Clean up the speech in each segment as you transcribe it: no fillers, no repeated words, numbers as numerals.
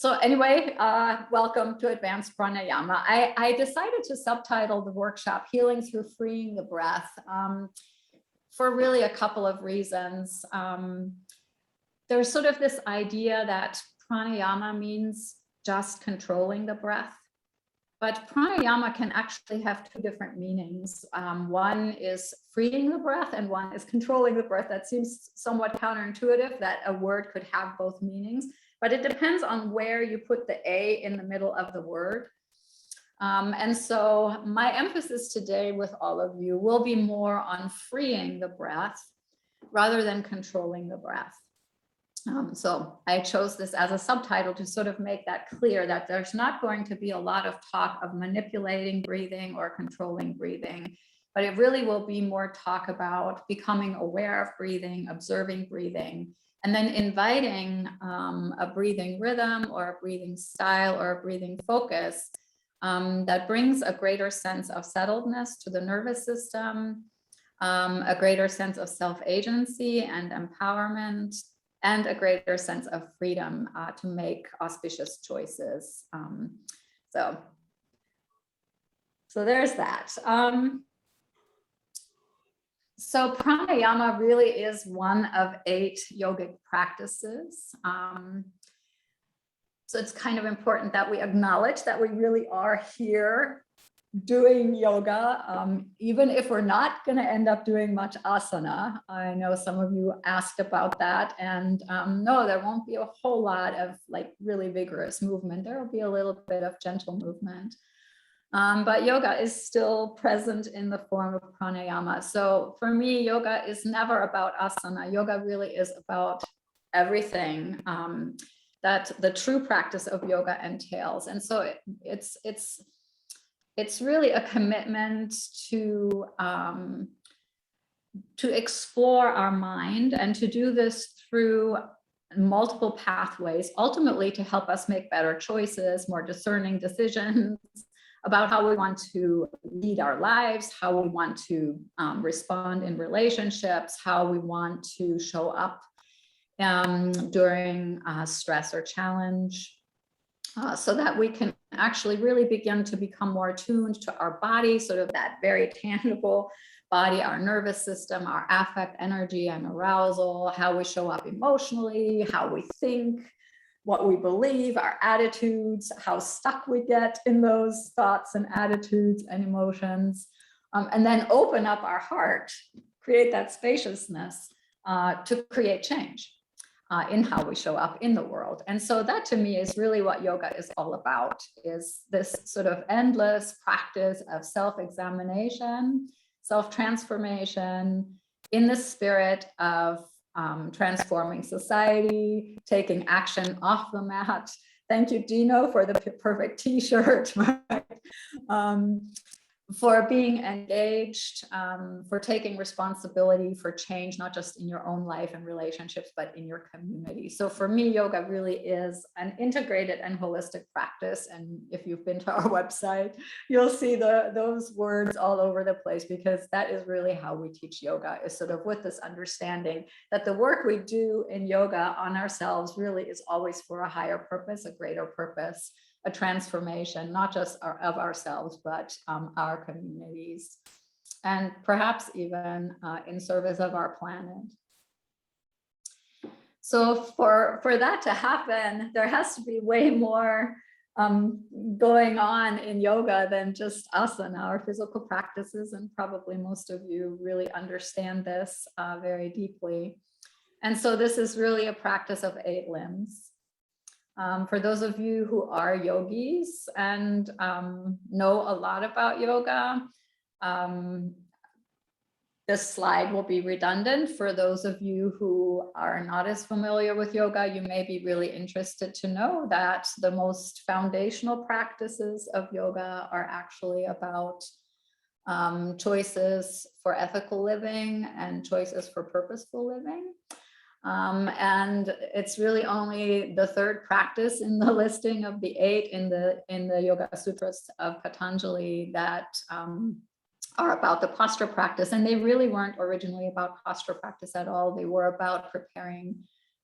So anyway, welcome to Advanced Pranayama. I decided to subtitle the workshop Healing Through Freeing the Breath for really a couple of reasons. There's sort of this idea that pranayama means just controlling the breath, but pranayama can actually have two different meanings. One is freeing the breath and one is controlling the breath. That seems somewhat counterintuitive that a word could have both meanings, but it depends on where you put the A in the middle of the word. And so my emphasis today with all of you will be more on freeing the breath rather than controlling the breath. So I chose this as a subtitle to sort of make that clear that there's not going to be a lot of talk of manipulating breathing or controlling breathing, but it really will be more talk about becoming aware of breathing, observing breathing, and then inviting a breathing rhythm or a breathing style or a breathing focus that brings a greater sense of settledness to the nervous system, a greater sense of self-agency and empowerment, and a greater sense of freedom to make auspicious choices. So there's that. So pranayama really is one of 8 yogic practices. So it's kind of important that we acknowledge that we really are here doing yoga, even if we're not going to end up doing much asana. I know some of you asked about that, and no, there won't be a whole lot of like really vigorous movement. There will be a little bit of gentle movement, but yoga is still present in the form of pranayama. So for me, yoga is never about asana. Yoga really is about everything that the true practice of yoga entails. And so it's really a commitment to explore our mind and to do this through multiple pathways, ultimately to help us make better choices, more discerning decisions about how we want to lead our lives, how we want to respond in relationships, how we want to show up during stress or challenge. So that we can actually really begin to become more attuned to our body, sort of that very tangible body, our nervous system, our affect, energy, and arousal, how we show up emotionally, how we think, what we believe, our attitudes, how stuck we get in those thoughts and attitudes and emotions, and then open up our heart, create that spaciousness to create change in how we show up in the world. And so that to me is really what yoga is all about, is this sort of endless practice of self-examination, self-transformation in the spirit of transforming society, taking action off the mat. Thank you, Dino, for the perfect t-shirt, for being engaged, for taking responsibility for change, not just in your own life and relationships, but in your community. So for me, yoga really is an integrated and holistic practice. And if you've been to our website, you'll see those words all over the place, because that is really how we teach yoga, is sort of with this understanding that the work we do in yoga on ourselves really is always for a higher purpose, a greater purpose, a transformation, not just of ourselves, but our communities, and perhaps even in service of our planet. So for that to happen, there has to be way more going on in yoga than just asana, our physical practices, and probably most of you really understand this very deeply. And so this is really a practice of 8 limbs. For those of you who are yogis and know a lot about yoga, this slide will be redundant. For those of you who are not as familiar with yoga, you may be really interested to know that the most foundational practices of yoga are actually about choices for ethical living and choices for purposeful living. And it's really only the 3rd practice in the listing of the 8 in the Yoga Sutras of Patanjali that are about the posture practice. And they really weren't originally about posture practice at all. They were about preparing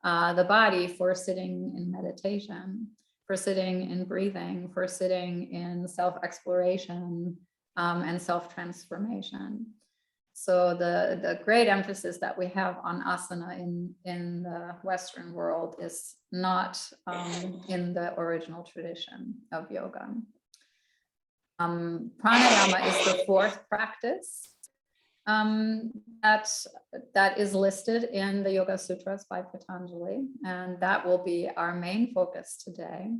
the body for sitting in meditation, for sitting in breathing, for sitting in self-exploration and self-transformation. So the great emphasis that we have on asana in the Western world is not in the original tradition of yoga. Pranayama is the fourth practice that is listed in the Yoga Sutras by Patanjali, and that will be our main focus today.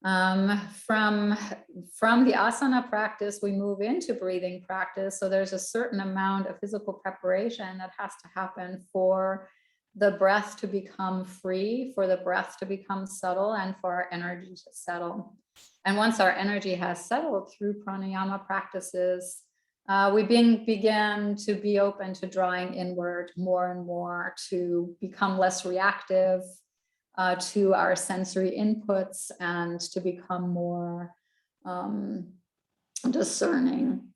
From the asana practice, we move into breathing practice. So there's a certain amount of physical preparation that has to happen for the breath to become free, for the breath to become subtle, and for our energy to settle. And once our energy has settled through pranayama practices, we begin to be open to drawing inward more and more, to become less reactive to our sensory inputs, and to become more discerning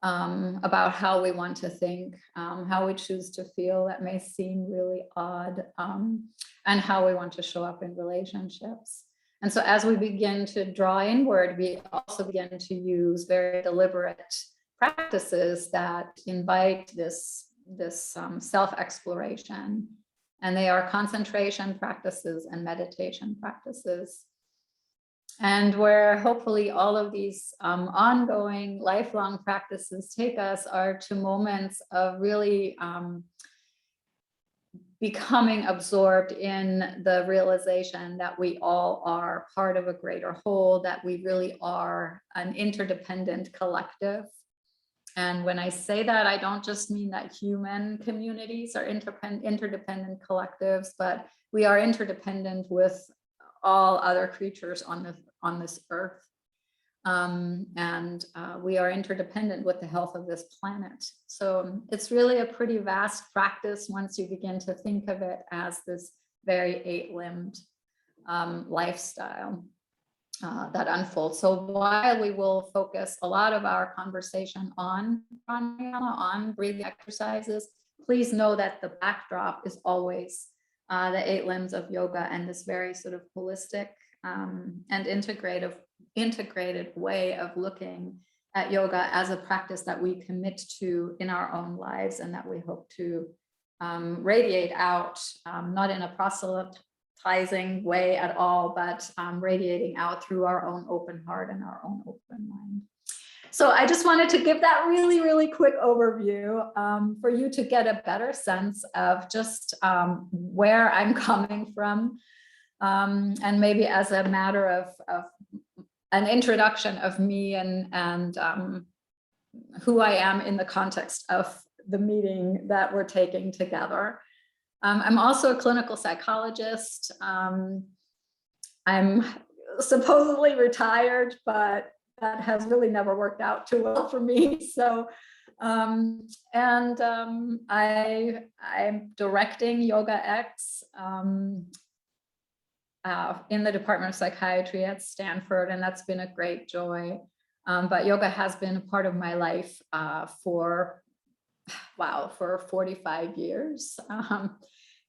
about how we want to think, how we choose to feel that may seem really odd, and how we want to show up in relationships. And so as we begin to draw inward, we also begin to use very deliberate practices that invite this self-exploration. And they are concentration practices and meditation practices. And where hopefully all of these ongoing lifelong practices take us are to moments of really becoming absorbed in the realization that we all are part of a greater whole, that we really are an interdependent collective. And when I say that, I don't just mean that human communities are interdependent collectives, but we are interdependent with all other creatures on this earth. We are interdependent with the health of this planet. So it's really a pretty vast practice once you begin to think of it as this very eight-limbed lifestyle that unfolds. So while we will focus a lot of our conversation on pranayama, on breathing exercises, please know that the backdrop is always the eight limbs of yoga, and this very sort of holistic and integrated way of looking at yoga as a practice that we commit to in our own lives, and that we hope to radiate out, not in a proselytizing way at all, but radiating out through our own open heart and our own open mind. So I just wanted to give that really, really quick overview for you to get a better sense of just where I'm coming from, and maybe as a matter of an introduction of me and who I am in the context of the meeting that we're taking together. I'm also a clinical psychologist. I'm supposedly retired, but that has really never worked out too well for me. So, I'm directing Yoga X in the Department of Psychiatry at Stanford, and that's been a great joy. But yoga has been a part of my life for 45 years.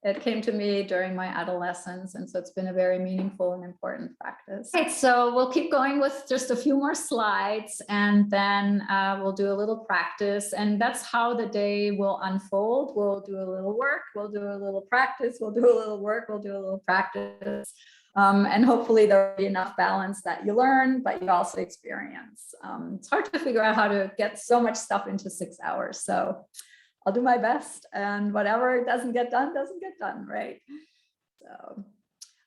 It came to me during my adolescence, and so it's been a very meaningful and important practice. Right, so we'll keep going with just a few more slides, and then we'll do a little practice, and that's how the day will unfold. We'll do a little work, we'll do a little practice, we'll do a little work, we'll do a little practice, and hopefully there'll be enough balance that you learn, but you also experience. It's hard to figure out how to get so much stuff into 6 hours, so I'll do my best, and whatever doesn't get done, right? So,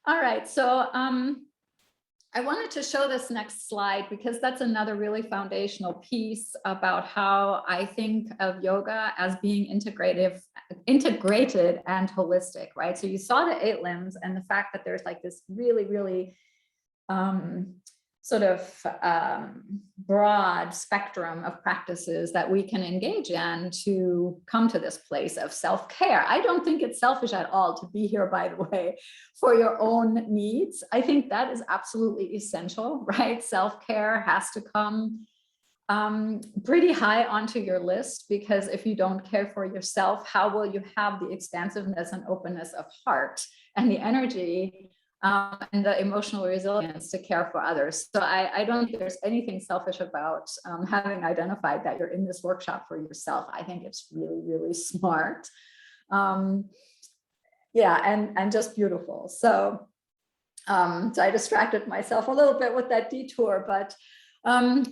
all right, so I wanted to show this next slide because that's another really foundational piece about how I think of yoga as being integrated and holistic, right? So you saw the 8 limbs and the fact that there's like this really, really sort of broad spectrum of practices that we can engage in to come to this place of self-care. I don't think it's selfish at all to be here, by the way, for your own needs. I think that is absolutely essential, right? Self-care has to come pretty high onto your list, because if you don't care for yourself, how will you have the expansiveness and openness of heart and the energy and the emotional resilience to care for others. So I don't think there's anything selfish about having identified that you're in this workshop for yourself. I think it's really, really smart. Yeah, and just beautiful. So I distracted myself a little bit with that detour, but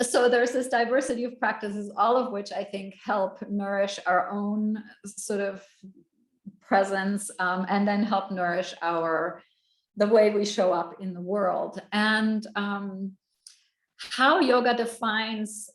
so there's this diversity of practices, all of which I think help nourish our own sort of presence, and then help nourish the way we show up in the world. And how yoga defines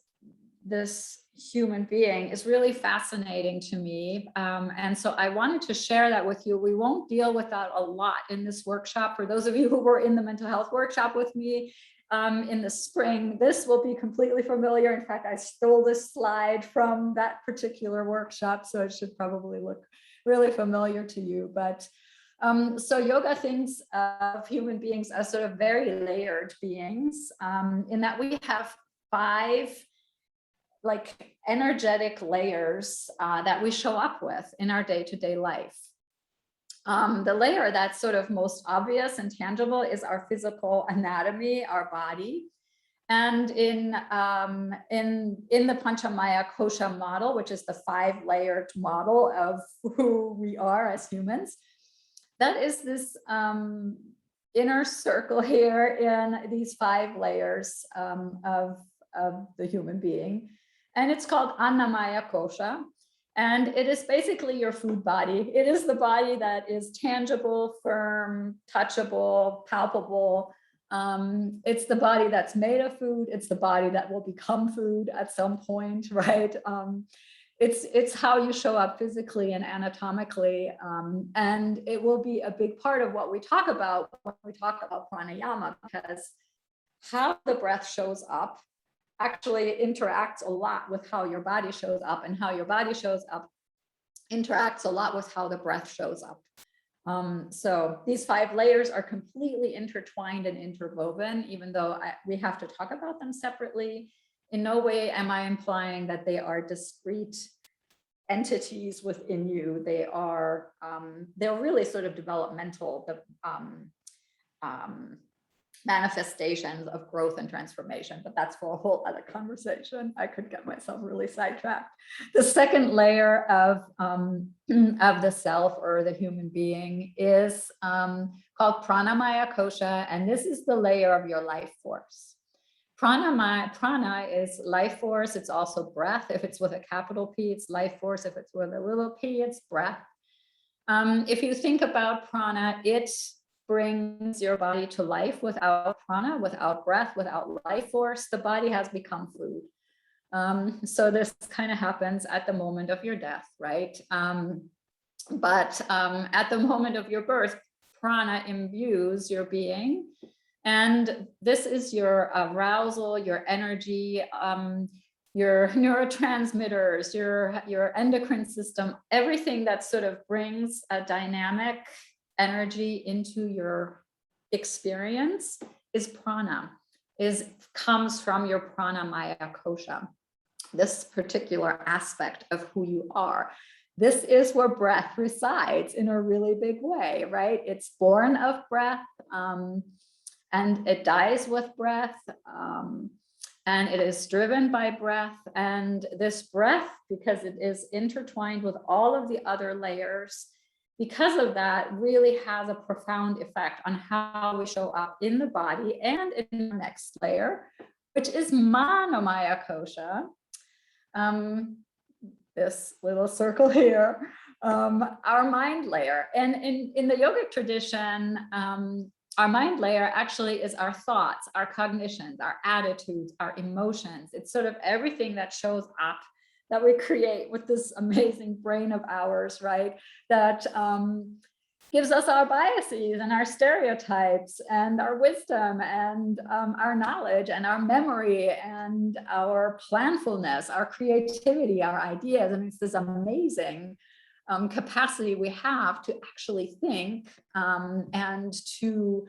this human being is really fascinating to me. And so I wanted to share that with you. We won't deal with that a lot in this workshop. For those of you who were in the mental health workshop with me in the spring, this will be completely familiar. In fact, I stole this slide from that particular workshop, so it should probably look really familiar to you. But so yoga thinks of human beings as sort of very layered beings, in that we have 5 like energetic layers that we show up with in our day-to-day life. The layer that's sort of most obvious and tangible is our physical anatomy, our body. And in the Panchamaya Kosha model, which is the 5-layered model of who we are as humans, that is this inner circle here in these 5 layers of the human being. And it's called Annamaya Kosha. And it is basically your food body. It is the body that is tangible, firm, touchable, palpable. It's the body that's made of food. It's the body that will become food at some point, right? It's how you show up physically and anatomically. And it will be a big part of what we talk about when we talk about pranayama, because how the breath shows up actually interacts a lot with how your body shows up, and how your body shows up interacts a lot with how the breath shows up. So these 5 layers are completely intertwined and interwoven, even though we have to talk about them separately. In no way am I implying that they are discrete entities within you. They're really sort of developmental, manifestations of growth and transformation, but that's for a whole other conversation. I could get myself really sidetracked. The second layer of the self, or the human being, is called Pranamaya Kosha, and this is the layer of your life force. Prana is life force. It's also breath. If it's with a capital P, it's life force. If it's with a little p, it's breath. If you think about prana, it brings your body to life. Without prana, without breath, without life force, the body has become food. So this kind of happens at the moment of your death, right? But at the moment of your birth, prana imbues your being. And this is your arousal, your energy, your neurotransmitters, your endocrine system, everything that sort of brings a dynamic energy into your experience is prana, comes from your pranamaya kosha, this particular aspect of who you are. This is where breath resides in a really big way, right? It's born of breath, and it dies with breath, and it is driven by breath. And this breath, because it is intertwined with all of the other layers, because of that, really has a profound effect on how we show up in the body and in the next layer, which is manomaya kosha. This little circle here, our mind layer. And in the yogic tradition, our mind layer actually is our thoughts, our cognitions, our attitudes, our emotions. It's sort of everything that shows up that we create with this amazing brain of ours, right? That gives us our biases and our stereotypes and our wisdom and our knowledge and our memory and our planfulness, our creativity, our ideas. I mean, it's this amazing capacity we have to actually think and to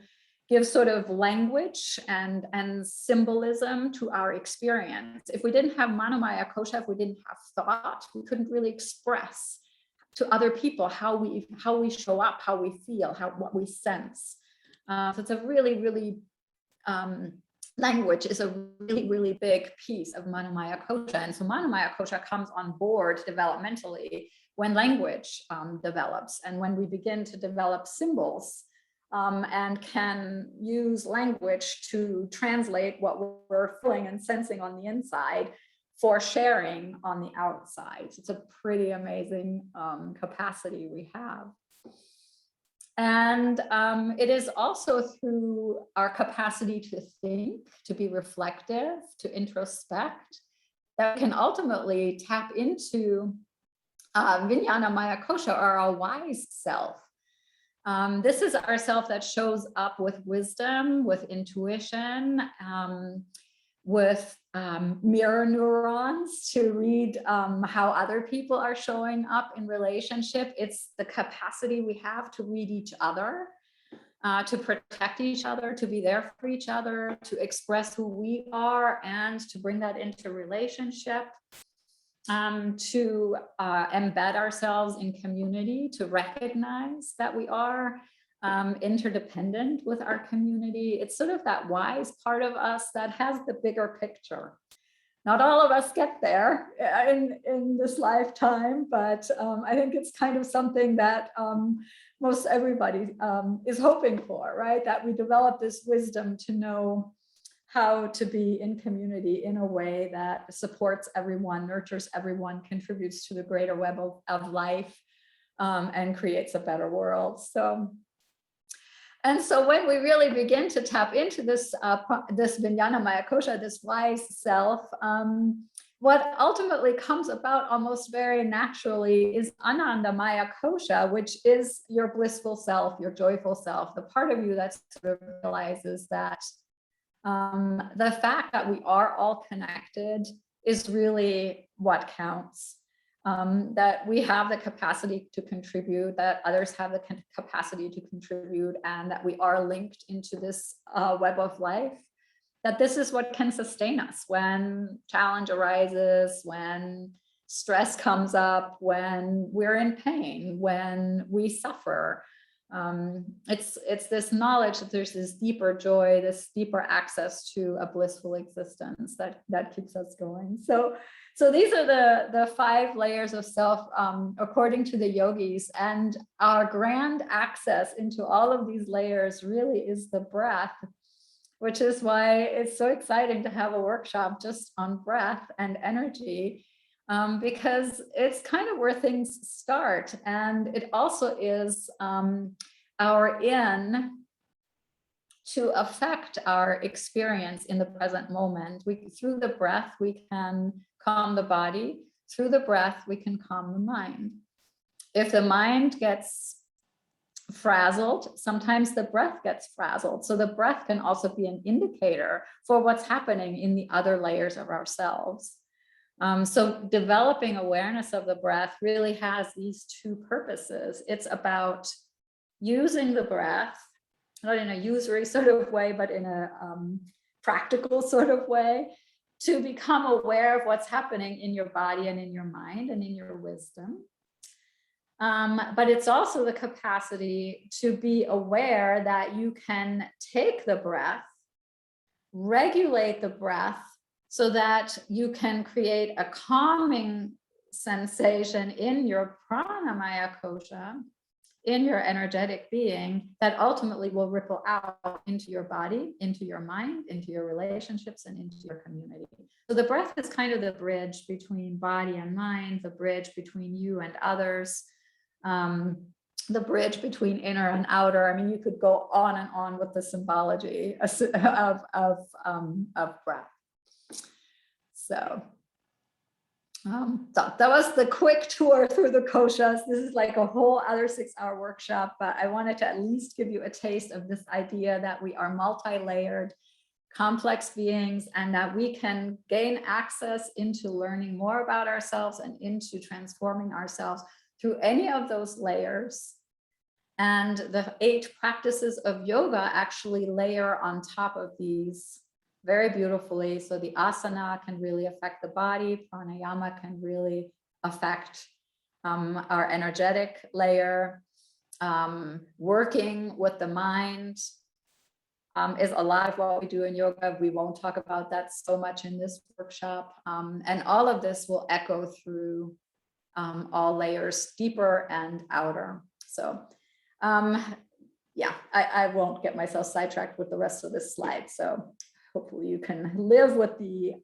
give sort of language and symbolism to our experience. If we didn't have manomaya kosha, if we didn't have thought, we couldn't really express to other people how we show up, how we feel, what we sense. So it's a really, really, language is a really, really big piece of Manomaya Kosha. And so Manomaya Kosha comes on board developmentally when language develops, and when we begin to develop symbols and can use language to translate what we're feeling and sensing on the inside for sharing on the outside. So it's a pretty amazing capacity we have. And it is also through our capacity to think, to be reflective, to introspect, that we can ultimately tap into Vijnana Maya Kosha, or our wise self. This is our self that shows up with wisdom, with intuition, with mirror neurons to read how other people are showing up in relationship. It's the capacity we have to read each other, to protect each other, to be there for each other, to express who we are, and to bring that into relationship, to embed ourselves in community, to recognize that we are interdependent with our community. It's sort of that wise part of us that has the bigger picture. Not all of us get there in this lifetime, but I think it's kind of something that most everybody is hoping for, right? That we develop this wisdom to know how to be in community in a way that supports everyone, nurtures everyone, contributes to the greater web of life, and creates a better world. And so when we really begin to tap into this Vijnana Maya Kosha, this wise self, what ultimately comes about almost very naturally is Ananda Maya Kosha, which is your blissful self, your joyful self, the part of you that sort of realizes that the fact that we are all connected is really what counts. That we have the capacity to contribute, that others have the capacity to contribute, and that we are linked into this web of life, that this is what can sustain us when challenge arises, when stress comes up, when we're in pain, when we suffer. It's this knowledge that there's this deeper joy, this deeper access to a blissful existence that keeps us going. So these are the 5 layers of self, according to the yogis, and our grand access into all of these layers really is the breath, which is why it's so exciting to have a workshop just on breath and energy, because it's kind of where things start. And it also is our in to affect our experience in the present moment. Through the breath, we can calm the body. Through the breath, we can calm the mind. If the mind gets frazzled, sometimes the breath gets frazzled. So the breath can also be an indicator for what's happening in the other layers of ourselves. So developing awareness of the breath really has these 2 purposes. It's about using the breath, not in a usury sort of way, but in a practical sort of way, to become aware of what's happening in your body and in your mind and in your wisdom. But it's also the capacity to be aware that you can take the breath, regulate the breath, so that you can create a calming sensation in your pranamaya kosha, in your energetic being, that ultimately will ripple out into your body, into your mind, into your relationships, and into your community. So the breath is kind of the bridge between body and mind, the bridge between you and others, the bridge between inner and outer. I mean, you could go on and on with the symbology of breath. So that was the quick tour through the koshas. This is like a whole other 6-hour workshop, but I wanted to at least give you a taste of this idea that we are multi-layered, complex beings, and that we can gain access into learning more about ourselves and into transforming ourselves through any of those layers. And the 8 practices of yoga actually layer on top of these very beautifully. So the asana can really affect the body. Pranayama can really affect our energetic layer. Working with the mind is a lot of what we do in yoga. We won't talk about that so much in this workshop. And all of this will echo through all layers, deeper and outer. So yeah, I won't get myself sidetracked with the rest of this slide. So hopefully you can live with the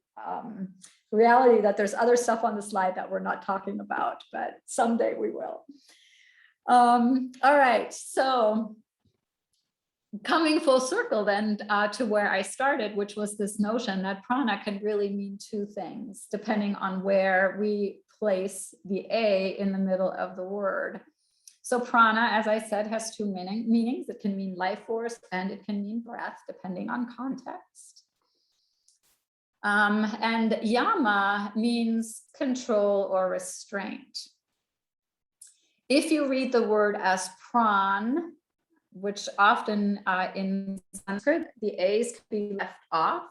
reality that there's other stuff on the slide that we're not talking about, but someday we will. All right, so coming full circle then to where I started, which was this notion that prana can really mean two things, depending on where we place the A in the middle of the word. So prana, as I said, has two meanings. It can mean life force and it can mean breath, depending on context. And yama means control or restraint. If you read the word as pran, which often in Sanskrit, the A's can be left off,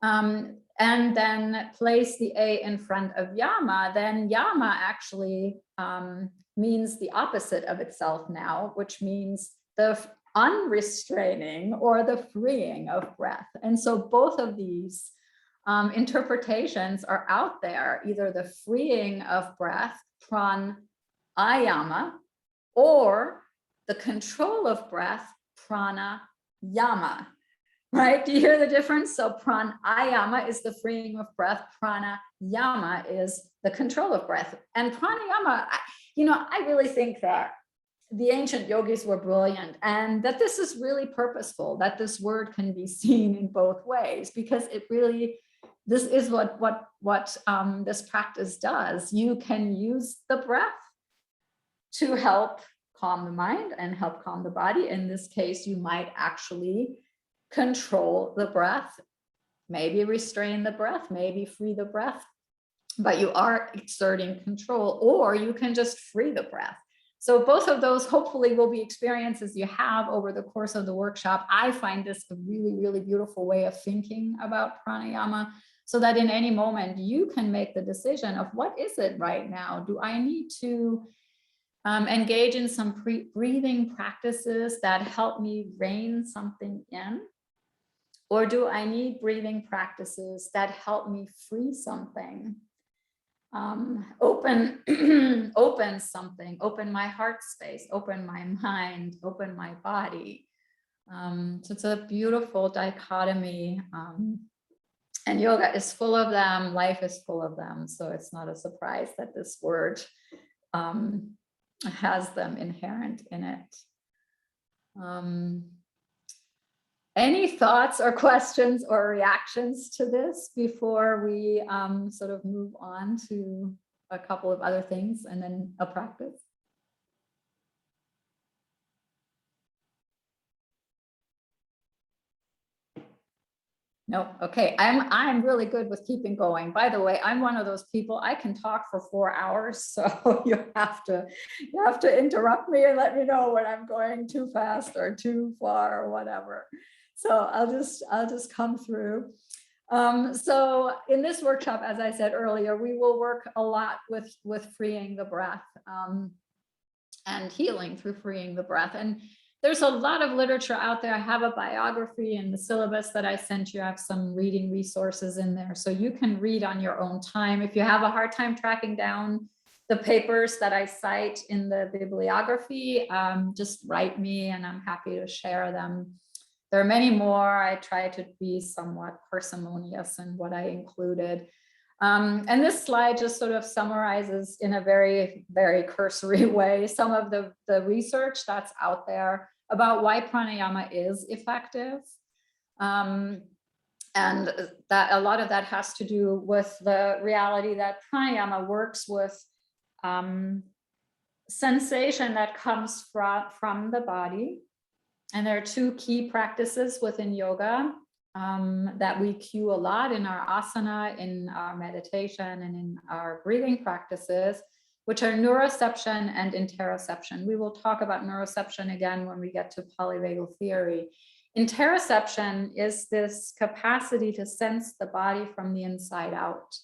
and then place the A in front of yama, then yama actually means the opposite of itself now, which means the unrestraining or the freeing of breath. And so both of these interpretations are out there, either the freeing of breath, pranayama, or the control of breath, pranayama, right? Do you hear the difference? So pranayama is the freeing of breath, pranayama is the control of breath. And pranayama, I really think that the ancient yogis were brilliant and that this is really purposeful, that this word can be seen in both ways, because it really, this is what this practice does. You can use the breath to help calm the mind and help calm the body. In this case, you might actually control the breath, maybe restrain the breath, maybe free the breath, but you are exerting control, or you can just free the breath. So both of those hopefully will be experiences you have over the course of the workshop. I find this a really, really beautiful way of thinking about pranayama, so that in any moment you can make the decision of what is it right now? Do I need to engage in some breathing practices that help me rein something in? Or do I need breathing practices that help me free something? Open something, open my heart space, open my mind, open my body. So it's a beautiful dichotomy. And yoga is full of them, life is full of them. So it's not a surprise that this word has them inherent in it. Any thoughts or questions or reactions to this before we sort of move on to a couple of other things and then a practice? No, okay. I'm really good with keeping going. By the way, I'm one of those people, I can talk for 4 hours, so you have to interrupt me and let me know when I'm going too fast or too far or whatever. So I'll just come through. So in this workshop, as I said earlier, we will work a lot with freeing the breath and healing through freeing the breath. And there's a lot of literature out there. I have a biography in the syllabus that I sent you. I have some reading resources in there, so you can read on your own time. If you have a hard time tracking down the papers that I cite in the bibliography, just write me and I'm happy to share them. There are many more. I try to be somewhat parsimonious in what I included. And this slide just sort of summarizes in a very, very cursory way some of the research that's out there about why pranayama is effective. And that a lot of that has to do with the reality that pranayama works with sensation that comes from the body. And there are two key practices within yoga that we cue a lot in our asana, in our meditation, and in our breathing practices, which are neuroception and interoception. We will talk about neuroception again when we get to polyvagal theory. Interoception is this capacity to sense the body from the inside out,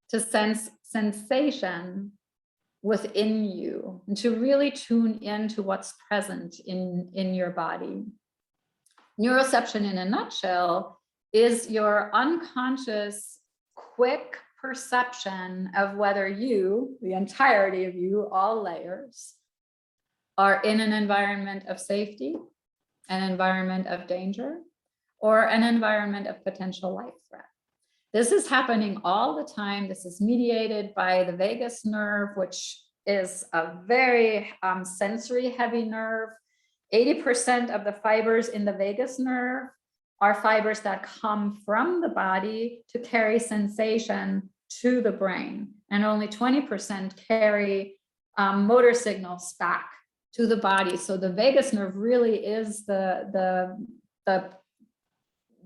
to sense sensation within you, and to really tune into what's present in your body. neuroception in a nutshell is your unconscious, quick perception of whether you, the entirety of you, all layers, are in an environment of safety, an environment of danger, or an environment of potential life threat. This is happening all the time. This is mediated by the vagus nerve, which is a very sensory heavy nerve. 80% of the fibers in the vagus nerve are fibers that come from the body to carry sensation to the brain, and only 20% carry motor signals back to the body. So the vagus nerve really is the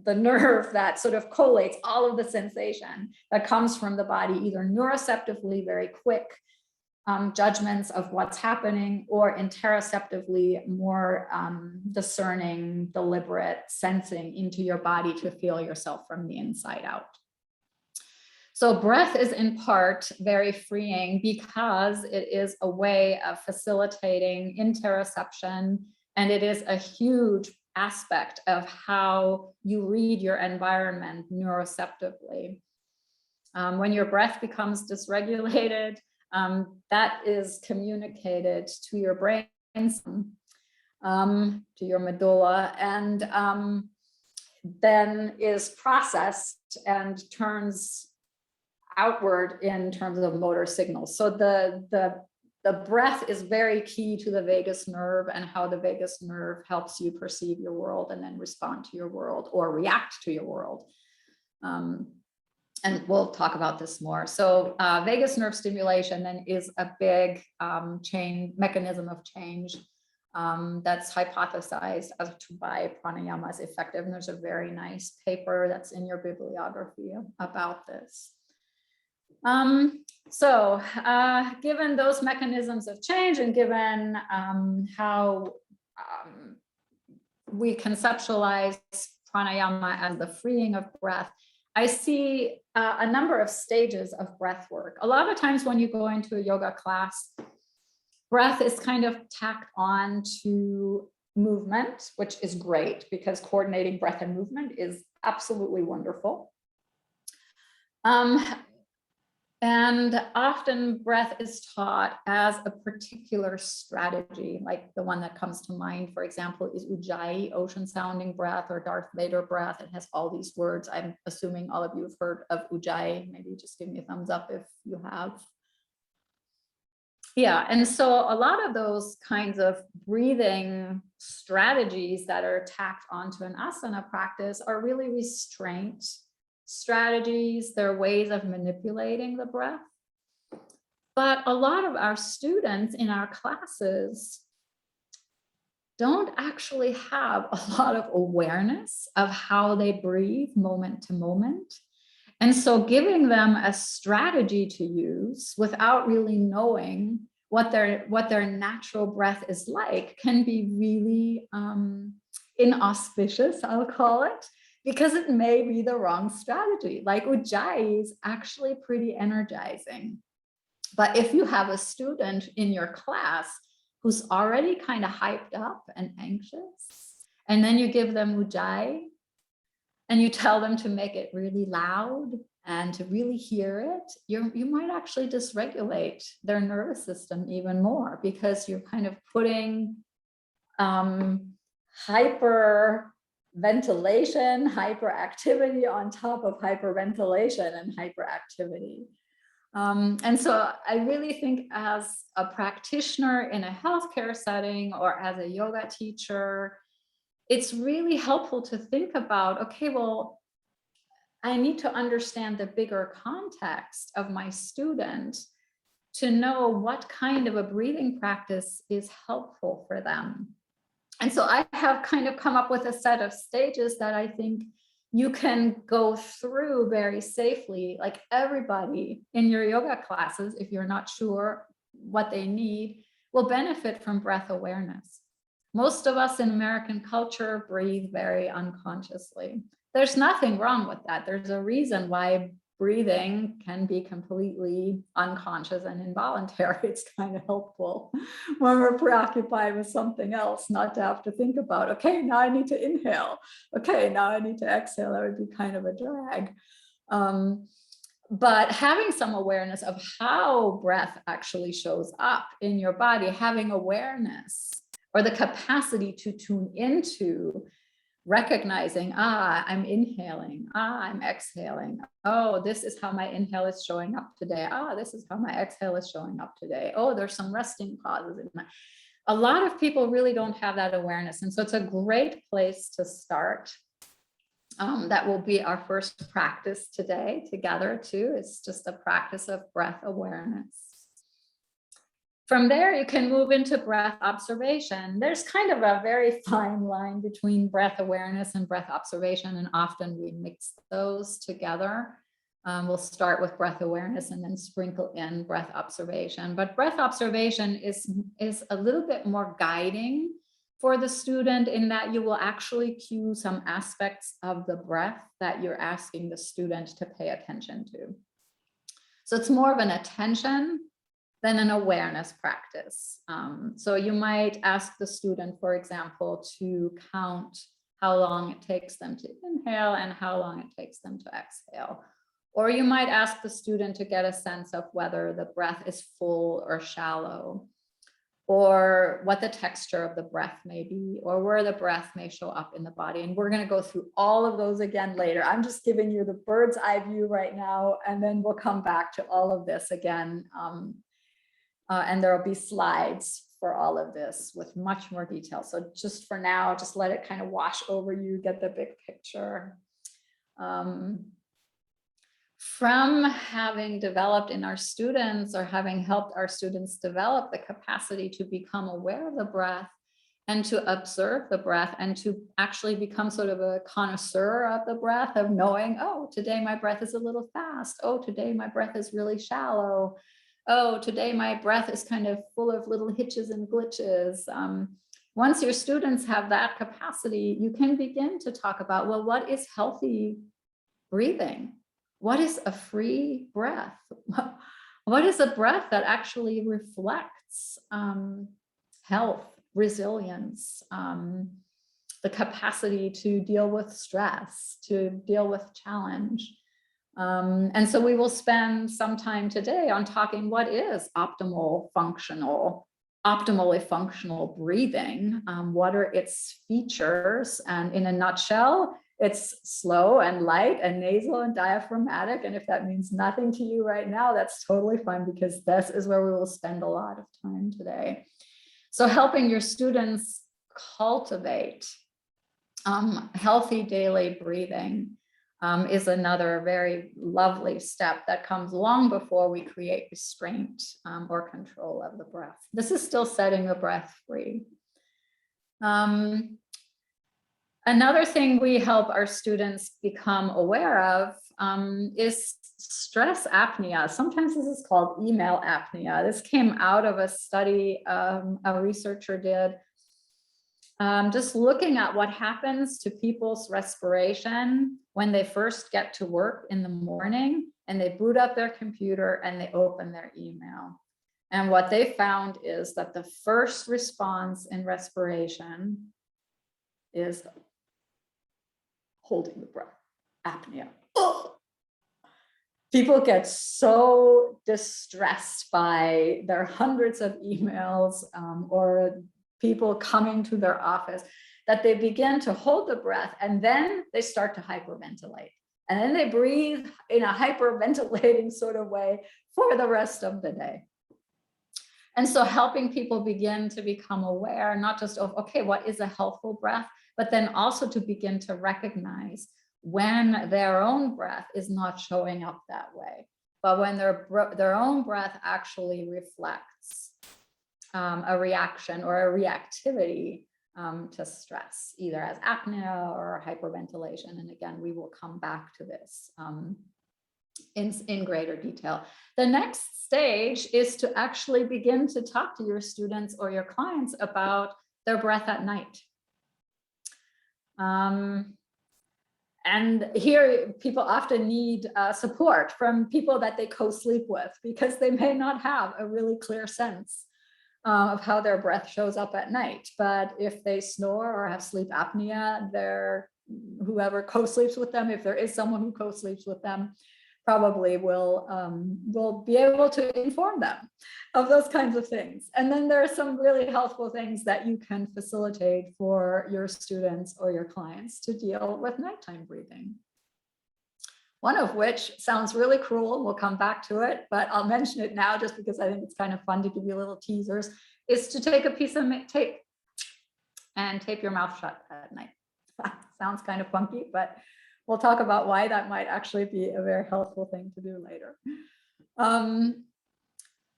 nerve that sort of collates all of the sensation that comes from the body, either neuroceptively, very quick judgments of what's happening, or interoceptively, more discerning, deliberate sensing into your body to feel yourself from the inside out. So breath is in part very freeing because it is a way of facilitating interoception, and it is a huge aspect of how you read your environment neuroceptively. When your breath becomes dysregulated, that is communicated to your brain, to your medulla, and then is processed and turns outward in terms of motor signals. So the breath is very key to the vagus nerve and how the vagus nerve helps you perceive your world and then respond to your world or react to your world. And we'll talk about this more. So vagus nerve stimulation then is a big mechanism of change that's hypothesized as to why pranayama is effective. And there's a very nice paper that's in your bibliography about this. Given those mechanisms of change, and given how we conceptualize pranayama as the freeing of breath, I see a number of stages of breath work. A lot of times when you go into a yoga class, breath is kind of tacked on to movement, which is great because coordinating breath and movement is absolutely wonderful. And often breath is taught as a particular strategy, like the one that comes to mind, for example, is Ujjayi, ocean sounding breath, or Darth Vader breath. It has all these words. I'm assuming all of you have heard of Ujjayi. Maybe just give me a thumbs up if you have. Yeah, and so a lot of those kinds of breathing strategies that are tacked onto an asana practice are really restraint strategies. They're ways of manipulating the breath. But a lot of our students in our classes don't actually have a lot of awareness of how they breathe moment to moment. And so giving them a strategy to use without really knowing what their natural breath is like can be really inauspicious, I'll call it, because it may be the wrong strategy. Like Ujjayi is actually pretty energizing. But if you have a student in your class who's already kind of hyped up and anxious, and then you give them Ujjayi and you tell them to make it really loud and to really hear it, you might actually dysregulate their nervous system even more, because you're kind of putting hyperventilation, hyperactivity on top of hyperventilation and hyperactivity. And so I really think as a practitioner in a healthcare setting or as a yoga teacher, it's really helpful to think about, okay, well, I need to understand the bigger context of my student to know what kind of a breathing practice is helpful for them. And so I have kind of come up with a set of stages that I think you can go through very safely. Like everybody in your yoga classes, if you're not sure what they need, will benefit from breath awareness. Most of us in American culture breathe very unconsciously. There's nothing wrong with that. There's a reason why breathing can be completely unconscious and involuntary. It's kind of helpful when we're preoccupied with something else, not to have to think about, okay, now I need to inhale. Okay, now I need to exhale. That would be kind of a drag. But having some awareness of how breath actually shows up in your body, having awareness or the capacity to tune into recognizing, I'm inhaling, I'm exhaling. Oh, this is how my inhale is showing up today. This is how my exhale is showing up today. Oh, there's some resting pauses in my. A lot of people really don't have that awareness. And so it's a great place to start. That will be our first practice today together too. It's just a practice of breath awareness. From there, you can move into breath observation. There's kind of a very fine line between breath awareness and breath observation, and often we mix those together. We'll start with breath awareness and then sprinkle in breath observation. But breath observation is a little bit more guiding for the student in that you will actually cue some aspects of the breath that you're asking the student to pay attention to. So it's more of an attention than an awareness practice. So you might ask the student, for example, to count how long it takes them to inhale and how long it takes them to exhale. Or you might ask the student to get a sense of whether the breath is full or shallow, or what the texture of the breath may be, or where the breath may show up in the body. And we're going to go through all of those again later. I'm just giving you the bird's eye view right now, and then we'll come back to all of this again. And there will be slides for all of this with much more detail. So just for now, just let it kind of wash over you, get the big picture. From having developed in our students or having helped our students develop the capacity to become aware of the breath and to observe the breath and to actually become sort of a connoisseur of the breath, of knowing, oh, today my breath is a little fast. Oh, today my breath is really shallow. Oh, today my breath is kind of full of little hitches and glitches. Once your students have that capacity, you can begin to talk about, well, what is healthy breathing? What is a free breath? What is a breath that actually reflects health, resilience, the capacity to deal with stress, to deal with challenge? And so we will spend some time today on talking what is optimally functional breathing. What are its features? And in a nutshell, it's slow and light and nasal and diaphragmatic. And if that means nothing to you right now, that's totally fine, because this is where we will spend a lot of time today. So helping your students cultivate healthy daily breathing is another very lovely step that comes long before we create restraint or control of the breath. This is still setting the breath free. Another thing we help our students become aware of is stress apnea. Sometimes this is called email apnea. This came out of a study a researcher did, just looking at what happens to people's respiration when they first get to work in the morning and they boot up their computer and they open their email. And what they found is that the first response in respiration is holding the breath, apnea. People get so distressed by their hundreds of emails or people coming to their office that they begin to hold the breath, and then they start to hyperventilate. And then they breathe in a hyperventilating sort of way for the rest of the day. And so helping people begin to become aware, not just of, okay, what is a healthful breath, but then also to begin to recognize when their own breath is not showing up that way, but when their own breath actually reflects a reaction or a reactivity to stress, either as apnea or hyperventilation. And again, we will come back to this in greater detail. The next stage is to actually begin to talk to your students or your clients about their breath at night. And here people often need support from people that they co-sleep with, because they may not have a really clear sense of how their breath shows up at night. But if they snore or have sleep apnea, whoever co-sleeps with them, if there is someone who co-sleeps with them, probably will be able to inform them of those kinds of things. And then there are some really helpful things that you can facilitate for your students or your clients to deal with nighttime breathing. One of which sounds really cruel, we'll come back to it, but I'll mention it now just because I think it's kind of fun to give you little teasers, is to take a piece of tape and tape your mouth shut at night. Sounds kind of funky, but we'll talk about why that might actually be a very helpful thing to do later.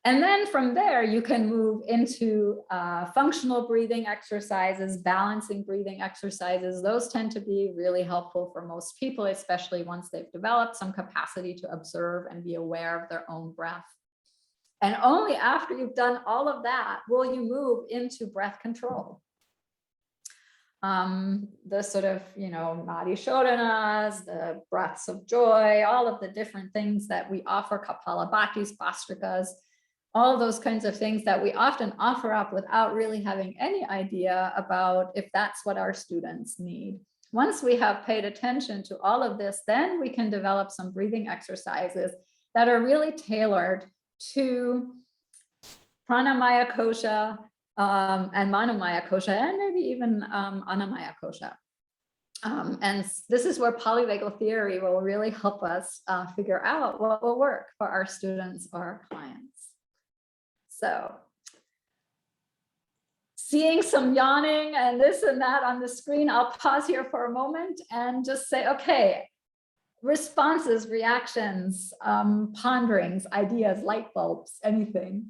And then from there, you can move into functional breathing exercises, balancing breathing exercises. Those tend to be really helpful for most people, especially once they've developed some capacity to observe and be aware of their own breath. And only after you've done all of that will you move into breath control. The sort of, Nadi Shodanas, the breaths of joy, all of the different things that we offer, Kapalabhatis, Bastrikas, all those kinds of things that we often offer up without really having any idea about if that's what our students need. Once we have paid attention to all of this, then we can develop some breathing exercises that are really tailored to pranamaya kosha, and manomaya kosha, and maybe even annamaya kosha. And this is where polyvagal theory will really help us figure out what will work for our students or our clients. So, seeing some yawning and this and that on the screen, I'll pause here for a moment and just say, okay, responses, reactions, ponderings, ideas, light bulbs, anything.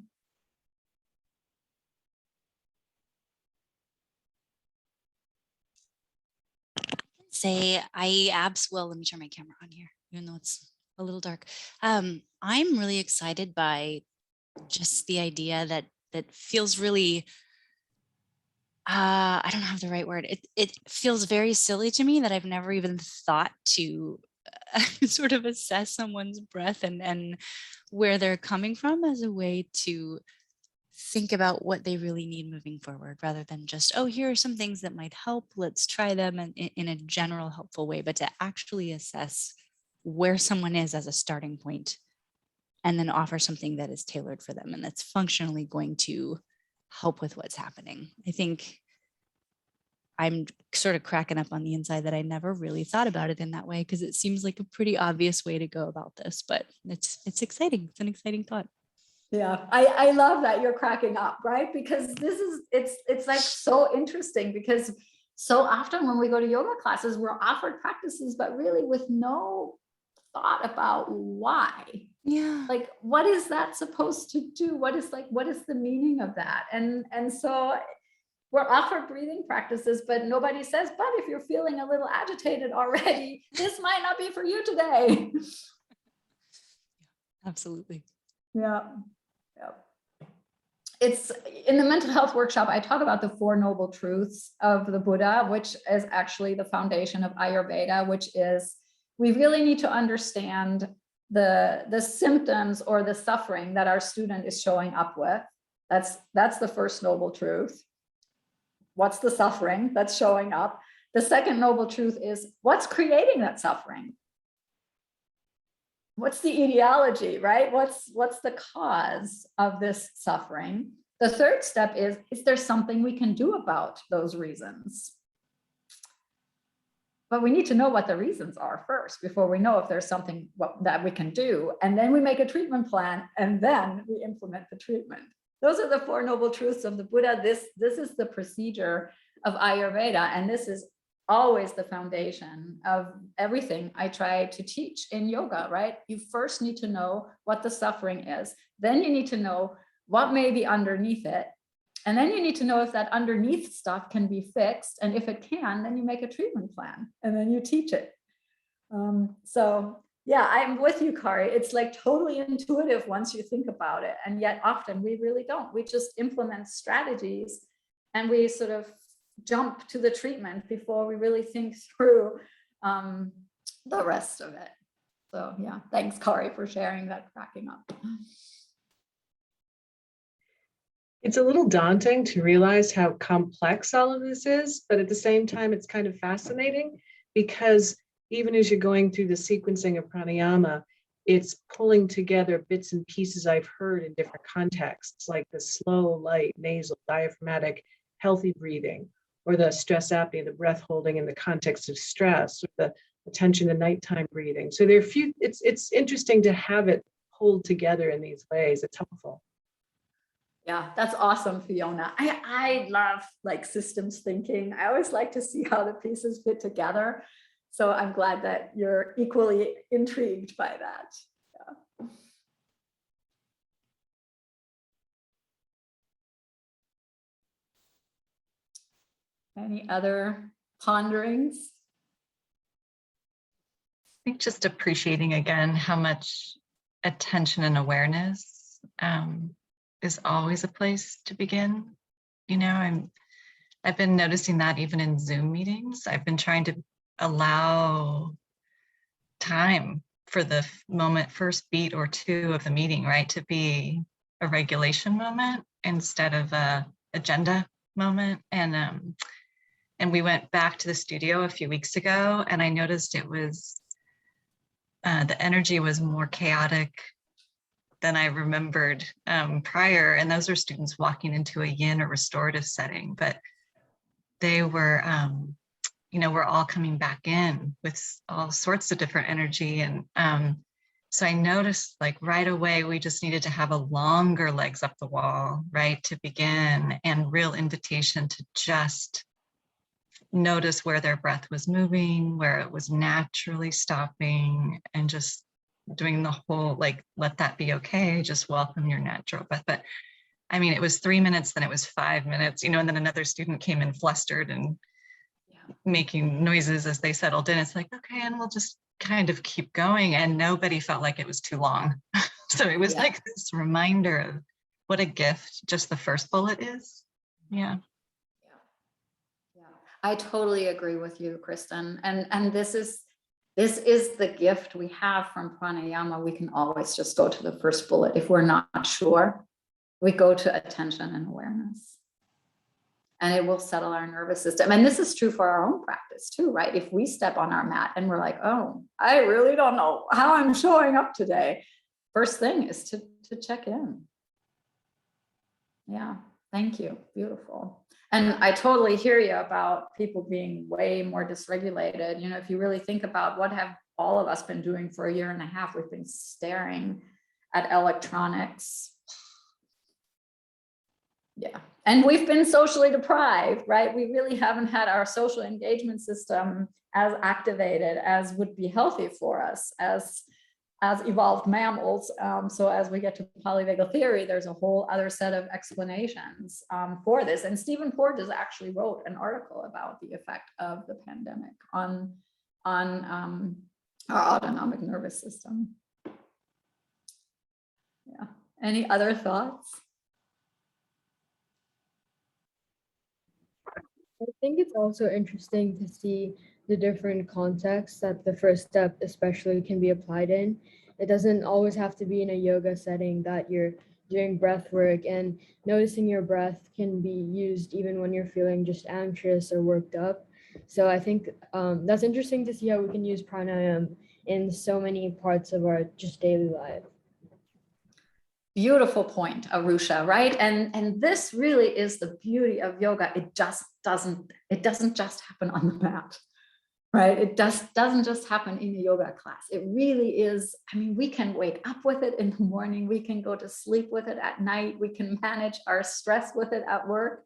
Well, let me turn my camera on here, even though it's a little dark. I'm really excited by just the idea that feels really, I don't have the right word. It feels very silly to me that I've never even thought to sort of assess someone's breath and where they're coming from as a way to think about what they really need moving forward, rather than just, oh, here are some things that might help, let's try them in a general helpful way, but to actually assess where someone is as a starting point and then offer something that is tailored for them and that's functionally going to help with what's happening. I think I'm sort of cracking up on the inside that I never really thought about it in that way, because it seems like a pretty obvious way to go about this, but it's exciting. It's an exciting thought. Yeah, I love that you're cracking up, right? Because it's like so interesting, because so often when we go to yoga classes, we're offered practices, but really with no thought about why. Yeah. Like, what is that supposed to do? What is the meaning of that? And so we're offered breathing practices, but nobody says, but if you're feeling a little agitated already, this might not be for you today. Absolutely. Yeah. It's in the mental health workshop, I talk about the Four Noble Truths of the Buddha, which is actually the foundation of Ayurveda, which is we really need to understand the symptoms or the suffering that our student is showing up with. That's the first noble truth. What's the suffering that's showing up? The second noble truth is what's creating that suffering? What's the etiology, right? What's the cause of this suffering? The third step is there something we can do about those reasons? But we need to know what the reasons are first before we know if there's something that we can do. And then we make a treatment plan, and then we implement the treatment. Those are the Four Noble Truths of the Buddha. This is the procedure of Ayurveda, and this is always the foundation of everything I try to teach in yoga, right? You first need to know what the suffering is. Then you need to know what may be underneath it. And then you need to know if that underneath stuff can be fixed. And if it can, then you make a treatment plan and then you teach it. So yeah, I'm with you, Kari. It's like totally intuitive once you think about it. And yet often we really don't. We just implement strategies and we sort of jump to the treatment before we really think through the rest of it. So yeah, thanks, Kari, for sharing that, cracking up. It's a little daunting to realize how complex all of this is, but at the same time, it's kind of fascinating because even as you're going through the sequencing of pranayama, it's pulling together bits and pieces I've heard in different contexts, like the slow, light, nasal, diaphragmatic, healthy breathing, or the stress apnea, the breath holding in the context of stress, or the attention to nighttime breathing. So there are few, it's interesting to have it pulled together in these ways. It's helpful. Yeah, that's awesome, Fiona. I love like systems thinking. I always like to see how the pieces fit together. So I'm glad that you're equally intrigued by that. Yeah. Any other ponderings? I think just appreciating again how much attention and awareness is always a place to begin. You know, I've been noticing that even in Zoom meetings. I've been trying to allow time for the moment, first beat or two of the meeting, right, to be a regulation moment instead of a agenda moment. And we went back to the studio a few weeks ago, and I noticed it was the energy was more chaotic than I remembered prior. And those are students walking into a yin or restorative setting, but they were, you know, we're all coming back in with all sorts of different energy. And so I noticed like right away, we just needed to have a longer legs up the wall, right, to begin, and real invitation to just notice where their breath was moving, where it was naturally stopping, and just doing the whole, like, let that be okay, just welcome your natural breath. But I mean, it was 3 minutes, then it was 5 minutes, you know, and then another student came in flustered and making noises as they settled in. It's like, okay, and we'll just kind of keep going. And nobody felt like it was too long. So it was like this reminder of what a gift just the first bullet is. Yeah. I totally agree with you, Kristen. And this is the gift we have from pranayama. We can always just go to the first bullet. If we're not sure, we go to attention and awareness. And it will settle our nervous system. And this is true for our own practice too, right? If we step on our mat and we're like, oh, I really don't know how I'm showing up today. First thing is to check in. Yeah, thank you. Beautiful. And I totally hear you about people being way more dysregulated. You know, if you really think about what have all of us been doing for 1.5 years, we've been staring at electronics. Yeah, and we've been socially deprived, right? We really haven't had our social engagement system as activated as would be healthy for us as evolved mammals. So as we get to polyvagal theory, there's a whole other set of explanations for this. And Stephen Porges actually wrote an article about the effect of the pandemic on our autonomic nervous system. Yeah. Any other thoughts? I think it's also interesting to see the different contexts that the first step especially can be applied in. It doesn't always have to be in a yoga setting that you're doing breath work, and noticing your breath can be used even when you're feeling just anxious or worked up. So I think that's interesting to see how we can use pranayama in so many parts of our just daily life. Beautiful point, Arusha, right? And this really is the beauty of yoga. It doesn't just happen on the mat, right? It doesn't just happen in a yoga class. It really is. I mean, we can wake up with it in the morning. We can go to sleep with it at night. We can manage our stress with it at work.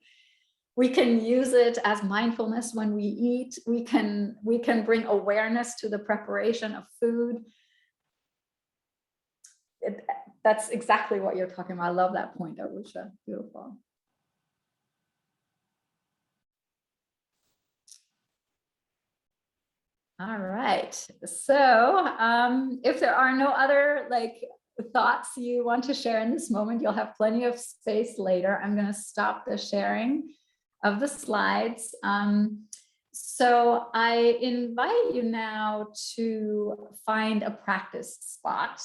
We can use it as mindfulness when we eat. We can bring awareness to the preparation of food. That's exactly what you're talking about. I love that point, Arusha. Beautiful. All right. So if there are no other thoughts you want to share in this moment, you'll have plenty of space later. I'm going to stop the sharing of the slides. So I invite you now to find a practice spot.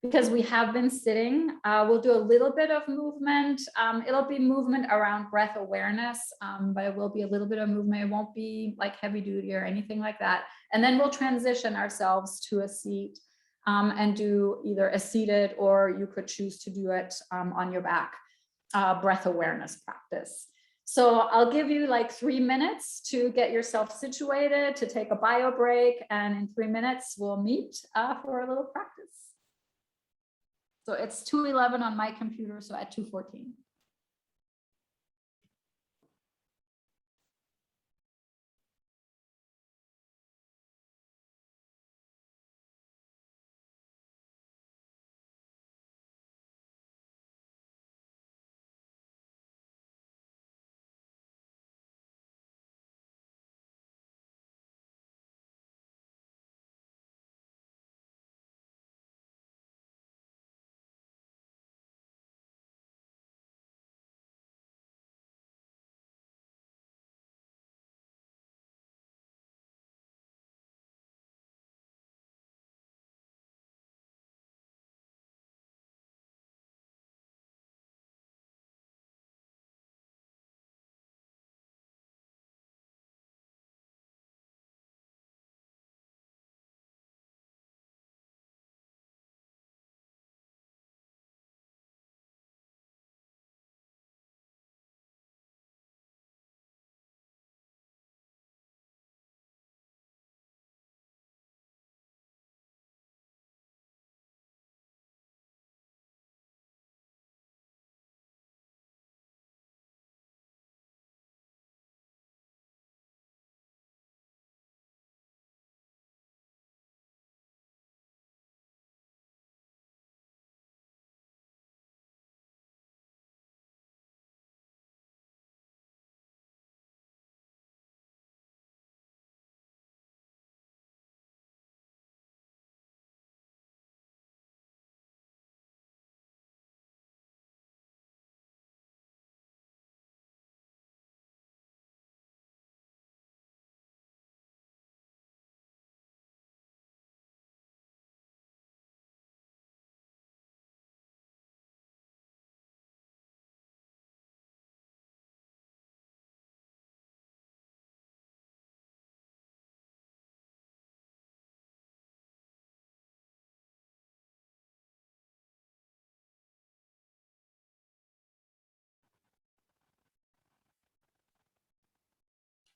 Because we have been sitting, we'll do a little bit of movement. It'll be movement around breath awareness, but it will be a little bit of movement. It won't be like heavy duty or anything like that. And then we'll transition ourselves to a seat and do either a seated, or you could choose to do it on your back, breath awareness practice. So I'll give you like 3 minutes to get yourself situated, to take a bio break, and in 3 minutes we'll meet for a little practice. So it's 2:11 on my computer, so at 2:14.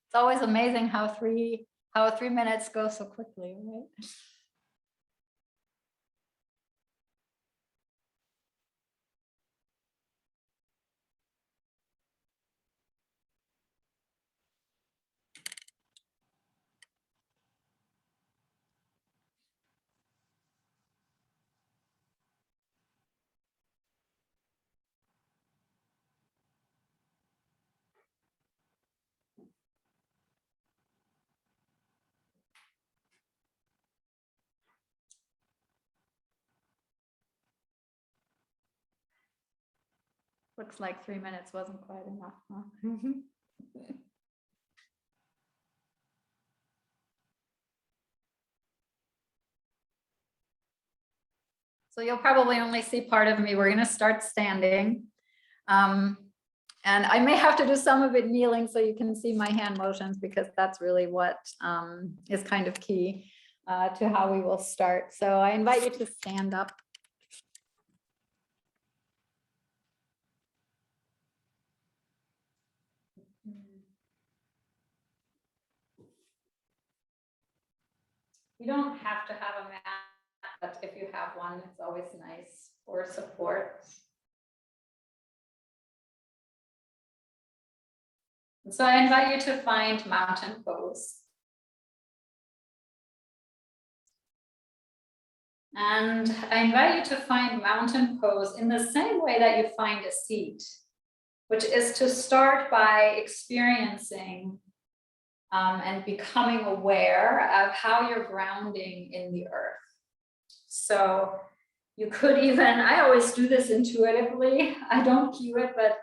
It's always amazing how 3 minutes go so quickly, right? Looks like 3 minutes wasn't quite enough, huh? So you'll probably only see part of me. We're going to start standing. And I may have to do some of it kneeling so you can see my hand motions, because that's really what is kind of key to how we will start. So I invite you to stand up. You don't have to have a mat, but if you have one, it's always nice for support. So I invite you to find mountain pose. And I invite you to find mountain pose in the same way that you find a seat, which is to start by experiencing and becoming aware of how you're grounding in the earth. So you could even, I always do this intuitively, I don't cue it, but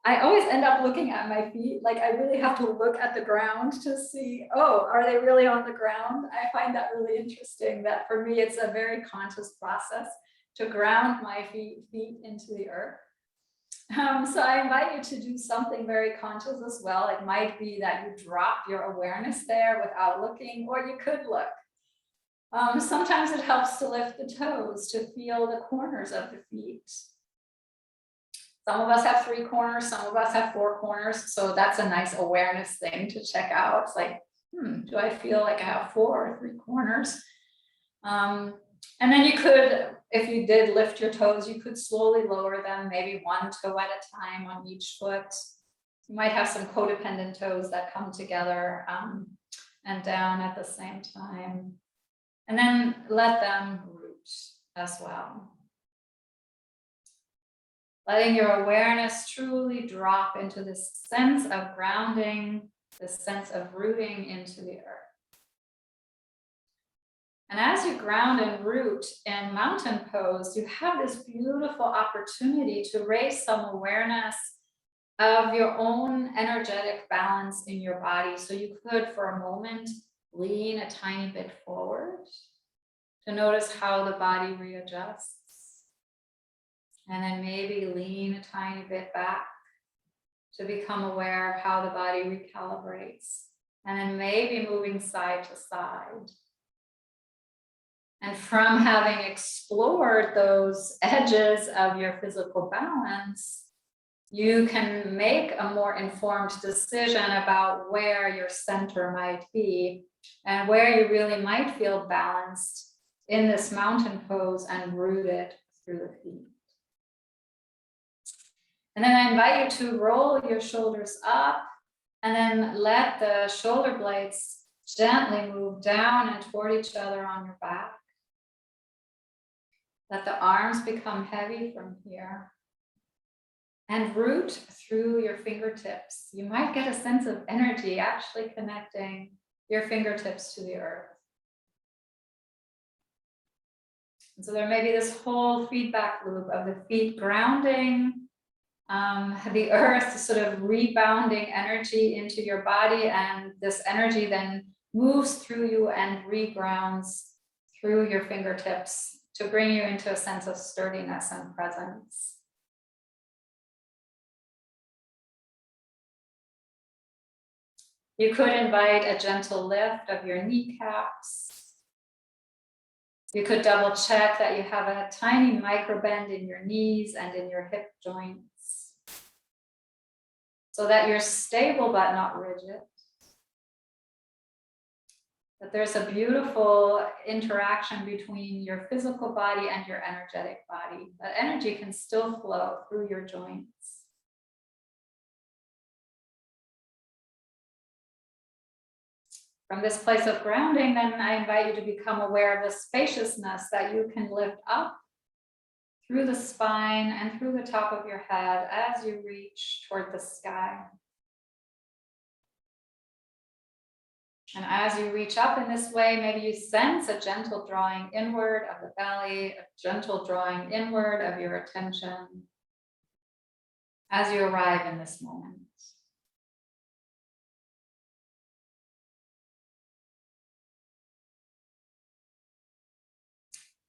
I always end up looking at my feet. Like I really have to look at the ground to see, oh, are they really on the ground? I find that really interesting that for me, it's a very conscious process to ground my feet into the earth. So I invite you to do something very conscious as well. It might be that you drop your awareness there without looking, or you could look. Sometimes it helps to lift the toes, to feel the corners of the feet. Some of us have 3 corners, some of us have 4 corners. So that's a nice awareness thing to check out. It's like, do I feel like I have 4 or 3 corners? And then you could, if you did lift your toes, you could slowly lower them, maybe 1 toe at a time on each foot. You might have some codependent toes that come together and down at the same time. And then let them root as well. Letting your awareness truly drop into this sense of grounding, this sense of rooting into the earth. And as you ground and root in mountain pose, you have this beautiful opportunity to raise some awareness of your own energetic balance in your body. So you could, for a moment, lean a tiny bit forward to notice how the body readjusts. And then maybe lean a tiny bit back to become aware of how the body recalibrates. And then maybe moving side to side. And from having explored those edges of your physical balance, you can make a more informed decision about where your center might be and where you really might feel balanced in this mountain pose and rooted through the feet. And then I invite you to roll your shoulders up and then let the shoulder blades gently move down and toward each other on your back. Let the arms become heavy from here. And root through your fingertips. You might get a sense of energy actually connecting your fingertips to the earth. And so there may be this whole feedback loop of the feet grounding, the earth sort of rebounding energy into your body, and this energy then moves through you and regrounds through your fingertips to bring you into a sense of sturdiness and presence. You could invite a gentle lift of your kneecaps. You could double check that you have a tiny micro bend in your knees and in your hip joints, so that you're stable but not rigid. That there's a beautiful interaction between your physical body and your energetic body. That energy can still flow through your joints. From this place of grounding, then I invite you to become aware of the spaciousness that you can lift up through the spine and through the top of your head as you reach toward the sky. And as you reach up in this way, maybe you sense a gentle drawing inward of the belly, a gentle drawing inward of your attention as you arrive in this moment.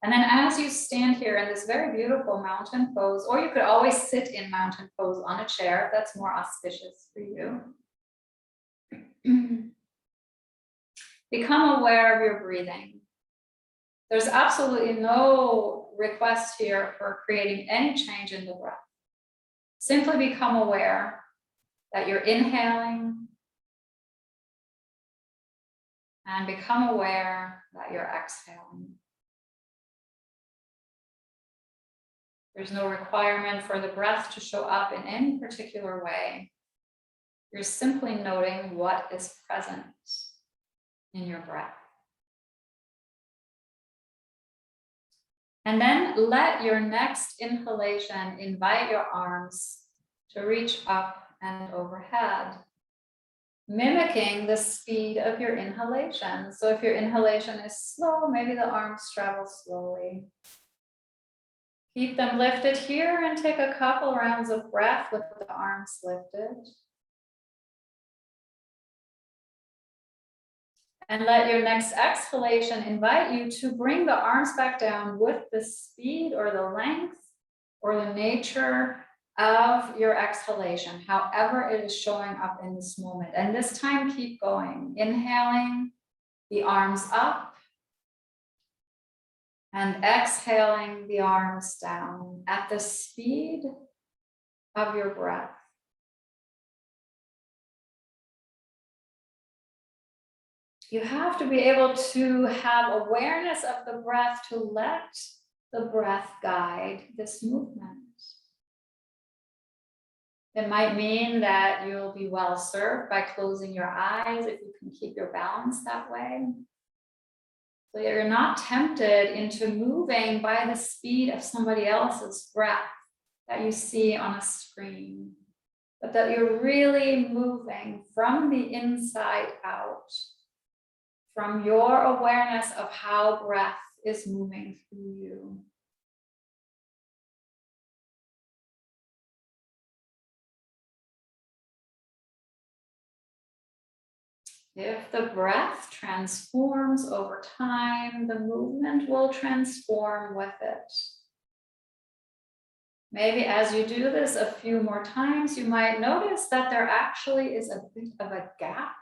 And then as you stand here in this very beautiful mountain pose, or you could always sit in mountain pose on a chair if that's more auspicious for you. Become aware of your breathing. There's absolutely no request here for creating any change in the breath. Simply become aware that you're inhaling and become aware that you're exhaling. There's no requirement for the breath to show up in any particular way. You're simply noting what is present in your breath. And then let your next inhalation invite your arms to reach up and overhead, mimicking the speed of your inhalation. So if your inhalation is slow, maybe the arms travel slowly. Keep them lifted here and take a couple rounds of breath with the arms lifted. And let your next exhalation invite you to bring the arms back down with the speed or the length or the nature of your exhalation, however it is showing up in this moment. And this time, keep going. Inhaling the arms up and exhaling the arms down at the speed of your breath. You have to be able to have awareness of the breath to let the breath guide this movement. It might mean that you'll be well served by closing your eyes if you can keep your balance that way. So you're not tempted into moving by the speed of somebody else's breath that you see on a screen, but that you're really moving from the inside out, from your awareness of how breath is moving through you. If the breath transforms over time, the movement will transform with it. Maybe as you do this a few more times, you might notice that there actually is a bit of a gap,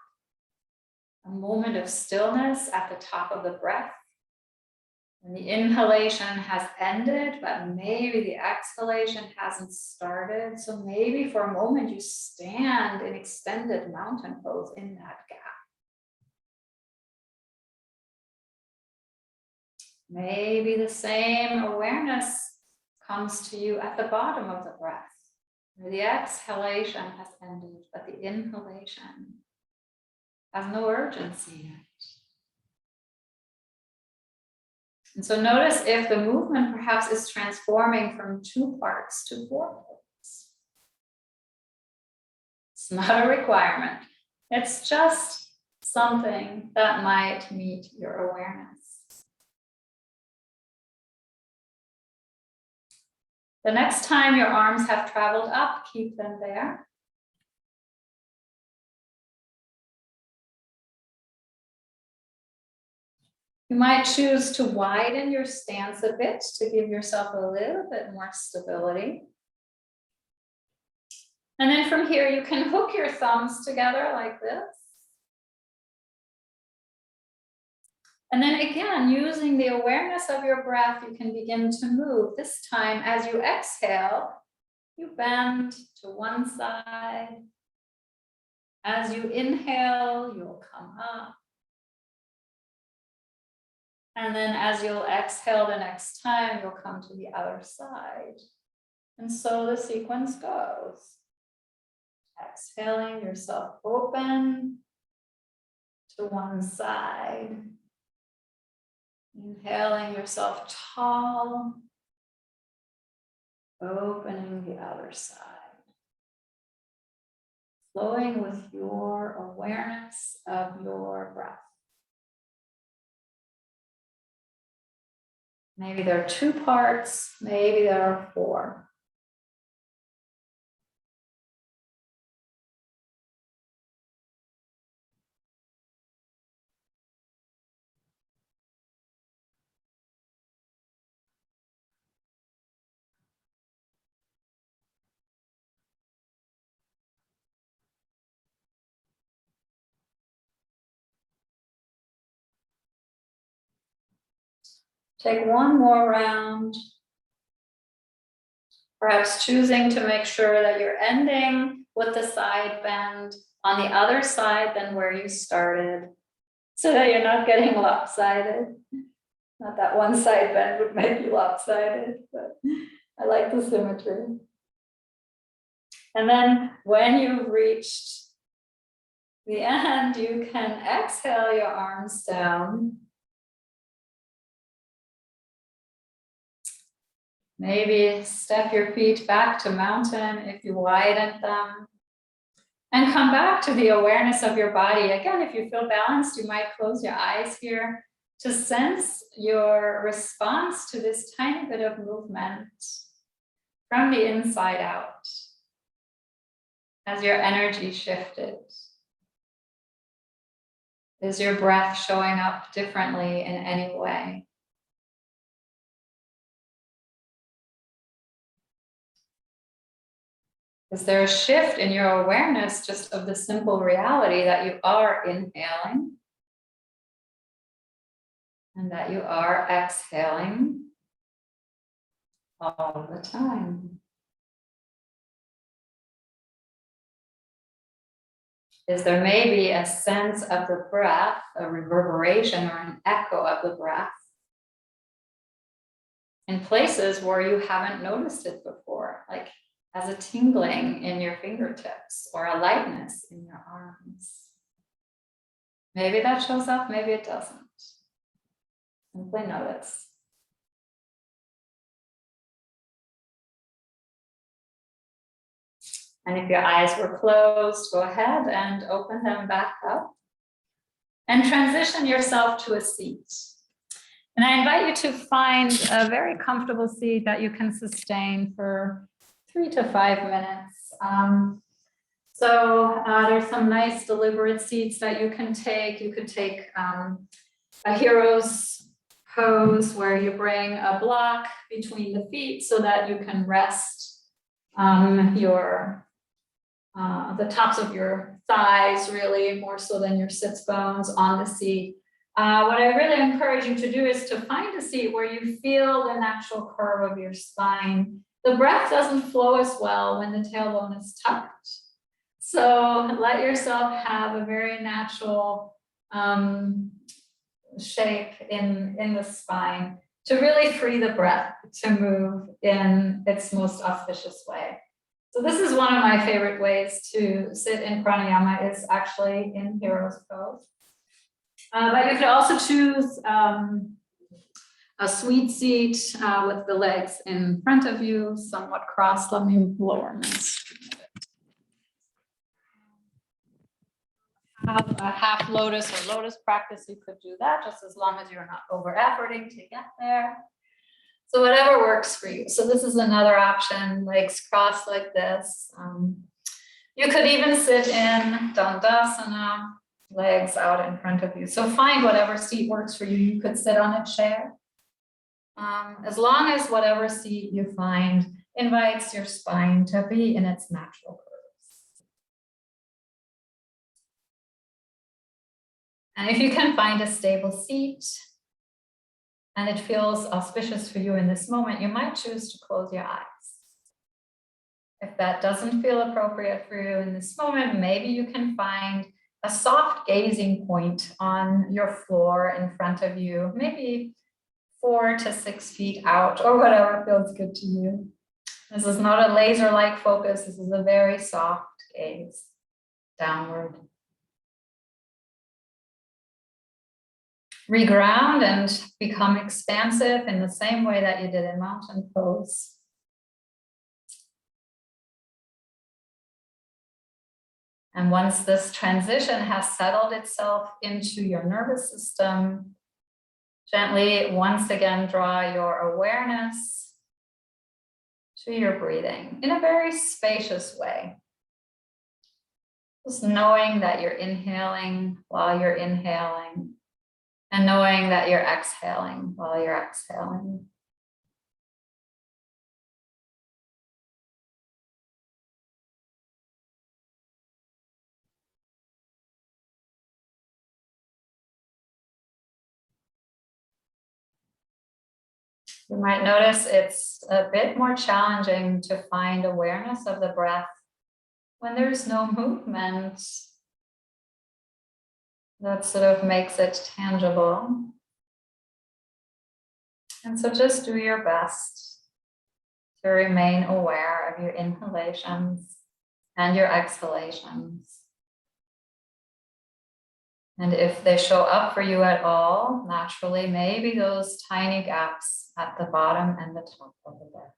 a moment of stillness at the top of the breath. And the inhalation has ended, but maybe the exhalation hasn't started. So maybe for a moment you stand in extended mountain pose in that gap. Maybe the same awareness comes to you at the bottom of the breath, where the exhalation has ended, but the inhalation has no urgency yet. And so notice if the movement perhaps is transforming from 2 parts to 4 parts. It's not a requirement. It's just something that might meet your awareness. The next time your arms have traveled up, keep them there. You might choose to widen your stance a bit to give yourself a little bit more stability. And then from here, you can hook your thumbs together like this. And then again, using the awareness of your breath, you can begin to move. This time, as you exhale, you bend to one side. As you inhale, you'll come up. And then as you'll exhale the next time, you'll come to the other side. And so the sequence goes. Exhaling yourself open to one side. Inhaling yourself tall. Opening the other side. Flowing with your awareness of your breath. Maybe there are 2 parts, maybe there are 4. Take one more round, perhaps choosing to make sure that you're ending with the side bend on the other side than where you started, so that you're not getting lopsided. Not that one side bend would make you lopsided, but I like the symmetry. And then when you've reached the end, you can exhale your arms down. Maybe step your feet back to mountain if you widen them. And come back to the awareness of your body. Again, if you feel balanced, you might close your eyes here. to sense your response to this tiny bit of movement from the inside out as your energy shifted. Is your breath showing up differently in any way? Is there a shift in your awareness just of the simple reality that you are inhaling and that you are exhaling all the time? Is there maybe a sense of the breath, a reverberation or an echo of the breath in places where you haven't noticed it before, like as a tingling in your fingertips or a lightness in your arms? Maybe that shows up, maybe it doesn't. Simply notice. And if your eyes were closed, go ahead and open them back up and transition yourself to a seat. And I invite you to find a very comfortable seat that you can sustain for 3 to 5 minutes. There's some nice deliberate seats that you can take. You could take a hero's pose where you bring a block between the feet so that you can rest the tops of your thighs, really more so than your sits bones, on the seat. What I really encourage you to do is to find a seat where you feel the natural curve of your spine. The breath doesn't flow as well when the tailbone is tucked. So let yourself have a very natural shape in the spine to really free the breath to move in its most auspicious way. So this is one of my favorite ways to sit in pranayama, is actually in hero's pose. But you could also choose a sweet seat with the legs in front of you, somewhat crossed. Let me lower my screen. Have a half lotus or lotus practice, you could do that, just as long as you're not over efforting to get there. So whatever works for you. So this is another option, legs crossed like this. You could even sit in Dandasana, legs out in front of you. So find whatever seat works for you. You could sit on a chair. As long as whatever seat you find invites your spine to be in its natural curves. And if you can find a stable seat and it feels auspicious for you in this moment, you might choose to close your eyes. If that doesn't feel appropriate for you in this moment, maybe you can find a soft gazing point on your floor in front of you, maybe 4 to 6 feet out, or whatever feels good to you. This is not a laser-like focus. This is a very soft gaze downward. Reground and become expansive in the same way that you did in mountain pose. And once this transition has settled itself into your nervous system, gently once again draw your awareness to your breathing in a very spacious way. Just knowing that you're inhaling while you're inhaling, and knowing that you're exhaling while you're exhaling. You might notice it's a bit more challenging to find awareness of the breath when there's no movement that sort of makes it tangible. And so just do your best to remain aware of your inhalations and your exhalations. And if they show up for you at all, naturally, maybe those tiny gaps at the bottom and the top of the breath.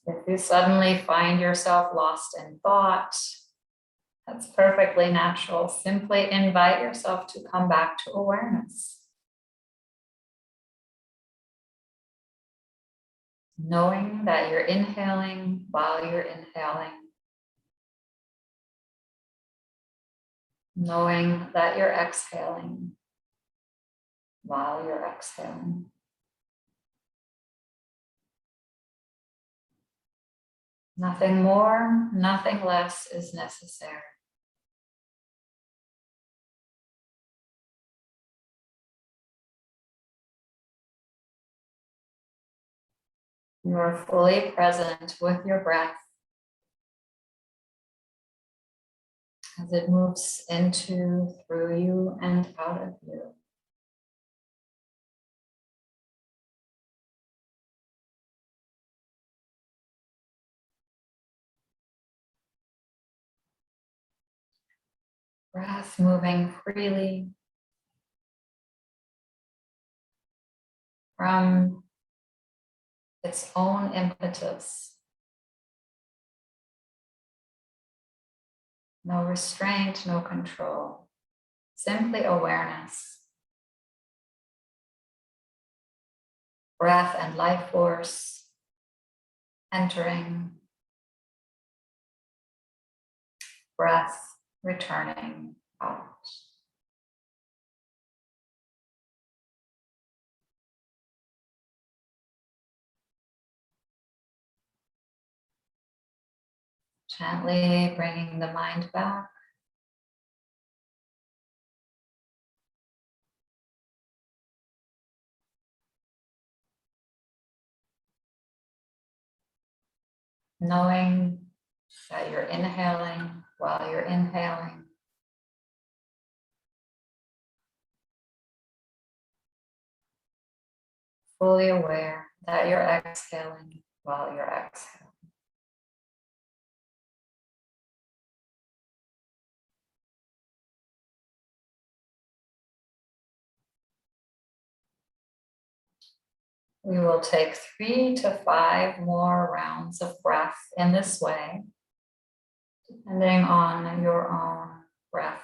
If you suddenly find yourself lost in thought, that's perfectly natural. Simply invite yourself to come back to awareness. Knowing that you're inhaling while you're inhaling. Knowing that you're exhaling while you're exhaling. Nothing more, nothing less is necessary. You are fully present with your breath as it moves into, through you, and out of you. Breath moving freely from its own impetus. No restraint, no control, simply awareness. Breath and life force entering, breath returning out. Gently bringing the mind back. Knowing that you're inhaling while you're inhaling. Fully aware that you're exhaling while you're exhaling. We will take 3 to 5 more rounds of breath in this way, depending on your own breath.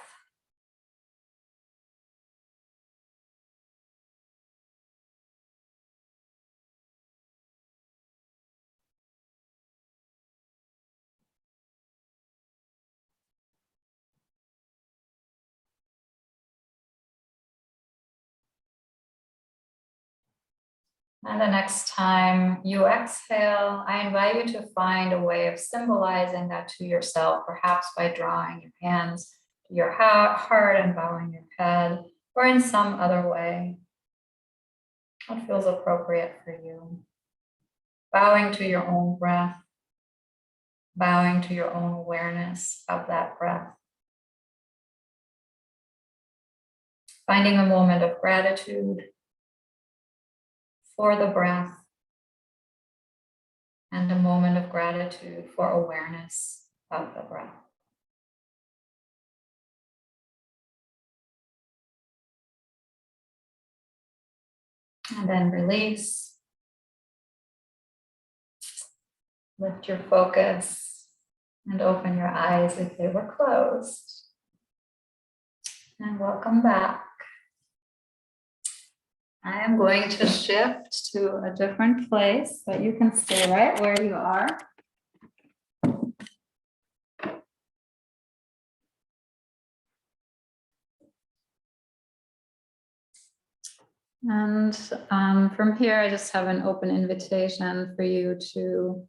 And the next time you exhale, I invite you to find a way of symbolizing that to yourself, perhaps by drawing your hands to your heart and bowing your head, or in some other way. What feels appropriate for you? Bowing to your own breath, bowing to your own awareness of that breath. Finding a moment of gratitude for the breath and a moment of gratitude for awareness of the breath. And then release. Lift your focus and open your eyes if they were closed. And welcome back. I am going to shift to a different place, but you can stay right where you are. And from here, I just have an open invitation for you to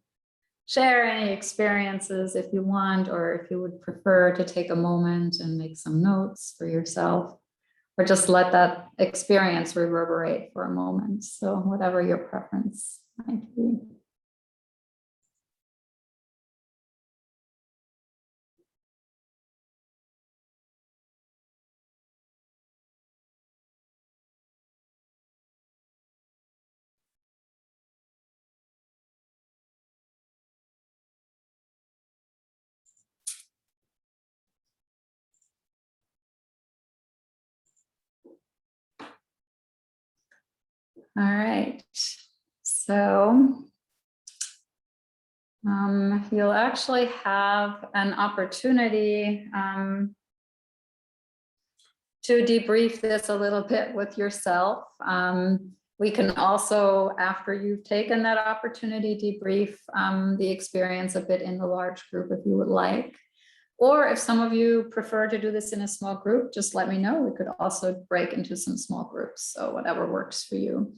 share any experiences if you want, or if you would prefer to take a moment and make some notes for yourself, or just let that experience reverberate for a moment. So whatever your preference might be. All right, so You'll actually have an opportunity to debrief this a little bit with yourself. We can also, after you've taken that opportunity, debrief the experience a bit in the large group if you would like. Or if some of you prefer to do this in a small group, just let me know. We could also break into some small groups, so whatever works for you.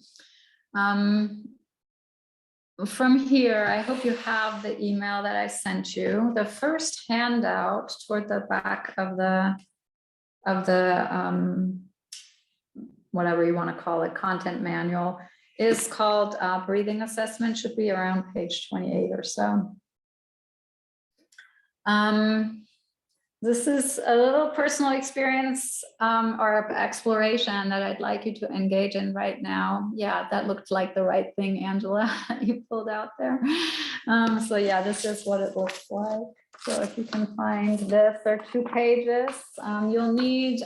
From here, I hope you have the email that I sent you. The first handout toward the back of the whatever you want to call it, content manual, is called breathing assessment, should be around page 28 or so. This is a little personal experience or exploration that I'd like you to engage in right now. Yeah, that looked like the right thing, Angela, you pulled out there. So yeah, this is what it looks like. So if you can find this, there are 2 pages. You'll need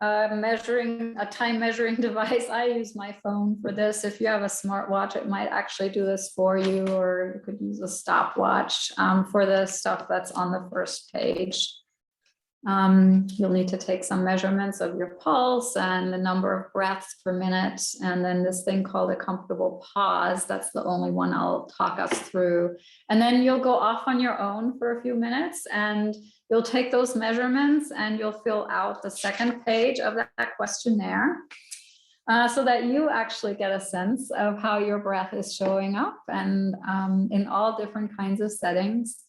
a time measuring device. I use my phone for this. If you have a smartwatch, it might actually do this for you, or you could use a stopwatch for the stuff that's on the first page. You'll need to take some measurements of your pulse and the number of breaths per minute, and then this thing called a comfortable pause. That's the only one I'll talk us through. And then you'll go off on your own for a few minutes and you'll take those measurements and you'll fill out the second page of that questionnaire so that you actually get a sense of how your breath is showing up, and in all different kinds of settings.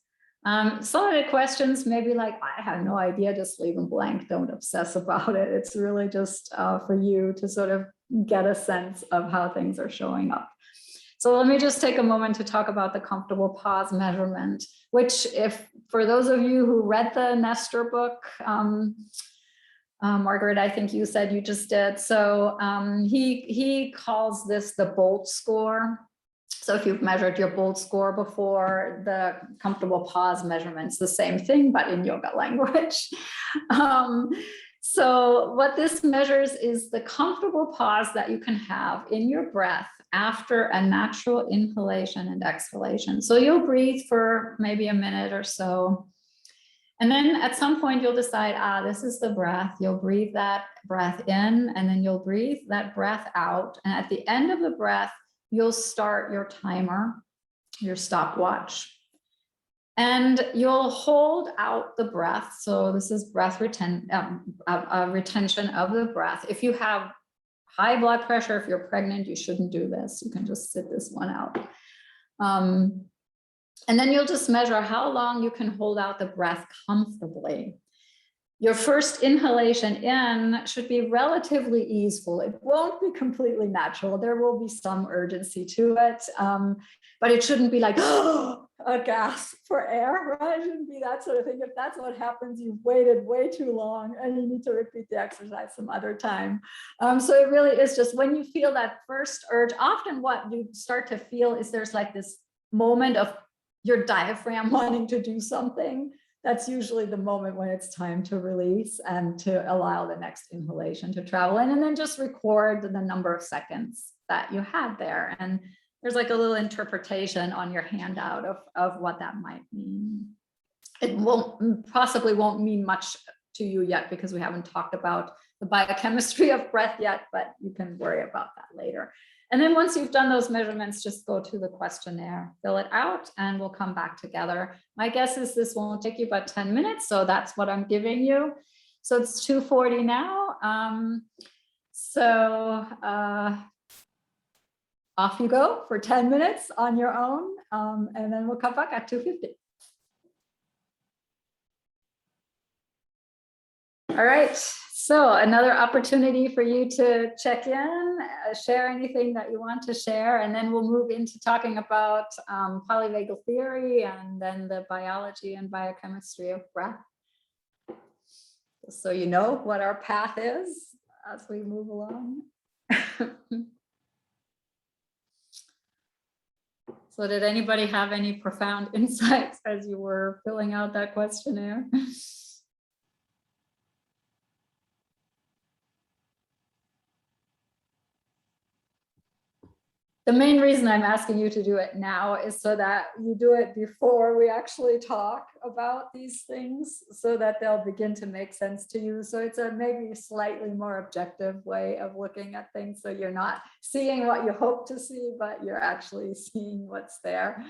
Some of the questions may be like, I have no idea, just leave them blank, don't obsess about it. It's really just for you to sort of get a sense of how things are showing up. So let me just take a moment to talk about the comfortable pause measurement, which, if for those of you who read the Nestor book, Margaret, I think you said you just did. So he calls this the Bolt score. So if you've measured your Bolt score before, the comfortable pause measurement's the same thing, but in yoga language. So what this measures is the comfortable pause that you can have in your breath after a natural inhalation and exhalation. So you'll breathe for maybe a minute or so. And then at some point you'll decide, this is the breath. You'll breathe that breath in, and then you'll breathe that breath out. And at the end of the breath, you'll start your timer, your stopwatch, and you'll hold out the breath. So this is breath retention of the breath. If you have high blood pressure, if you're pregnant, you shouldn't do this. You can just sit this one out. And then you'll just measure how long you can hold out the breath comfortably. Your first inhalation in should be relatively easeful. It won't be completely natural. There will be some urgency to it, but it shouldn't be like, oh, a gasp for air, right? It shouldn't be that sort of thing. If that's what happens, you've waited way too long and you need to repeat the exercise some other time. So it really is just when you feel that first urge, often what you start to feel is there's like this moment of your diaphragm wanting to do something. That's usually the moment when it's time to release and to allow the next inhalation to travel in, and then just record the number of seconds that you had there. And there's like a little interpretation on your handout of what that might mean. It possibly won't mean much to you yet because we haven't talked about the biochemistry of breath yet, but you can worry about that later. And then once you've done those measurements, just go to the questionnaire, fill it out, and we'll come back together. My guess is this won't take you about 10 minutes, so that's what I'm giving you. So it's 2:40 now. Off you go for 10 minutes on your own, and then we'll come back at 2:50. All right. So another opportunity for you to check in, share anything that you want to share, and then we'll move into talking about polyvagal theory and then the biology and biochemistry of breath. So you know what our path is as we move along. So did anybody have any profound insights as you were filling out that questionnaire? The main reason I'm asking you to do it now is so that you do it before we actually talk about these things, so that they'll begin to make sense to you. So it's a maybe slightly more objective way of looking at things. So you're not seeing what you hope to see, but you're actually seeing what's there.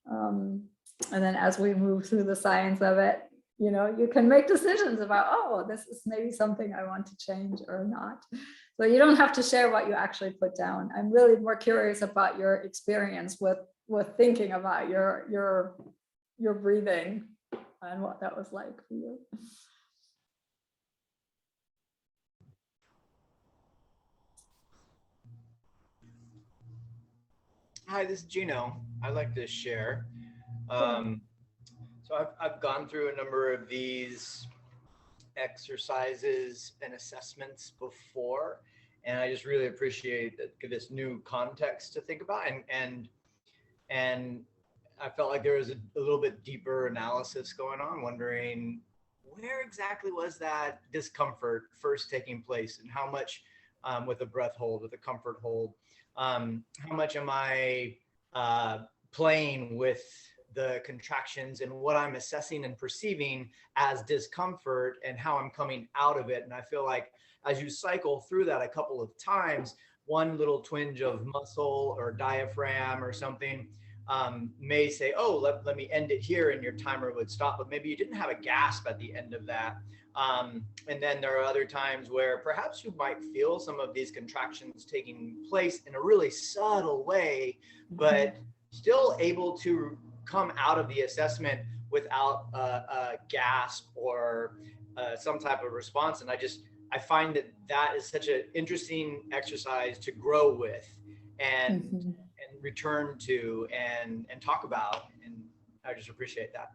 And then as we move through the science of it, you know, you can make decisions about, oh, this is maybe something I want to change or not. So you don't have to share what you actually put down. I'm really more curious about your experience with thinking about your breathing and what that was like for you. Hi, this is Gino. I'd like to share. So I've gone through a number of these exercises and assessments before, and I just really appreciate this new context to think about. And I felt like there was a little bit deeper analysis going on, wondering where exactly was that discomfort first taking place, and how much with a breath hold, with a comfort hold, how much am I playing with the contractions and what I'm assessing and perceiving as discomfort, and how I'm coming out of it. And I feel like as you cycle through that a couple of times, one little twinge of muscle or diaphragm or something may say, oh, let me end it here, and your timer would stop, but maybe you didn't have a gasp at the end of that. And then there are other times where perhaps you might feel some of these contractions taking place in a really subtle way, but still able to come out of the assessment without a gasp or some type of response. And I find that is such an interesting exercise to grow with and return to and talk about. And I just appreciate that.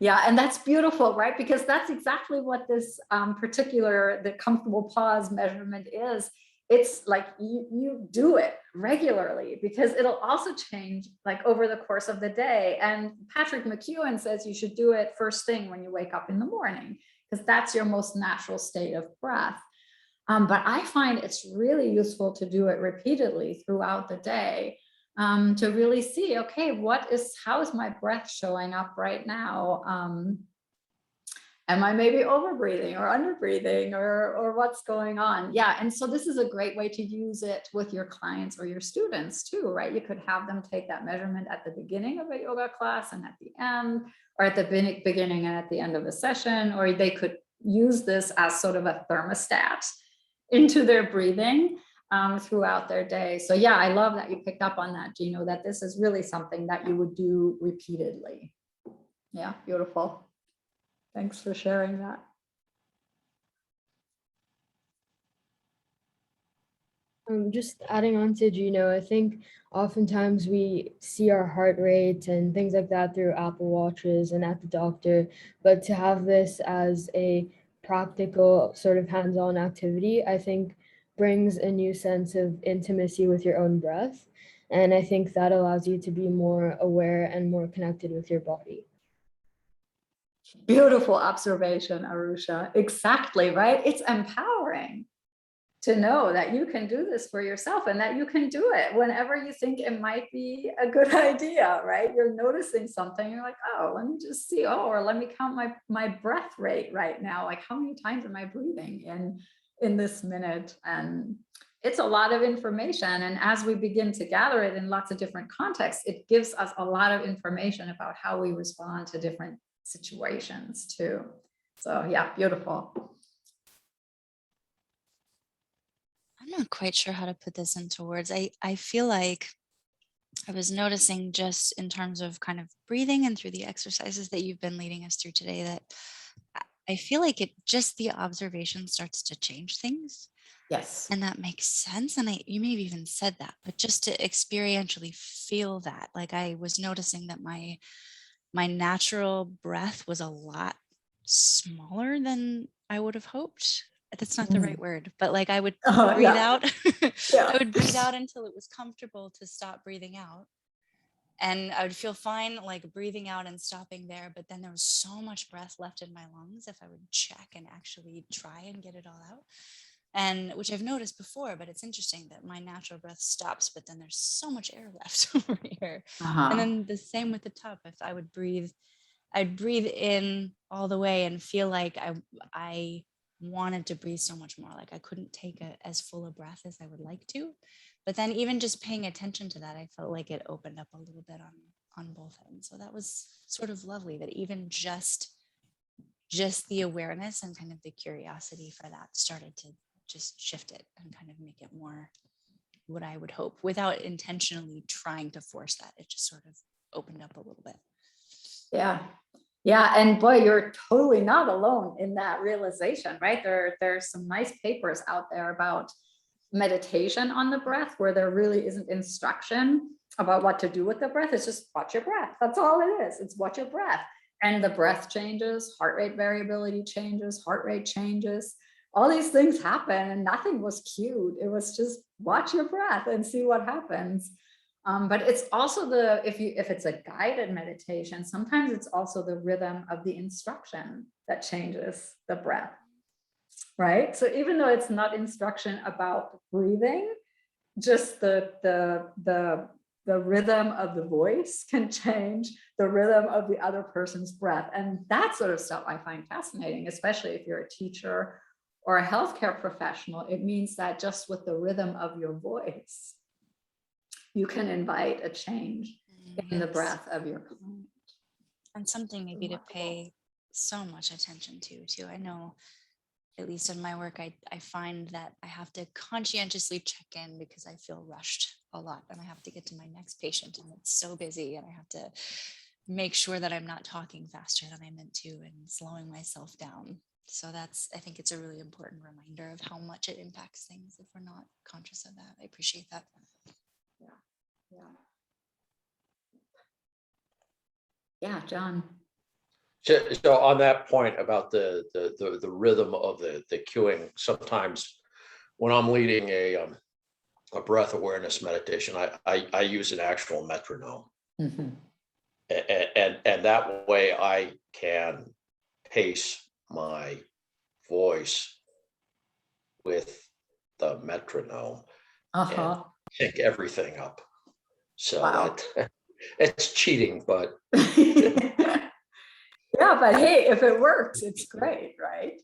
Yeah, and that's beautiful, right? Because that's exactly what this the comfortable pause measurement is. It's like you do it regularly, because it'll also change like over the course of the day. And Patrick McEwen says you should do it first thing when you wake up in the morning, because that's your most natural state of breath. But I find it's really useful to do it repeatedly throughout the day, to really see, okay, how is my breath showing up right now? Am I maybe over breathing or under breathing, or what's going on? Yeah, and so this is a great way to use it with your clients or your students too, right? You could have them take that measurement at the beginning of a yoga class and at the end, or at the beginning and at the end of a session, or they could use this as sort of a thermostat into their breathing throughout their day. So yeah, I love that you picked up on that, Gino, that this is really something that you would do repeatedly. Yeah, beautiful. Thanks for sharing that. Just adding on to Gino, I think oftentimes we see our heart rate and things like that through Apple Watches and at the doctor, but to have this as a practical sort of hands-on activity, I think brings a new sense of intimacy with your own breath. And I think that allows you to be more aware and more connected with your body. Beautiful observation, Arusha. Exactly, right? It's empowering to know that you can do this for yourself, and that you can do it whenever you think it might be a good idea, right? You're noticing something, you're like, oh, let me just see, or let me count my breath rate right now. Like, how many times am I breathing in this minute? And it's a lot of information. And as we begin to gather it in lots of different contexts, it gives us a lot of information about how we respond to different situations too. So yeah, beautiful. I'm not quite sure how to put this into words. I feel like I was noticing, just in terms of kind of breathing and through the exercises that you've been leading us through today, that I feel like the observation starts to change things. Yes. And that makes sense. And you may have even said that, but just to experientially feel that, like I was noticing that my natural breath was a lot smaller than I would have hoped. That's not the right word, but like I would breathe out. I would breathe out until it was comfortable to stop breathing out. And I would feel fine like breathing out and stopping there. But then there was so much breath left in my lungs if I would check and actually try and get it all out. and which I've noticed before, but it's interesting that my natural breath stops, but then there's so much air left over here. Uh-huh. And then the same with the top. If I would I'd breathe in all the way and feel like I wanted to breathe so much more. Like I couldn't take as full a breath as I would like to. But then even just paying attention to that, I felt like it opened up a little bit on both ends. So that was sort of lovely that even just the awareness and kind of the curiosity for that started to just shift it and kind of make it more what I would hope without intentionally trying to force that. It just sort of opened up a little bit. Yeah. Yeah. And boy, you're totally not alone in that realization, right? There's some nice papers out there about meditation on the breath where there really isn't instruction about what to do with the breath. It's just watch your breath. That's all it is. It's watch your breath. And the breath changes, heart rate variability changes, heart rate changes. All these things happen and nothing was cued. It was just watch your breath and see what happens. But it's also if it's a guided meditation, sometimes it's also the rhythm of the instruction that changes the breath, right? So even though it's not instruction about breathing, just the rhythm of the voice can change the rhythm of the other person's breath. And that sort of stuff I find fascinating, especially if you're a teacher or a healthcare professional. It means that just with the rhythm of your voice, you can invite a change in the breath of your client. And something maybe to pay so much attention to too. I know, at least in my work, I find that I have to conscientiously check in because I feel rushed a lot and I have to get to my next patient and it's so busy and I have to make sure that I'm not talking faster than I meant to and slowing myself down. So I think it's a really important reminder of how much it impacts things if we're not conscious of that. I appreciate that. Yeah, John. So on that point about the rhythm of the cueing, sometimes when I'm leading a breath awareness meditation, I use an actual metronome, Mm-hmm. and that way I can pace my voice with the metronome and sync everything up. So Wow. that it's cheating, but yeah, but hey, if it works, it's great, right?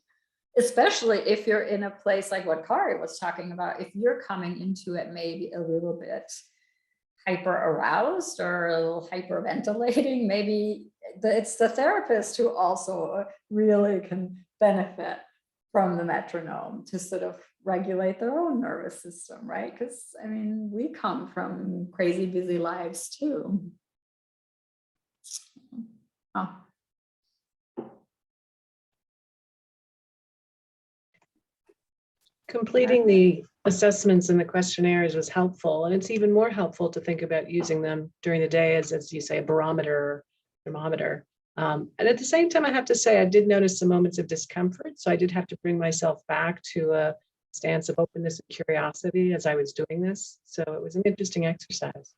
Especially if you're in a place like what Kari was talking about, if you're coming into it maybe a little bit hyper aroused or a little hyperventilating, maybe it's the therapist who also really can benefit from the metronome to sort of regulate their own nervous system, right? Because I mean, we come from crazy busy lives too. Oh. Completing the assessments and the questionnaires was helpful, and it's even more helpful to think about using them during the day as you say, a barometer or thermometer. And at the same time, I have to say, I did notice some moments of discomfort, so I did have to bring myself back to a stance of openness and curiosity as I was doing this. So it was an interesting exercise.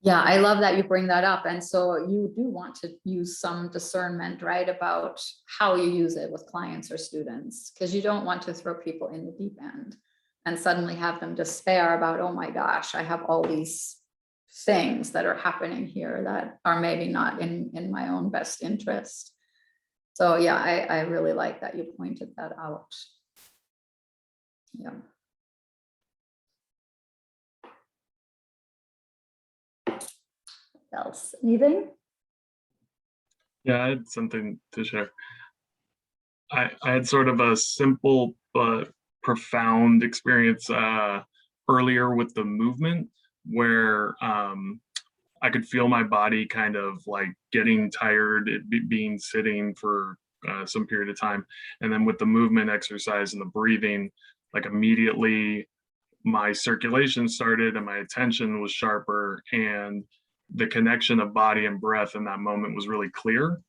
Yeah, I love that you bring that up. And so you do want to use some discernment, right, about how you use it with clients or students, because you don't want to throw people in the deep end and suddenly have them despair about, oh my gosh, I have all these things that are happening here that are maybe not in my own best interest. So yeah, I really like that you pointed that out. Yeah. Else, anything? Yeah, I had something to share. I had sort of a simple but profound experience earlier with the movement where I could feel my body kind of like getting tired, being sitting for some period of time. And then with the movement exercise and the breathing, like immediately my circulation started and my attention was sharper, and the connection of body and breath in that moment was really clear,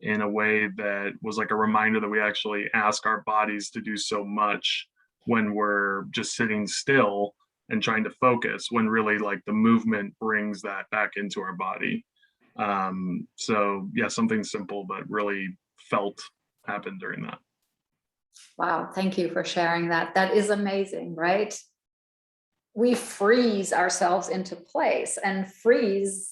in a way that was like a reminder that we actually ask our bodies to do so much when we're just sitting still and trying to focus, when really like the movement brings that back into our body. So yeah, something simple but really felt happened during that. Wow, thank you for sharing that. That is amazing, right? We freeze ourselves into place, and freeze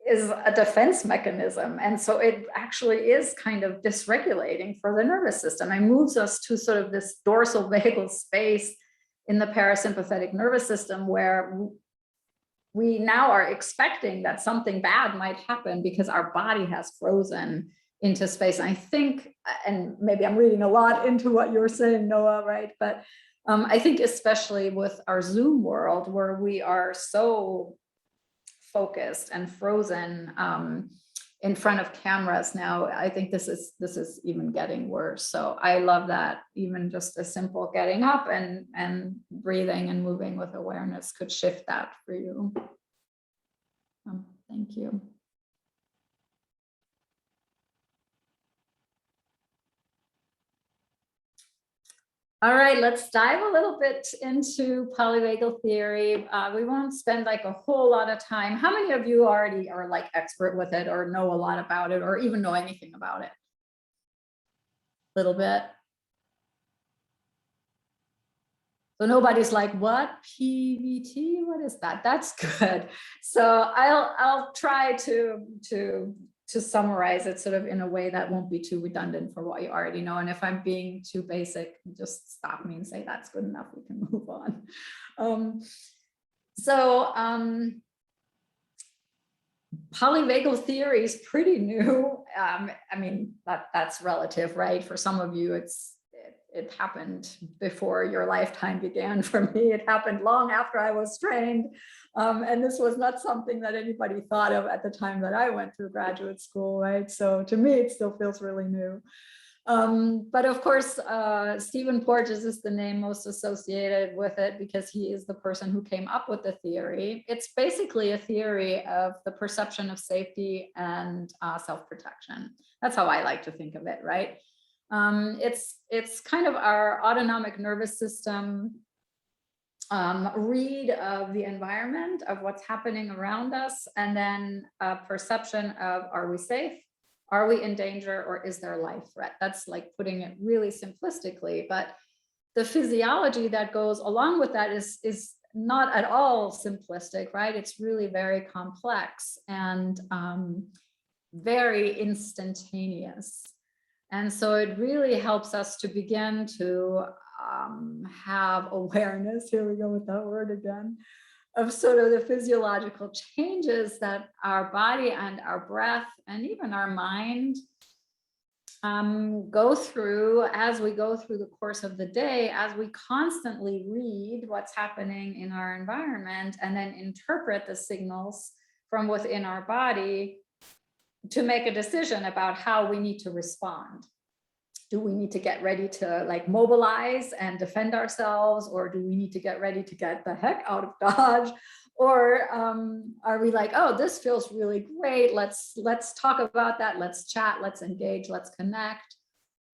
is a defense mechanism. And so it actually is kind of dysregulating for the nervous system. It moves us to sort of this dorsal vagal space in the parasympathetic nervous system, where we now are expecting that something bad might happen because our body has frozen into space. And I think, and maybe I'm reading a lot into what you're saying, Noah, right? But I think especially with our Zoom world, where we are so focused and frozen in front of cameras now, I think this is even getting worse. So I love that even just a simple getting up and breathing and moving with awareness could shift that for you. Thank you. All right, let's dive a little bit into polyvagal theory. We won't spend like a whole lot of time. How many of you already are like expert with it or know a lot about it or even know anything about it? A little bit. So nobody's like, what? PVT? What is that? That's good. So I'll try to summarize it sort of in a way that won't be too redundant for what you already know. And if I'm being too basic, just stop me and say that's good enough. We can move on. Polyvagal theory is pretty new. I mean, that's relative, right? For some of you, it happened before your lifetime began. For me, it happened long after I was trained. And this was not something that anybody thought of at the time that I went through graduate school, right? So to me, it still feels really new. But of course, Stephen Porges is the name most associated with it because he is the person who came up with the theory. It's basically a theory of the perception of safety and self-protection. That's how I like to think of it, right? It's kind of our autonomic nervous system read of the environment, of what's happening around us, and then a perception of, are we safe? Are we in danger, or is there a life threat? That's like putting it really simplistically, but the physiology that goes along with that is not at all simplistic, right? It's really very complex and very instantaneous. And so it really helps us to begin to have awareness, here we go with that word again, of sort of the physiological changes that our body and our breath and even our mind go through as we go through the course of the day, as we constantly read what's happening in our environment and then interpret the signals from within our body to make a decision about how we need to respond. Do we need to get ready to like mobilize and defend ourselves, or do we need to get ready to get the heck out of Dodge? Or are we like, oh, this feels really great. Let's talk about that. Let's chat, let's engage, let's connect.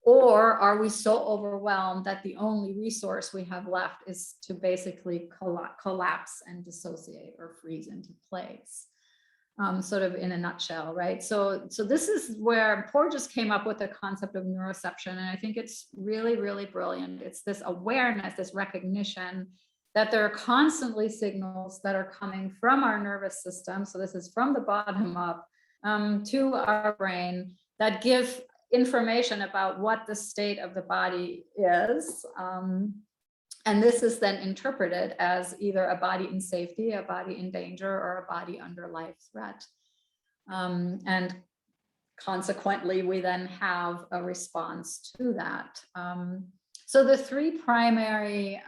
Or are we so overwhelmed that the only resource we have left is to basically collapse and dissociate or freeze into place? Sort of in a nutshell, right? So this is where Porges came up with the concept of neuroception. And I think it's really, really brilliant. It's this awareness, this recognition that there are constantly signals that are coming from our nervous system. So this is from the bottom up to our brain that give information about what the state of the body is. And this is then interpreted as either a body in safety, a body in danger, or a body under life threat. And consequently, we then have a response to that. So the three primary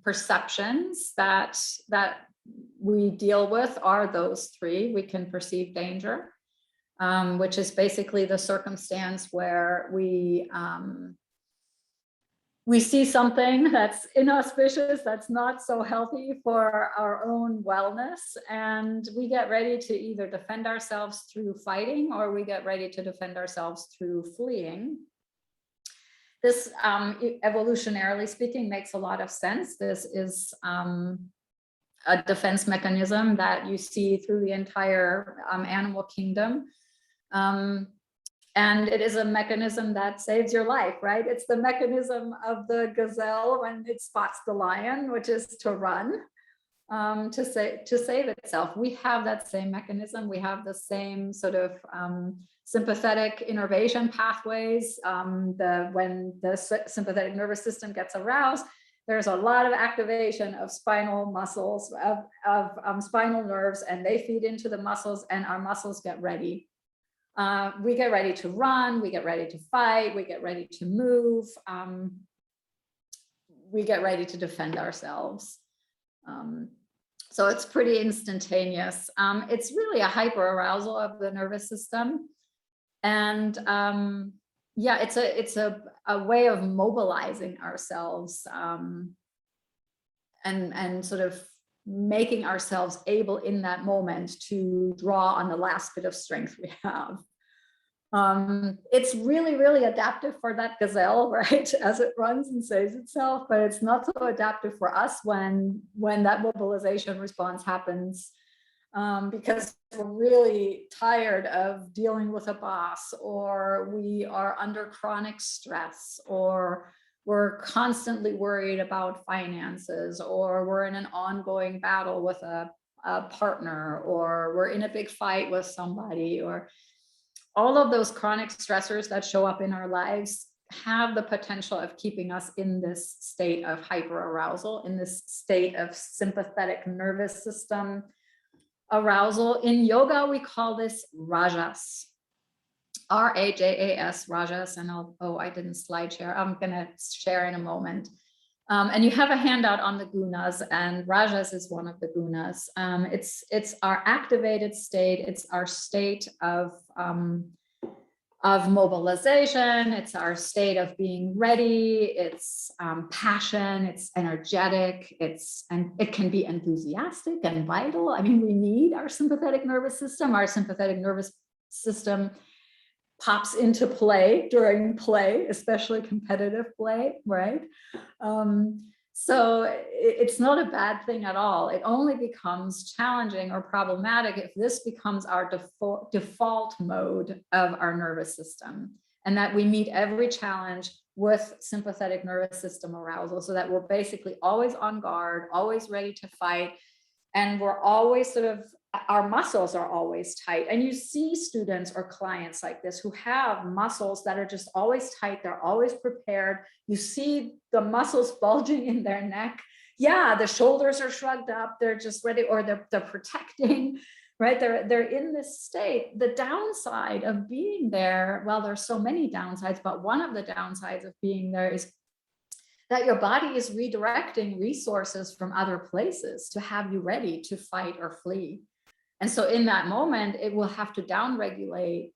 perceptions that we deal with are those three. We can perceive danger, which is basically the circumstance where we see something that's inauspicious, that's not so healthy for our own wellness, and we get ready to either defend ourselves through fighting, or we get ready to defend ourselves through fleeing. This, evolutionarily speaking, makes a lot of sense. This is a defense mechanism that you see through the entire animal kingdom. And it is a mechanism that saves your life, right? It's the mechanism of the gazelle when it spots the lion, which is to run, to save itself. We have that same mechanism. We have the same sort of sympathetic innervation pathways. When the sympathetic nervous system gets aroused, there's a lot of activation of spinal muscles, of spinal nerves, and they feed into the muscles, and our muscles get ready. We get ready to run, we get ready to fight, we get ready to move, we get ready to defend ourselves. So it's pretty instantaneous. It's really a hyperarousal of the nervous system. And yeah, it's a way of mobilizing ourselves and sort of making ourselves able in that moment to draw on the last bit of strength we have. It's really, really adaptive for that gazelle, right? As it runs and saves itself, but it's not so adaptive for us when that mobilization response happens, because we're really tired of dealing with a boss, or we are under chronic stress, or we're constantly worried about finances, or we're in an ongoing battle with a partner, or we're in a big fight with somebody, or all of those chronic stressors that show up in our lives have the potential of keeping us in this state of hyperarousal, in this state of sympathetic nervous system arousal. In yoga, we call this rajas. R-A-J-A-S, rajas, and I didn't slide share. I'm gonna share in a moment. And you have a handout on the gunas, and rajas is one of the gunas. It's our activated state. It's our state of mobilization. It's our state of being ready. It's passion. It's energetic. And it can be enthusiastic and vital. I mean, we need our sympathetic nervous system. Our sympathetic nervous system pops into play during play, especially competitive play, right? So it's not a bad thing at all. It only becomes challenging or problematic if this becomes our default mode of our nervous system, and that we meet every challenge with sympathetic nervous system arousal, so that we're basically always on guard, always ready to fight, and we're always sort of, our muscles are always tight. And you see students or clients like this who have muscles that are just always tight. They're always prepared. You see the muscles bulging in their neck. Yeah, the shoulders are shrugged up. They're just ready, or they're protecting, right? They're in this state. The downside of being there, well, there's so many downsides, but one of the downsides of being there is that your body is redirecting resources from other places to have you ready to fight or flee. And so in that moment, it will have to downregulate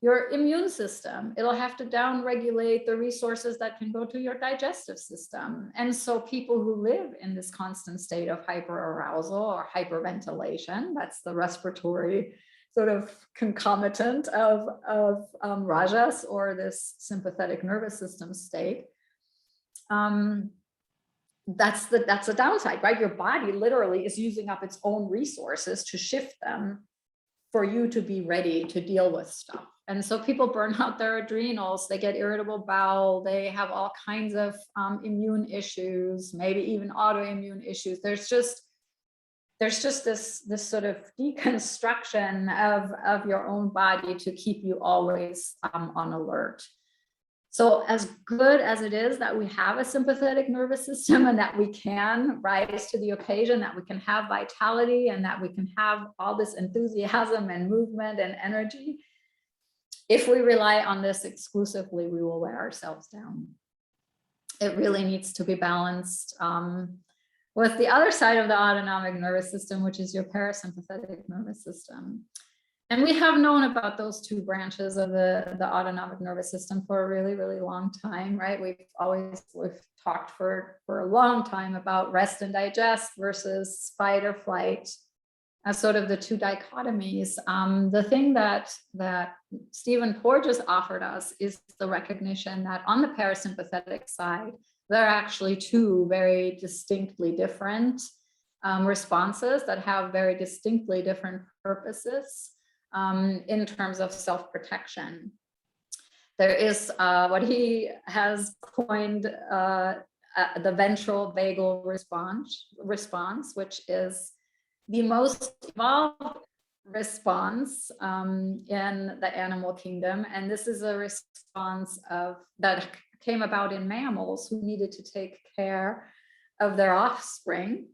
your immune system. It'll have to downregulate the resources that can go to your digestive system. And so people who live in this constant state of hyperarousal or hyperventilation, that's the respiratory sort of concomitant of rajas, or this sympathetic nervous system state, that's a downside, right? Your body literally is using up its own resources to shift them for you to be ready to deal with stuff. And so people burn out their adrenals, they get irritable bowel, they have all kinds of immune issues, maybe even autoimmune issues. There's just this sort of deconstruction of your own body to keep you always on alert. So as good as it is that we have a sympathetic nervous system, and that we can rise to the occasion, that we can have vitality, and that we can have all this enthusiasm and movement and energy, if we rely on this exclusively, we will wear ourselves down. It really needs to be balanced with the other side of the autonomic nervous system, which is your parasympathetic nervous system. And we have known about those two branches of the autonomic nervous system for a really, really long time, right? We've talked for a long time about rest and digest versus fight or flight as sort of the two dichotomies. The thing that Stephen Porges offered us is the recognition that on the parasympathetic side, there are actually two very distinctly different responses that have very distinctly different purposes in terms of self-protection. there is what he has coined the ventral vagal response, which is the most evolved response in the animal kingdom. And this is a response that came about in mammals who needed to take care of their offspring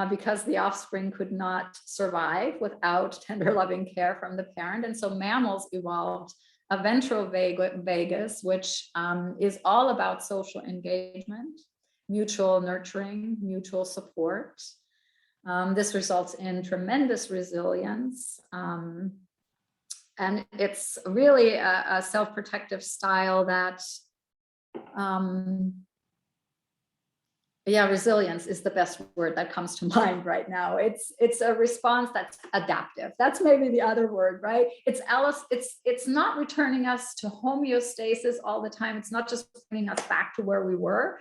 because the offspring could not survive without tender loving care from the parent. And so mammals evolved a ventral vagus, which is all about social engagement, mutual nurturing, mutual support. This results in tremendous resilience. And it's really a self-protective style that, resilience is the best word that comes to mind right now. It's a response that's adaptive. That's maybe the other word, right? It's not returning us to homeostasis all the time. It's not just bringing us back to where we were,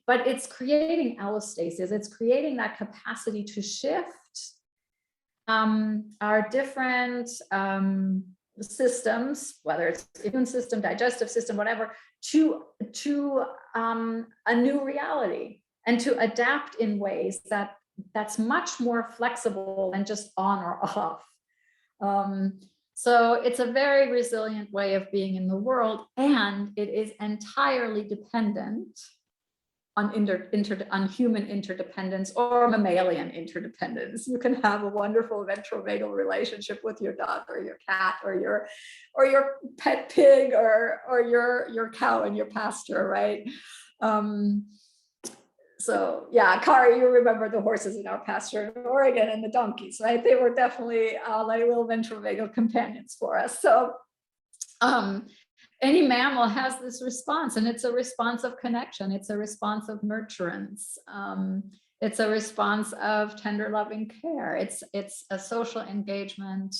but it's creating allostasis. It's creating that capacity to shift our different systems, whether it's immune system, digestive system, whatever, to a new reality, and to adapt in ways that's much more flexible than just on or off. So it's a very resilient way of being in the world, and it is entirely dependent on human interdependence or mammalian interdependence. You can have a wonderful ventrovagal relationship with your dog or your cat or your pet pig or your cow in your pasture, right? So yeah, Kari, you remember the horses in our pasture in Oregon and the donkeys, right? They were definitely like little ventrovagal companions for us. So any mammal has this response, and it's a response of connection. It's a response of nurturance. It's a response of tender loving care. It's a social engagement,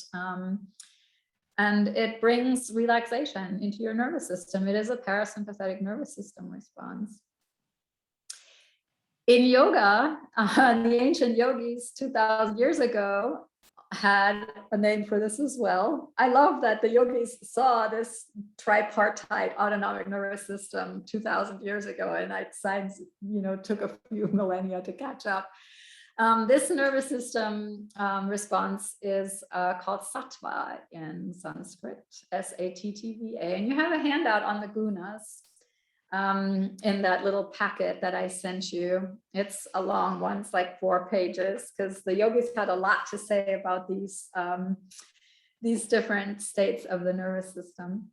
and it brings relaxation into your nervous system. It is a parasympathetic nervous system response. In yoga, the ancient yogis 2,000 years ago had a name for this as well. I love that the yogis saw this tripartite autonomic nervous system 2,000 years ago, and science, took a few millennia to catch up. This nervous system response is called sattva in Sanskrit, S-A-T-T-V-A, and you have a handout on the gunas in that little packet that I sent you. It's a long one, it's like 4 pages, because the yogis had a lot to say about these different states of the nervous system,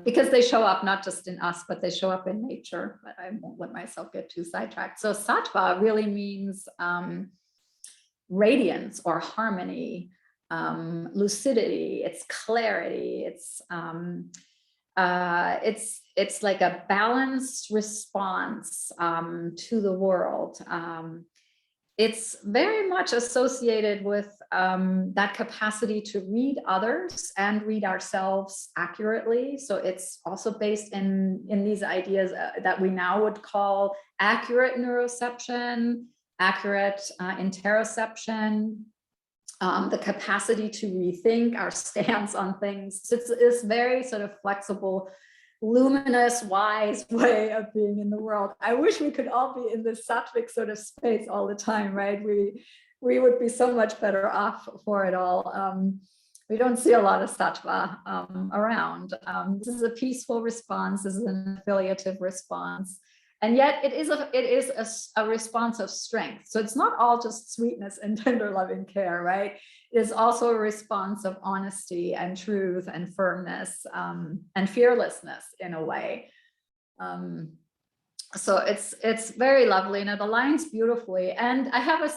because they show up not just in us, but they show up in nature. But I won't let myself get too sidetracked. So sattva really means radiance or harmony, lucidity, it's clarity, it's like a balanced response to the world. It's very much associated with that capacity to read others and read ourselves accurately. So it's also based in these ideas that we now would call accurate neuroception, accurate interoception, the capacity to rethink our stance on things. So it's this very sort of flexible, luminous, wise way of being in the world. I wish we could all be in this sattvic sort of space all the time, right? We would be so much better off for it all. We don't see a lot of sattva around. This is a peaceful response. This is an affiliative response. And yet it is a response of strength. So it's not all just sweetness and tender loving care, right? It is also a response of honesty and truth and firmness and fearlessness in a way. So it's very lovely and it aligns beautifully. And I have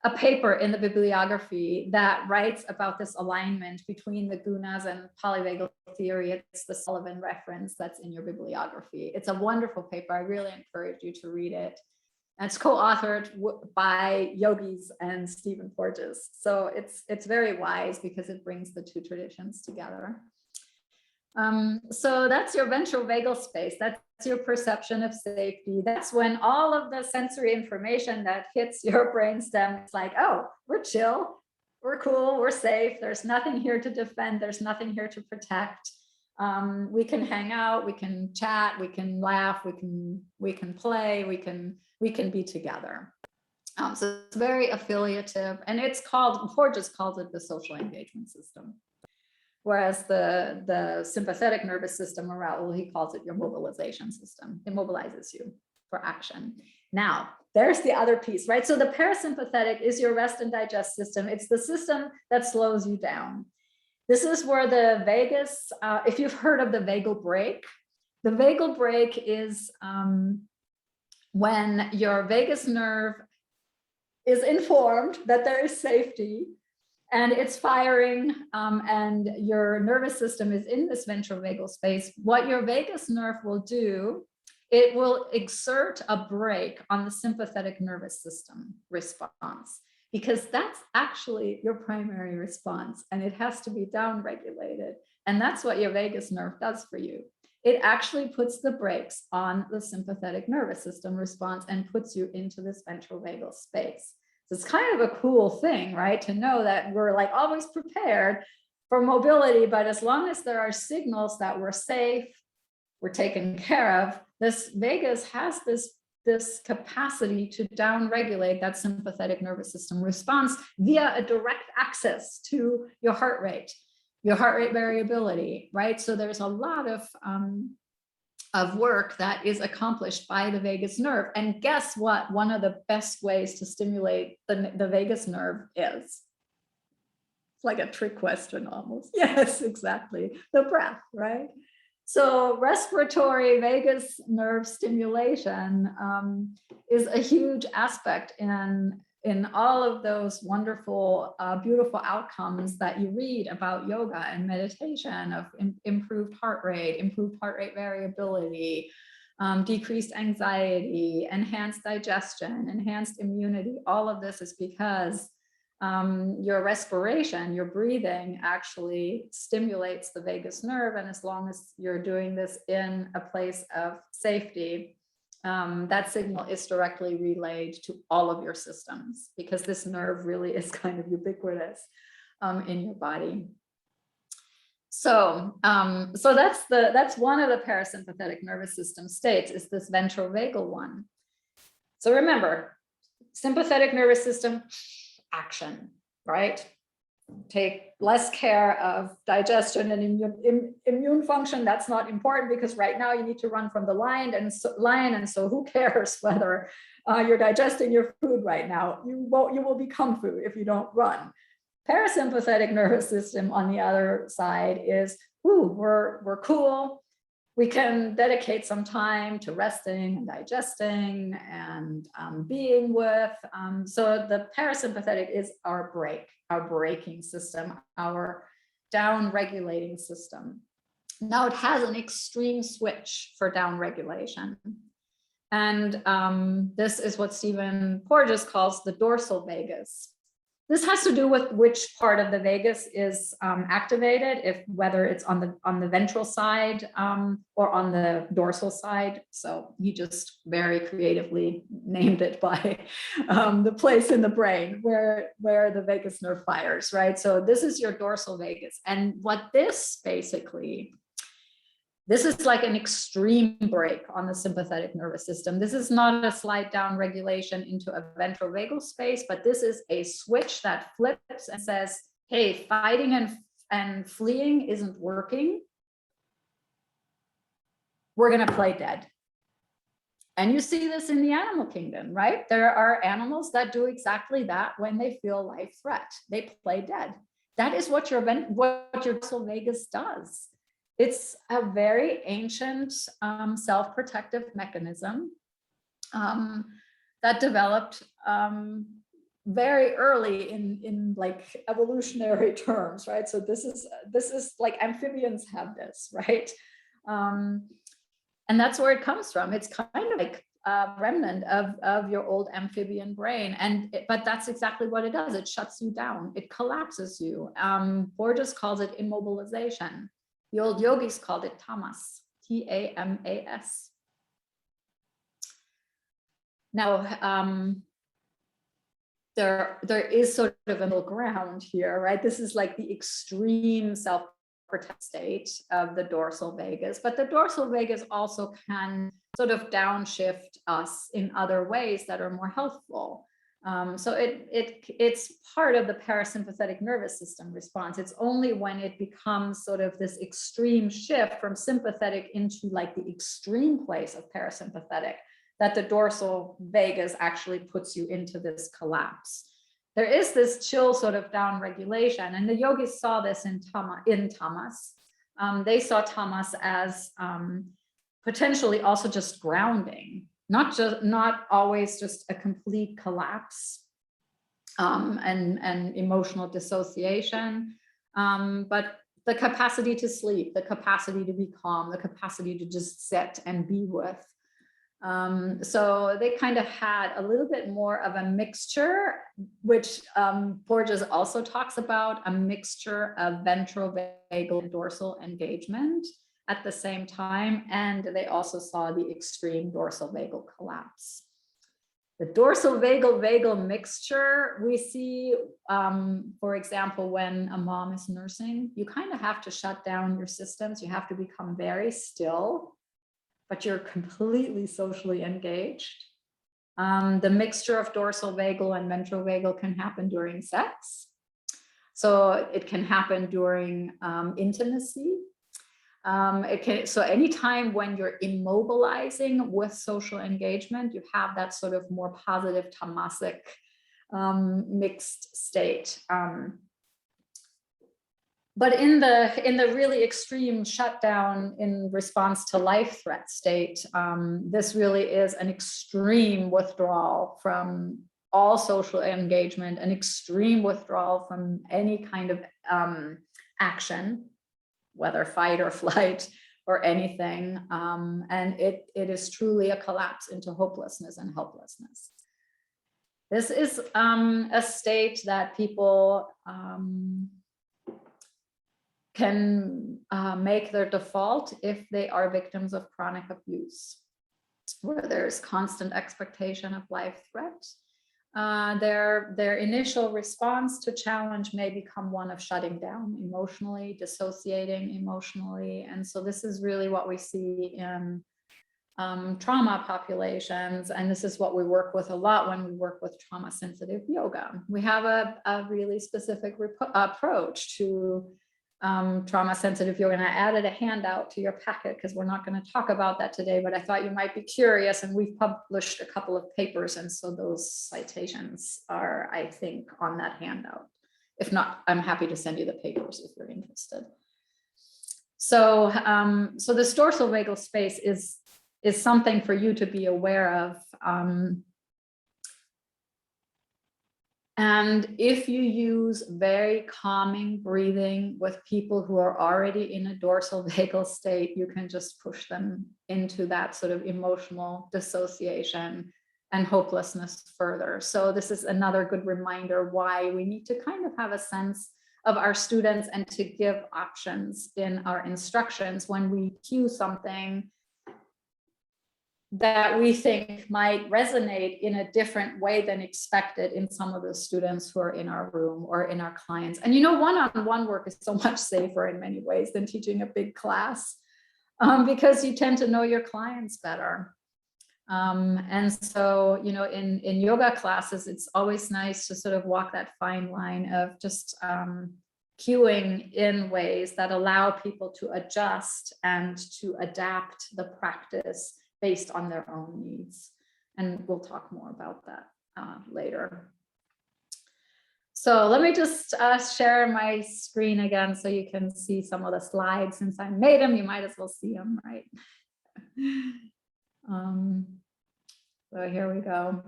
a paper in the bibliography that writes about this alignment between the gunas and polyvagal theory. It's the Sullivan reference that's in your bibliography. It's a wonderful paper. I really encourage you to read it. And it's co-authored by yogis and Stephen Porges. So it's very wise because it brings the two traditions together. So that's your ventral vagal space. That's your perception of safety. That's when all of the sensory information that hits your brainstem is like, oh, we're chill. we're cool, we're safe. There's nothing here to defend. There's nothing here to protect. We can hang out, we can chat, we can laugh, we can play, we can be together. So it's very affiliative, and it's called, Porges calls it the social engagement system. Whereas the sympathetic nervous system, or Raoul, he calls it your mobilization system. It mobilizes you for action. Now, there's the other piece, right? So the parasympathetic is your rest and digest system. It's the system that slows you down. This is where the vagus, if you've heard of the vagal brake, the vagal brake is when your vagus nerve is informed that there is safety and it's firing, and your nervous system is in this ventral vagal space. What your vagus nerve will do, it will exert a brake on the sympathetic nervous system response, because that's actually your primary response, and it has to be down-regulated. And that's what your vagus nerve does for you. It actually puts the brakes on the sympathetic nervous system response and puts you into this ventral vagal space. So it's kind of a cool thing, right? To know that we're like always prepared for mobility, but as long as there are signals that we're safe, we're taken care of, this vagus has this capacity to down-regulate that sympathetic nervous system response via a direct access to your heart rate variability, right? So there's a lot of work that is accomplished by the vagus nerve. And guess what? One of the best ways to stimulate the vagus nerve is. It's like a trick question almost. Yes, exactly. The breath, right? So respiratory vagus nerve stimulation is a huge aspect in all of those wonderful, beautiful outcomes that you read about yoga and meditation, of improved heart rate variability, decreased anxiety, enhanced digestion, enhanced immunity. All of this is because your respiration, your breathing actually stimulates the vagus nerve. And as long as you're doing this in a place of safety, that signal is directly relayed to all of your systems, because this nerve really is kind of ubiquitous in your body. So, so that's one of the parasympathetic nervous system states, is this ventral vagal one. So remember, sympathetic nervous system, action, right? Take less care of digestion and immune function. That's not important, because right now you need to run from the lion, and so who cares whether you're digesting your food right now? You will become food if you don't run. Parasympathetic nervous system, on the other side, is we're cool. We can dedicate some time to resting and digesting and being with. So the parasympathetic is our braking system, our down-regulating system. Now it has an extreme switch for down-regulation. And this is what Stephen Porges calls the dorsal vagus. This has to do with which part of the vagus is activated, whether it's on the ventral side or on the dorsal side. So he just very creatively named it by the place in the brain where the vagus nerve fires, right? So this is your dorsal vagus. And what this is like an extreme brake on the sympathetic nervous system. This is not a slide down regulation into a ventral vagal space, but this is a switch that flips and says, hey, fighting and fleeing isn't working. We're gonna play dead. And you see this in the animal kingdom, right? There are animals that do exactly that when they feel life threat. They play dead. That is what your dorsal vagus does. It's a very ancient self-protective mechanism that developed very early in like evolutionary terms, right? So this is like amphibians have this, right? And that's where it comes from. It's kind of like a remnant of your old amphibian brain, but that's exactly what it does. It shuts you down. It collapses you. Porges calls it immobilization. The old yogis called it tamas, T-A-M-A-S. Now, there is sort of a middle ground here, right? This is like the extreme self-protect state of the dorsal vagus, but the dorsal vagus also can sort of downshift us in other ways that are more healthful. So it's part of the parasympathetic nervous system response. It's only when it becomes sort of this extreme shift from sympathetic into like the extreme place of parasympathetic that the dorsal vagus actually puts you into this collapse. There is this chill sort of down regulation, and the yogis saw this in tamas. They saw tamas as potentially also just grounding, not always just a complete collapse and emotional dissociation, but the capacity to sleep, the capacity to be calm, the capacity to just sit and be with. So they kind of had a little bit more of a mixture, which Borges also talks about, a mixture of ventrovagal and dorsal engagement at the same time. And they also saw the extreme dorsal vagal collapse. The dorsal vagal mixture we see, for example, when a mom is nursing, you kind of have to shut down your systems. You have to become very still, but you're completely socially engaged. The mixture of dorsal vagal and ventrovagal can happen during sex. So it can happen during intimacy. So anytime when you're immobilizing with social engagement, you have that sort of more positive tamasic mixed state. But in the really extreme shutdown in response to life threat state, this really is an extreme withdrawal from all social engagement, an extreme withdrawal from any kind of action, whether fight or flight or anything. And it is truly a collapse into hopelessness and helplessness. This is a state that people can make their default if they are victims of chronic abuse, where there's constant expectation of life threat. Their initial response to challenge may become one of shutting down emotionally, dissociating emotionally. And so this is really what we see in trauma populations. And this is what we work with a lot when we work with trauma sensitive yoga. We have a really specific approach to trauma sensitive yoga. And I added a handout to your packet because we're not going to talk about that today, but I thought you might be curious, and we've published a couple of papers. And so those citations are, I think, on that handout. If not, I'm happy to send you the papers if you're interested. So, so this dorsal vagal space is something for you to be aware of. And if you use very calming breathing with people who are already in a dorsal vagal state, you can just push them into that sort of emotional dissociation and hopelessness further. So this is another good reminder why we need to kind of have a sense of our students and to give options in our instructions when we cue something that we think might resonate in a different way than expected in some of the students who are in our room or in our clients. And you know, one-on-one work is so much safer in many ways than teaching a big class, because you tend to know your clients better. And so, you know, in yoga classes, it's always nice to sort of walk that fine line of just cueing in ways that allow people to adjust and to adapt the practice based on their own needs. And we'll talk more about that later. So let me just share my screen again so you can see some of the slides. Since I made them, you might as well see them, right? So here we go.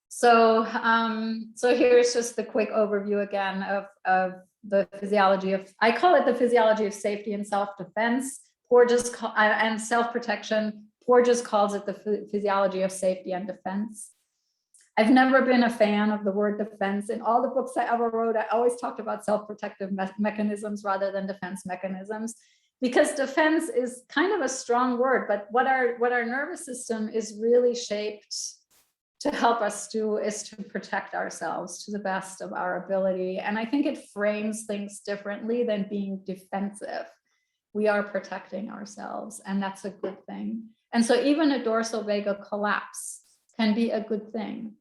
So, so here's just the quick overview again of the physiology of, I call it the physiology of safety and self-defense. Borges and self-protection. Borges calls it the physiology of safety and defense. I've never been a fan of the word defense. In all the books I ever wrote, I always talked about self-protective mechanisms rather than defense mechanisms, because defense is kind of a strong word, but what our nervous system is really shaped to help us do is to protect ourselves to the best of our ability. And I think it frames things differently than being defensive. We are protecting ourselves, and that's a good thing. And so even a dorsal vagal collapse can be a good thing.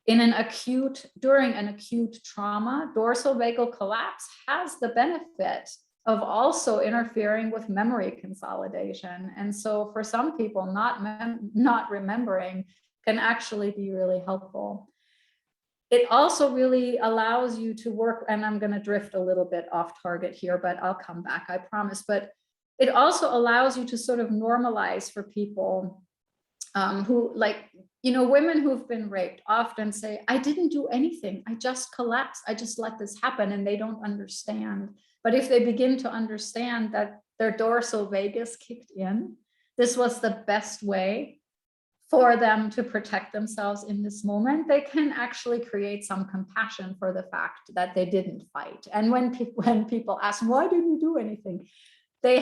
During an acute trauma, dorsal vagal collapse has the benefit of also interfering with memory consolidation. And so for some people, not remembering can actually be really helpful. It also really allows you to work, and I'm going to drift a little bit off target here, but I'll come back, I promise. But it also allows you to sort of normalize for people who, like, you know, women who've been raped often say, I didn't do anything, I just collapsed, I just let this happen, and they don't understand. But if they begin to understand that their dorsal vagus kicked in, this was the best way for them to protect themselves in this moment, they can actually create some compassion for the fact that they didn't fight. And when people ask, why didn't you do anything? They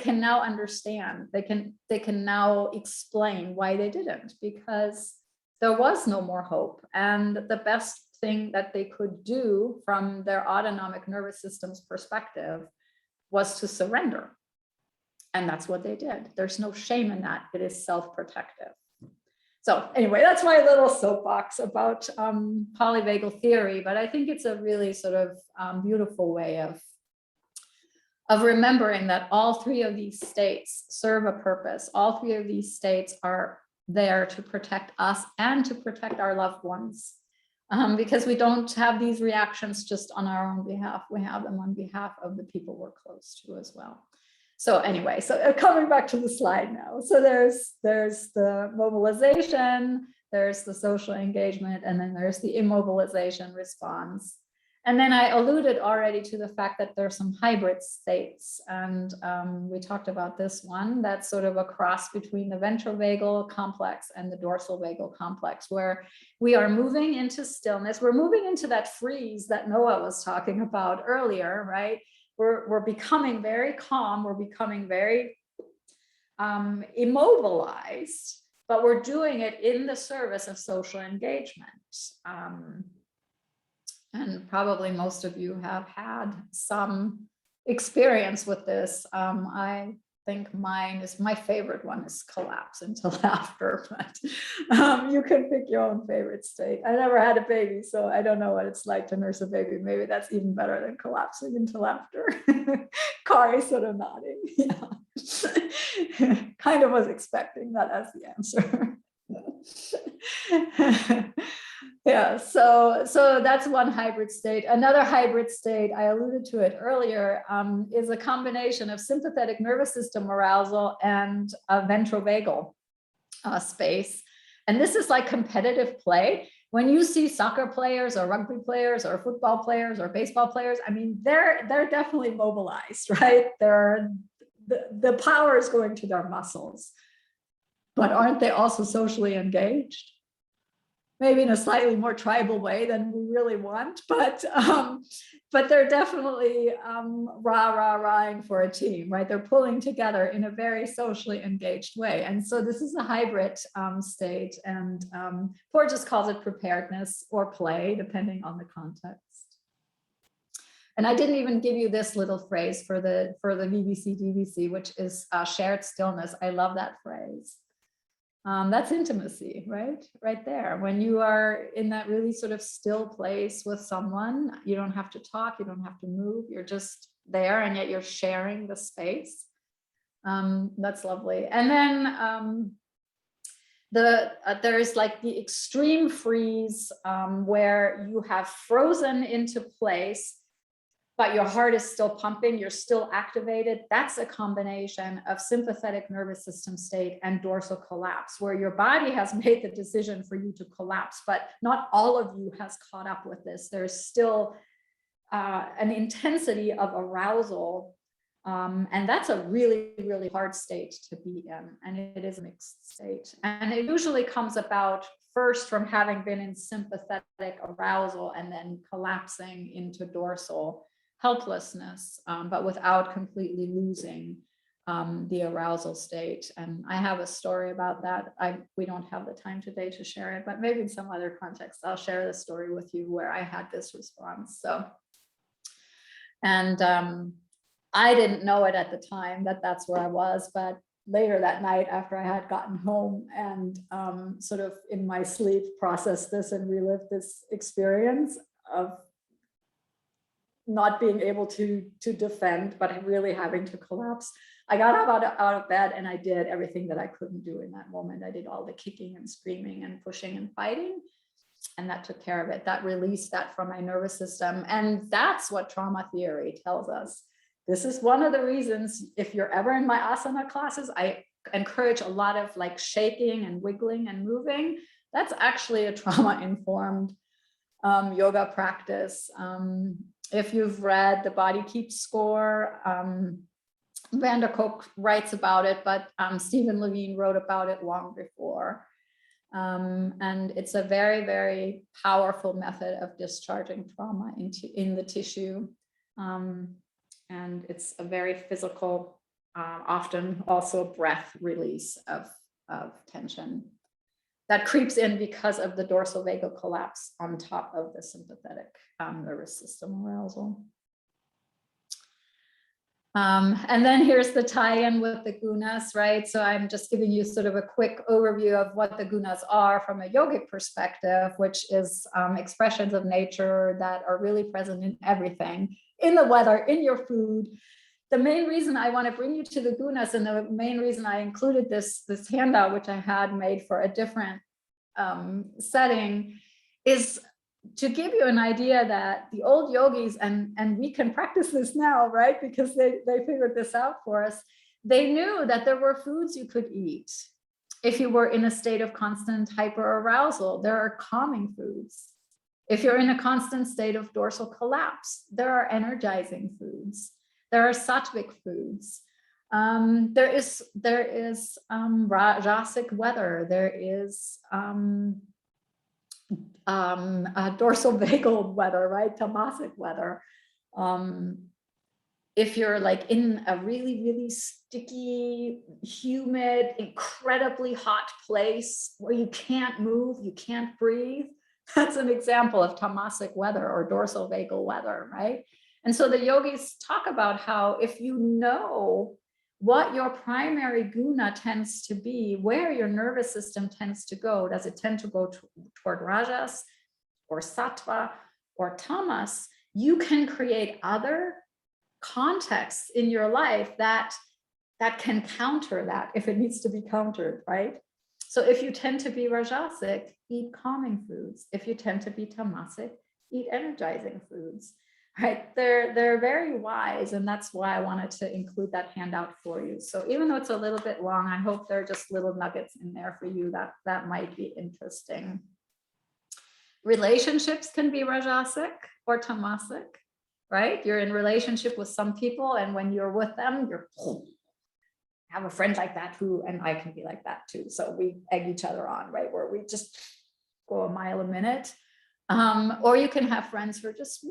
can now understand, they can now explain why they didn't, because there was no more hope. And the best thing that they could do from their autonomic nervous system's perspective was to surrender. And that's what they did. There's no shame in that. It is self-protective. So anyway, that's my little soapbox about polyvagal theory, but I think it's a really sort of beautiful way of remembering that all three of these states serve a purpose. All three of these states are there to protect us and to protect our loved ones, because we don't have these reactions just on our own behalf. We have them on behalf of the people we're close to as well. So anyway, so coming back to the slide now. So there's the mobilization, there's the social engagement, and then there's the immobilization response. And then I alluded already to the fact that there's some hybrid states. And we talked about this one, that's sort of a cross between the ventrovagal complex and the dorsal vagal complex, where we are moving into stillness. We're moving into that freeze that Noah was talking about earlier, right? We're becoming very calm, we're becoming very immobilized, but we're doing it in the service of social engagement. And probably most of you have had some experience with this. I think my favorite one is collapse into laughter, but you can pick your own favorite state. I never had a baby, so I don't know what it's like to nurse a baby. Maybe that's even better than collapsing into laughter. Kari sort of nodding. Yeah. Kind of was expecting that as the answer. Yeah, so that's one hybrid state. Another hybrid state, I alluded to it earlier, is a combination of sympathetic nervous system arousal and a ventrovagal space. And this is like competitive play. When you see soccer players or rugby players or football players or baseball players, I mean, they're definitely mobilized, right? The power is going to their muscles. But aren't they also socially engaged? Maybe in a slightly more tribal way than we really want, but they're definitely rah-rah-rahing for a team, right? They're pulling together in a very socially engaged way. And so this is a hybrid state, and Porges calls it preparedness or play, depending on the context. And I didn't even give you this little phrase for the VBC-DVC, which is shared stillness. I love that phrase. That's intimacy, right? Right there. When you are in that really sort of still place with someone, you don't have to talk, you don't have to move, you're just there, and yet you're sharing the space. That's lovely. And then there's like the extreme freeze where you have frozen into place, but your heart is still pumping, you're still activated. That's a combination of sympathetic nervous system state and dorsal collapse, where your body has made the decision for you to collapse, but not all of you has caught up with this. There's still an intensity of arousal, and that's a really, really hard state to be in, and it is a mixed state. And it usually comes about first from having been in sympathetic arousal and then collapsing into dorsal helplessness, but without completely losing the arousal state. And I have a story about that. We don't have the time today to share it, but maybe in some other context, I'll share the story with you where I had this response. So, and I didn't know it at the time that that's where I was, but later that night after I had gotten home and sort of in my sleep processed this and relived this experience of not being able to defend, but really having to collapse. I got up out of bed and I did everything that I couldn't do in that moment. I did all the kicking and screaming and pushing and fighting. And that took care of it. That released that from my nervous system. And that's what trauma theory tells us. This is one of the reasons, if you're ever in my asana classes, I encourage a lot of like shaking and wiggling and moving. That's actually a trauma-informed yoga practice. If you've read The Body Keeps Score, Van der Kolk writes about it, but Stephen Levine wrote about it long before. And it's a very, very powerful method of discharging trauma in the tissue. And it's a very physical, often also breath release of tension that creeps in because of the dorsal vagal collapse on top of the sympathetic nervous system arousal. And then here's the tie-in with the gunas, right? So I'm just giving you sort of a quick overview of what the gunas are from a yogic perspective, which is expressions of nature that are really present in everything, in the weather, in your food. The main reason I want to bring you to the gunas, and the main reason I included this handout, which I had made for a different setting, is to give you an idea that the old yogis, and we can practice this now, right? Because they figured this out for us. They knew that there were foods you could eat if you were in a state of constant hyperarousal. There are calming foods. If you're in a constant state of dorsal collapse, there are energizing foods. There are sattvic foods. There is rajasic weather. There is dorsal vagal weather, right? Tamasic weather. If you're like in a really, really sticky, humid, incredibly hot place where you can't move, you can't breathe, that's an example of tamasic weather or dorsal vagal weather, right? And so the yogis talk about how if you know what your primary guna tends to be, where your nervous system tends to go, does it tend to go toward rajas or sattva or tamas, you can create other contexts in your life that can counter that if it needs to be countered, right? So if you tend to be rajasic, eat calming foods. If you tend to be tamasic, eat energizing foods. Right, they're very wise, and that's why I wanted to include that handout for you. So even though it's a little bit long, I hope there are just little nuggets in there for you that might be interesting. Relationships can be rajasic or tamasic, right? You're in relationship with some people, and when you're with them, I have a friend like that who, and I can be like that too. So we egg each other on, right? Where we just go a mile a minute. Or you can have friends who are just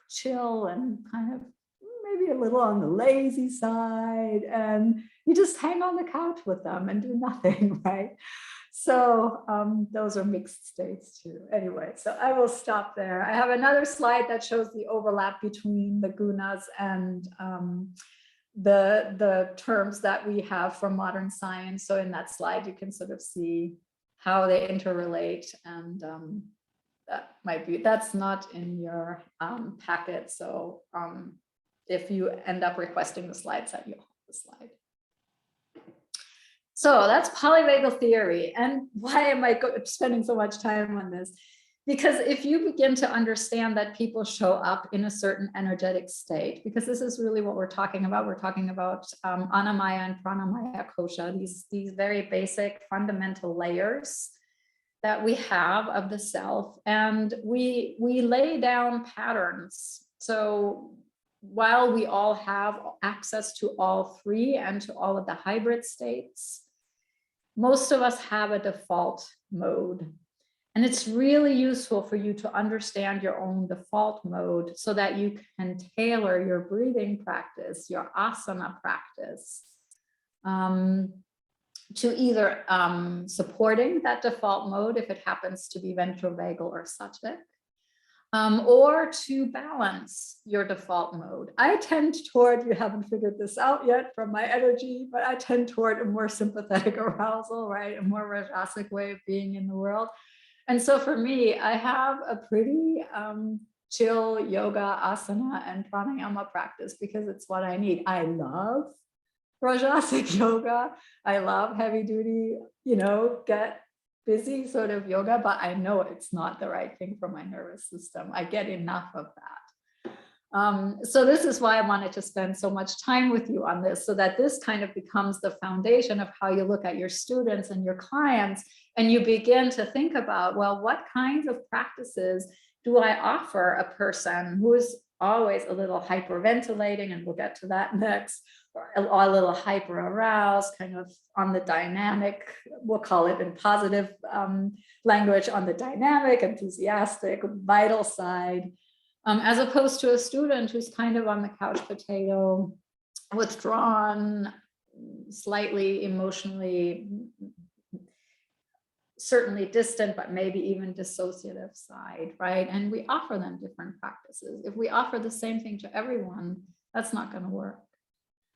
chill and kind of maybe a little on the lazy side, and you just hang on the couch with them and do nothing, right? So those are mixed states too. Anyway, so I will stop there. I have another slide that shows the overlap between the gunas and the terms that we have from modern science. So in that slide, you can sort of see how they interrelate, and that might be, that's not in your packet. So if you end up requesting the slide set, you'll have the slide. So that's polyvagal theory. And why am I spending so much time on this? Because if you begin to understand that people show up in a certain energetic state, because this is really what we're talking about Annamaya and Pranamaya kosha, these very basic fundamental layers that we have of the self, and we lay down patterns. So while we all have access to all three and to all of the hybrid states, most of us have a default mode. And it's really useful for you to understand your own default mode so that you can tailor your breathing practice, your asana practice, to either supporting that default mode if it happens to be ventrovagal or sattvic, or to balance your default mode. I tend toward, you haven't figured this out yet from my energy, but I tend toward a more sympathetic arousal, right? A more rajasic way of being in the world. And so for me, I have a pretty chill yoga, asana, and pranayama practice because it's what I need. I love rajasic yoga. I love heavy duty, get busy sort of yoga, but I know it's not the right thing for my nervous system. I get enough of that. So this is why I wanted to spend so much time with you on this, so that this kind of becomes the foundation of how you look at your students and your clients, and you begin to think about, well, what kinds of practices do I offer a person who is always a little hyperventilating, and we'll get to that next, or a little hyper aroused, kind of on the dynamic, we'll call it in positive language, on the dynamic, enthusiastic, vital side, as opposed to a student who's kind of on the couch potato, withdrawn, slightly emotionally, certainly distant, but maybe even dissociative side, right? And we offer them different practices. If we offer the same thing to everyone, that's not going to work.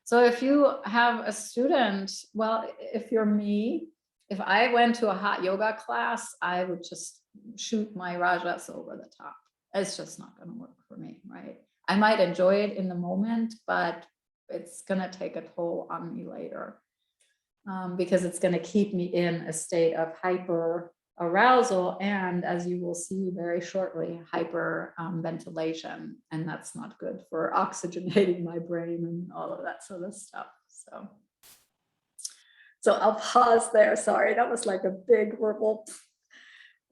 So if you have a student, well, if you're me, if I went to a hot yoga class, I would just shoot my rajas over the top. It's just not going to work for me, right? I might enjoy it in the moment, but it's going to take a toll on me later. Because it's going to keep me in a state of hyper arousal and, as you will see very shortly, hyper ventilation, and that's not good for oxygenating my brain and all of that sort of stuff. So I'll pause there. Sorry, that was like a big verbal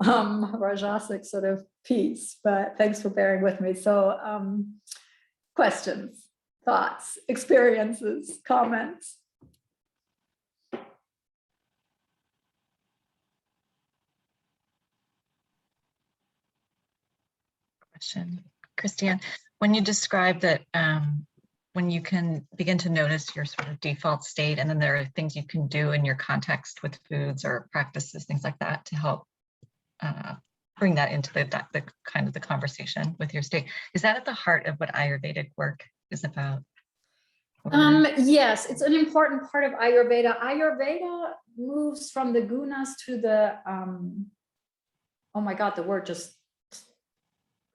rajasic sort of piece, but thanks for bearing with me. So questions, thoughts, experiences, comments? Christiane, when you describe that, when you can begin to notice your sort of default state, and then there are things you can do in your context with foods or practices, things like that, to help bring that into the kind of the conversation with your state. Is that at the heart of what Ayurvedic work is about? Yes, it's an important part of Ayurveda. Ayurveda moves from the gunas to the, oh my God, the word just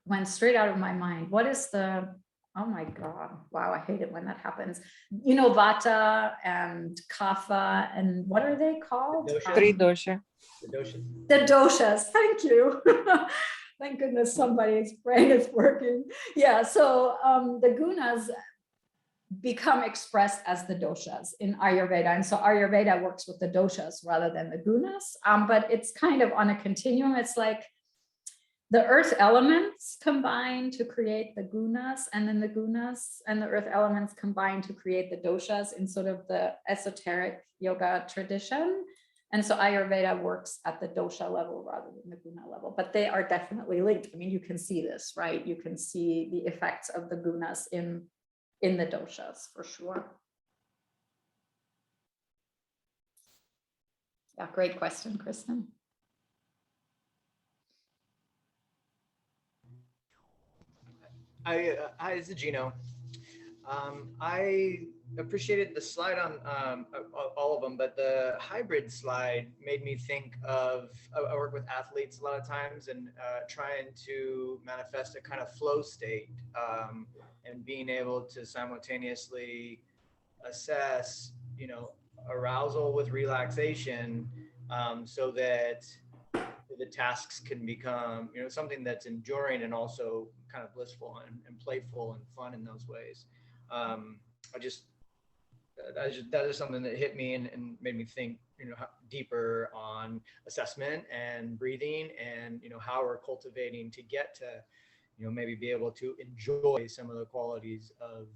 went straight out of my mind. What is the, oh my God, wow, I hate it when that happens. Vata and kapha, and what are they called? Tridosha. The doshas, thank you. Thank goodness somebody's brain is working. Yeah, so the gunas become expressed as the doshas in Ayurveda. And so Ayurveda works with the doshas rather than the gunas, but it's kind of on a continuum. It's like the earth elements combine to create the gunas, and then the gunas and the earth elements combine to create the doshas in sort of the esoteric yoga tradition. And so Ayurveda works at the dosha level rather than the guna level, but they are definitely linked. I mean, you can see this, right? You can see the effects of the gunas in the doshas for sure. Yeah, great question, Kristen. Hi, this is Gino. I appreciated the slide on all of them, but the hybrid slide made me think of, I work with athletes a lot of times, and trying to manifest a kind of flow state, and being able to simultaneously assess, arousal with relaxation, so that the tasks can become, something that's enduring and also kind of blissful and playful and fun in those ways. That is something that hit me and made me think, deeper on assessment and breathing, and, how we're cultivating to get to, maybe be able to enjoy some of the qualities of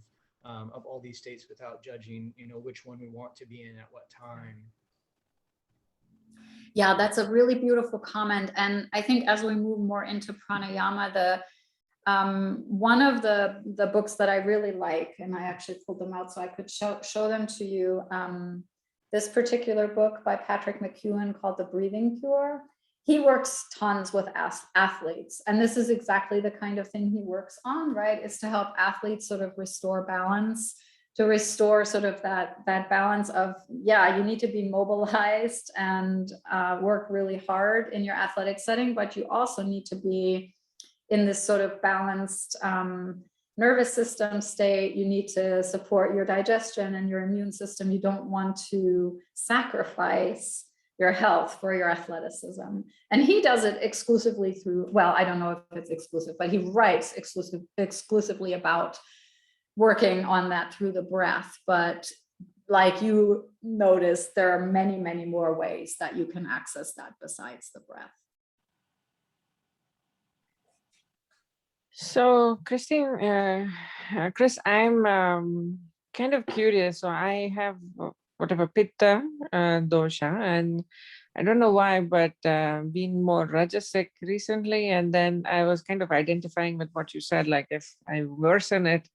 all these states without judging, which one we want to be in at what time. Yeah, that's a really beautiful comment. And I think as we move more into pranayama, one of the books that I really like, and I actually pulled them out so I could show them to you. This particular book by Patrick McEwen called The Breathing Cure. He works tons with athletes, and this is exactly the kind of thing he works on, right? Is to help athletes sort of restore balance, to restore sort of that balance of, yeah, you need to be mobilized and work really hard in your athletic setting, but you also need to be in this sort of balanced nervous system state. You need to support your digestion and your immune system. You don't want to sacrifice your health for your athleticism. And he does it exclusively through, well, I don't know if it's exclusive, but he writes exclusively about working on that through the breath. But like you notice, there are many, many more ways that you can access that besides the breath. So, Christine, Chris, I'm kind of curious. So I have whatever pitta dosha, and I don't know why, but been more rajasic recently. And then I was kind of identifying with what you said, like if I worsen it,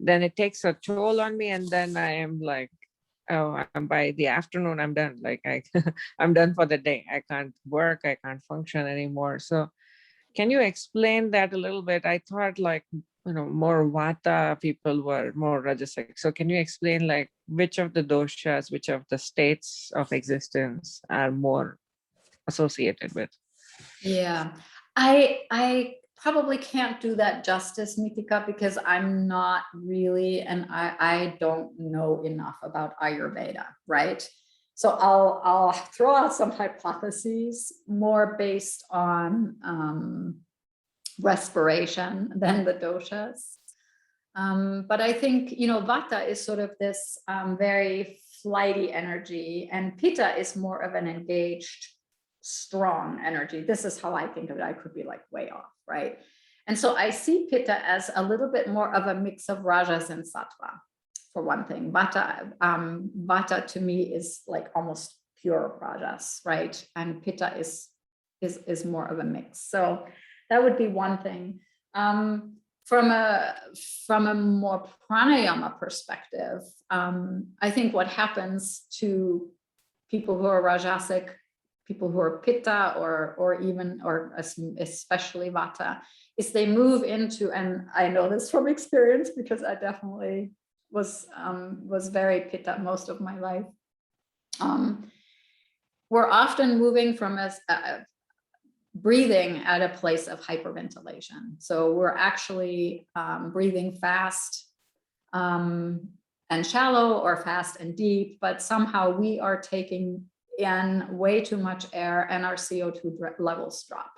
then it takes a toll on me, and then I am like, oh, by the afternoon I'm done. Like I'm done for the day. I can't work. I can't function anymore. So can you explain that a little bit? I thought like, more vata people were more rajasic. So can you explain like which of the doshas, which of the states of existence are more associated with? Yeah, I probably can't do that justice, Nitika, because I'm not really, and I don't know enough about Ayurveda, right? So I'll throw out some hypotheses more based on respiration than the doshas. But I think, vata is sort of this very flighty energy, and pitta is more of an engaged, strong energy. This is how I think of it. I could be like way off, right? And so I see pitta as a little bit more of a mix of rajas and sattva, for one thing. Vata to me is like almost pure rajas, right? And pitta is more of a mix. So that would be one thing. From a more pranayama perspective, I think what happens to people who are rajasic, people who are pitta, or especially vata, is they move into, and I know this from experience because I definitely was very pitta most of my life. We're often moving from breathing at a place of hyperventilation. So we're actually breathing fast and shallow, or fast and deep, but somehow we are taking in way too much air and our CO2 levels drop.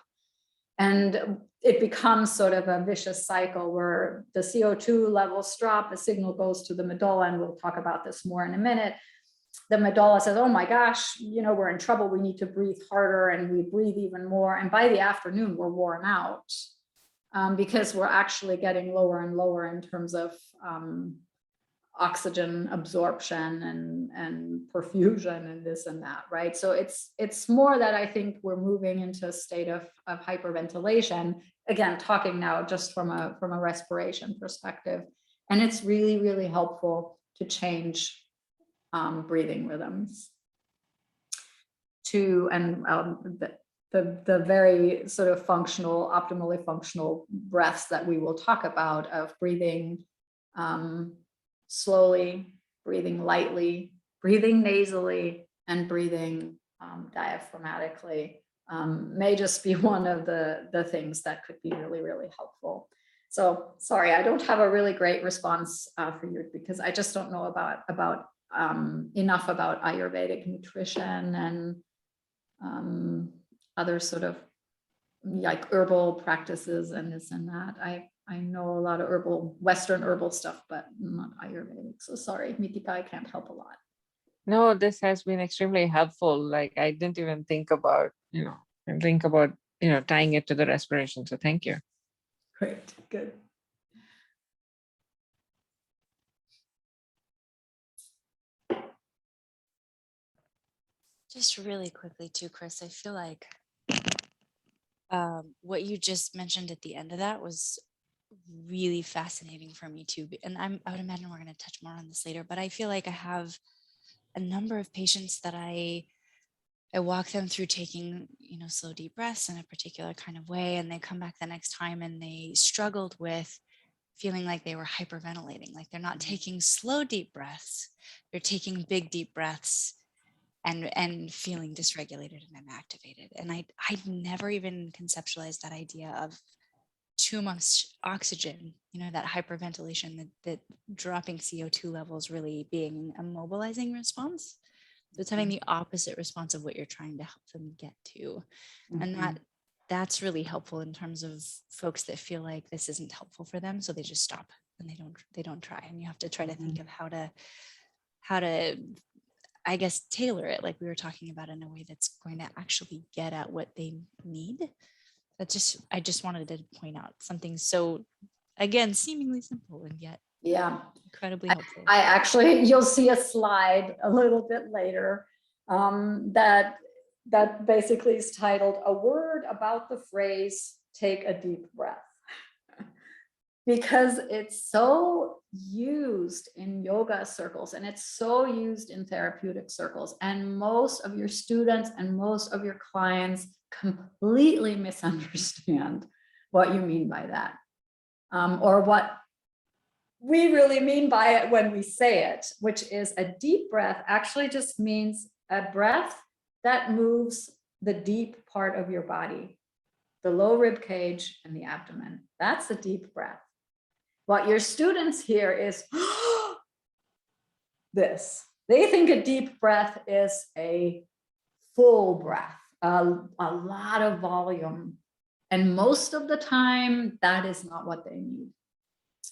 And it becomes sort of a vicious cycle where the CO2 levels drop, the signal goes to the medulla, and we'll talk about this more in a minute. The medulla says, oh my gosh, we're in trouble. We need to breathe harder, and we breathe even more. And by the afternoon, we're worn out because we're actually getting lower and lower in terms of oxygen absorption and perfusion and this and that, right? So it's more that I think we're moving into a state of hyperventilation. Again, talking now just from a respiration perspective, and it's really, really helpful to change breathing rhythms the very sort of optimally functional breaths that we will talk about, of breathing slowly, breathing lightly, breathing nasally, and breathing diaphragmatically may just be one of the things that could be really, really helpful. So sorry, I don't have a really great response for you, because I just don't know about enough about Ayurvedic nutrition and other sort of like herbal practices and this and that. I know a lot of Western herbal stuff, but not Ayurvedic. So sorry, Nitika, I can't help a lot. No, this has been extremely helpful. Like I didn't even think about, tying it to the respiration. So thank you. Great, good. Just really quickly too, Chris, I feel like what you just mentioned at the end of that was really fascinating for me too. And I would imagine we're going to touch more on this later, but I feel like I have a number of patients that I walk them through taking, slow, deep breaths in a particular kind of way. And they come back the next time and they struggled with feeling like they were hyperventilating, like they're not taking slow, deep breaths. They're taking big, deep breaths and feeling dysregulated and inactivated. And I'd never even conceptualized that idea of too much oxygen, that hyperventilation, that dropping CO2 levels really being a mobilizing response. So it's having the opposite response of what you're trying to help them get to. And that's really helpful in terms of folks that feel like this isn't helpful for them. So they just stop and they don't try. And you have to try to think of how to, I guess, tailor it, like we were talking about, in a way that's going to actually get at what they need. I just wanted to point out something so, again, seemingly simple and yet incredibly helpful. I actually, you'll see a slide a little bit later that basically is titled "A Word About the Phrase Take a Deep Breath," because it's so used in yoga circles and it's so used in therapeutic circles, and most of your students and most of your clients completely misunderstand what you mean by that, or what we really mean by it when we say it, which is a deep breath actually just means a breath that moves the deep part of your body, the low rib cage and the abdomen. That's a deep breath. What your students hear is this. They think a deep breath is a full breath, a lot of volume. And most of the time, that is not what they need.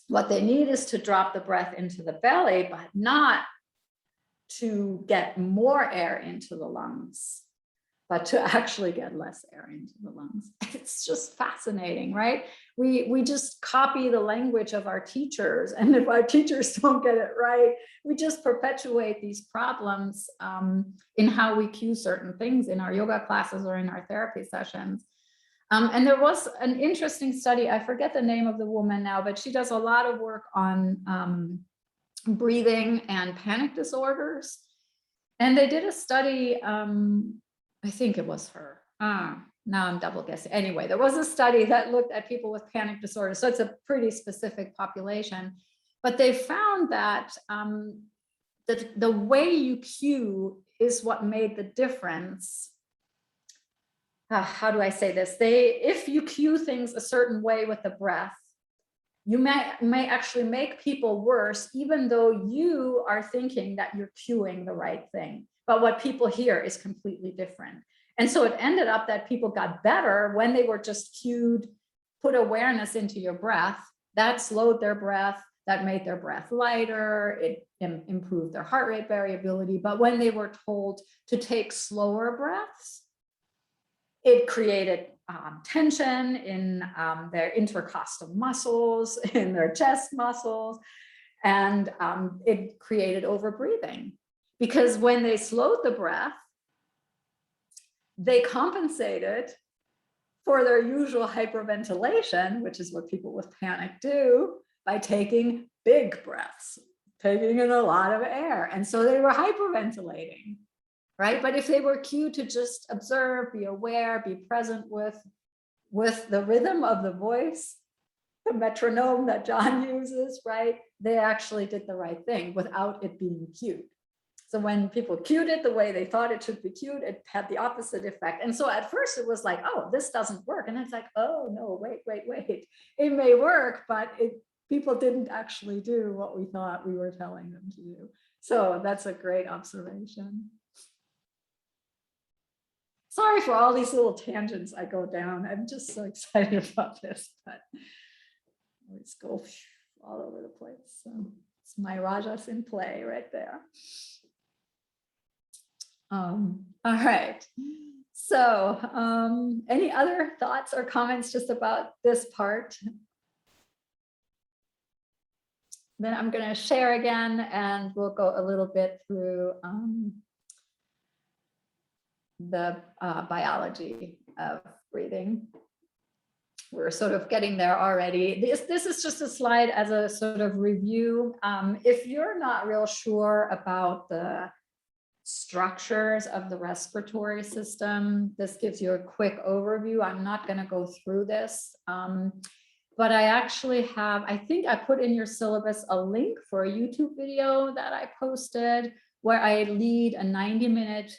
What they need is to drop the breath into the belly, but not to get more air into the lungs, but to actually get less air into the lungs. It's just fascinating, right? We just copy the language of our teachers, and if our teachers don't get it right, we just perpetuate these problems in how we cue certain things in our yoga classes or in our therapy sessions. And there was an interesting study, I forget the name of the woman now, but she does a lot of work on breathing and panic disorders. And they did a study, I think it was her. Now I'm double guessing. Anyway, there was a study that looked at people with panic disorders. So it's a pretty specific population. But they found that the way you cue is what made the difference. How do I say this? If you cue things a certain way with the breath, you may actually make people worse, even though you are thinking that you're cueing the right thing. But what people hear is completely different. And so it ended up that people got better when they were just cued, put awareness into your breath. That slowed their breath, that made their breath lighter, it improved their heart rate variability. But when they were told to take slower breaths, it created tension in their intercostal muscles, in their chest muscles, and it created overbreathing. Because when they slowed the breath, they compensated for their usual hyperventilation, which is what people with panic do, by taking big breaths, taking in a lot of air. And so they were hyperventilating. Right? But if they were cued to just observe, be aware, be present with the rhythm of the voice, the metronome that John uses, right? They actually did the right thing without it being cued. So when people cued it the way they thought it should be cued, it had the opposite effect. And so at first it was like, oh, this doesn't work. And it's like, oh no, wait. It may work, but people didn't actually do what we thought we were telling them to do. So that's a great observation. Sorry for all these little tangents I go down. I'm just so excited about this, but I always go all over the place. So it's my Rajas in play right there. All right. So any other thoughts or comments just about this part? Then I'm going to share again, and we'll go a little bit through the biology of breathing. We're sort of getting there already. This is just a slide as a sort of review. If you're not real sure about the structures of the respiratory system, this gives you a quick overview. I'm not going to go through this, but I actually have, I think I put in your syllabus a link for a YouTube video that I posted where I lead a 90-minute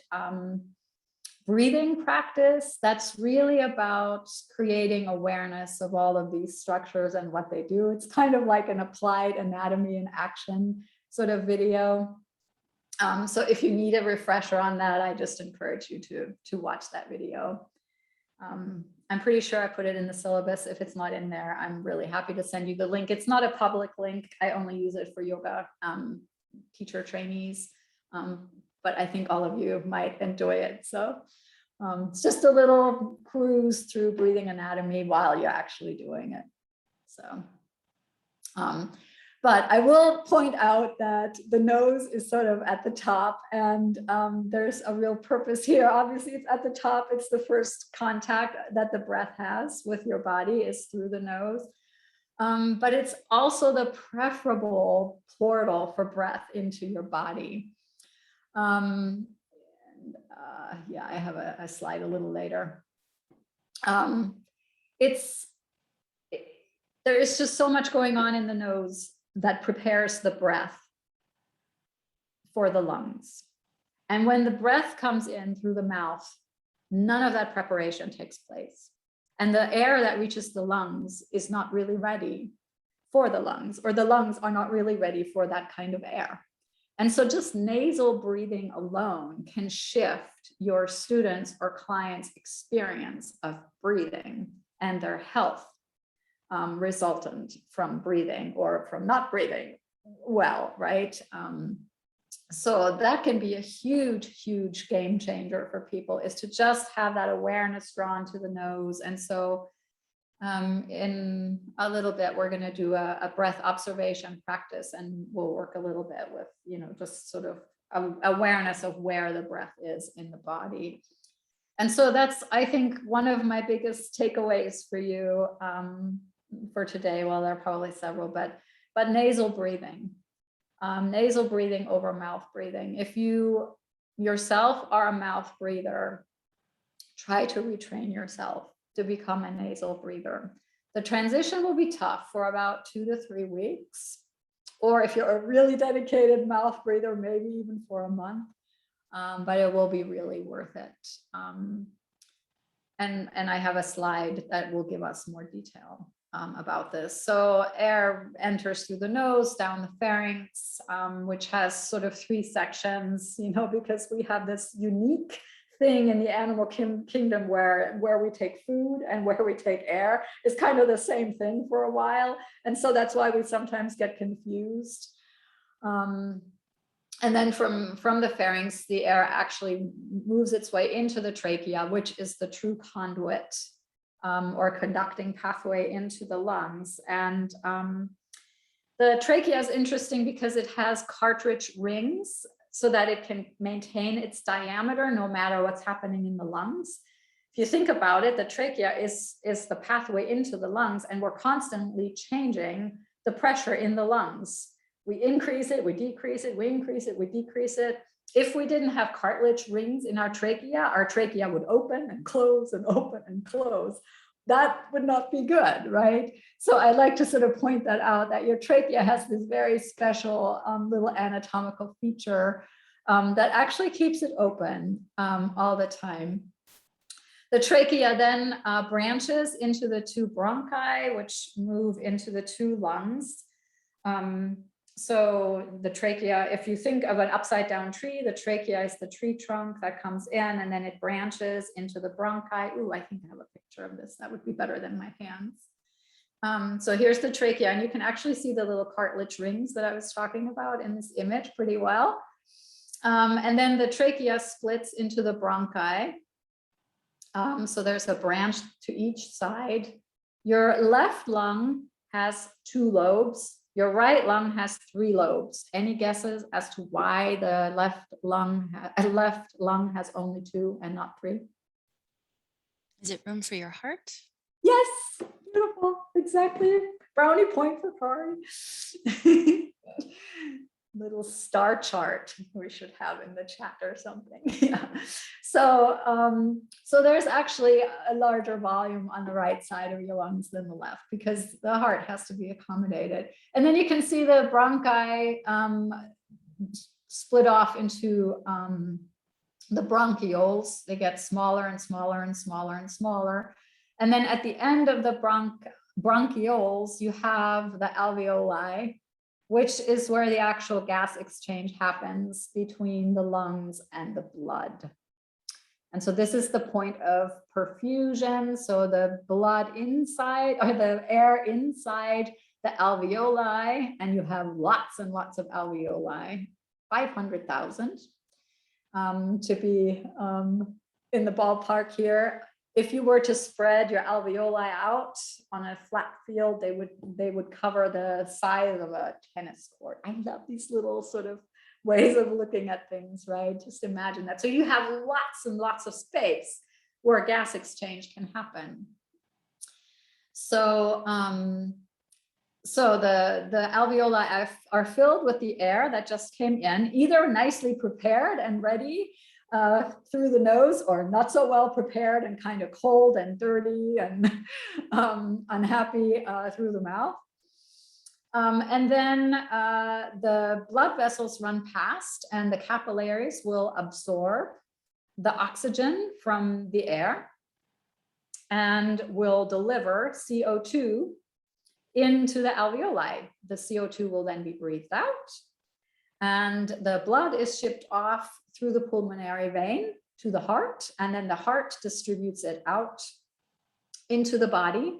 breathing practice that's really about creating awareness of all of these structures and what they do. It's kind of like an applied anatomy in action sort of video. So if you need a refresher on that, I just encourage you to watch that video. I'm pretty sure I put it in the syllabus. If it's not in there, I'm really happy to send you the link. It's not a public link. I only use it for yoga teacher trainees. But I think all of you might enjoy it. So it's just a little cruise through breathing anatomy while you're actually doing it. So, but I will point out that the nose is sort of at the top, and there's a real purpose here. Obviously, it's at the top. It's the first contact that the breath has with your body is through the nose. But it's also the preferable portal for breath into your body. Yeah, I have a slide a little later. There is just so much going on in the nose that prepares the breath for the lungs. And when the breath comes in through the mouth, none of that preparation takes place. And the air that reaches the lungs is not really ready for the lungs, or the lungs are not really ready for that kind of air. And so just nasal breathing alone can shift your students' or clients' experience of breathing and their health resultant from breathing or from not breathing well, right? So that can be a huge, huge game changer for people, is to just have that awareness drawn to the nose. And so in a little bit, we're going to do a breath observation practice, and we'll work a little bit with, just sort of awareness of where the breath is in the body. And so that's, I think, one of my biggest takeaways for you for today. Well, there are probably several, but nasal breathing over mouth breathing. If you yourself are a mouth breather, try to retrain yourself to become a nasal breather. The transition will be tough for about 2 to 3 weeks, or if you're a really dedicated mouth breather, maybe even for a month, but it will be really worth it. And I have a slide that will give us more detail about this. So air enters through the nose, down the pharynx, which has sort of 3 sections, because we have this unique thing in the animal kingdom where we take food and where we take air is kind of the same thing for a while. And so that's why we sometimes get confused. And then from the pharynx, the air actually moves its way into the trachea, which is the true conduit or conducting pathway into the lungs. And the trachea is interesting because it has cartilage rings so that it can maintain its diameter no matter what's happening in the lungs. If you think about it, the trachea is the pathway into the lungs, and we're constantly changing the pressure in the lungs. We increase it, we decrease it, we increase it, we decrease it. If we didn't have cartilage rings in our trachea would open and close and open and close. That would not be good, right? So I like to sort of point that out, that your trachea has this very special little anatomical feature that actually keeps it open all the time. The trachea then branches into the 2 bronchi, which move into the 2 lungs. So the trachea, if you think of an upside down tree, the trachea is the tree trunk that comes in, and then it branches into the bronchi. Ooh, I think I have a picture of this. That would be better than my hands. So here's the trachea, and you can actually see the little cartilage rings that I was talking about in this image pretty well. And then the trachea splits into the bronchi. So there's a branch to each side. Your left lung has 2 lobes. Your right lung has 3 lobes. Any guesses as to why the left lung has only 2 and not 3? Is it room for your heart? Yes, beautiful, exactly. Brownie point for Kari. Little star chart we should have in the chat or something. Yeah. So, so there's actually a larger volume on the right side of your lungs than the left because the heart has to be accommodated. And then you can see the bronchi split off into the bronchioles. They get smaller and smaller and smaller and smaller. And then at the end of the bronchioles, you have the alveoli, which is where the actual gas exchange happens between the lungs and the blood. And so this is the point of perfusion. So the blood inside, or the air inside the alveoli, and you have lots and lots of alveoli, 500,000 to be in the ballpark here. If you were to spread your alveoli out on a flat field, they would cover the size of a tennis court. I love these little sort of ways of looking at things, right? Just imagine that. So you have lots and lots of space where gas exchange can happen. So, so the alveoli are filled with the air that just came in, either nicely prepared and ready through the nose, or not so well prepared and kind of cold and dirty and unhappy through the mouth. And then the blood vessels run past and the capillaries will absorb the oxygen from the air and will deliver CO2 into the alveoli. The CO2 will then be breathed out, and the blood is shipped off through the pulmonary vein to the heart, and then the heart distributes it out into the body.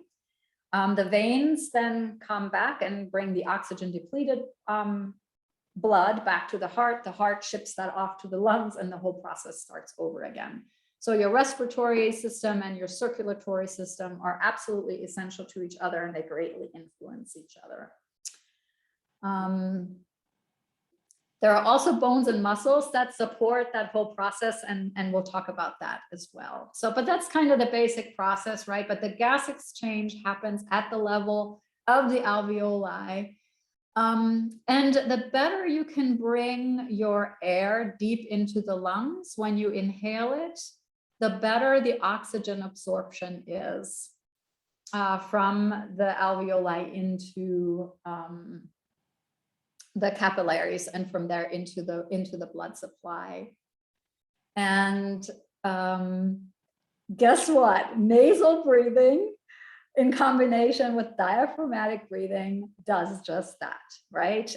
The veins then come back and bring the oxygen depleted blood back to the heart ships that off to the lungs, and the whole process starts over again. So your respiratory system and your circulatory system are absolutely essential to each other, and they greatly influence each other. There are also bones and muscles that support that whole process, and we'll talk about that as well. So, but that's kind of the basic process, right? But the gas exchange happens at the level of the alveoli. And the better you can bring your air deep into the lungs when you inhale it, the better the oxygen absorption is from the alveoli into the capillaries, and from there into the blood supply. And guess what? Nasal breathing in combination with diaphragmatic breathing does just that, right?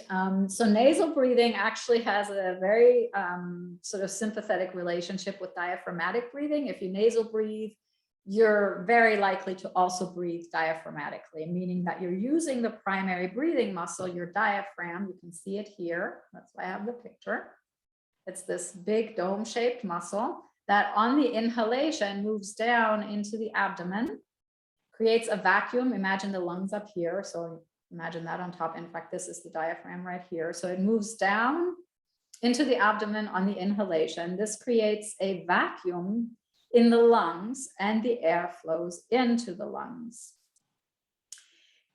So nasal breathing actually has a very sort of sympathetic relationship with diaphragmatic breathing. If you nasal breathe, you're very likely to also breathe diaphragmatically, meaning that you're using the primary breathing muscle, your diaphragm. You can see it here. That's why I have the picture. It's this big dome-shaped muscle that on the inhalation moves down into the abdomen, creates a vacuum. Imagine the lungs up here. So imagine that on top. In fact, this is the diaphragm right here. So it moves down into the abdomen on the inhalation. This creates a vacuum in the lungs, and the air flows into the lungs.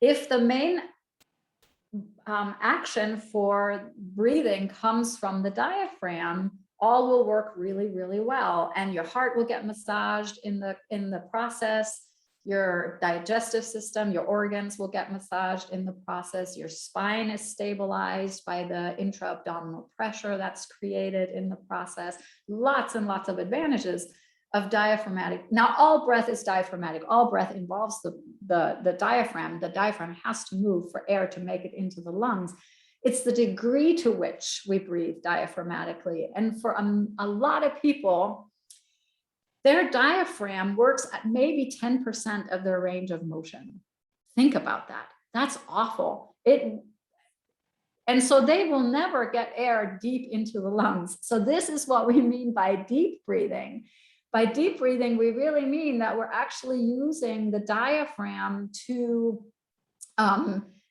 If the main action for breathing comes from the diaphragm, all will work really, really well. And your heart will get massaged in the process. Your digestive system, your organs will get massaged in the process. Your spine is stabilized by the intra-abdominal pressure that's created in the process. Lots and lots of advantages of diaphragmatic. Now, all breath is diaphragmatic. All breath involves the diaphragm. The diaphragm has to move for air to make it into the lungs. It's the degree to which we breathe diaphragmatically. And for a lot of people, their diaphragm works at maybe 10% of their range of motion. Think about that. That's awful. And so they will never get air deep into the lungs. So this is what we mean by deep breathing. By deep breathing, we really mean that we're actually using the diaphragm to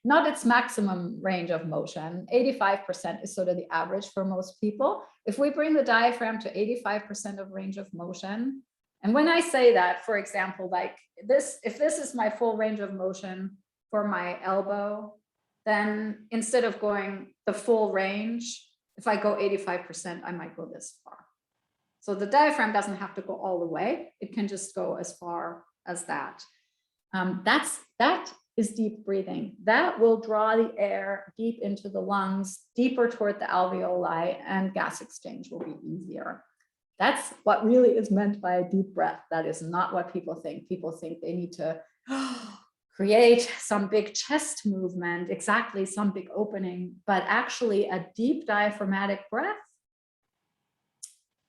not its maximum range of motion. 85% is sort of the average for most people. If we bring the diaphragm to 85% of range of motion, and when I say that, for example, like this, if this is my full range of motion for my elbow, then instead of going the full range, if I go 85%, I might go this far. So the diaphragm doesn't have to go all the way. It can just go as far as that. That is deep breathing. That will draw the air deep into the lungs, deeper toward the alveoli, and gas exchange will be easier. That's what really is meant by a deep breath. That is not what people think. People think they need to create some big chest movement, exactly, some big opening, but actually a deep diaphragmatic breath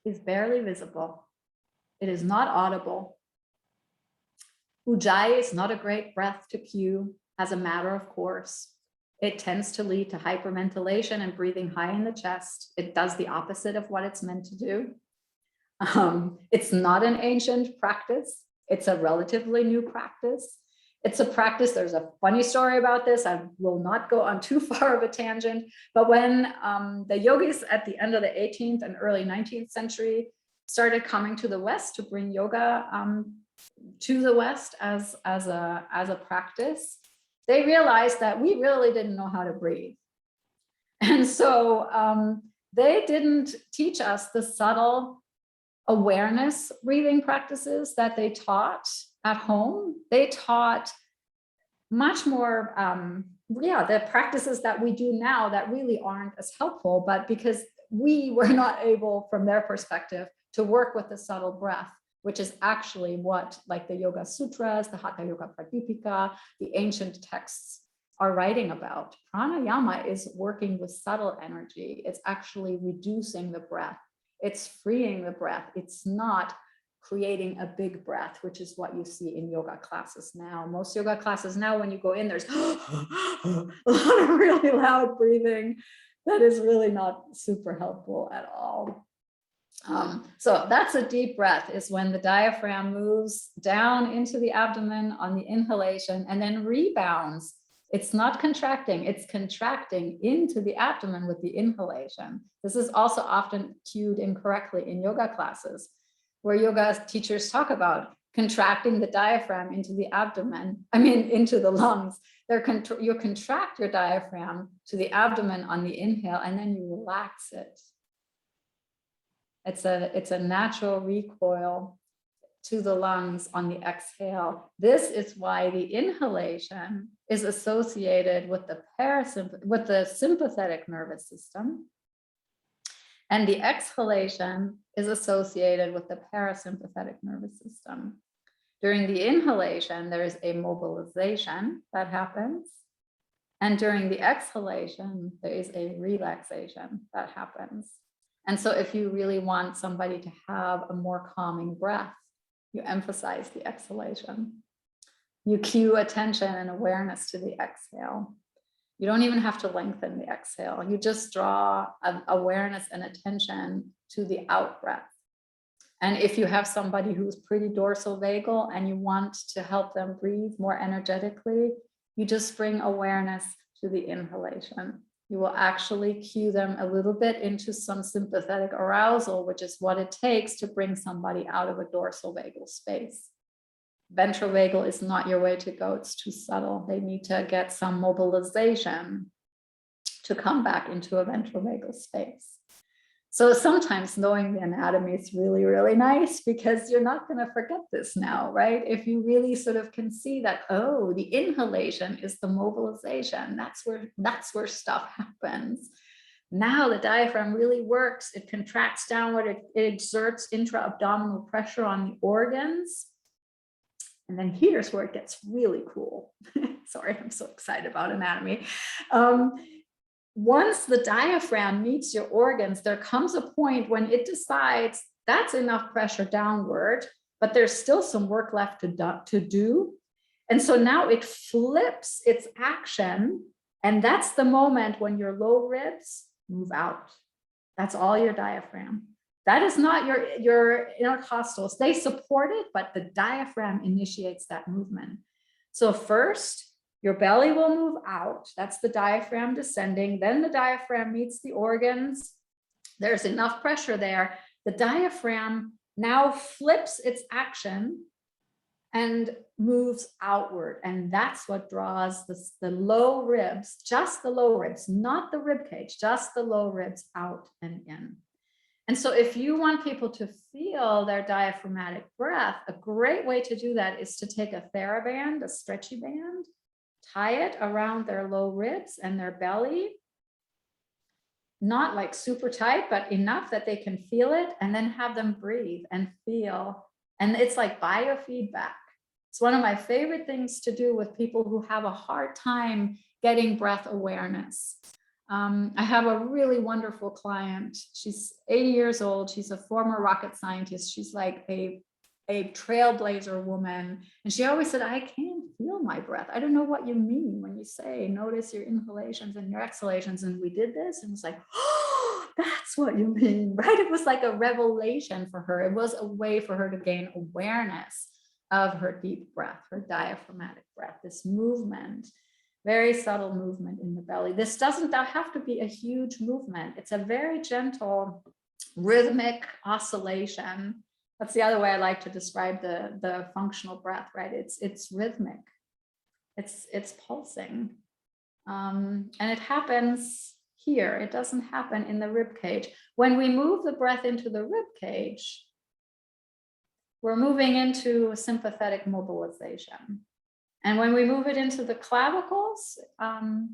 is barely visible. It is not audible. Ujjayi is not a great breath to cue as a matter of course. It tends to lead to hyperventilation and breathing high in the chest. It does the opposite of what it's meant to do. It's not an ancient practice. It's a relatively new practice. It's a practice, there's a funny story about this. I will not go on too far of a tangent, but when the yogis at the end of the 18th and early 19th century started coming to the West to bring yoga to the West as a practice, they realized that we really didn't know how to breathe. And so they didn't teach us the subtle awareness breathing practices that they taught at home. They taught much more, the practices that we do now that really aren't as helpful, but because we were not able, from their perspective, to work with the subtle breath, which is actually what, like the Yoga Sutras, the Hatha Yoga Pradipika, the ancient texts are writing about. Pranayama is working with subtle energy. It's actually reducing the breath. It's freeing the breath. It's not creating a big breath, which is what you see in yoga classes now. Most yoga classes now, when you go in, there's a lot of really loud breathing that is really not super helpful at all. So that's a deep breath, is when the diaphragm moves down into the abdomen on the inhalation and then rebounds. It's not contracting, it's contracting into the abdomen with the inhalation. This is also often cued incorrectly in yoga classes, where yoga teachers talk about contracting the diaphragm into the abdomen, into the lungs. You contract your diaphragm to the abdomen on the inhale, and then you relax it. It's a natural recoil to the lungs on the exhale. This is why the inhalation is associated with the sympathetic nervous system, and the exhalation is associated with the parasympathetic nervous system. During the inhalation, there is a mobilization that happens, and during the exhalation, there is a relaxation that happens. And so if you really want somebody to have a more calming breath, you emphasize the exhalation. You cue attention and awareness to the exhale. You don't even have to lengthen the exhale. You just draw awareness and attention to the out breath. And if you have somebody who's pretty dorsal vagal and you want to help them breathe more energetically, you just bring awareness to the inhalation. You will actually cue them a little bit into some sympathetic arousal, which is what it takes to bring somebody out of a dorsal vagal space. Ventral vagal is not your way to go. It's too subtle. They need to get some mobilization to come back into a ventral vagal space. So sometimes knowing the anatomy is really, really nice, because you're not going to forget this now, right? If you really sort of can see that, oh, the inhalation is the mobilization. That's where stuff happens. Now the diaphragm really works. It contracts downward. It exerts intra-abdominal pressure on the organs. And then here's where it gets really cool. Sorry, I'm so excited about anatomy. Once the diaphragm meets your organs, there comes a point when it decides that's enough pressure downward, but there's still some work left to do. And so now it flips its action. And that's the moment when your low ribs move out. That's all your diaphragm. That is not your intercostals. They support it, but the diaphragm initiates that movement. So first, Your belly will move out. That's the diaphragm descending. Then the diaphragm meets the organs. There's enough pressure there. The diaphragm now flips its action and moves outward. And that's what draws the low ribs, just the low ribs, not the rib cage, just the low ribs out and in. And so if you want people to feel their diaphragmatic breath, a great way to do that is to take a TheraBand, a stretchy band, tie it around their low ribs and their belly, not like super tight, but enough that they can feel it, and then have them breathe and feel. And it's like biofeedback. It's one of my favorite things to do with people who have a hard time getting breath awareness. I have a really wonderful client. She's 80 years old. She's a former rocket scientist. She's like a trailblazer woman. And she always said, I can't feel my breath. I don't know what you mean when you say, notice your inhalations and your exhalations. And we did this and it was like, oh, that's what you mean, right? It was like a revelation for her. It was a way for her to gain awareness of her deep breath, her diaphragmatic breath, this movement. Very subtle movement in the belly. This doesn't have to be a huge movement. It's a very gentle rhythmic oscillation. That's the other way I like to describe the functional breath, right? It's rhythmic. It's pulsing. And it happens here. It doesn't happen in the rib cage. When we move the breath into the rib cage, we're moving into a sympathetic mobilization. And when we move it into the clavicles and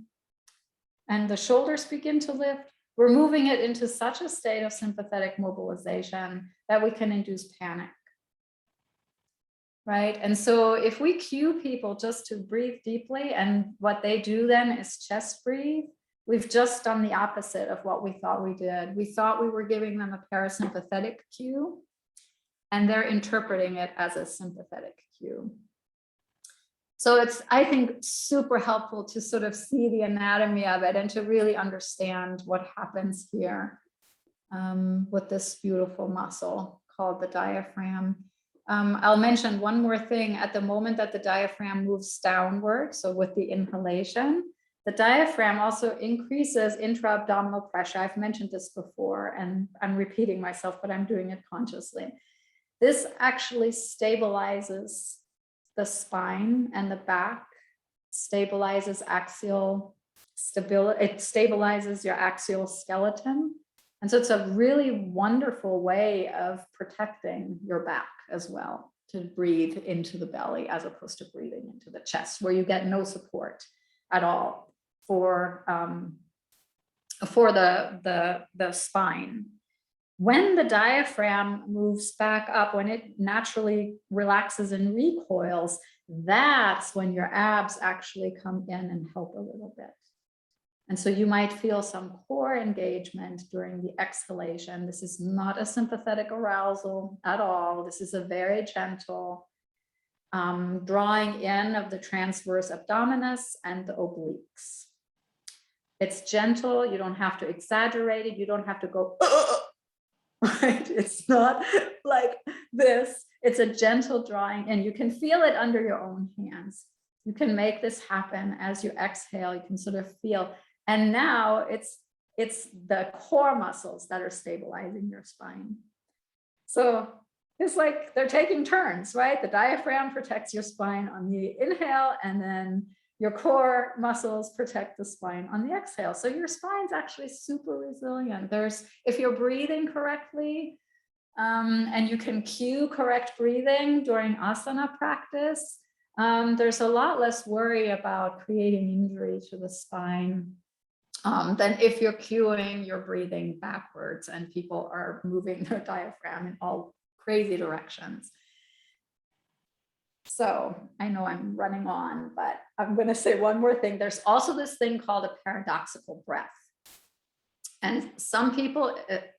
the shoulders begin to lift, we're moving it into such a state of sympathetic mobilization that we can induce panic, right? And so if we cue people just to breathe deeply, and what they do then is chest breathe, we've just done the opposite of what we thought we did. We thought we were giving them a parasympathetic cue, and they're interpreting it as a sympathetic cue. So it's, I think, super helpful to sort of see the anatomy of it and to really understand what happens here with this beautiful muscle called the diaphragm. I'll mention one more thing. At the moment that the diaphragm moves downward, so with the inhalation, the diaphragm also increases intra-abdominal pressure. I've mentioned this before, and I'm repeating myself, but I'm doing it consciously. This actually stabilizes the spine and the back, stabilizes axial stability, it stabilizes your axial skeleton. And so it's a really wonderful way of protecting your back as well, to breathe into the belly as opposed to breathing into the chest, where you get no support at all for the spine. When the diaphragm moves back up, when it naturally relaxes and recoils, that's when your abs actually come in and help a little bit. And so you might feel some core engagement during the exhalation. This is not a sympathetic arousal at all. This is a very gentle drawing in of the transverse abdominis and the obliques. It's gentle. You don't have to exaggerate it. You don't have to go, right? It's not like this. It's a gentle drawing, and you can feel it under your own hands. You can make this happen as you exhale. You can sort of feel, and now it's the core muscles that are stabilizing your spine. So it's like they're taking turns, right? The diaphragm protects your spine on the inhale, and then your core muscles protect the spine on the exhale. So your spine's actually super resilient. If you're breathing correctly, and you can cue correct breathing during asana practice, there's a lot less worry about creating injury to the spine than if you're cueing your breathing backwards and people are moving their diaphragm in all crazy directions. So I know I'm running on, but I'm going to say one more thing. There's also this thing called a paradoxical breath. And some people,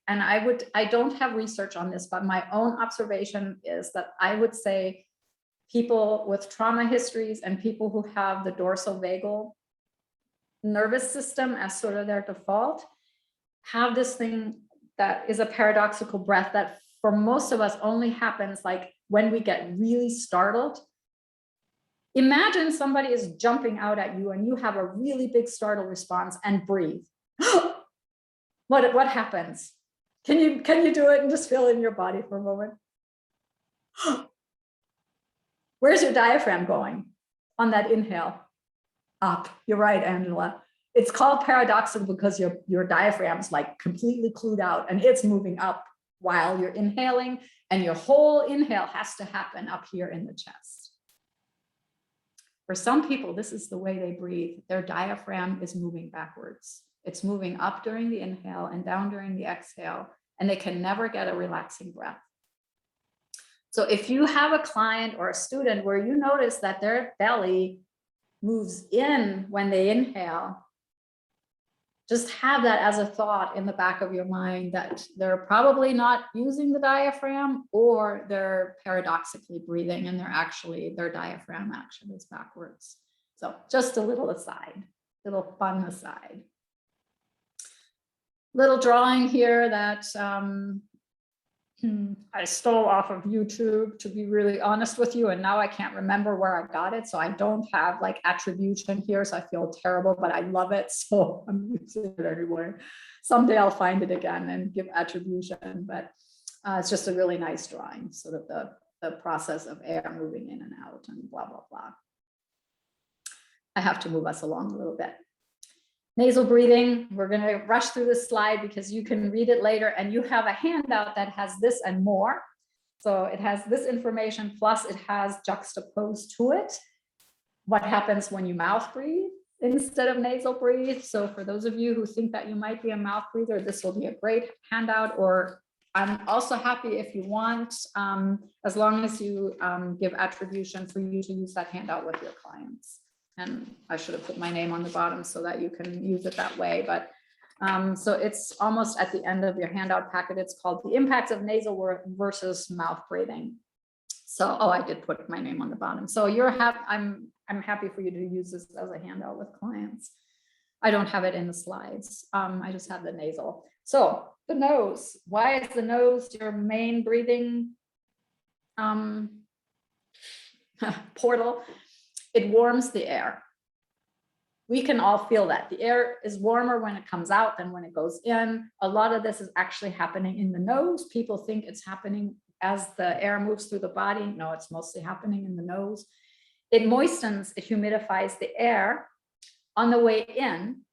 and I don't have research on this, but my own observation is that I would say people with trauma histories and people who have the dorsal vagal nervous system as sort of their default have this thing that is a paradoxical breath that for most of us only happens like when we get really startled Imagine somebody is jumping out at you and you have a really big startle response and breathe. What happens? Can you do it and just feel it in your body for a moment? Where's your diaphragm going on that inhale? Up. You're right, Angela. It's called paradoxical because your diaphragm's like completely clued out and it's moving up while you're inhaling, and your whole inhale has to happen up here in the chest. For some people, this is the way they breathe. Their diaphragm is moving backwards. It's moving up during the inhale and down during the exhale, and they can never get a relaxing breath. So if you have a client or a student where you notice that their belly moves in when they inhale, just have that as a thought in the back of your mind that they're probably not using the diaphragm, or they're paradoxically breathing and their diaphragm action is backwards. So just a little aside, little fun aside. Little drawing here that I stole off of YouTube, to be really honest with you, and now I can't remember where I got it, so I don't have like attribution here, so I feel terrible, but I love it, so I'm using it anyway. Someday I'll find it again and give attribution, but it's just a really nice drawing, sort of the process of air moving in and out and blah, blah, blah. I have to move us along a little bit. Nasal breathing, we're going to rush through this slide because you can read it later, and you have a handout that has this and more. So it has this information, plus it has juxtaposed to it what happens when you mouth breathe instead of nasal breathe. So for those of you who think that you might be a mouth breather, this will be a great handout, or I'm also happy if you want, as long as you give attribution, for you to use that handout with your clients. And I should have put my name on the bottom so that you can use it that way. But so it's almost at the end of your handout packet. It's called The Impacts of Nasal versus Mouth Breathing. So, oh, I did put my name on the bottom. So I'm happy for you to use this as a handout with clients. I don't have it in the slides. I just have the nasal. So the nose, why is the nose your main breathing portal? It warms the air. We can all feel that. The air is warmer when it comes out than when it goes in. A lot of this is actually happening in the nose. People think it's happening as the air moves through the body. No, it's mostly happening in the nose. It moistens, it humidifies the air on the way in.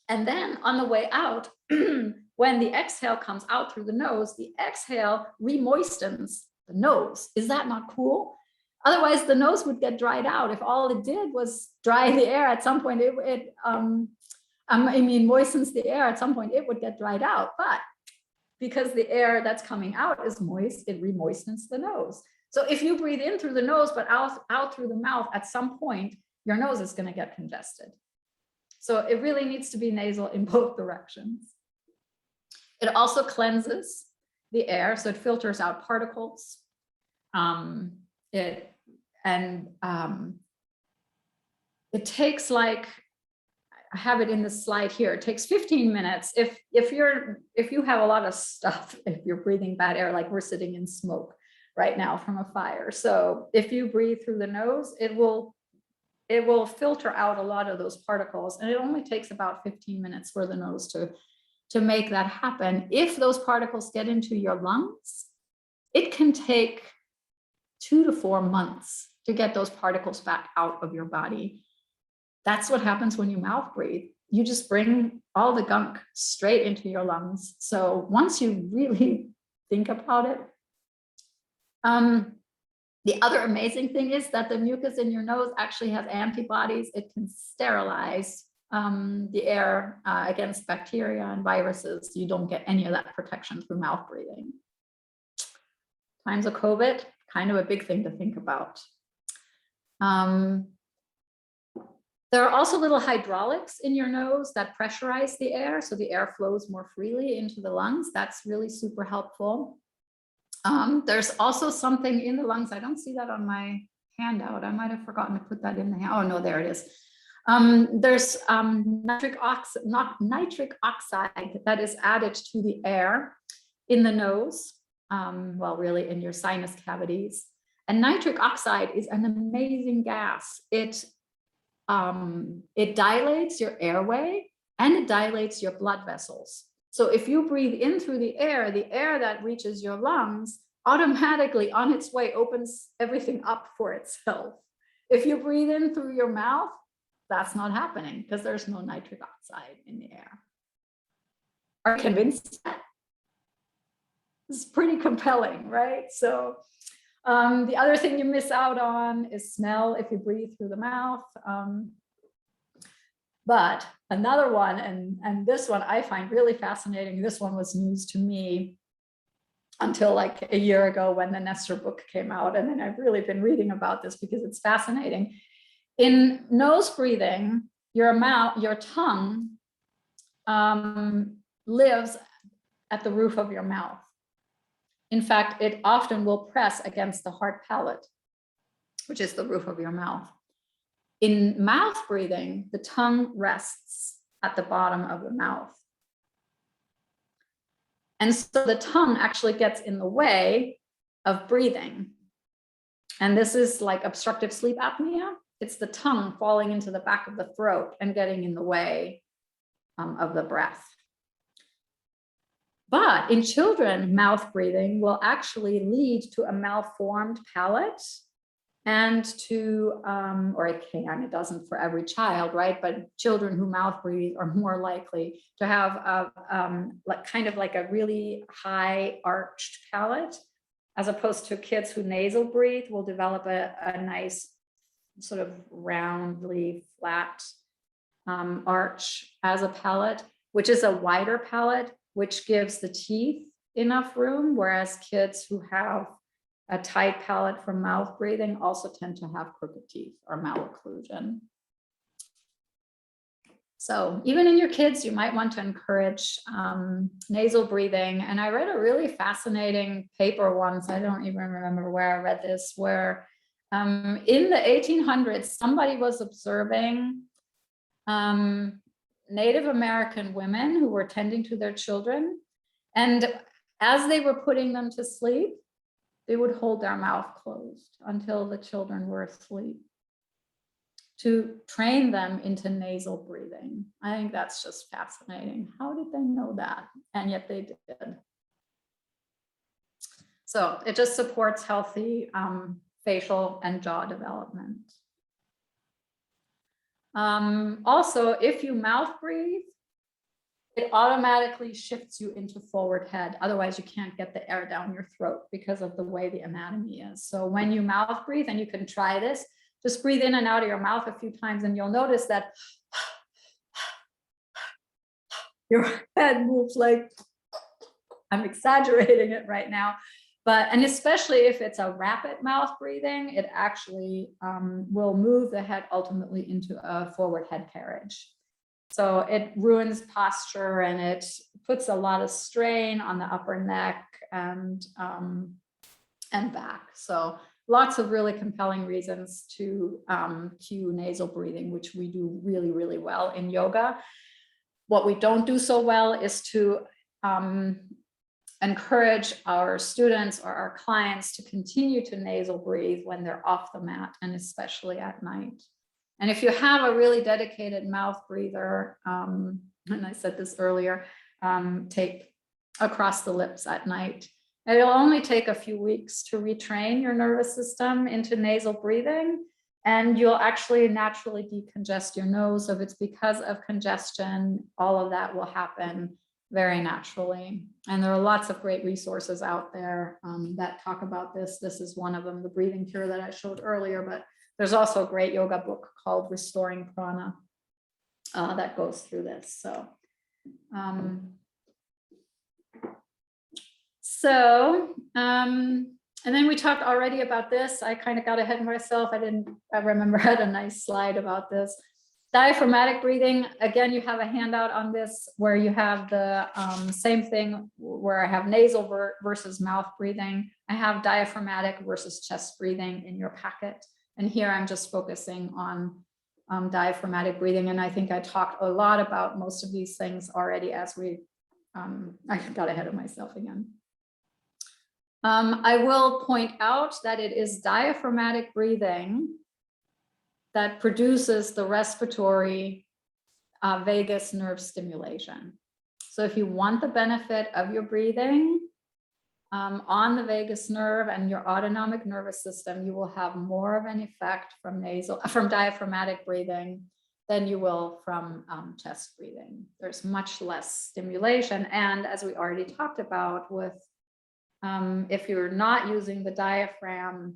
And then on the way out, when the exhale comes out through the nose, the exhale re-moistens the nose. Is that not cool? Otherwise, the nose would get dried out. If all it did was dry the air, at some point, moistens the air, at some point it would get dried out. But because the air that's coming out is moist, it re-moistens the nose. So if you breathe in through the nose, but out through the mouth, at some point, your nose is going to get congested. So it really needs to be nasal in both directions. It also cleanses the air, so it filters out particles. It takes, like, I have it in the slide here, it takes 15 minutes. If you have a lot of stuff, if you're breathing bad air, like we're sitting in smoke right now from a fire. So if you breathe through the nose, it will filter out a lot of those particles, and it only takes about 15 minutes for the nose to make that happen. If those particles get into your lungs, it can take 2 to 4 months to get those particles back out of your body. That's what happens when you mouth breathe. You just bring all the gunk straight into your lungs. So once you really think about it, the other amazing thing is that the mucus in your nose actually has antibodies. It can sterilize the air against bacteria and viruses. You don't get any of that protection through mouth breathing. Times of COVID, kind of a big thing to think about. There are also little hydraulics in your nose that pressurize the air, so the air flows more freely into the lungs. That's really super helpful. There's also something in the lungs. I don't see that on my handout. I might have forgotten to put that in the hand. Oh no, there it is. There's nitric oxide that is added to the air in the nose, well, really in your sinus cavities. And nitric oxide is an amazing gas. It dilates your airway and it dilates your blood vessels. So if you breathe in through the air that reaches your lungs automatically on its way opens everything up for itself. If you breathe in through your mouth, that's not happening because there's no nitric oxide in the air. Are you convinced? It's pretty compelling, right? So the other thing you miss out on is smell if you breathe through the mouth. But another one, and this one I find really fascinating. This one was news to me until like a year ago when the Nestor book came out. And then I've really been reading about this because it's fascinating. In nose breathing, your tongue lives at the roof of your mouth. In fact, it often will press against the hard palate, which is the roof of your mouth. In mouth breathing, the tongue rests at the bottom of the mouth. And so the tongue actually gets in the way of breathing. And this is like obstructive sleep apnea. It's the tongue falling into the back of the throat and getting in the way of the breath. But in children, mouth breathing will actually lead to a malformed palate and to, or it doesn't for every child, right? But children who mouth breathe are more likely to have kind of like a really high arched palate, as opposed to kids who nasal breathe will develop a nice sort of roundly flat arch as a palate, which is a wider palate, which gives the teeth enough room, whereas kids who have a tight palate from mouth breathing also tend to have crooked teeth or malocclusion. So even in your kids, you might want to encourage nasal breathing. And I read a really fascinating paper once, I don't even remember where I read this, where in the 1800s, somebody was observing Native American women who were tending to their children. And as they were putting them to sleep, they would hold their mouth closed until the children were asleep to train them into nasal breathing. I think that's just fascinating. How did they know that? And yet they did. So it just supports healthy facial and jaw development. Also, if you mouth breathe, it automatically shifts you into forward head. Otherwise, you can't get the air down your throat because of the way the anatomy is. So when you mouth breathe, and you can try this, just breathe in and out of your mouth a few times, and you'll notice that your head moves like, I'm exaggerating it right now, but, and especially if it's a rapid mouth breathing, it actually will move the head ultimately into a forward head carriage. So it ruins posture and it puts a lot of strain on the upper neck and back. So lots of really compelling reasons to cue nasal breathing, which we do really, really well in yoga. What we don't do so well is to encourage our students or our clients to continue to nasal breathe when they're off the mat, and especially at night. And if you have a really dedicated mouth breather, and I said this earlier, take across the lips at night. It'll only take a few weeks to retrain your nervous system into nasal breathing, and you'll actually naturally decongest your nose. So if it's because of congestion, all of that will happen very naturally. And there are lots of great resources out there that talk about this. This is one of them, the breathing cure that I showed earlier, but there's also a great yoga book called Restoring Prana that goes through this. So, and then we talked already about this. I kind of got ahead of myself. I remember I had a nice slide about this. Diaphragmatic breathing, again, you have a handout on this where you have the same thing where I have nasal versus mouth breathing. I have diaphragmatic versus chest breathing in your packet. And here I'm just focusing on diaphragmatic breathing. And I think I talked a lot about most of these things already as we, I got ahead of myself again. I will point out that it is diaphragmatic breathing that produces the respiratory vagus nerve stimulation. So if you want the benefit of your breathing on the vagus nerve and your autonomic nervous system, you will have more of an effect from diaphragmatic breathing than you will from chest breathing. There's much less stimulation. And as we already talked about with, if you're not using the diaphragm,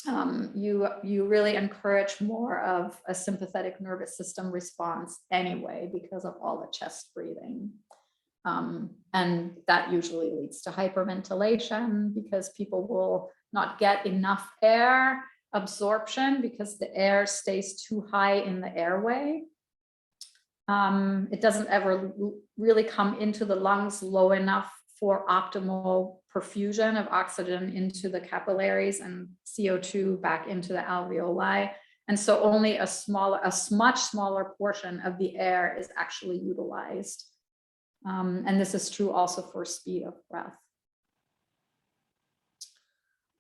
you really encourage more of a sympathetic nervous system response anyway, because of all the chest breathing. And that usually leads to hyperventilation because people will not get enough air absorption because the air stays too high in the airway. It doesn't ever really come into the lungs low enough for optimal perfusion of oxygen into the capillaries and CO2 back into the alveoli. And so only a much smaller portion of the air is actually utilized. And this is true also for speed of breath.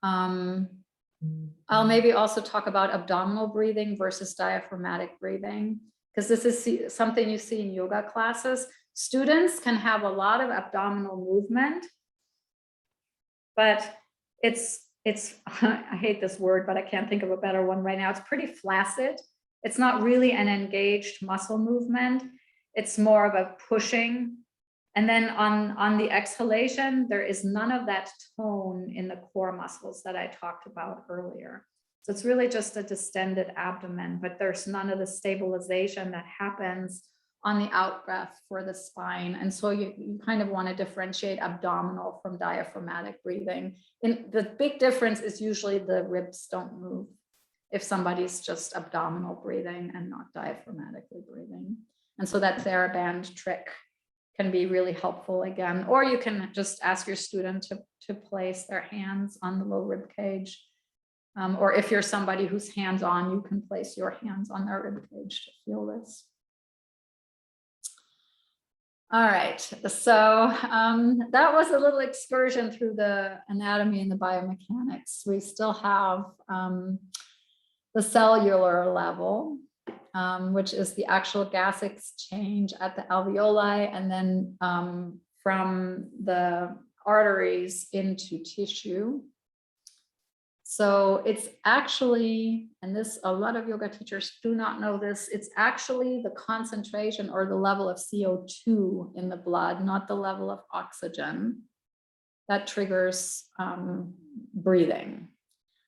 I'll maybe also talk about abdominal breathing versus diaphragmatic breathing, because this is something you see in yoga classes. Students can have a lot of abdominal movement, but it's I hate this word, but I can't think of a better one right now. It's pretty flaccid. It's not really an engaged muscle movement. It's more of a pushing. And then on the exhalation, there is none of that tone in the core muscles that I talked about earlier. So it's really just a distended abdomen, but there's none of the stabilization that happens on the out breath for the spine. And so you kind of want to differentiate abdominal from diaphragmatic breathing. And the big difference is usually the ribs don't move if somebody's just abdominal breathing and not diaphragmatically breathing. And so that TheraBand trick can be really helpful again, or you can just ask your student to place their hands on the low rib cage. Or if you're somebody who's hands-on, you can place your hands on their rib cage to feel this. All right, so that was a little excursion through the anatomy and the biomechanics. We still have the cellular level, which is the actual gas exchange at the alveoli, and then from the arteries into tissue. So it's actually, and this, a lot of yoga teachers do not know this, it's actually the concentration or the level of CO2 in the blood, not the level of oxygen, that triggers breathing.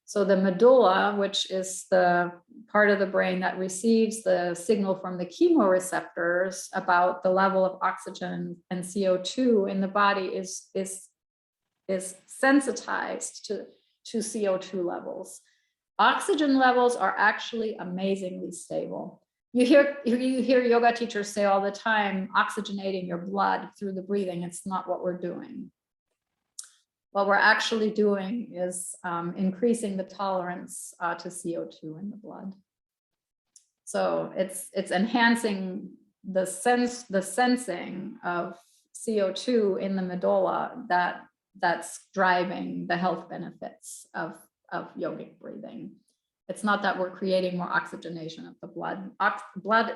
So the medulla, which is the part of the brain that receives the signal from the chemoreceptors about the level of oxygen and CO2 in the body, is sensitized to CO2 levels. Oxygen levels are actually amazingly stable. You hear yoga teachers say all the time, oxygenating your blood through the breathing. It's not what we're doing. What we're actually doing is increasing the tolerance to CO2 in the blood. So it's enhancing the sensing of CO2 in the medulla that's driving the health benefits of yogic breathing. It's not that we're creating more oxygenation of the blood. Blood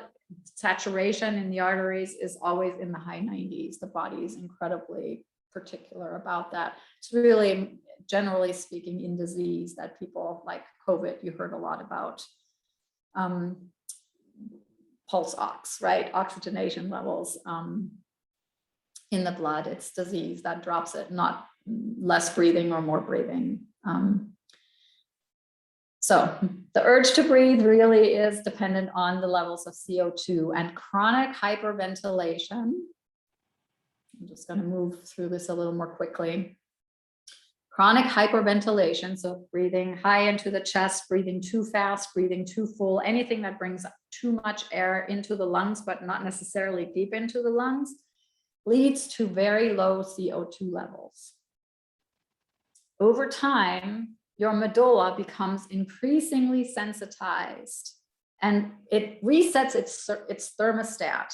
saturation in the arteries is always in the high 90s. The body is incredibly particular about that. It's really, generally speaking, in disease that people like COVID, you heard a lot about pulse ox, right? Oxygenation levels in the blood. It's disease that drops it, not less breathing or more breathing. So the urge to breathe really is dependent on the levels of CO2 and chronic hyperventilation. I'm just going to move through this a little more quickly. Chronic hyperventilation, so breathing high into the chest, breathing too fast, breathing too full, anything that brings too much air into the lungs, but not necessarily deep into the lungs, leads to very low CO2 levels. Over time, your medulla becomes increasingly sensitized and it resets its thermostat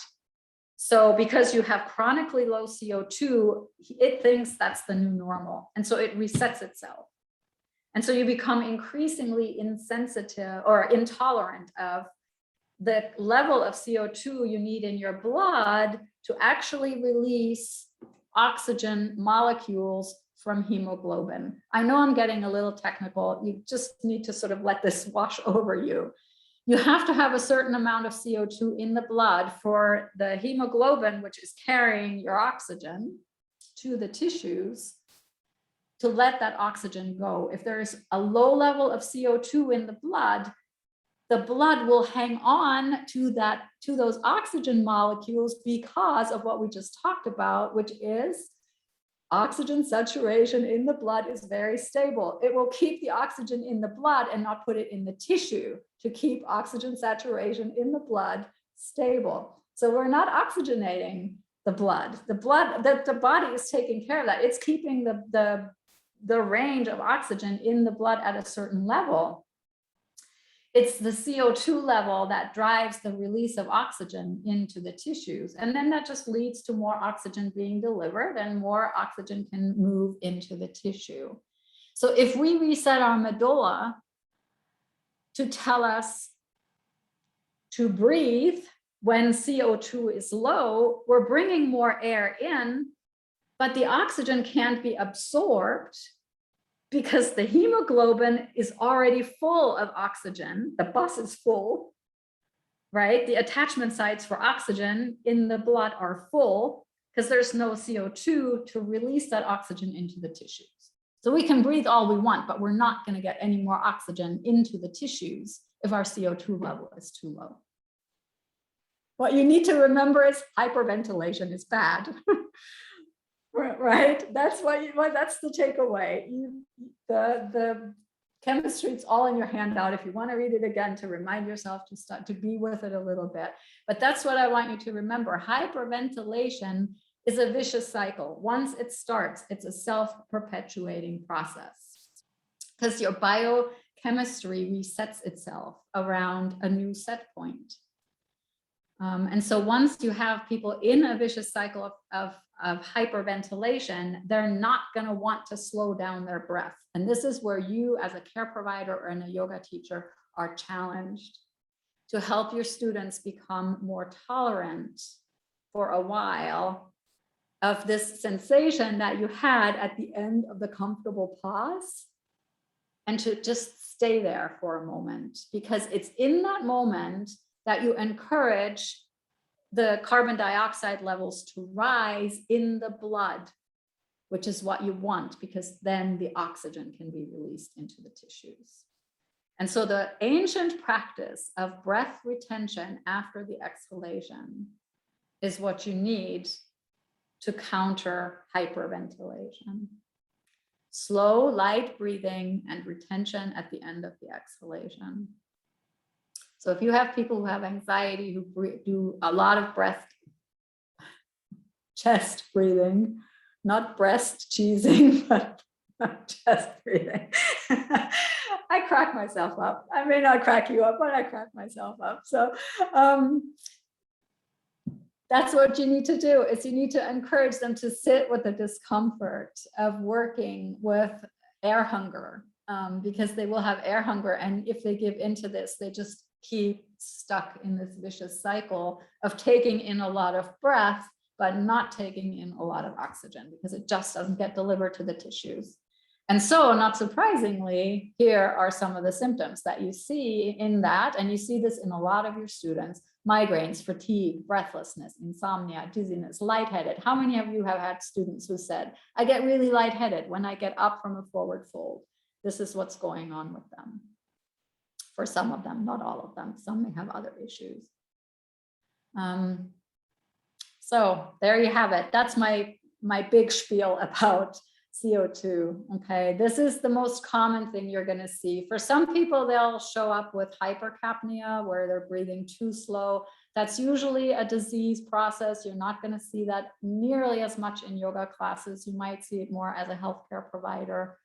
So because you have chronically low CO2, it thinks that's the new normal. And so it resets itself. And so you become increasingly insensitive or intolerant of the level of CO2 you need in your blood to actually release oxygen molecules from hemoglobin. I know I'm getting a little technical. You just need to sort of let this wash over you. You have to have a certain amount of CO2 in the blood for the hemoglobin, which is carrying your oxygen to the tissues, to let that oxygen go. If there's a low level of CO2 in the blood will hang on to those oxygen molecules because of what we just talked about, which is oxygen saturation in the blood is very stable. It will keep the oxygen in the blood and not put it in the tissue to keep oxygen saturation in the blood stable. So we're not oxygenating the blood. The body is taking care of that. It's keeping the range of oxygen in the blood at a certain level. It's the CO2 level that drives the release of oxygen into the tissues. And then that just leads to more oxygen being delivered and more oxygen can move into the tissue. So if we reset our medulla to tell us to breathe when CO2 is low, we're bringing more air in, but the oxygen can't be absorbed because the hemoglobin is already full of oxygen. The bus is full, right? The attachment sites for oxygen in the blood are full because there's no CO2 to release that oxygen into the tissues. So we can breathe all we want, but we're not going to get any more oxygen into the tissues if our CO2 level is too low. What you need to remember is hyperventilation is bad. Right, that's that's the takeaway. The chemistry, it's all in your handout. If you want to read it again, to remind yourself to start to be with it a little bit. But that's what I want you to remember. Hyperventilation is a vicious cycle. Once it starts, it's a self-perpetuating process because your biochemistry resets itself around a new set point. And so once you have people in a vicious cycle of hyperventilation, they're not going to want to slow down their breath. And this is where you as a care provider or a yoga teacher are challenged to help your students become more tolerant for a while of this sensation that you had at the end of the comfortable pause, and to just stay there for a moment, because it's in that moment that you encourage the carbon dioxide levels to rise in the blood, which is what you want, because then the oxygen can be released into the tissues. And so the ancient practice of breath retention after the exhalation is what you need to counter hyperventilation. Slow, light breathing and retention at the end of the exhalation. So if you have people who have anxiety, who do a lot of chest breathing, not breast cheesing, but chest breathing. I crack myself up. I may not crack you up, but I crack myself up. So that's what you need to do, is you need to encourage them to sit with the discomfort of working with air hunger, because they will have air hunger. And if they give into this, they just keep stuck in this vicious cycle of taking in a lot of breath, but not taking in a lot of oxygen, because it just doesn't get delivered to the tissues. And so, not surprisingly, here are some of the symptoms that you see in that, and you see this in a lot of your students: migraines, fatigue, breathlessness, insomnia, dizziness, lightheaded. How many of you have had students who said, I get really lightheaded when I get up from a forward fold? This is what's going on with them. For some of them, not all of them. Some may have other issues. So there you have it. That's my big spiel about CO2. Okay, this is the most common thing you're going to see. For some people, they'll show up with hypercapnia, where they're breathing too slow. That's usually a disease process. You're not going to see that nearly as much in yoga classes. You might see it more as a healthcare provider.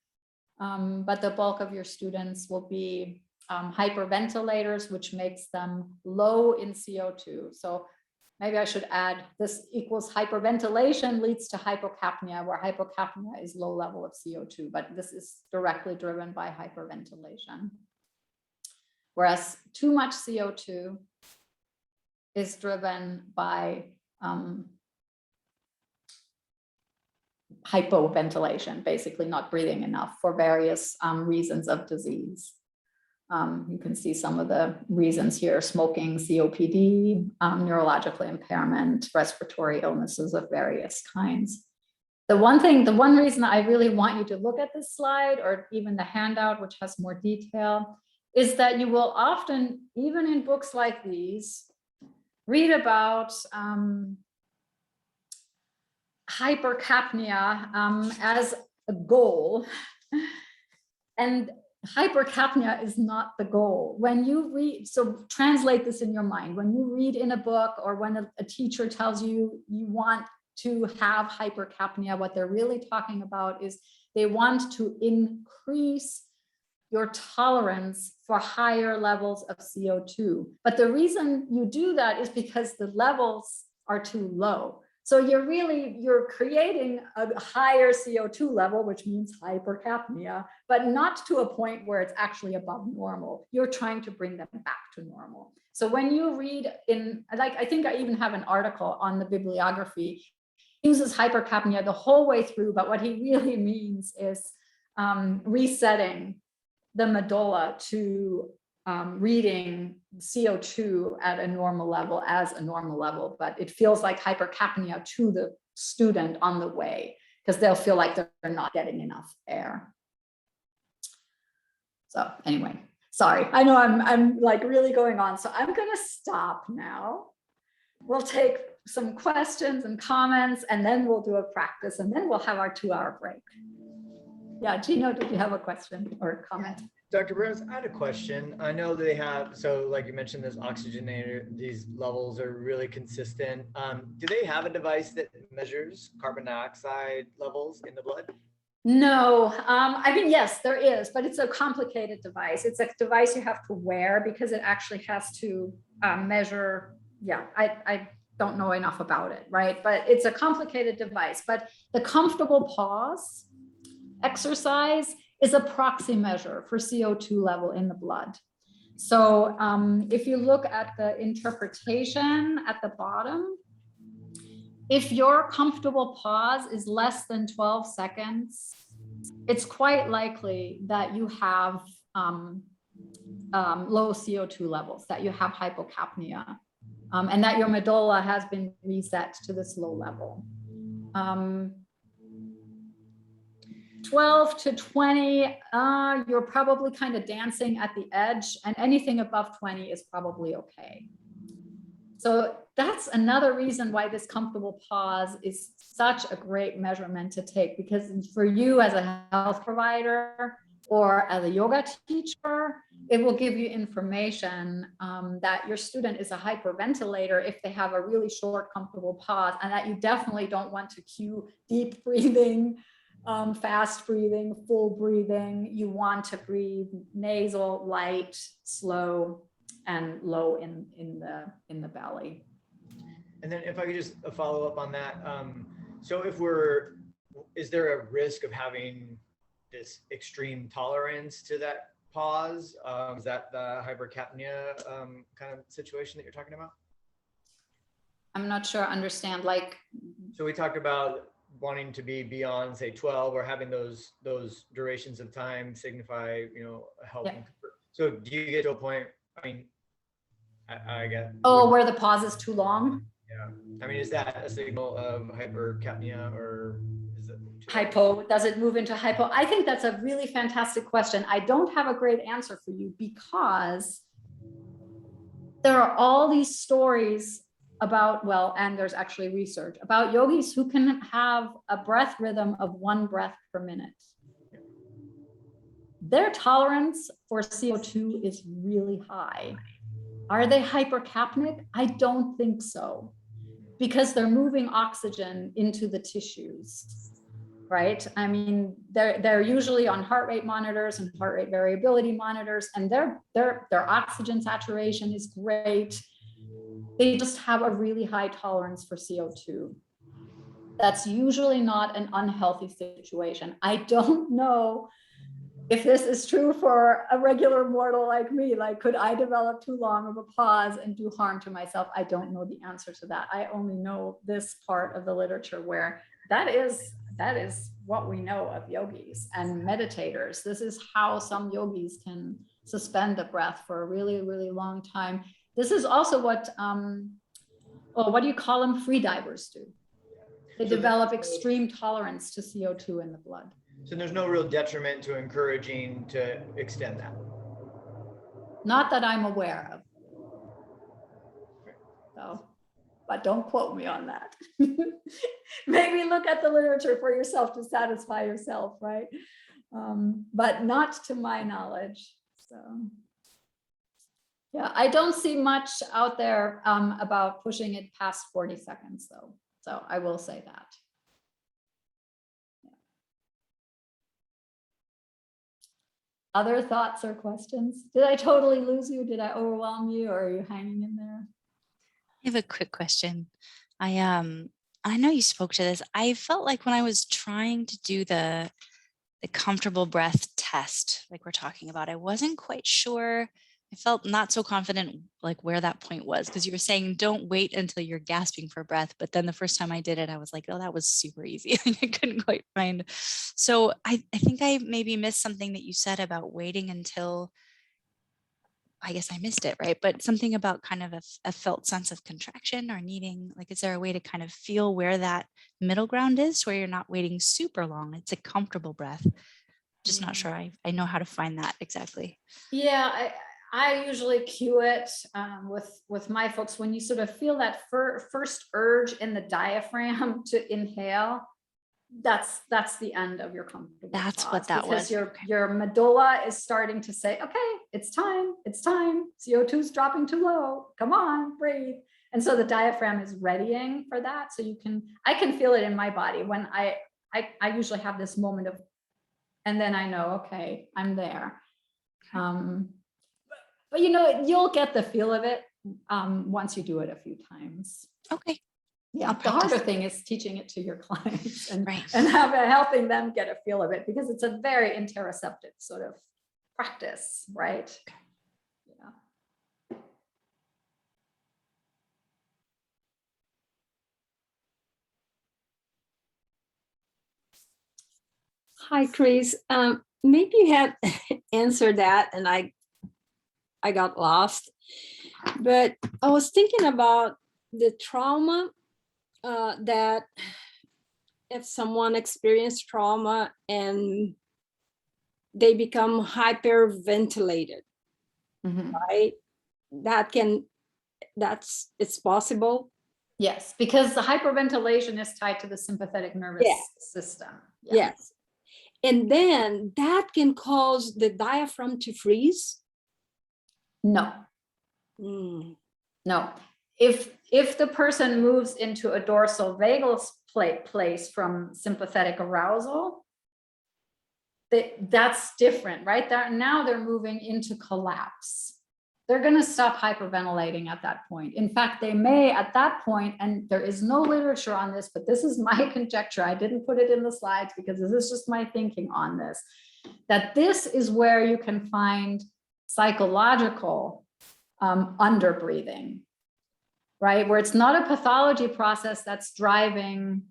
But the bulk of your students will be hyperventilators, which makes them low in CO2. So maybe I should add, this equals hyperventilation leads to hypocapnia, where hypocapnia is low level of CO2, but this is directly driven by hyperventilation. Whereas too much CO2 is driven by hypoventilation, basically not breathing enough for various reasons of disease. You can see some of the reasons here: smoking, COPD, neurological impairment, respiratory illnesses of various kinds. The one reason I really want you to look at this slide, or even the handout, which has more detail, is that you will often, even in books like these, read about hypercapnia as a goal. And hypercapnia is not the goal. When you read, so translate this in your mind. When you read in a book, or when a teacher tells you you want to have hypercapnia, what they're really talking about is they want to increase your tolerance for higher levels of CO2. But the reason you do that is because the levels are too low. So you're creating a higher CO2 level, which means hypercapnia, but not to a point where it's actually above normal. You're trying to bring them back to normal. So when you read in, like, I think I even have an article on the bibliography, uses hypercapnia the whole way through, but what he really means is resetting the medulla to reading CO2 at a normal level as a normal level, but it feels like hypercapnia to the student on the way, because they'll feel like they're not getting enough air. So anyway, sorry, I know I'm like really going on, so I'm gonna stop now. We'll take some questions and comments, and then we'll do a practice, and then we'll have our 2-hour break. Yeah, Gino, did you have a question or comment? Dr. Burns, I had a question. I know they have, so like you mentioned, this oxygenator, these levels are really consistent. Do they have a device that measures carbon dioxide levels in the blood? No, I mean, yes, there is, but it's a complicated device. It's a device you have to wear because it actually has to measure. Yeah, I don't know enough about it, right? But it's a complicated device. But the comfortable pause exercise is a proxy measure for CO2 level in the blood. So if you look at the interpretation at the bottom, if your comfortable pause is less than 12 seconds, it's quite likely that you have low CO2 levels, that you have hypocapnia, and that your medulla has been reset to this low level. 12 to 20, you're probably kind of dancing at the edge, and anything above 20 is probably okay. So that's another reason why this comfortable pause is such a great measurement to take, because for you as a health provider or as a yoga teacher, it will give you information that your student is a hyperventilator if they have a really short comfortable pause, and that you definitely don't want to cue deep breathing, fast breathing, full breathing. You want to breathe nasal, light, slow, and low in the belly. And then if I could just follow up on that. So is there a risk of having this extreme tolerance to that pause? Is that the hypercapnia kind of situation that you're talking about? I'm not sure I understand, like. So we talked about wanting to be beyond, say, 12, or having those durations of time signify, health. Yeah. So do you get to a point, I mean, I get. Oh, where the pause is too long? Yeah. I mean, is that a signal of hypercapnia, or is it hypo? Does it move into hypo? I think that's a really fantastic question. I don't have a great answer for you, because there are all these stories about, and there's actually research about yogis who can have a breath rhythm of 1 breath per minute. Their tolerance for CO2 is really high. Are they hypercapnic? I don't think so, because they're moving oxygen into the tissues, right? I mean, they're usually on heart rate monitors and heart rate variability monitors, and their oxygen saturation is great. They just have a really high tolerance for CO2. That's usually not an unhealthy situation. I don't know if this is true for a regular mortal like me. Like, could I develop too long of a pause and do harm to myself? I don't know the answer to that. I only know this part of the literature where that is what we know of yogis and meditators. This is how some yogis can suspend the breath for a really, really long time. This is also what, what do you call them? Free divers do. They develop extreme tolerance to CO2 in the blood. So there's no real detriment to encouraging to extend that. Not that I'm aware of. So, but don't quote me on that. Maybe look at the literature for yourself to satisfy yourself, right? But not to my knowledge. So, yeah, I don't see much out there about pushing it past 40 seconds, though. So I will say that. Yeah. Other thoughts or questions? Did I totally lose you? Did I overwhelm you, or are you hanging in there? I have a quick question. I know you spoke to this. I felt like when I was trying to do the comfortable breath test, like we're talking about, I wasn't quite sure. I felt not so confident like where that point was, because you were saying don't wait until you're gasping for breath. But then the first time I did it, I was like, oh, that was super easy. I couldn't quite find. So I think I maybe missed something that you said about waiting until, I guess I missed it, right? But something about kind of a felt sense of contraction or needing, like, is there a way to kind of feel where that middle ground is, where you're not waiting super long? It's a comfortable breath. Just not sure I know how to find that exactly. Yeah, I usually cue it with my folks when you sort of feel that first urge in the diaphragm to inhale. That's the end of your comfortable That's pause, what that because was. your medulla is starting to say, okay, it's time. CO2 is dropping too low. Come on, breathe. And so the diaphragm is readying for that. So I can feel it in my body when I usually have this moment of, and then I know, okay, I'm there. But you'll get the feel of it once you do it a few times. Okay. Yeah, the harder thing is teaching it to your clients and helping them get a feel of it, because it's a very interoceptive sort of practice, right? Yeah. Hi, Chris. Maybe you had answered that and I got lost, but I was thinking about the trauma that if someone experienced trauma and they become hyperventilated, right? It's possible. Yes, because the hyperventilation is tied to the sympathetic nervous system. Yeah. Yes. And then that can cause the diaphragm to freeze? No. No. If the person moves into a dorsal vagal place from sympathetic arousal, that's different, right? Now they're moving into collapse. They're going to stop hyperventilating at that point. In fact, they may at that point, and there is no literature on this, but this is my conjecture. I didn't put it in the slides because this is just my thinking on this, that this is where you can find psychological underbreathing, right? Where it's not a pathology process that's driving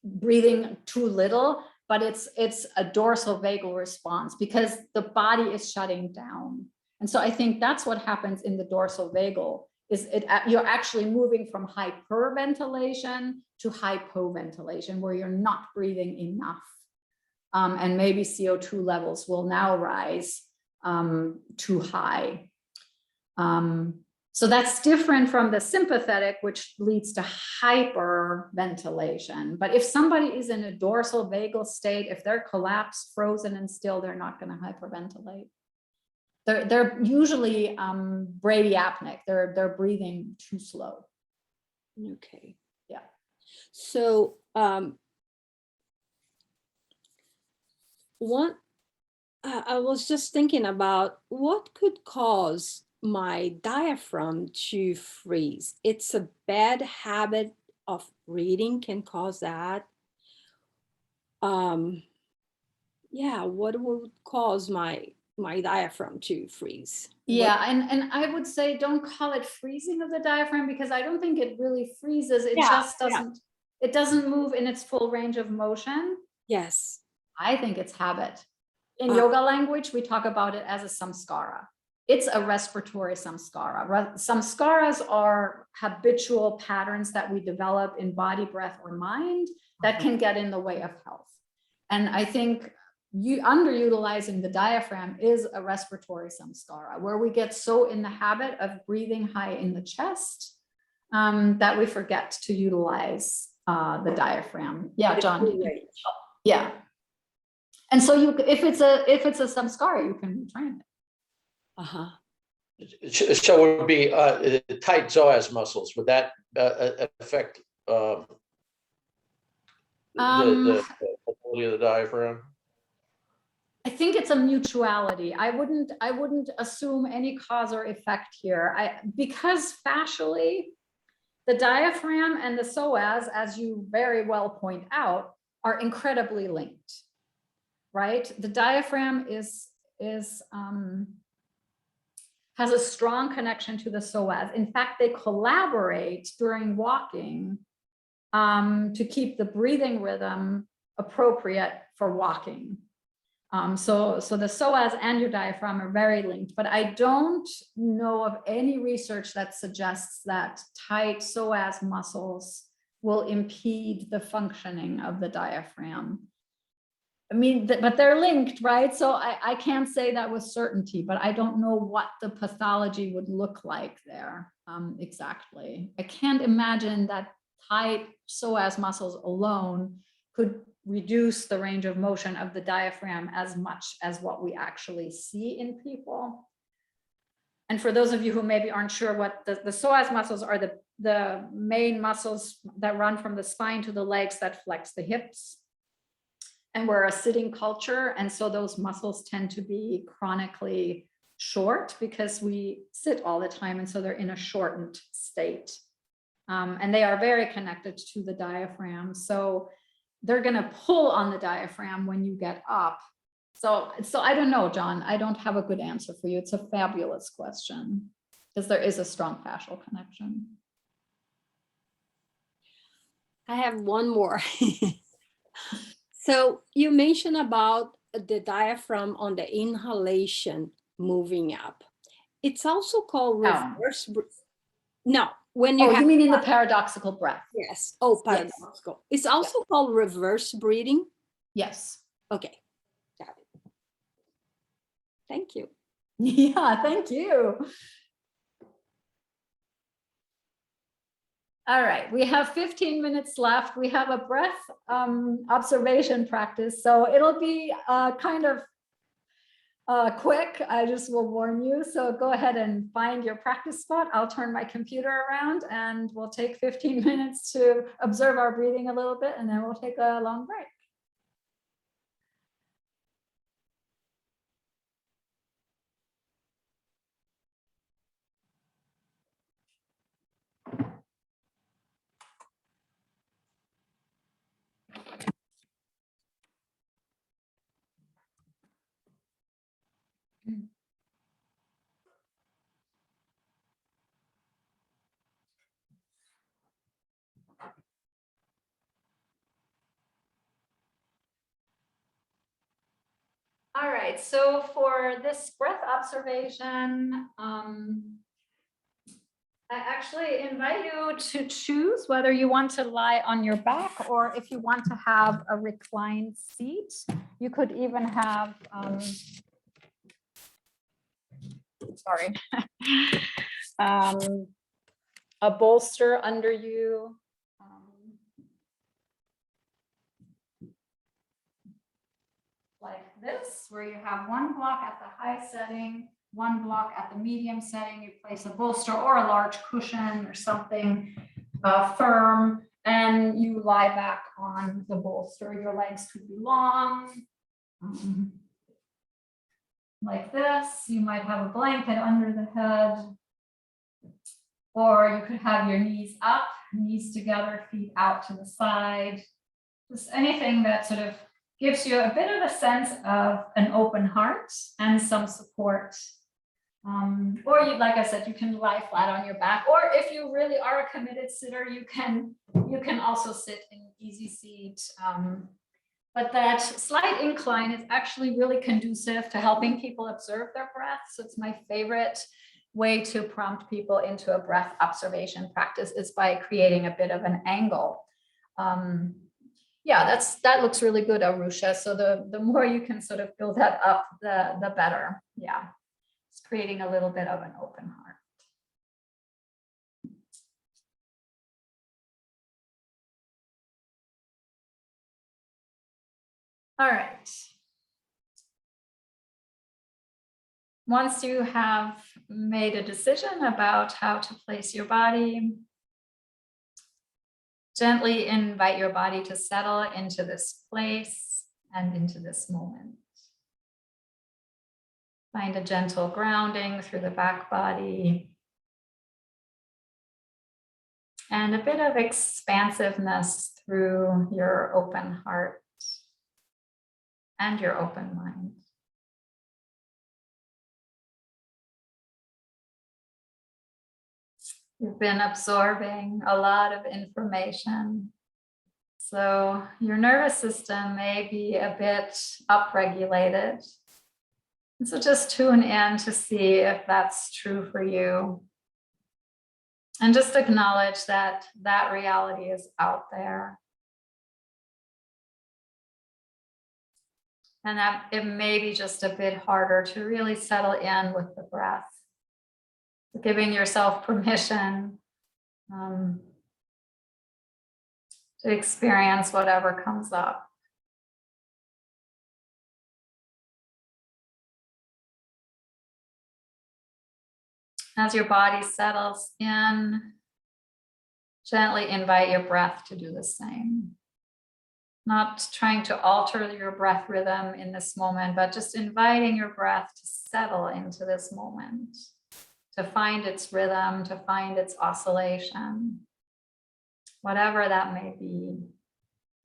breathing too little, but it's a dorsal vagal response because the body is shutting down. And so I think that's what happens in the dorsal vagal is you're actually moving from hyperventilation to hypoventilation, where you're not breathing enough. And maybe CO2 levels will now rise too high. So that's different from the sympathetic, which leads to hyperventilation. But if somebody is in a dorsal vagal state, if they're collapsed, frozen, and still, they're not going to hyperventilate. They're usually bradyapneic. They're breathing too slow. Okay. Yeah. So I was just thinking about what could cause my diaphragm to freeze. It's a bad habit of breathing can cause that. Yeah, what would cause my diaphragm to freeze? Yeah, and I would say don't call it freezing of the diaphragm, because I don't think it really freezes. It Yeah, just yeah. doesn't, it doesn't move in its full range of motion. Yes. I think it's habit. In Uh, yoga language, we talk about it as a samskara. It's a respiratory samskara. Samskaras are habitual patterns that we develop in body, breath, or mind that can get in the way of health. And I think underutilizing the diaphragm is a respiratory samskara, where we get so in the habit of breathing high in the chest that we forget to utilize the diaphragm. Yeah, John. Yeah. And so if it's a samskara, you can retrain it. uh-huh. So it would be tight psoas muscles. Would that affect the ability of the diaphragm? I think it's a mutuality. I wouldn't assume any cause or effect here. Because fascially, the diaphragm and the psoas, as you very well point out, are incredibly linked, right? The diaphragm has a strong connection to the psoas. In fact, they collaborate during walking to keep the breathing rhythm appropriate for walking. So the psoas and your diaphragm are very linked, but I don't know of any research that suggests that tight psoas muscles will impede the functioning of the diaphragm. I mean, but they're linked, right? So I can't say that with certainty, but I don't know what the pathology would look like there exactly. I can't imagine that tight psoas muscles alone could reduce the range of motion of the diaphragm as much as what we actually see in people. And for those of you who maybe aren't sure, what the psoas muscles are, the main muscles that run from the spine to the legs that flex the hips. And we're a sitting culture, and so those muscles tend to be chronically short because we sit all the time, and so they're in a shortened state. And they are very connected to the diaphragm. So they're going to pull on the diaphragm when you get up. So I don't know, John. I don't have a good answer for you. It's a fabulous question because there is a strong fascial connection. I have one more. So you mentioned about the diaphragm on the inhalation moving up. It's also called reverse. No, when you you mean in the paradoxical breath? Yes. Oh, paradoxical. Yes. It's also called reverse breathing. Yes. Okay. Got it. Thank you. Yeah, thank you. All right, we have 15 minutes left. We have a breath observation practice, so it'll be kind of quick. I just will warn you. So go ahead and find your practice spot. I'll turn my computer around and we'll take 15 minutes to observe our breathing a little bit, and then we'll take a long break. All right, so for this breath observation, I actually invite you to choose whether you want to lie on your back or if you want to have a reclined seat. You could even have, a bolster under you. Like this, where you have one block at the high setting, one block at the medium setting. You place a bolster or a large cushion or something firm, and you lie back on the bolster. Your legs could be long. like this. You might have a blanket under the head, or you could have your knees up, knees together, feet out to the side. Just anything that sort of gives you a bit of a sense of an open heart and some support. Or you, like I said, you can lie flat on your back, or if you really are a committed sitter, you can also sit in easy seat. But that slight incline is actually really conducive to helping people observe their breath. So it's my favorite way to prompt people into a breath observation practice is by creating a bit of an angle. Yeah, that looks really good, Arusha. So the more you can sort of build that up, the better. Yeah, it's creating a little bit of an open heart. All right. Once you have made a decision about how to place your body, gently invite your body to settle into this place and into this moment. Find a gentle grounding through the back body and a bit of expansiveness through your open heart and your open mind. You've been absorbing a lot of information. So your nervous system may be a bit upregulated. And so just tune in to see if that's true for you. And just acknowledge that that reality is out there. And that it may be just a bit harder to really settle in with the breath. Giving yourself permission to experience whatever comes up. As your body settles in, gently invite your breath to do the same. Not trying to alter your breath rhythm in this moment, but just inviting your breath to settle into this moment, to find its rhythm, to find its oscillation, whatever that may be,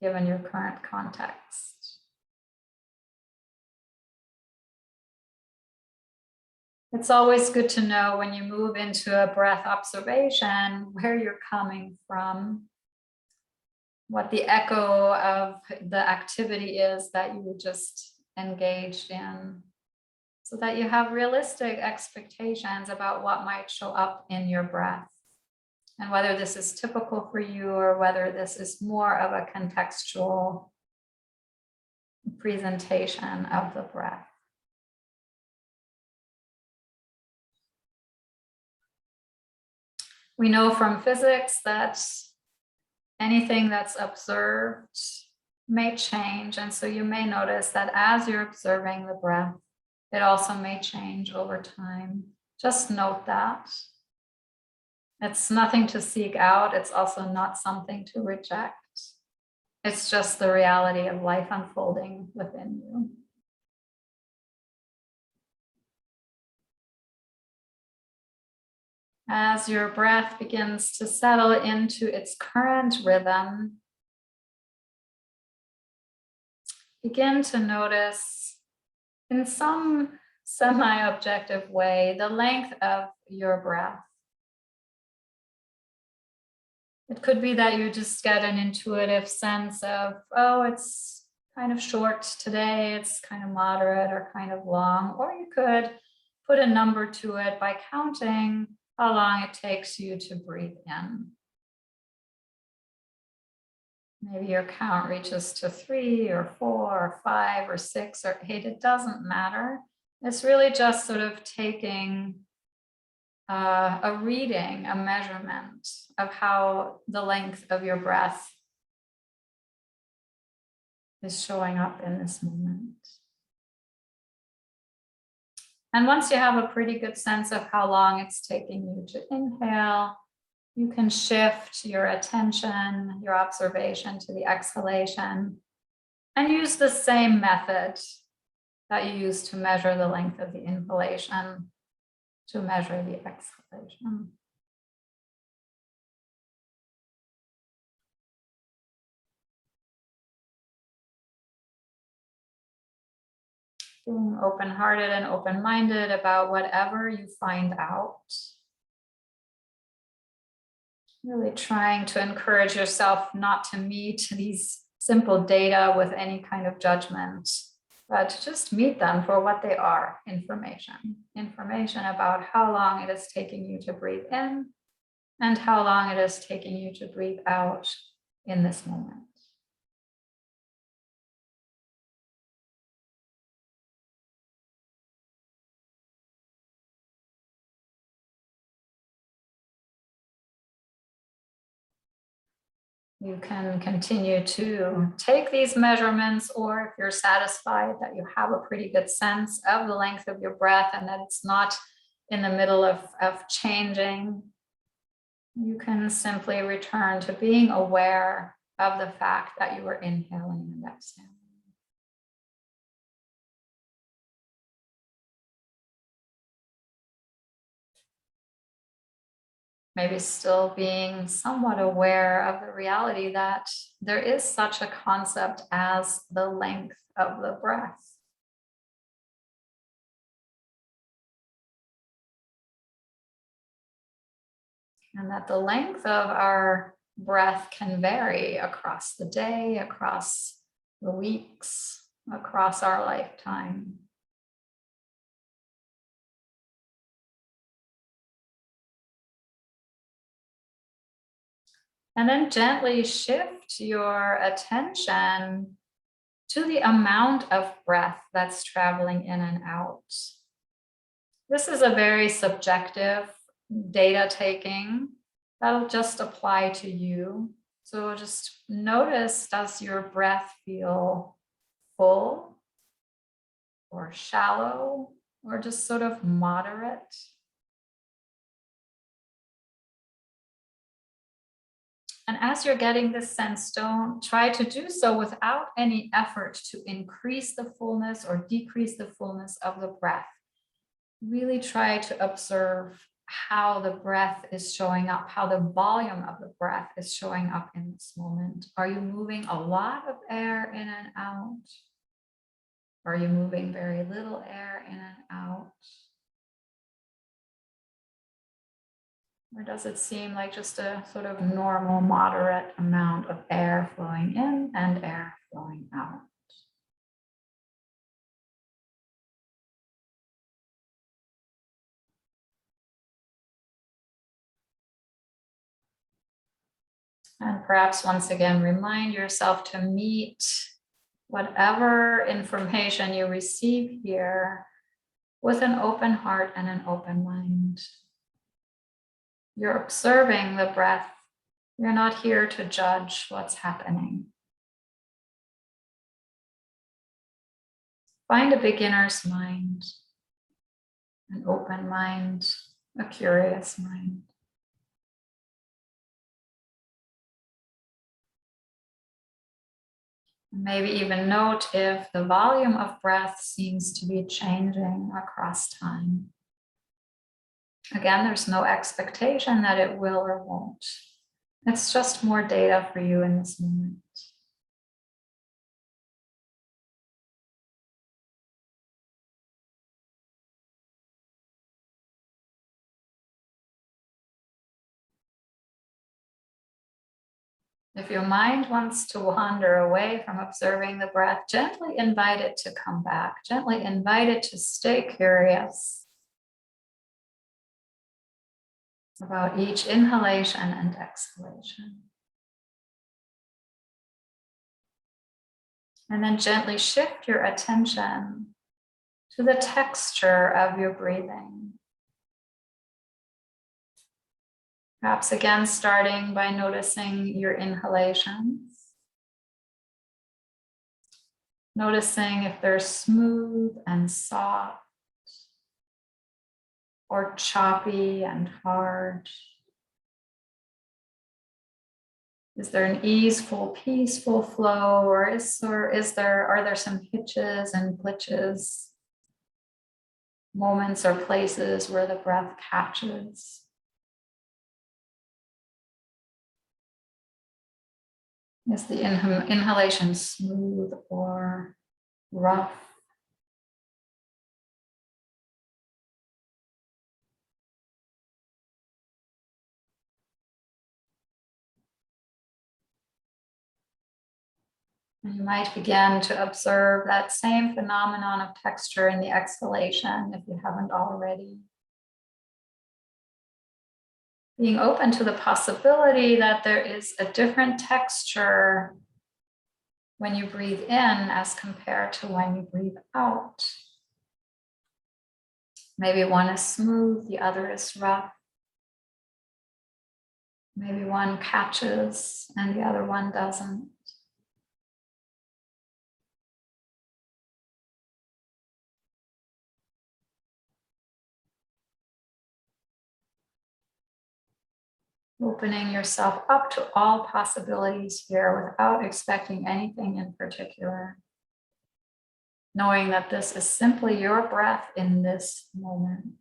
given your current context. It's always good to know when you move into a breath observation where you're coming from, what the echo of the activity is that you just engaged in, so that you have realistic expectations about what might show up in your breath, and whether this is typical for you or whether this is more of a contextual presentation of the breath. We know from physics that anything that's observed may change, and so you may notice that as you're observing the breath, it also may change over time. Just note that. It's nothing to seek out. It's also not something to reject. It's just the reality of life unfolding within you. As your breath begins to settle into its current rhythm, begin to notice in some semi-objective way the length of your breath. It could be that you just get an intuitive sense of, oh, it's kind of short today, it's kind of moderate or kind of long, or you could put a number to it by counting how long it takes you to breathe in. Maybe your count reaches to 3 or 4 or 5 or 6 or 8, it doesn't matter. It's really just sort of taking a reading, a measurement of how the length of your breath is showing up in this moment. And once you have a pretty good sense of how long it's taking you to inhale, you can shift your attention, your observation to the exhalation, and use the same method that you use to measure the length of the inhalation, to measure the exhalation. Being open-hearted and open-minded about whatever you find out. Really trying to encourage yourself not to meet these simple data with any kind of judgment, but to just meet them for what they are, information. Information about how long it is taking you to breathe in and how long it is taking you to breathe out in this moment. You can continue to take these measurements, or if you're satisfied that you have a pretty good sense of the length of your breath and that it's not in the middle of changing, you can simply return to being aware of the fact that you are inhaling and exhaling. Maybe still being somewhat aware of the reality that there is such a concept as the length of the breath. And that the length of our breath can vary across the day, across the weeks, across our lifetime. And then gently shift your attention to the amount of breath that's traveling in and out. This is a very subjective data taking that'll just apply to you. So just notice, does your breath feel full or shallow or just sort of moderate? And as you're getting this sense, don't try to do so without any effort to increase the fullness or decrease the fullness of the breath. Really try to observe how the breath is showing up, how the volume of the breath is showing up in this moment. Are you moving a lot of air in and out? Are you moving very little air in and out? Or does it seem like just a sort of normal, moderate amount of air flowing in and air flowing out? And perhaps once again, remind yourself to meet whatever information you receive here with an open heart and an open mind. You're observing the breath. You're not here to judge what's happening. Find a beginner's mind, an open mind, a curious mind. Maybe even note if the volume of breath seems to be changing across time. Again, there's no expectation that it will or won't. It's just more data for you in this moment. If your mind wants to wander away from observing the breath, gently invite it to come back. Gently invite it to stay curious about each inhalation and exhalation. And then gently shift your attention to the texture of your breathing. Perhaps again, starting by noticing your inhalations. Noticing if they're smooth and soft or choppy and hard. Is there an easeful, peaceful flow, or are there some hitches and glitches, moments or places where the breath catches? Is the inhalation smooth or rough? And you might begin to observe that same phenomenon of texture in the exhalation if you haven't already. Being open to the possibility that there is a different texture when you breathe in as compared to when you breathe out. Maybe one is smooth, the other is rough. Maybe one catches and the other one doesn't. Opening yourself up to all possibilities here without expecting anything in particular. Knowing that this is simply your breath in this moment.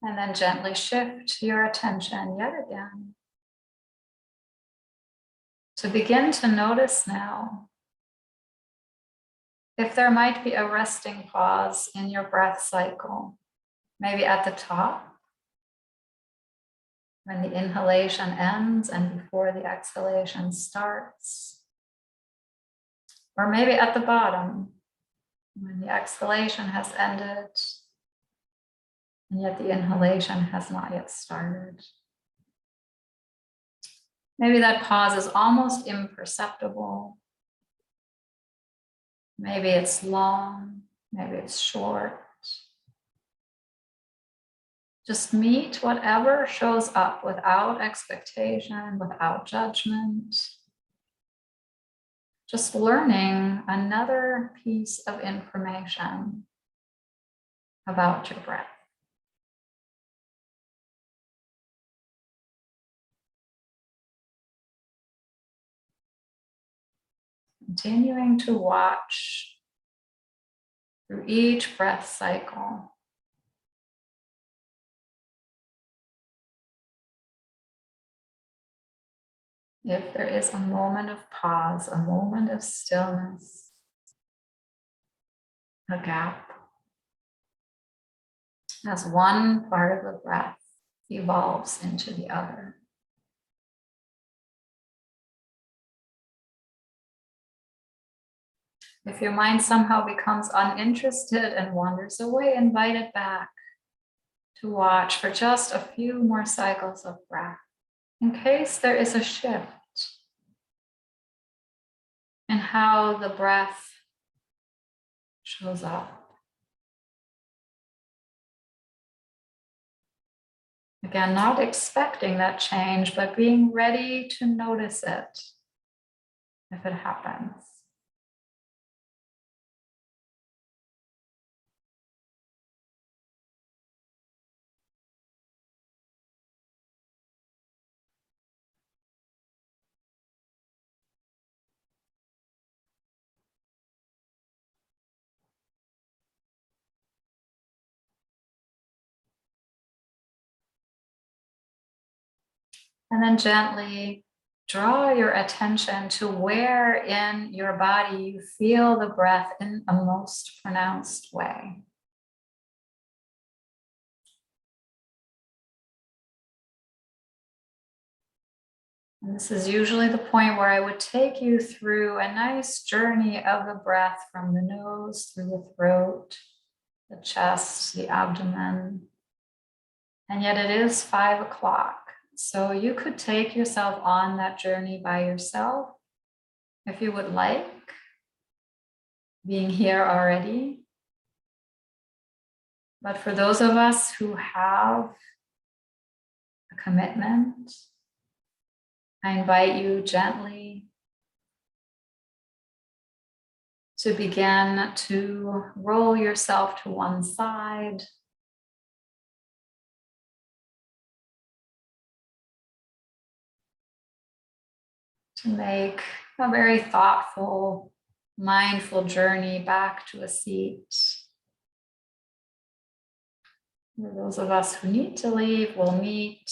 And then gently shift your attention yet again to begin to notice now if there might be a resting pause in your breath cycle, maybe at the top, when the inhalation ends and before the exhalation starts, or maybe at the bottom, when the exhalation has ended and yet the inhalation has not yet started. Maybe that pause is almost imperceptible. Maybe it's long, maybe it's short. Just meet whatever shows up without expectation, without judgment. Just learning another piece of information about your breath. Continuing to watch through each breath cycle. If there is a moment of pause, a moment of stillness, a gap, as one part of the breath evolves into the other. If your mind somehow becomes uninterested and wanders away, invite it back to watch for just a few more cycles of breath, in case there is a shift in how the breath shows up. Again, not expecting that change, but being ready to notice it if it happens. And then gently draw your attention to where in your body you feel the breath in a most pronounced way. And this is usually the point where I would take you through a nice journey of the breath from the nose, through the throat, the chest, the abdomen. And yet it is 5 o'clock. So you could take yourself on that journey by yourself if you would like, being here already. But for those of us who have a commitment, I invite you gently to begin to roll yourself to one side. To make a very thoughtful, mindful journey back to a seat. For those of us who need to leave, we'll meet.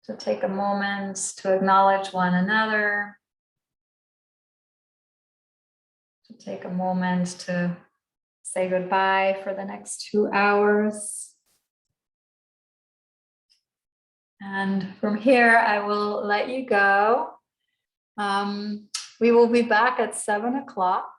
To take a moment to acknowledge one another. To take a moment to say goodbye for the next 2 hours. And from here, I will let you go. We will be back at 7 o'clock.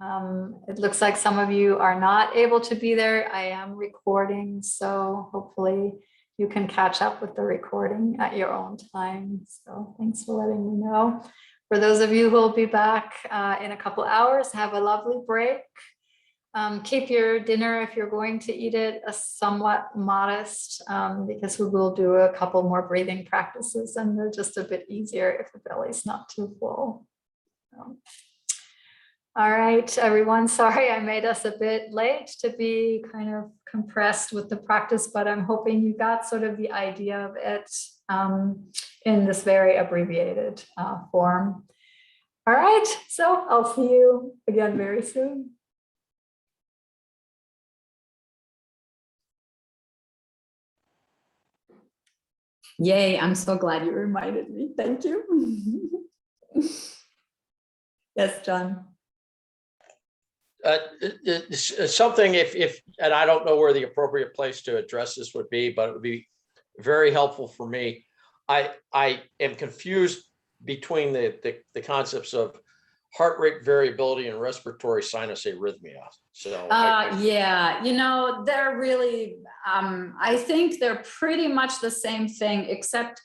It looks like some of you are not able to be there. I am recording, so hopefully you can catch up with the recording at your own time. So thanks for letting me know. For those of you who will be back in a couple hours, have a lovely break. Keep your dinner, if you're going to eat it, somewhat modest, because we will do a couple more breathing practices and they're just a bit easier if the belly's not too full. All right, everyone, sorry I made us a bit late to be kind of compressed with the practice, but I'm hoping you got sort of the idea of it in this very abbreviated form. All right, so I'll see you again very soon. Yay, I'm so glad you reminded me. Thank you. Yes, John. It's something if, and I don't know where the appropriate place to address this would be, but it would be very helpful for me. I am confused between the concepts of heart rate variability and respiratory sinus arrhythmia. So yeah, you know, they're really, I think they're pretty much the same thing, except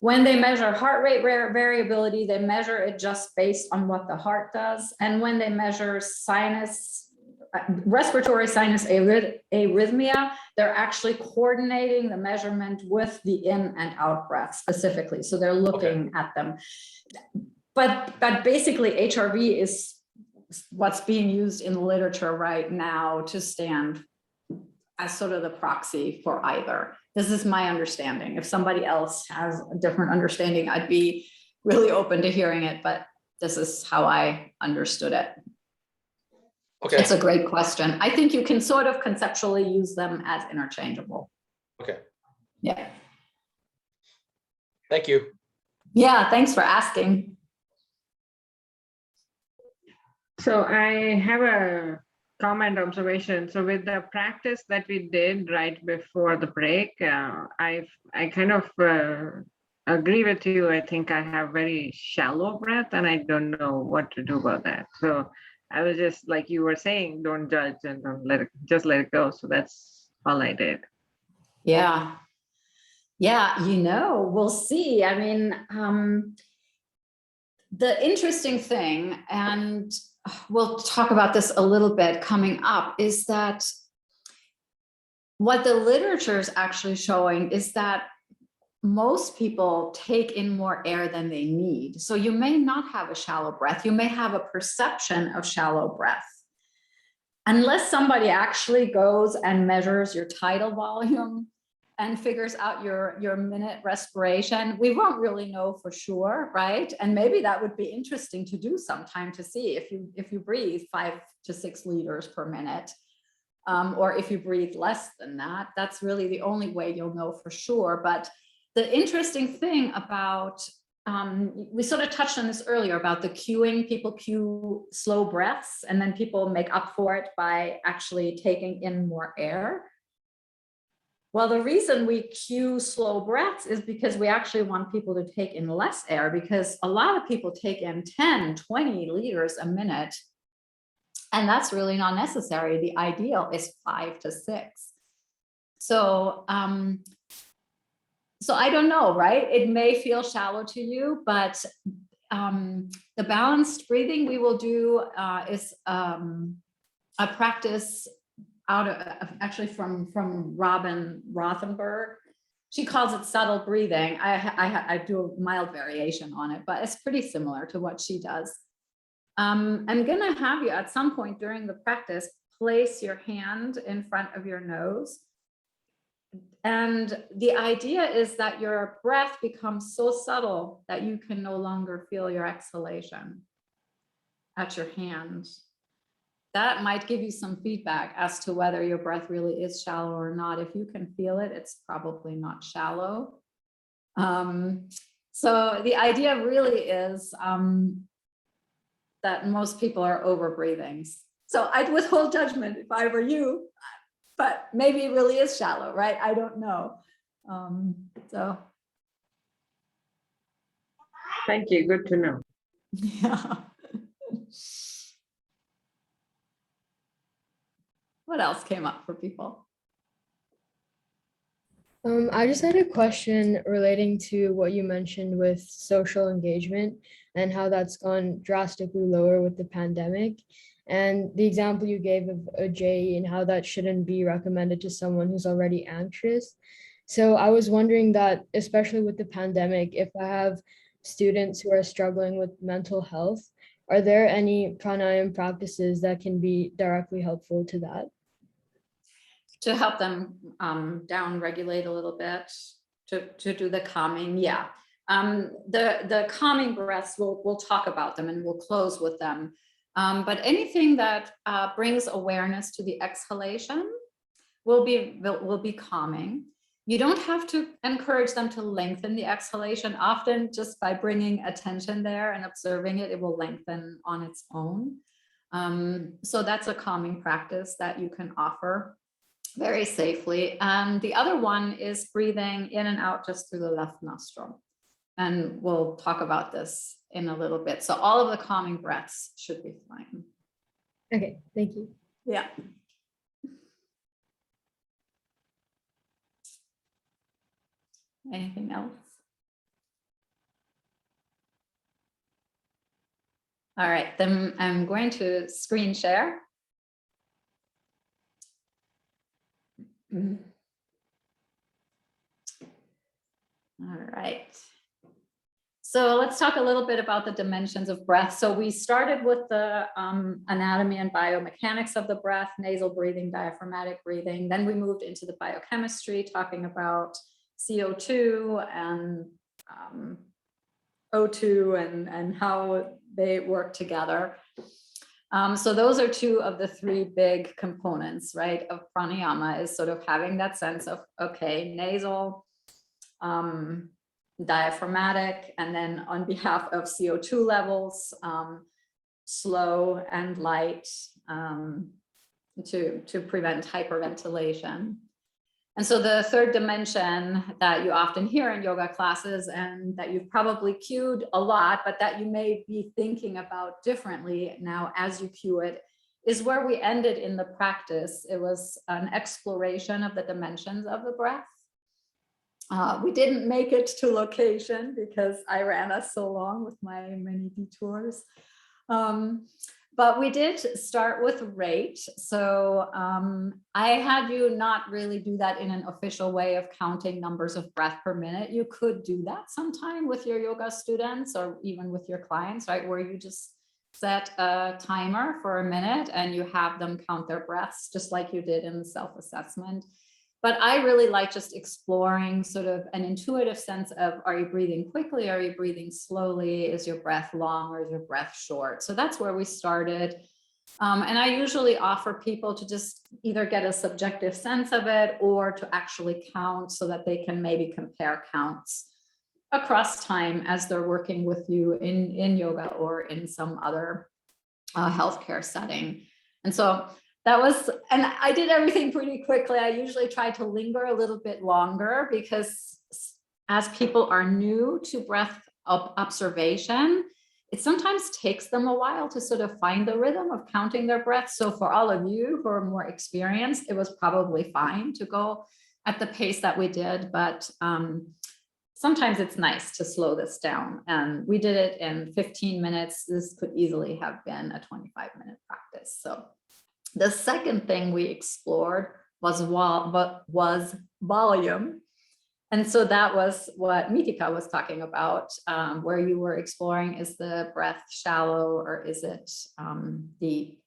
when they measure heart rate variability, they measure it just based on what the heart does. And when they measure respiratory sinus arrhythmia, they're actually coordinating the measurement with the in and out breath specifically. So they're looking at them. But basically HRV is what's being used in the literature right now to stand as sort of the proxy for either. This is my understanding. If somebody else has a different understanding, I'd be really open to hearing it, but this is how I understood it. Okay. It's a great question. I think you can sort of conceptually use them as interchangeable. Okay. Yeah. Thank you. Yeah, thanks for asking. So I have a comment observation. So with the practice that we did right before the break, I kind of agree with you. I think I have very shallow breath and I don't know what to do about that. So I was just like you were saying, don't judge and don't just let it go. So that's all I did. Yeah. Yeah, you know, we'll see. I mean, the interesting thing, and we'll talk about this a little bit coming up, is that what the literature is actually showing is that most people take in more air than they need. So you may not have a shallow breath. You may have a perception of shallow breath. Unless somebody actually goes and measures your tidal volume and figures out your minute respiration, we won't really know for sure, right? And maybe that would be interesting to do sometime to see if you breathe 5 to 6 liters per minute, or if you breathe less than that. That's really the only way you'll know for sure. But the interesting thing about, we sort of touched on this earlier about the cueing. People cue slow breaths and then people make up for it by actually taking in more air. Well, the reason we cue slow breaths is because we actually want people to take in less air, because a lot of people take in 10, 20 liters a minute. And that's really not necessary. The ideal is 5 to 6. So, so I don't know, right? It may feel shallow to you, but the balanced breathing we will do is a practice out of actually from Robin Rothenberg. She calls it subtle breathing. I do a mild variation on it, but it's pretty similar to what she does. I'm gonna have you at some point during the practice place your hand in front of your nose. And the idea is that your breath becomes so subtle that you can no longer feel your exhalation at your hand. That might give you some feedback as to whether your breath really is shallow or not. If you can feel it, it's probably not shallow. So the idea really is that most people are over breathing. So I'd withhold judgment if I were you, but maybe it really is shallow, right? I don't know. So. Thank you. Good to know. Yeah. What else came up for people? I just had a question relating to what you mentioned with social engagement and how that's gone drastically lower with the pandemic. And the example you gave of a JE and how that shouldn't be recommended to someone who's already anxious. So I was wondering that, especially with the pandemic, if I have students who are struggling with mental health, are there any pranayama practices that can be directly helpful to that? To help them down regulate a little bit, to do the calming, yeah. The calming breaths, we'll talk about them and we'll close with them. But anything that brings awareness to the exhalation will be calming. You don't have to encourage them to lengthen the exhalation. Often just by bringing attention there and observing it, it will lengthen on its own. So that's a calming practice that you can offer very safely. And the other one is breathing in and out just through the left nostril. And we'll talk about this in a little bit. So all of the calming breaths should be fine. Okay, thank you. Yeah. Anything else? All right, then I'm going to screen share. All right. So let's talk a little bit about the dimensions of breath. So we started with the anatomy and biomechanics of the breath, nasal breathing, diaphragmatic breathing. Then we moved into the biochemistry, talking about CO2 and O2 and how they work together. So those are two of the three big components, right, of pranayama, is sort of having that sense of, okay, nasal, diaphragmatic, and then on behalf of CO2 levels, slow and light to prevent hyperventilation. And so the third dimension that you often hear in yoga classes and that you've probably cued a lot, but that you may be thinking about differently now as you cue it, is where we ended in the practice. It was an exploration of the dimensions of the breath. We didn't make it to location because I ran us so long with my many detours. But we did start with rate. So I had you not really do that in an official way of counting numbers of breath per minute. You could do that sometime with your yoga students or even with your clients, right? Where you just set a timer for a minute and you have them count their breaths just like you did in the self-assessment. But I really like just exploring sort of an intuitive sense of, are you breathing quickly? Are you breathing slowly? Is your breath long or is your breath short? So that's where we started. And I usually offer people to just either get a subjective sense of it or to actually count so that they can maybe compare counts across time as they're working with you in yoga or in some other healthcare setting. And so that was, and I did everything pretty quickly. I usually try to linger a little bit longer because as people are new to breath observation, it sometimes takes them a while to sort of find the rhythm of counting their breath. So for all of you who are more experienced, it was probably fine to go at the pace that we did. But sometimes it's nice to slow this down. And we did it in 15 minutes. This could easily have been a 25-minute practice. So the second thing we explored was volume. And so that was what Mitika was talking about, where you were exploring, is the breath shallow or is it deep?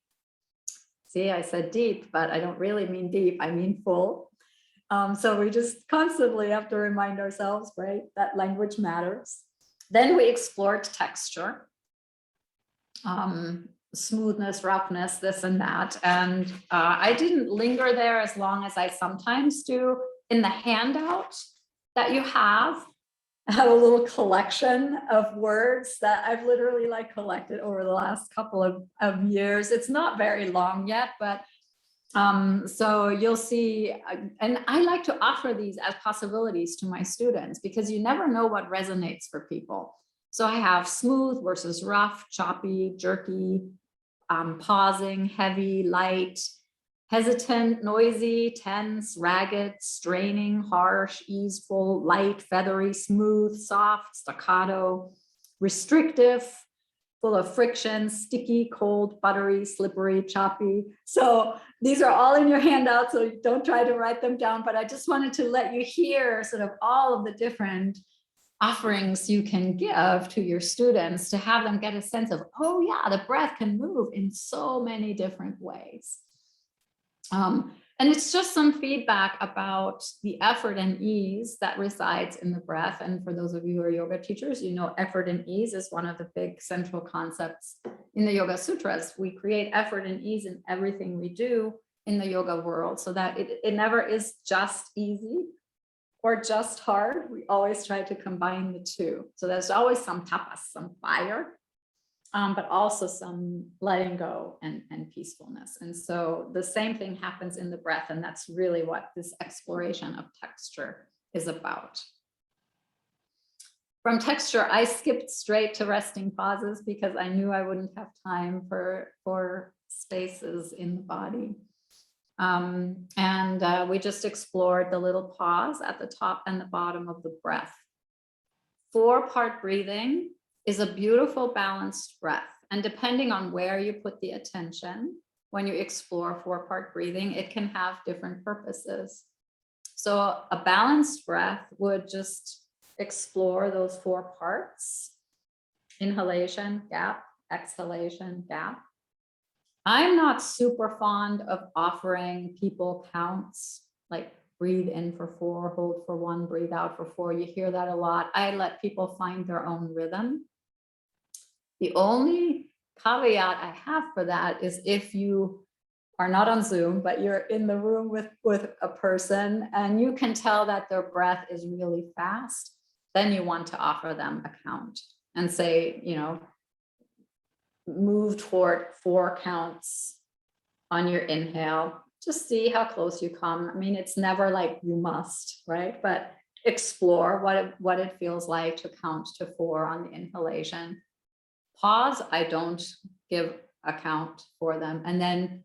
See, I said deep, but I don't really mean deep, I mean full. So we just constantly have to remind ourselves, right, that language matters. Then we explored texture, smoothness, roughness, this and that. And I didn't linger there as long as I sometimes do. In the handout that you have, I have a little collection of words that I've literally like collected over the last couple of years. It's not very long yet, but so you'll see, and I like to offer these as possibilities to my students because you never know what resonates for people. So I have smooth versus rough, choppy, jerky, pausing, heavy, light, hesitant, noisy, tense, ragged, straining, harsh, easeful, light, feathery, smooth, soft, staccato, restrictive, full of friction, sticky, cold, buttery, slippery, choppy. So these are all in your handout, so don't try to write them down, but I just wanted to let you hear sort of all of the different offerings you can give to your students to have them get a sense of, oh yeah, the breath can move in so many different ways. And it's just some feedback about the effort and ease that resides in the breath. And for those of you who are yoga teachers, you know, effort and ease is one of the big central concepts in the Yoga Sutras. We create effort and ease in everything we do in the yoga world so that it never is just easy or just hard. We always try to combine the two. So there's always some tapas, some fire, but also some letting go and peacefulness. And so the same thing happens in the breath, and that's really what this exploration of texture is about. From texture, I skipped straight to resting pauses because I knew I wouldn't have time for spaces in the body. We just explored the little pause at the top and the bottom of the breath. 4-part breathing is a beautiful balanced breath. And depending on where you put the attention, when you explore 4-part breathing, it can have different purposes. So a balanced breath would just explore those 4 parts: inhalation, gap, exhalation, gap. I'm not super fond of offering people counts, like breathe in for 4, hold for 1, breathe out for 4. You hear that a lot. I let people find their own rhythm. The only caveat I have for that is if you are not on Zoom, but you're in the room with a person and you can tell that their breath is really fast, then you want to offer them a count and say, you know, move toward 4 counts on your inhale. Just see how close you come. I mean, it's never like you must, right? But explore what it feels like to count to 4 on the inhalation. Pause, I don't give a count for them. And then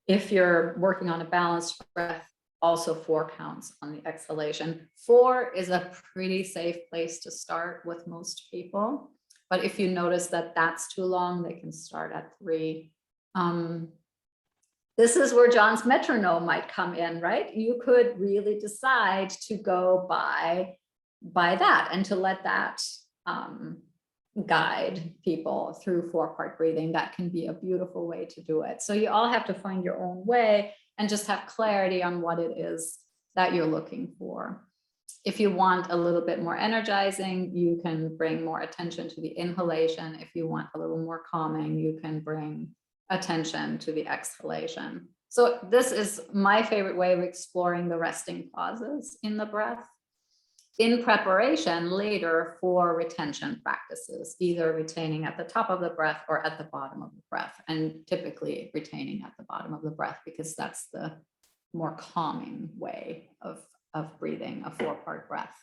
if you're working on a balanced breath, also 4 counts on the exhalation. 4 is a pretty safe place to start with most people. But if you notice that that's too long, they can start at 3. This is where John's metronome might come in, right? You could really decide to go by that and to let that guide people through 4-part breathing. That can be a beautiful way to do it. So you all have to find your own way and just have clarity on what it is that you're looking for. If you want a little bit more energizing, you can bring more attention to the inhalation. If you want a little more calming, you can bring attention to the exhalation. So this is my favorite way of exploring the resting pauses in the breath in preparation later for retention practices, either retaining at the top of the breath or at the bottom of the breath, and typically retaining at the bottom of the breath because that's the more calming way of breathing a 4-part breath.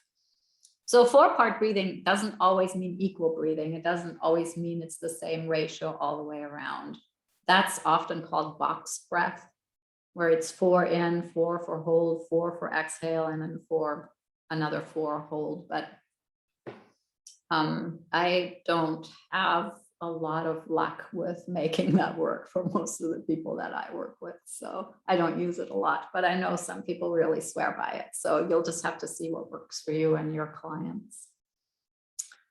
So 4-part breathing doesn't always mean equal breathing. It doesn't always mean it's the same ratio all the way around. That's often called box breath, where it's 4 in, 4 for hold, 4 for exhale, and then 4, another 4 hold. But I don't have a lot of luck with making that work for most of the people that I work with. So I don't use it a lot, but I know some people really swear by it. So you'll just have to see what works for you and your clients.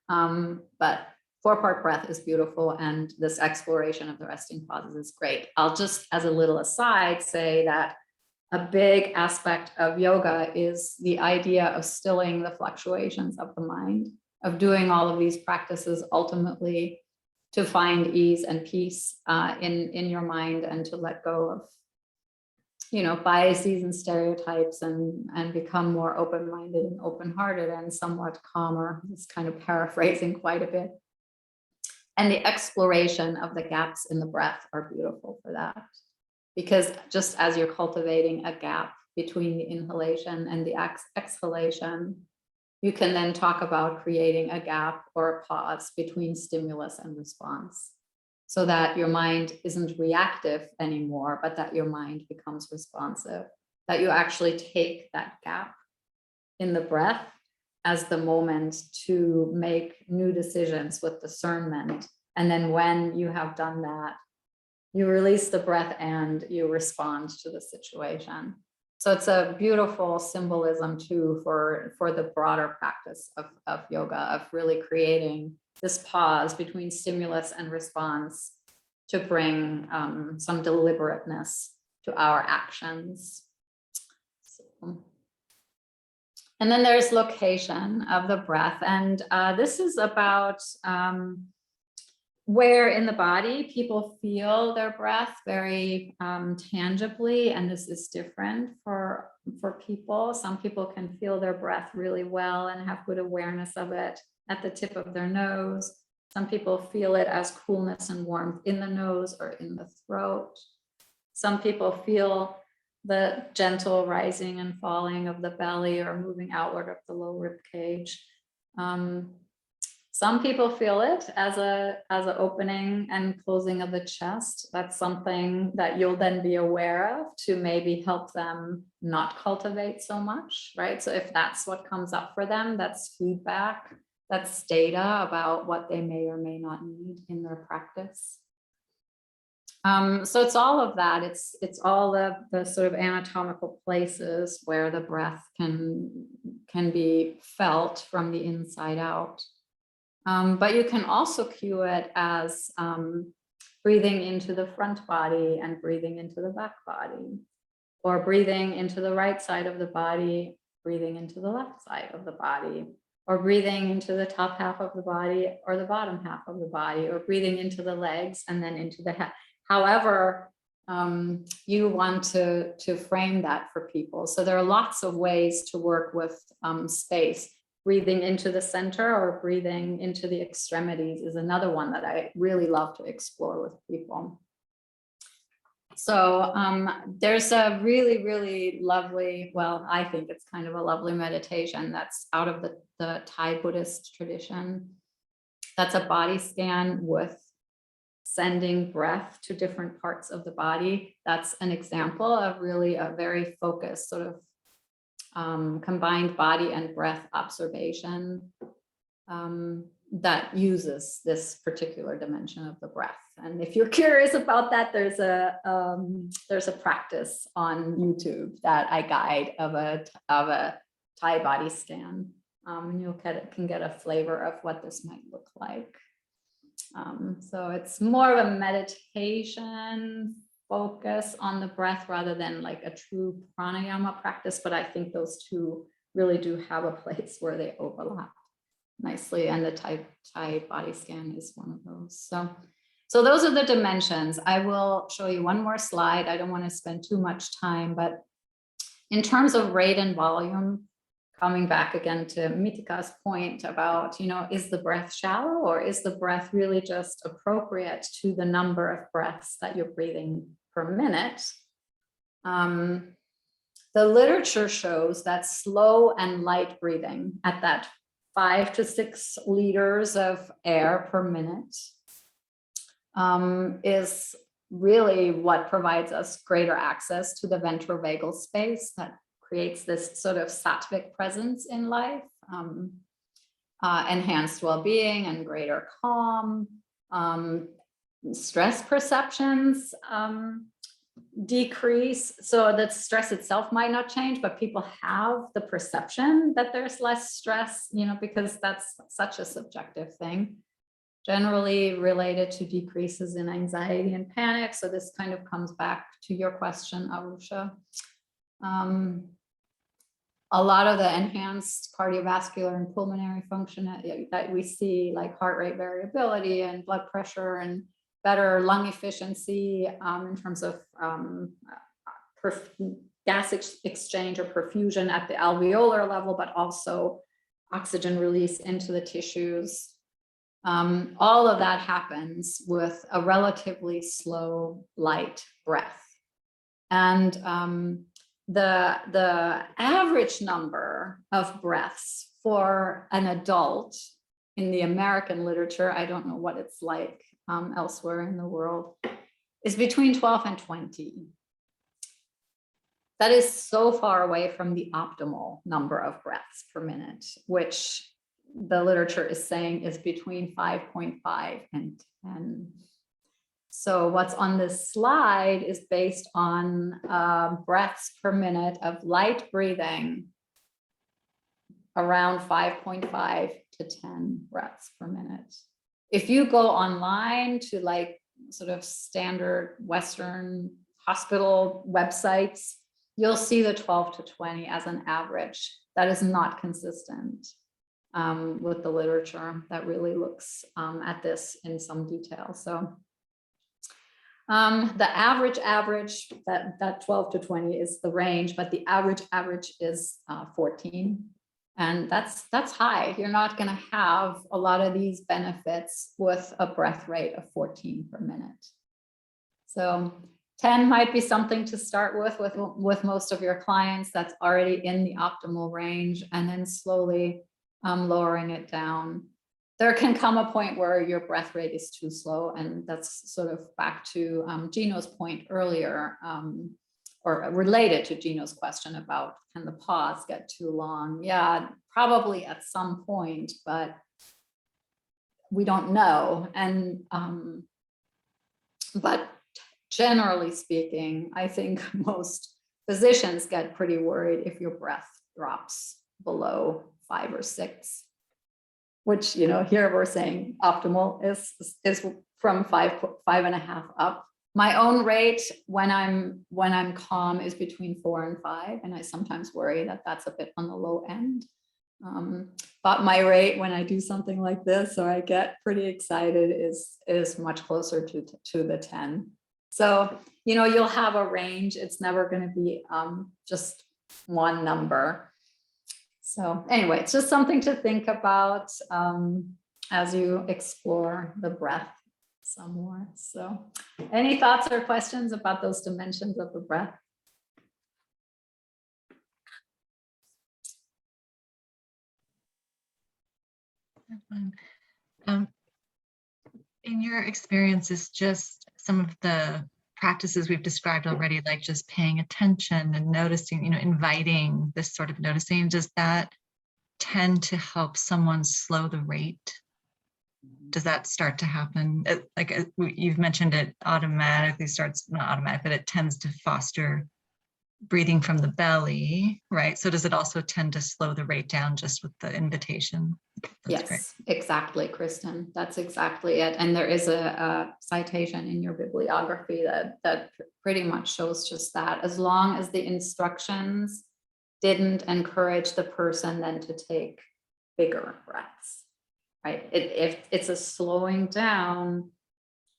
But 4-part breath is beautiful, and this exploration of the resting pauses is great. I'll just, as a little aside, say that a big aspect of yoga is the idea of stilling the fluctuations of the mind, of doing all of these practices ultimately to find ease and peace in your mind, and to let go of, you know, biases and stereotypes, and become more open-minded and open-hearted and somewhat calmer. It's kind of paraphrasing quite a bit. And the exploration of the gaps in the breath are beautiful for that, because just as you're cultivating a gap between the inhalation and the exhalation, you can then talk about creating a gap or a pause between stimulus and response, so that your mind isn't reactive anymore, but that your mind becomes responsive, that you actually take that gap in the breath as the moment to make new decisions with discernment. And then when you have done that, you release the breath and you respond to the situation. So it's a beautiful symbolism too for the broader practice of yoga, of really creating this pause between stimulus and response to bring some deliberateness to our actions. So, and then there's location of the breath. And this is about where in the body people feel their breath very tangibly. And this is different for people. Some people can feel their breath really well and have good awareness of it at the tip of their nose. Some people feel it as coolness and warmth in the nose or in the throat. Some people feel the gentle rising and falling of the belly or moving outward of the low rib cage. Some people feel it as an opening and closing of the chest. That's something that you'll then be aware of to maybe help them not cultivate so much, right? So if that's what comes up for them, that's feedback, that's data about what they may or may not need in their practice. So it's all of that. It's all the sort of anatomical places where the breath can be felt from the inside out. But you can also cue it as breathing into the front body and breathing into the back body, or breathing into the right side of the body, breathing into the left side of the body, or breathing into the top half of the body or the bottom half of the body, or breathing into the legs and then into the head. However, you want to frame that for people. So there are lots of ways to work with space. Breathing into the center or breathing into the extremities is another one that I really love to explore with people. So there's a really, really lovely, well, I think it's kind of a lovely meditation that's out of the Thai Buddhist tradition. That's a body scan with sending breath to different parts of the body. That's an example of really a very focused sort of combined body and breath observation that uses this particular dimension of the breath. And if you're curious about that, there's a practice on YouTube that I guide of a Thai body scan. And you can get a flavor of what this might look like. So it's more of a meditation focus on the breath rather than like a true pranayama practice, but I think those two really do have a place where they overlap nicely, and the Thai body scan is one of those. So those are the dimensions. I will show you one more slide. I don't want to spend too much time, but in terms of rate and volume, coming back again to Mitika's point about, is the breath shallow, or is the breath really just appropriate to the number of breaths that you're breathing per minute? The literature shows that slow and light breathing at that 5 to 6 liters of air per minute is really what provides us greater access to the ventrovagal space that creates this sort of sattvic presence in life. enhanced well-being and greater calm. Stress perceptions decrease, so that stress itself might not change, but people have the perception that there's less stress, because that's such a subjective thing, generally related to decreases in anxiety and panic. So this kind of comes back to your question, Arusha. A lot of the enhanced cardiovascular and pulmonary function that we see, like heart rate variability and blood pressure and better lung efficiency in terms of gas exchange or perfusion at the alveolar level, but also oxygen release into the tissues. All of that happens with a relatively slow, light breath. And the average number of breaths for an adult in the American literature, I don't know what it's like elsewhere in the world, is between 12 and 20. That is so far away from the optimal number of breaths per minute, which the literature is saying is between 5.5 and 10. So what's on this slide is based on breaths per minute of light breathing, around 5.5 to 10 breaths per minute. If you go online to like sort of standard Western hospital websites, you'll see the 12 to 20 as an average. That is not consistent with the literature that really looks at this in some detail. So the average, that 12 to 20 is the range, but the average is 14. And that's high. You're not going to have a lot of these benefits with a breath rate of 14 per minute. So 10 might be something to start with most of your clients. That's already in the optimal range, and then slowly lowering it down. There can come a point where your breath rate is too slow, and that's sort of back to Gino's point earlier, or related to Gino's question about, can the pause get too long? Yeah, probably at some point, but we don't know. And but generally speaking, I think most physicians get pretty worried if your breath drops below 5 or 6, which, here we're saying optimal is from 5.5 up. My own rate when I'm calm is between 4 and 5, and I sometimes worry that that's a bit on the low end. But my rate when I do something like this, or I get pretty excited, is much closer to the 10. So, you'll have a range. It's never going to be just one number. So anyway, it's just something to think about as you explore the breath some more. So any thoughts or questions about those dimensions of the breath? In your experiences, just some of the practices we've described already, like just paying attention and noticing, inviting this sort of noticing, does that tend to help someone slow the rate? Does that start to happen? Like you've mentioned, it automatically starts, not automatic, but it tends to foster breathing from the belly, right? So does it also tend to slow the rate down just with the invitation? That's yes, great. Exactly, Kristen. That's exactly it. And there is a citation in your bibliography that pretty much shows just that. As long as the instructions didn't encourage the person then to take bigger breaths, right? If it's a slowing down,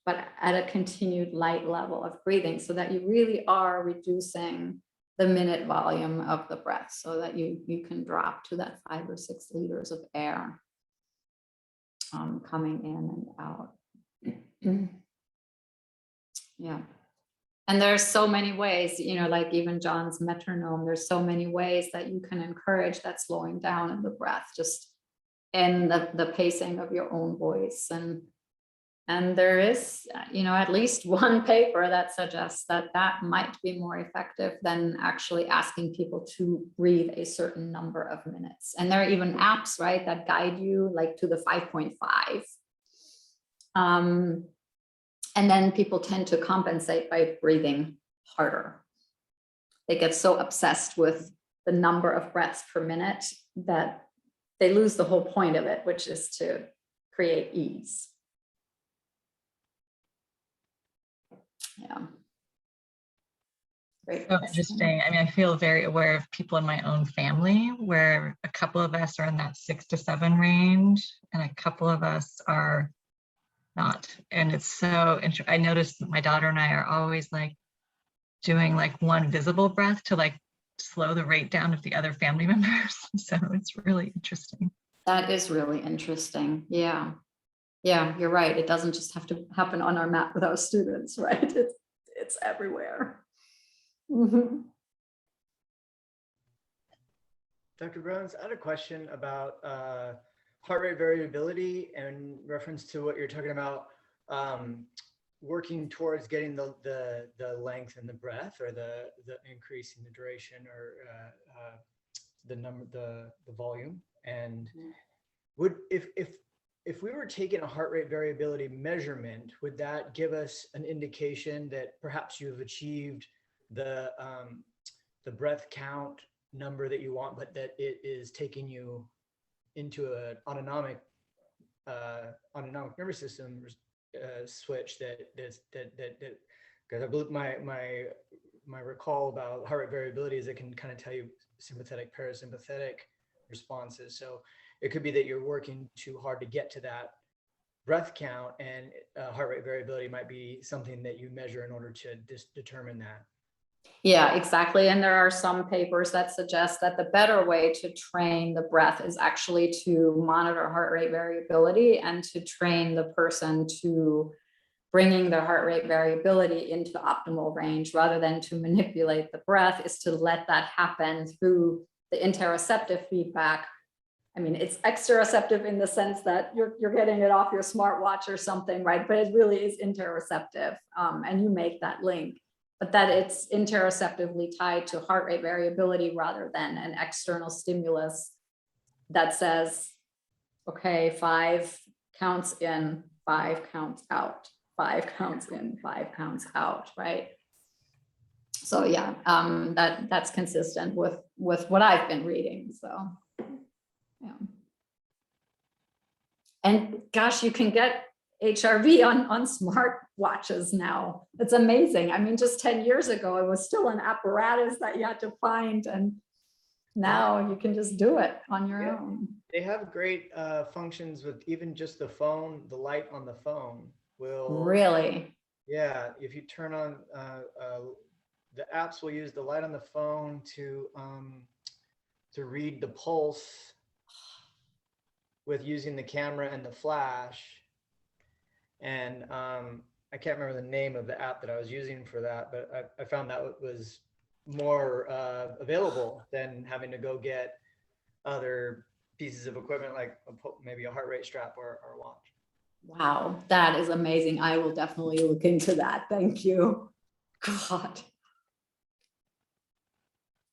but at a continued light level of breathing, so that you really are reducing the minute volume of the breath, so that you can drop to that 5 or 6 liters of air coming in and out. Yeah. And there's so many ways, like even John's metronome, there's so many ways that you can encourage that slowing down of the breath, just in the pacing of your own voice. And And there is, at least one paper that suggests that that might be more effective than actually asking people to breathe a certain number of minutes. And there are even apps, right, that guide you like to the 5.5. And then people tend to compensate by breathing harder. They get so obsessed with the number of breaths per minute that they lose the whole point of it, which is to create ease. Yeah. Great. So interesting. I mean, I feel very aware of people in my own family where a couple of us are in that 6 to 7 range and a couple of us are not. And it's so interesting. I noticed that my daughter and I are always like doing like one visible breath to like slow the rate down of the other family members. So it's really interesting. That is really interesting. Yeah. Yeah, you're right. It doesn't just have to happen on our mat with our students, right? It's everywhere. Mm-hmm. Dr. Burns, I had a question about heart rate variability in reference to what you're talking about, working towards getting the length and the breath, or the increasing the duration, or the volume. And would if we were taking a heart rate variability measurement, would that give us an indication that perhaps you've achieved the breath count number that you want, but that it is taking you into an autonomic nervous system switch because I believe my recall about heart rate variability is it can kind of tell you sympathetic, parasympathetic responses. So it could be that you're working too hard to get to that breath count, and heart rate variability might be something that you measure in order to determine that. Yeah, exactly. And there are some papers that suggest that the better way to train the breath is actually to monitor heart rate variability and to train the person to bringing their heart rate variability into optimal range, rather than to manipulate the breath, is to let that happen through the interoceptive feedback. I mean, it's exteroceptive in the sense that you're getting it off your smartwatch or something, right? But it really is interoceptive, and you make that link, but that it's interoceptively tied to heart rate variability rather than an external stimulus that says, okay, 5 counts in, 5 counts out, 5 counts in, 5 counts out, right? So yeah, that's consistent with what I've been reading. So yeah. And gosh, you can get HRV on smart watches now. It's amazing. I mean, just 10 years ago, it was still an apparatus that you had to find, and now you can just do it on your own. They have great functions with even just the phone. The light on the phone will Really? Yeah, if you turn on the apps will use the light on the phone to read the pulse with using the camera and the flash. And I can't remember the name of the app that I was using for that, but I found that was more available than having to go get other pieces of equipment like maybe a heart rate strap or watch. Wow, that is amazing. I will definitely look into that. Thank you. God.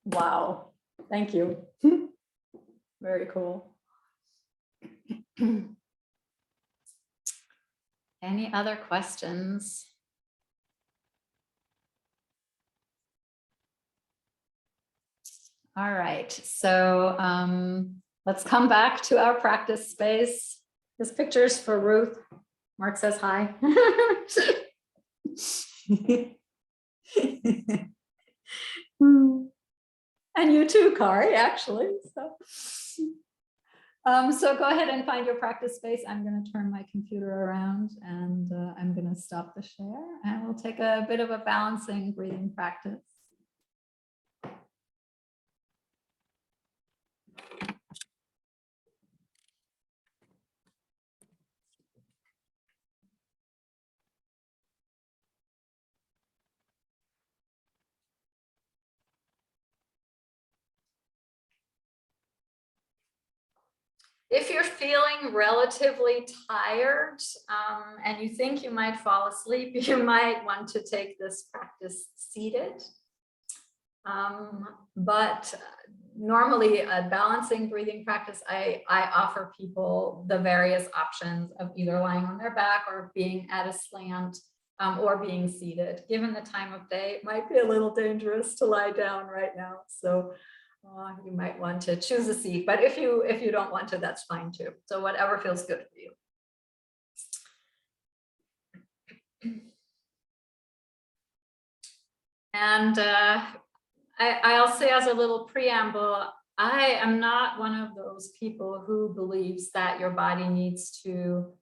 Wow. Thank you. Very cool. Any other questions? All right, so let's come back to our practice space. This picture is for Ruth. Mark says hi. And you too, Kari, actually. So go ahead and find your practice space. I'm going to turn my computer around, and I'm going to stop the share, and we'll take a bit of a balancing breathing practice. If you're feeling relatively tired and you think you might fall asleep, you might want to take this practice seated. But normally a balancing breathing practice, I offer people the various options of either lying on their back or being at a slant or being seated. Given the time of day, it might be a little dangerous to lie down right now. So you might want to choose a seat, but if you don't want to, that's fine too. So whatever feels good for you. And I'll say as a little preamble, I am not one of those people who believes that your body needs to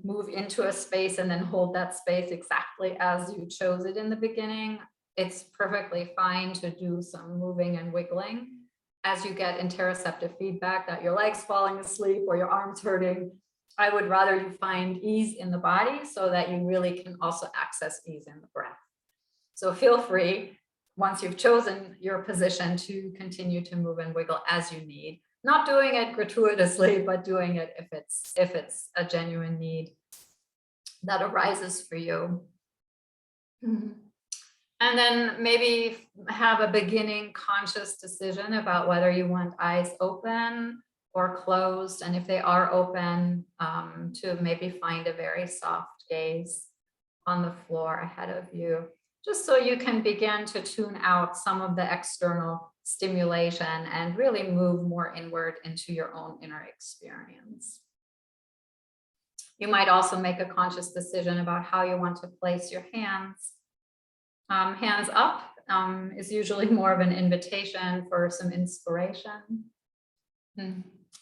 move into a space and then hold that space exactly as you chose it in the beginning. It's perfectly fine to do some moving and wiggling as you get interoceptive feedback that your legs falling asleep or your arms hurting. I would rather you find ease in the body so that you really can also access ease in the breath. So feel free, once you've chosen your position, to continue to move and wiggle as you need. Not doing it gratuitously, but doing it if it's a genuine need that arises for you. And then maybe have a beginning conscious decision about whether you want eyes open or closed. And if they are open, to maybe find a very soft gaze on the floor ahead of you, just so you can begin to tune out some of the external stimulation and really move more inward into your own inner experience. You might also make a conscious decision about how you want to place your hands. Hands up is usually more of an invitation for some inspiration,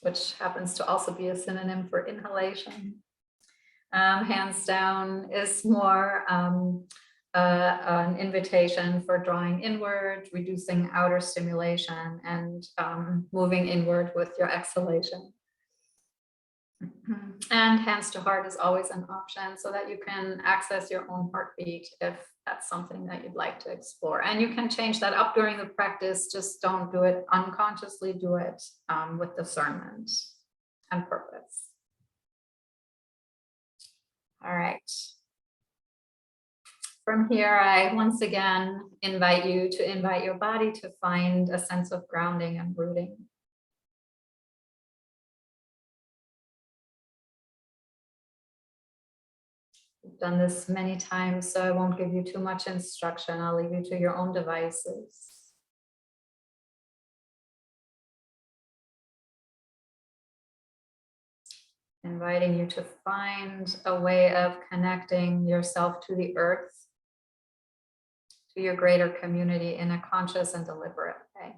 which happens to also be a synonym for inhalation. Hands down is more an invitation for drawing inward, reducing outer stimulation, and moving inward with your exhalation. And hands to heart is always an option so that you can access your own heartbeat if that's something that you'd like to explore. And you can change that up during the practice, just don't do it unconsciously, do it with discernment and purpose. All right. From here, I once again invite you to invite your body to find a sense of grounding and rooting. We've done this many times, so I won't give you too much instruction. I'll leave you to your own devices. Inviting you to find a way of connecting yourself to the earth, to your greater community in a conscious and deliberate way.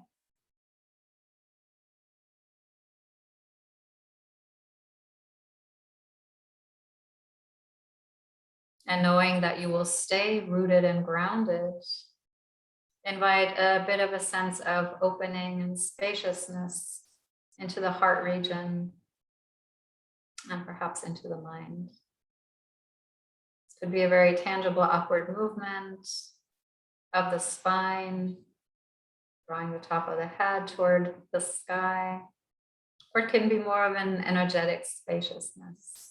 And knowing that you will stay rooted and grounded, invite a bit of a sense of opening and spaciousness into the heart region and perhaps into the mind. This could be a very tangible upward movement of the spine, drawing the top of the head toward the sky, or it can be more of an energetic spaciousness.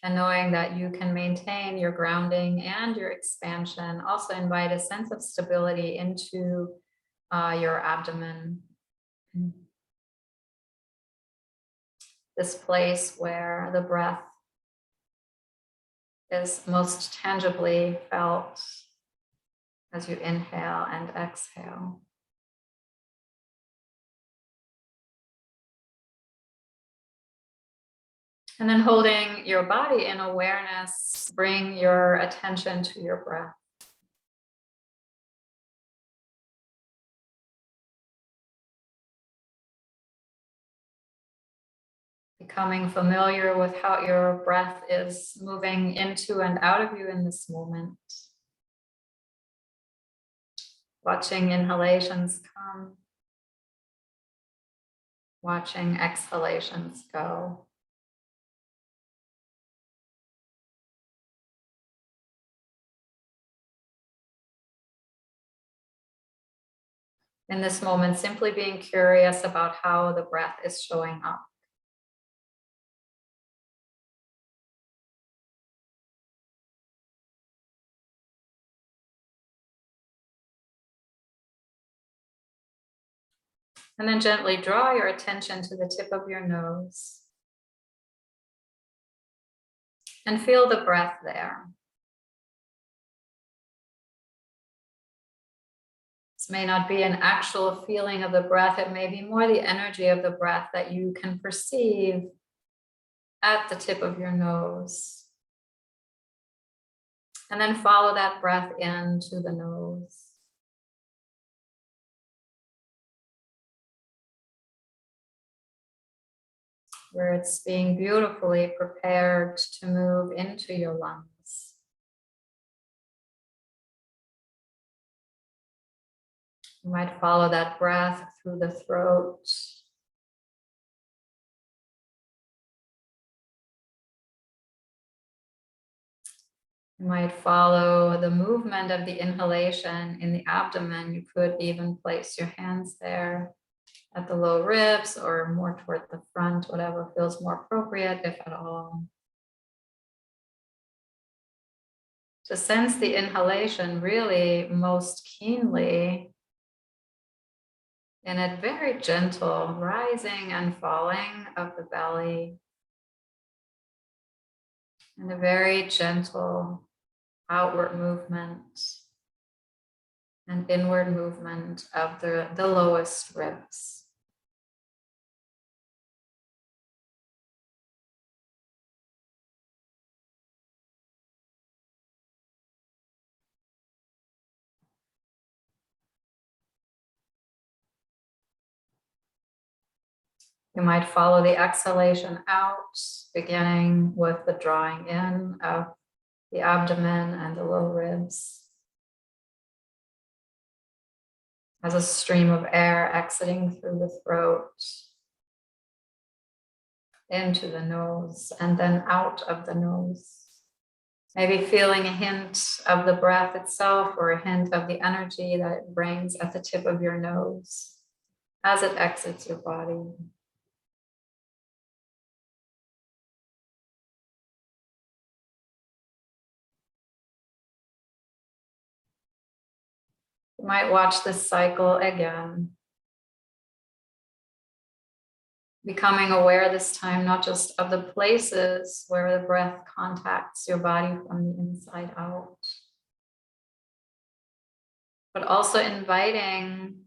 And knowing that you can maintain your grounding and your expansion, also invite a sense of stability into your abdomen. This place where the breath is most tangibly felt as you inhale and exhale. And then holding your body in awareness, bring your attention to your breath. Becoming familiar with how your breath is moving into and out of you in this moment. Watching inhalations come. Watching exhalations go. In this moment, simply being curious about how the breath is showing up. And then gently draw your attention to the tip of your nose. And feel the breath there. This may not be an actual feeling of the breath, it may be more the energy of the breath that you can perceive at the tip of your nose. And then follow that breath into the nose. Where it's being beautifully prepared to move into your lungs. You might follow that breath through the throat. You might follow the movement of the inhalation in the abdomen. You could even place your hands there at the low ribs or more toward the front, whatever feels more appropriate, if at all. To sense the inhalation really most keenly in a very gentle rising and falling of the belly, and a very gentle outward movement and inward movement of the lowest ribs. You might follow the exhalation out, beginning with the drawing in of the abdomen and the low ribs, as a stream of air exiting through the throat, into the nose, and then out of the nose. Maybe feeling a hint of the breath itself or a hint of the energy that it brings at the tip of your nose as it exits your body. You might watch this cycle again, becoming aware this time not just of the places where the breath contacts your body from the inside out, but also inviting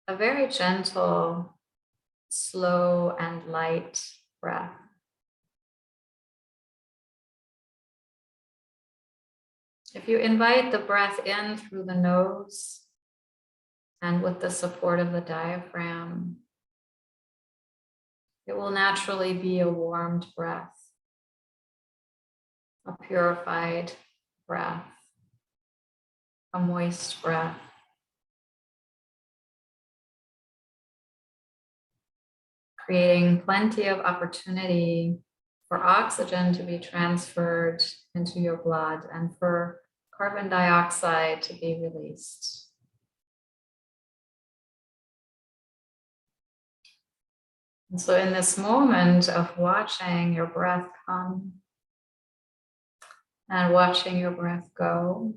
a very gentle, slow and light breath. If you invite the breath in through the nose and with the support of the diaphragm, it will naturally be a warmed breath, a purified breath, a moist breath. Creating plenty of opportunity for oxygen to be transferred into your blood and for carbon dioxide to be released. And so in this moment of watching your breath come and watching your breath go,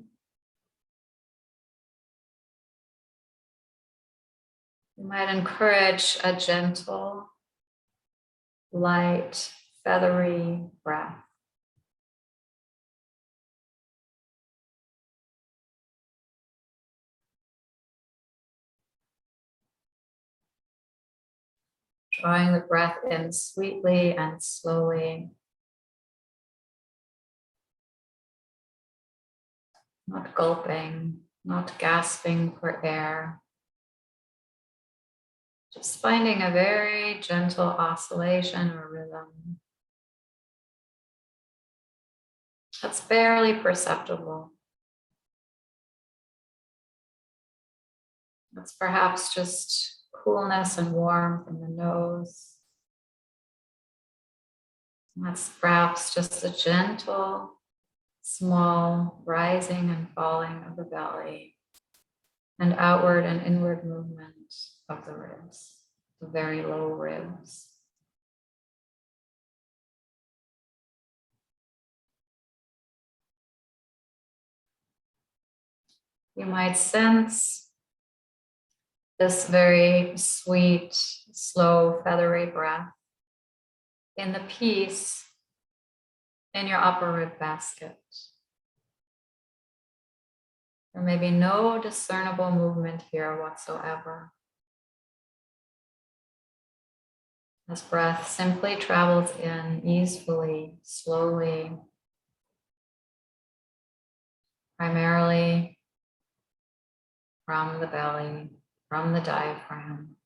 you might encourage a gentle, light, feathery breath. Drawing the breath in sweetly and slowly. Not gulping, not gasping for air. Just finding a very gentle oscillation or rhythm that's barely perceptible. That's perhaps just coolness and warmth in the nose. That's perhaps just a gentle, small rising and falling of the belly and outward and inward movement of the ribs, the very low ribs. You might sense this very sweet, slow, feathery breath in the peace in your upper rib basket. There may be no discernible movement here whatsoever. This breath simply travels in easefully, slowly, primarily from the belly, from the diaphragm.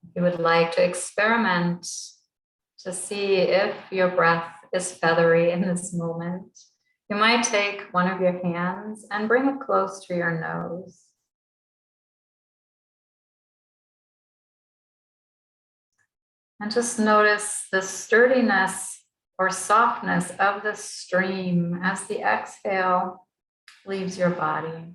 If you would like to experiment to see if your breath is feathery in this moment, you might take one of your hands and bring it close to your nose. And just notice the sturdiness or softness of the stream as the exhale leaves your body.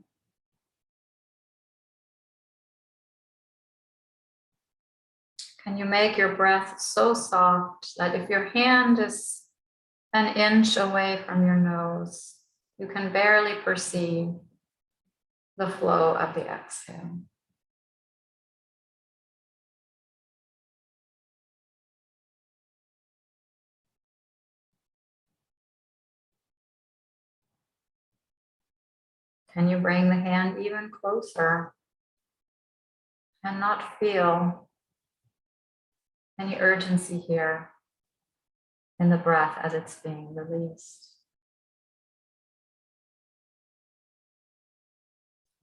Can you make your breath so soft that if your hand is an inch away from your nose, you can barely perceive the flow of the exhale? Can you bring the hand even closer and not feel any urgency here in the breath as it's being released?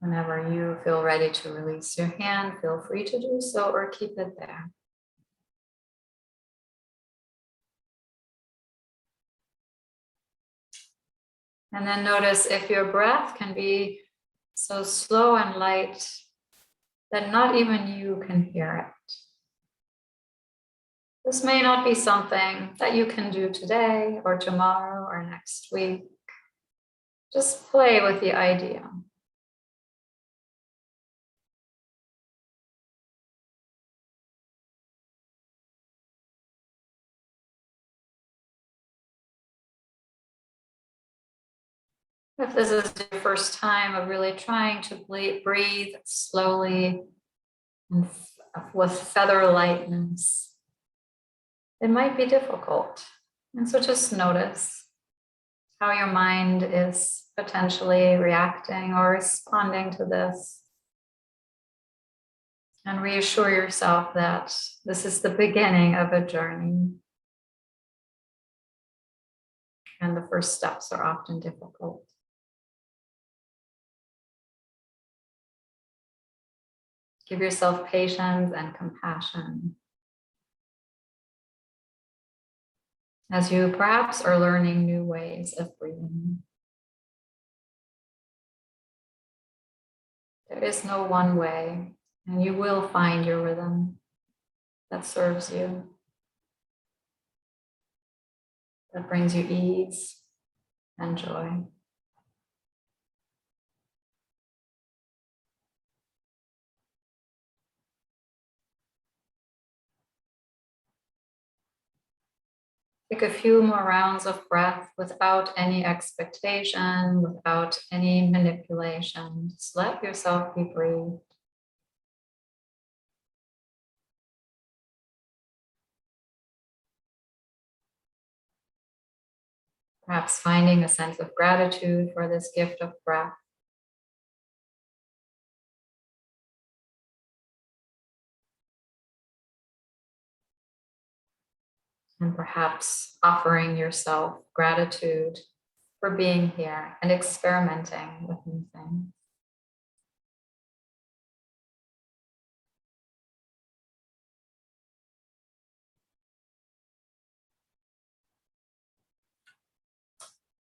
Whenever you feel ready to release your hand, feel free to do so or keep it there. And then notice if your breath can be so slow and light that not even you can hear it. This may not be something that you can do today or tomorrow or next week. Just play with the idea. If this is your first time of really trying to breathe slowly and with feather lightness, it might be difficult. And so just notice how your mind is potentially reacting or responding to this. And reassure yourself that this is the beginning of a journey. And the first steps are often difficult. Give yourself patience and compassion as you perhaps are learning new ways of breathing. There is no one way, and you will find your rhythm that serves you, that brings you ease and joy. Take a few more rounds of breath without any expectation, without any manipulation. Just let yourself be breathed. Perhaps finding a sense of gratitude for this gift of breath. And perhaps offering yourself gratitude for being here and experimenting with new things.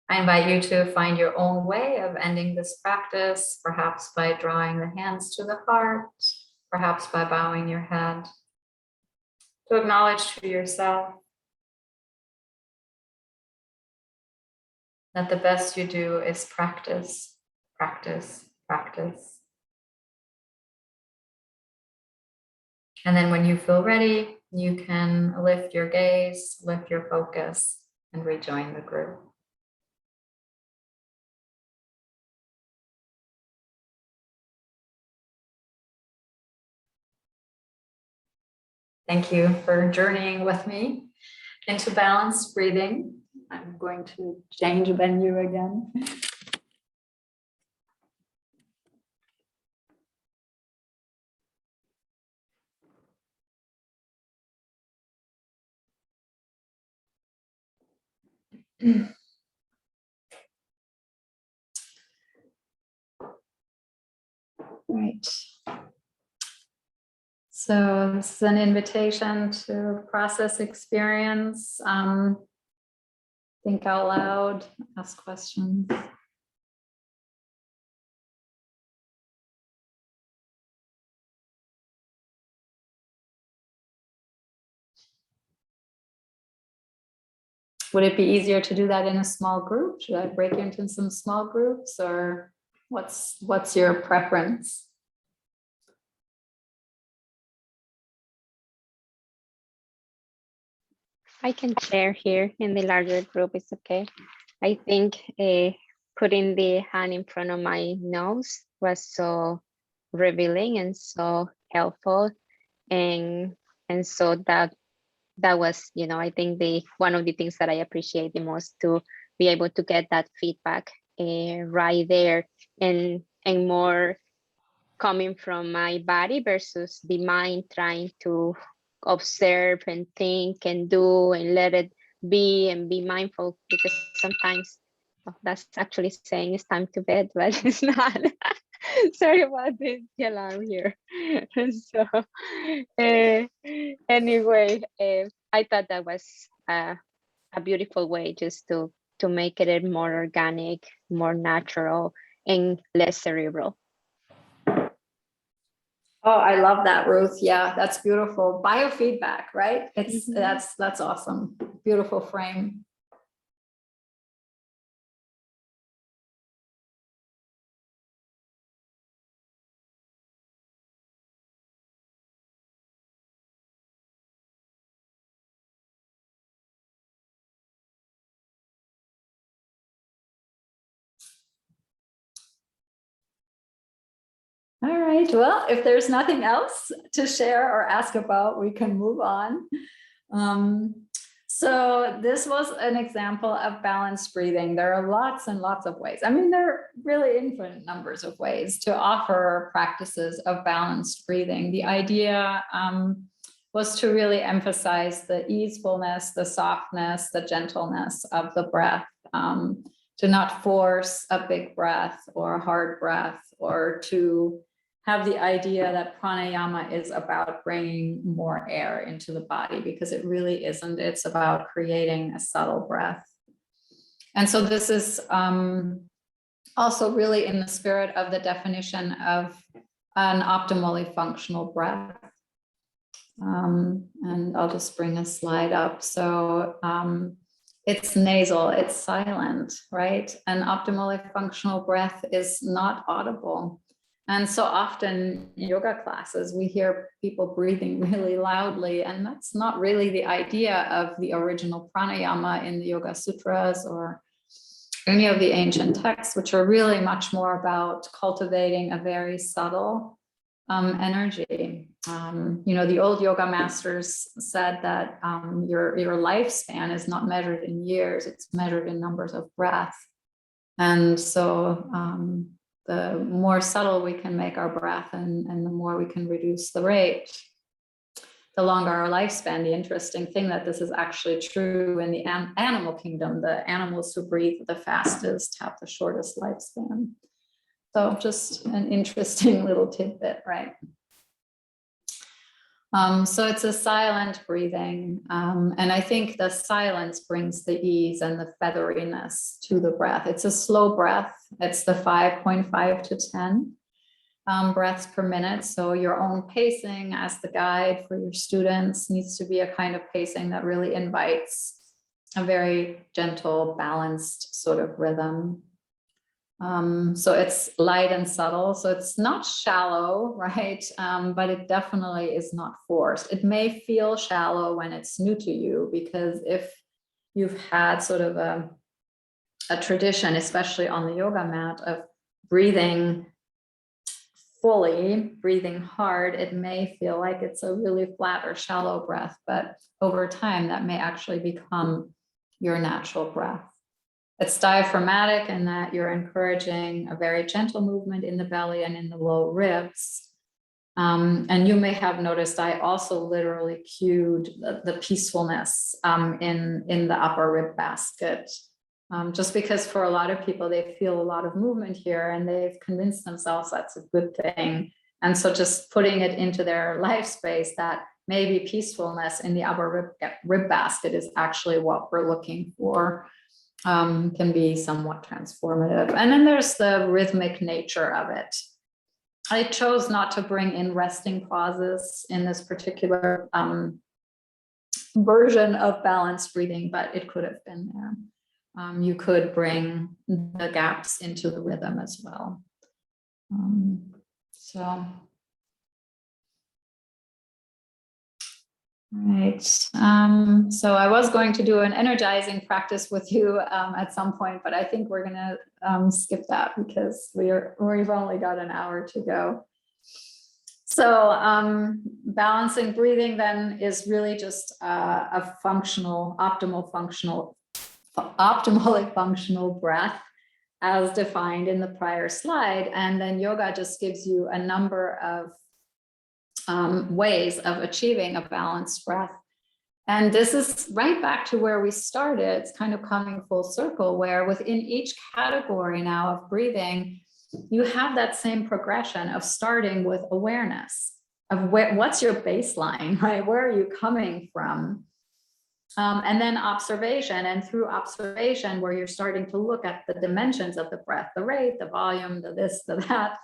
I invite you to find your own way of ending this practice, perhaps by drawing the hands to the heart, perhaps by bowing your head, to acknowledge to yourself that the best you do is practice, practice, practice. And then when you feel ready, you can lift your gaze, lift your focus, and rejoin the group. Thank you for journeying with me into balanced breathing. I'm going to change venue again. Right. So this is an invitation to process experience, think out loud, ask questions. Would it be easier to do that in a small group? Should I break into some small groups, or what's your preference? I can share here in the larger group, it's okay. I think putting the hand in front of my nose was so revealing and so helpful. And so that was, you know, I think one of the things that I appreciate the most, to be able to get that feedback right there, and more coming from my body versus the mind trying to observe and think and do and let it be and be mindful, because sometimes that's actually saying it's time to bed, but it's not. Sorry about the alarm here. So anyway, I thought that was a beautiful way just to make it more organic, more natural, and less cerebral. Oh, I love that, Ruth. Yeah, that's beautiful. Biofeedback, right? It's that's awesome. Beautiful frame. All right, well, if there's nothing else to share or ask about, we can move on. So this was an example of balanced breathing. There are lots and lots of ways. I mean, there are really infinite numbers of ways to offer practices of balanced breathing. The idea was to really emphasize the easefulness, the softness, the gentleness of the breath, to not force a big breath or a hard breath, or to have the idea that pranayama is about bringing more air into the body, because it really isn't. It's about creating a subtle breath. And so this is also really in the spirit of the definition of an optimally functional breath. And I'll just bring a slide up. So it's nasal, it's silent, right? An optimally functional breath is not audible. And so often in yoga classes, we hear people breathing really loudly, and that's not really the idea of the original pranayama in the Yoga Sutras or any of the ancient texts, which are really much more about cultivating a very subtle energy. You know, the old yoga masters said that your lifespan is not measured in years, it's measured in numbers of breath. And so the more subtle we can make our breath, and the more we can reduce the rate, the longer our lifespan. The interesting thing that this is actually true in the animal kingdom. The animals who breathe the fastest have the shortest lifespan. So just an interesting little tidbit, right? So it's a silent breathing. And I think the silence brings the ease and the featheriness to the breath. It's a slow breath. It's the 5.5 to 10 breaths per minute. So your own pacing as the guide for your students needs to be a kind of pacing that really invites a very gentle, balanced sort of rhythm. So it's light and subtle. So it's not shallow, right? But it definitely is not forced. It may feel shallow when it's new to you, because if you've had sort of a tradition, especially on the yoga mat, of breathing fully, breathing hard, it may feel like it's a really flat or shallow breath, but over time that may actually become your natural breath. It's diaphragmatic in that you're encouraging a very gentle movement in the belly and in the low ribs. And you may have noticed I also literally cued the peacefulness in the upper rib basket. Just because for a lot of people, they feel a lot of movement here and they've convinced themselves that's a good thing. And so just putting it into their life space that maybe peacefulness in the upper rib basket is actually what we're looking for, can be somewhat transformative. And then there's the rhythmic nature of it. I chose not to bring in resting pauses in this particular version of balanced breathing, but it could have been there. You could bring the gaps into the rhythm as well. Right. So I was going to do an energizing practice with you at some point, but I think we're going to skip that because we've only got an hour to go. So balancing breathing then is really just a optimally functional breath as defined in the prior slide. And then yoga just gives you a number of ways of achieving a balanced breath. And this is right back to where we started. It's kind of coming full circle, where within each category now of breathing, you have that same progression of starting with awareness of what's your baseline, right? Where are you coming from? And then observation, and through observation, where you're starting to look at the dimensions of the breath, the rate, the volume, the this, the that,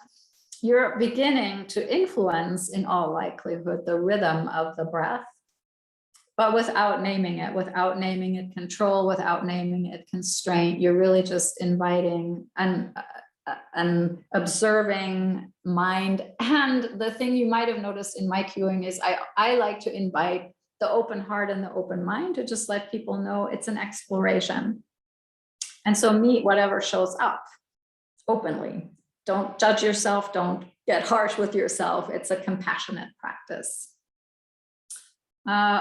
you're beginning to influence, in all likelihood, the rhythm of the breath, but without naming it control, without naming it constraint. You're really just inviting an observing mind. And the thing you might have noticed in my cueing is I like to invite the open heart and the open mind to just let people know it's an exploration. And so meet whatever shows up openly. Don't judge yourself. Don't get harsh with yourself. It's a compassionate practice.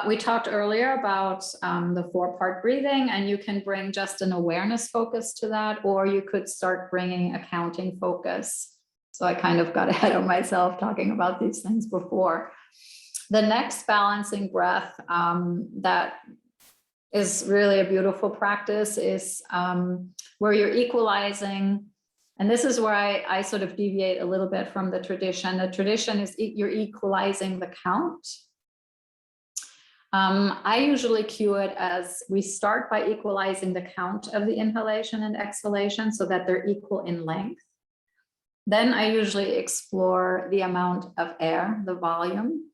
We talked earlier about the 4-part breathing, and you can bring just an awareness focus to that, or you could start bringing a counting focus. So I kind of got ahead of myself talking about these things before. The next balancing breath that is really a beautiful practice is where you're equalizing. And this is where I sort of deviate a little bit from the tradition. The tradition is you're equalizing the count. I usually cue it as we start by equalizing the count of the inhalation and exhalation so that they're equal in length. Then I usually explore the amount of air, the volume,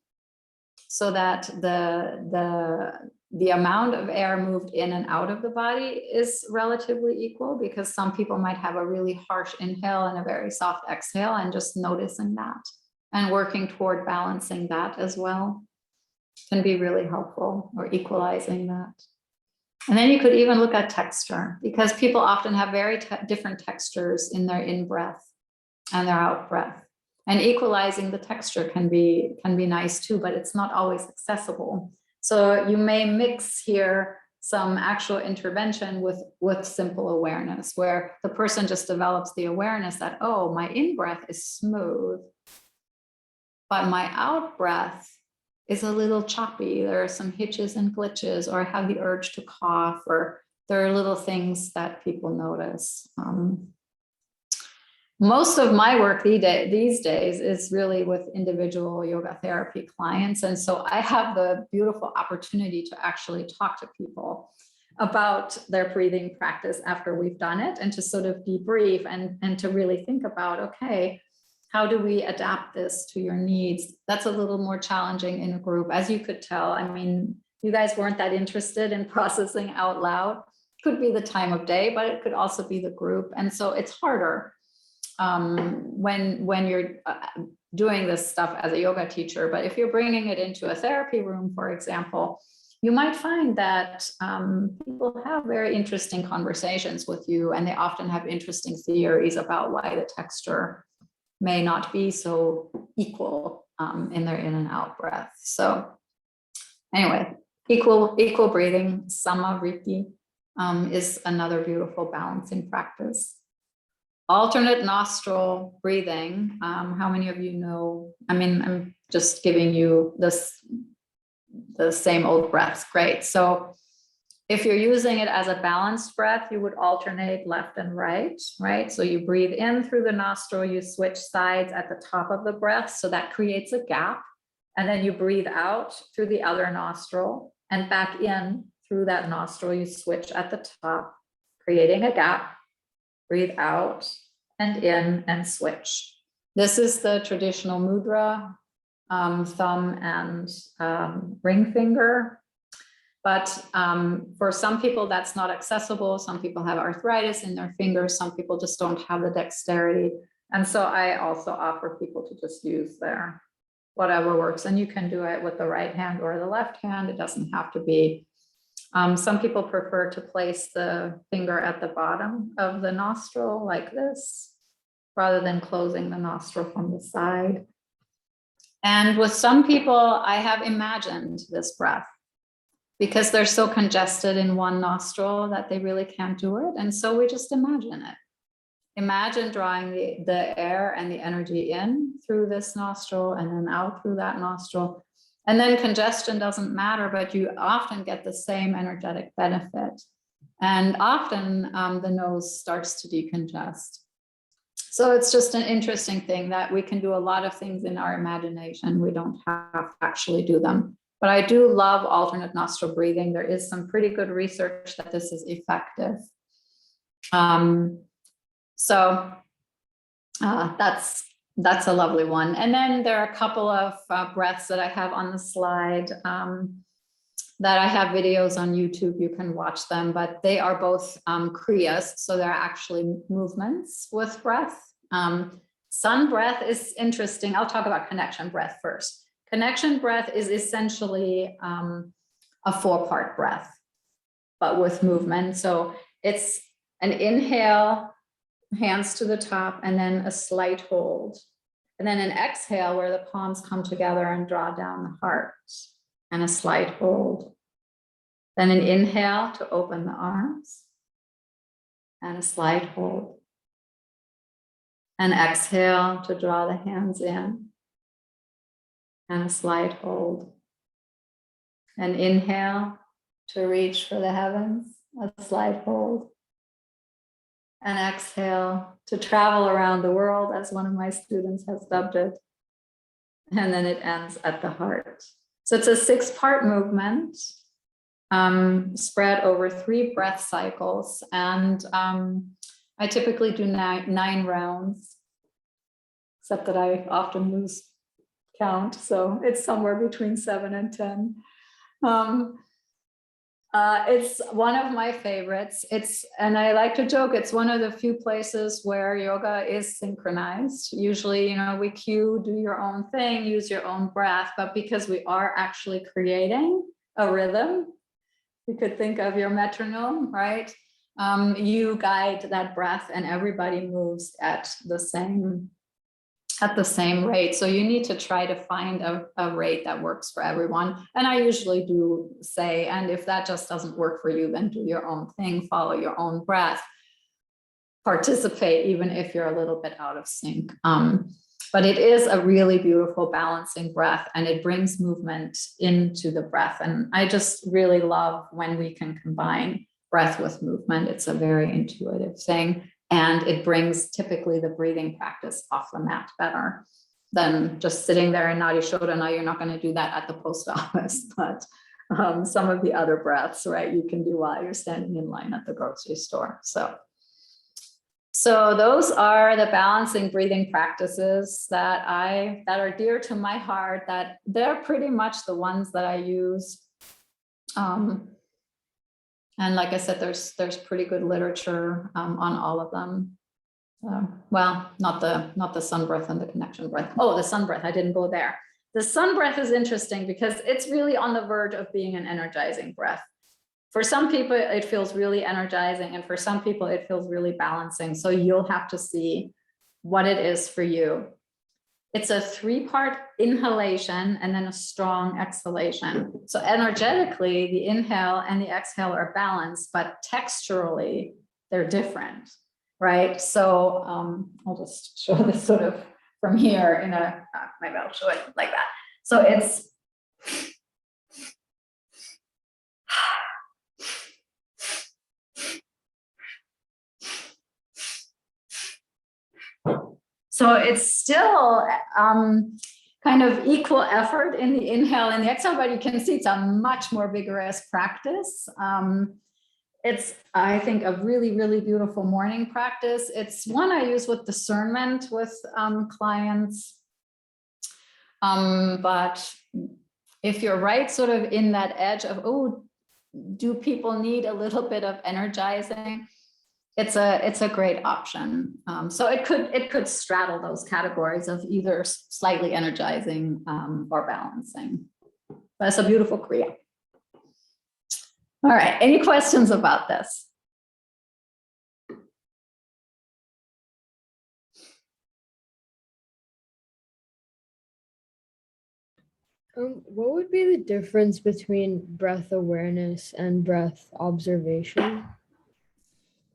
so that the amount of air moved in and out of the body is relatively equal, because some people might have a really harsh inhale and a very soft exhale, and just noticing that and working toward balancing that as well can be really helpful, or equalizing that. And then you could even look at texture, because people often have very different textures in their in-breath and their out-breath. And equalizing the texture can be nice too, but it's not always accessible. So you may mix here some actual intervention with simple awareness, where the person just develops the awareness that, oh, my in-breath is smooth, but my out-breath is a little choppy. There are some hitches and glitches, or I have the urge to cough, or there are little things that people notice. Most of my work these days is really with individual yoga therapy clients. And so I have the beautiful opportunity to actually talk to people about their breathing practice after we've done it, and to sort of debrief and to really think about, okay, how do we adapt this to your needs? That's a little more challenging in a group, as you could tell. I mean, you guys weren't that interested in processing out loud. Could be the time of day, but it could also be the group. And so it's harder when you're doing this stuff as a yoga teacher. But if you're bringing it into a therapy room, for example, you might find that people have very interesting conversations with you, and they often have interesting theories about why the texture may not be so equal in their in and out breath. So anyway, equal breathing, samariti, is another beautiful balancing practice. Alternate nostril breathing. How many of you know? I mean, I'm just giving you the same old breaths. Great. So if you're using it as a balanced breath, you would alternate left and right, right? So you breathe in through the nostril, you switch sides at the top of the breath. So that creates a gap. And then you breathe out through the other nostril and back in through that nostril. You switch at the top, creating a gap. Breathe out and in and switch. This is the traditional mudra, thumb and ring finger. But for some people, that's not accessible. Some people have arthritis in their fingers. Some people just don't have the dexterity. And so I also offer people to just use their whatever works. And you can do it with the right hand or the left hand. It doesn't have to be. Some people prefer to place the finger at the bottom of the nostril like this, rather than closing the nostril from the side. And with some people, I have imagined this breath because they're so congested in one nostril that they really can't do it. And so we just imagine it. Imagine drawing the air and the energy in through this nostril and then out through that nostril. And then congestion doesn't matter, but you often get the same energetic benefit. And often the nose starts to decongest. So it's just an interesting thing that we can do a lot of things in our imagination. We don't have to actually do them. But I do love alternate nostril breathing. There is some pretty good research that this is effective. So that's a lovely one. And then there are a couple of breaths that I have on the slide that I have videos on YouTube. You can watch them, but they are both kriyas. So they're actually movements with breath. Sun breath is interesting. I'll talk about connection breath first. Connection breath is essentially a 4-part breath, but with movement. So it's an inhale, hands to the top, and then a slight hold. And then an exhale where the palms come together and draw down the heart, and a slight hold. Then an inhale to open the arms, and a slight hold. An exhale to draw the hands in, and a slight hold. An inhale to reach for the heavens, a slight hold. An exhale to travel around the world, as one of my students has dubbed it. And then it ends at the heart. So it's a 6-part movement spread over 3 breath cycles. And I typically do 9 rounds, except that I often lose count. So it's somewhere between 7 and 10. It's one of my favorites. And I like to joke, it's one of the few places where yoga is synchronized. Usually, we cue, do your own thing, use your own breath, but because we are actually creating a rhythm, you could think of your metronome, right? You guide that breath and everybody moves at the same rate. So you need to try to find a rate that works for everyone. And I usually do say, and if that just doesn't work for you, then do your own thing, follow your own breath, participate, even if you're a little bit out of sync. But it is a really beautiful balancing breath, and it brings movement into the breath. And I just really love when we can combine breath with movement. It's a very intuitive thing. And it brings typically the breathing practice off the mat better than just sitting there in Nadi Shodhana. Now you're not going to do that at the post office, but some of the other breaths, right, you can do while you're standing in line at the grocery store. So those are the balancing breathing practices that are dear to my heart, that they're pretty much the ones that I use And like I said, there's pretty good literature on all of them. Well, not the sun breath and the connection breath. Oh, the sun breath, I didn't go there. The sun breath is interesting because it's really on the verge of being an energizing breath. For some people, it feels really energizing, and for some people, it feels really balancing. So you'll have to see what it is for you. It's a 3-part inhalation and then a strong exhalation. So energetically, the inhale and the exhale are balanced, but texturally, they're different, right? So I'll just show this sort of from here in a, maybe I'll show it like that. So it's, so it's still kind of equal effort in the inhale and the exhale, but you can see it's a much more vigorous practice. It's, I think, a really, really beautiful morning practice. It's one I use with discernment with clients. But if you're right, sort of in that edge of, oh, do people need a little bit of energizing? It's a great option. So it could straddle those categories of either slightly energizing or balancing. But it's a beautiful Kriya. All right, any questions about this? What would be the difference between breath awareness and breath observation?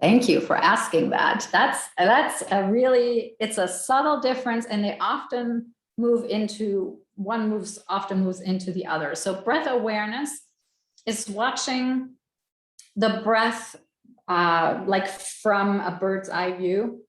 Thank you for asking that. That's a really, it's a subtle difference, and they often move into, often moves into the other. So breath awareness is watching the breath like from a bird's eye view.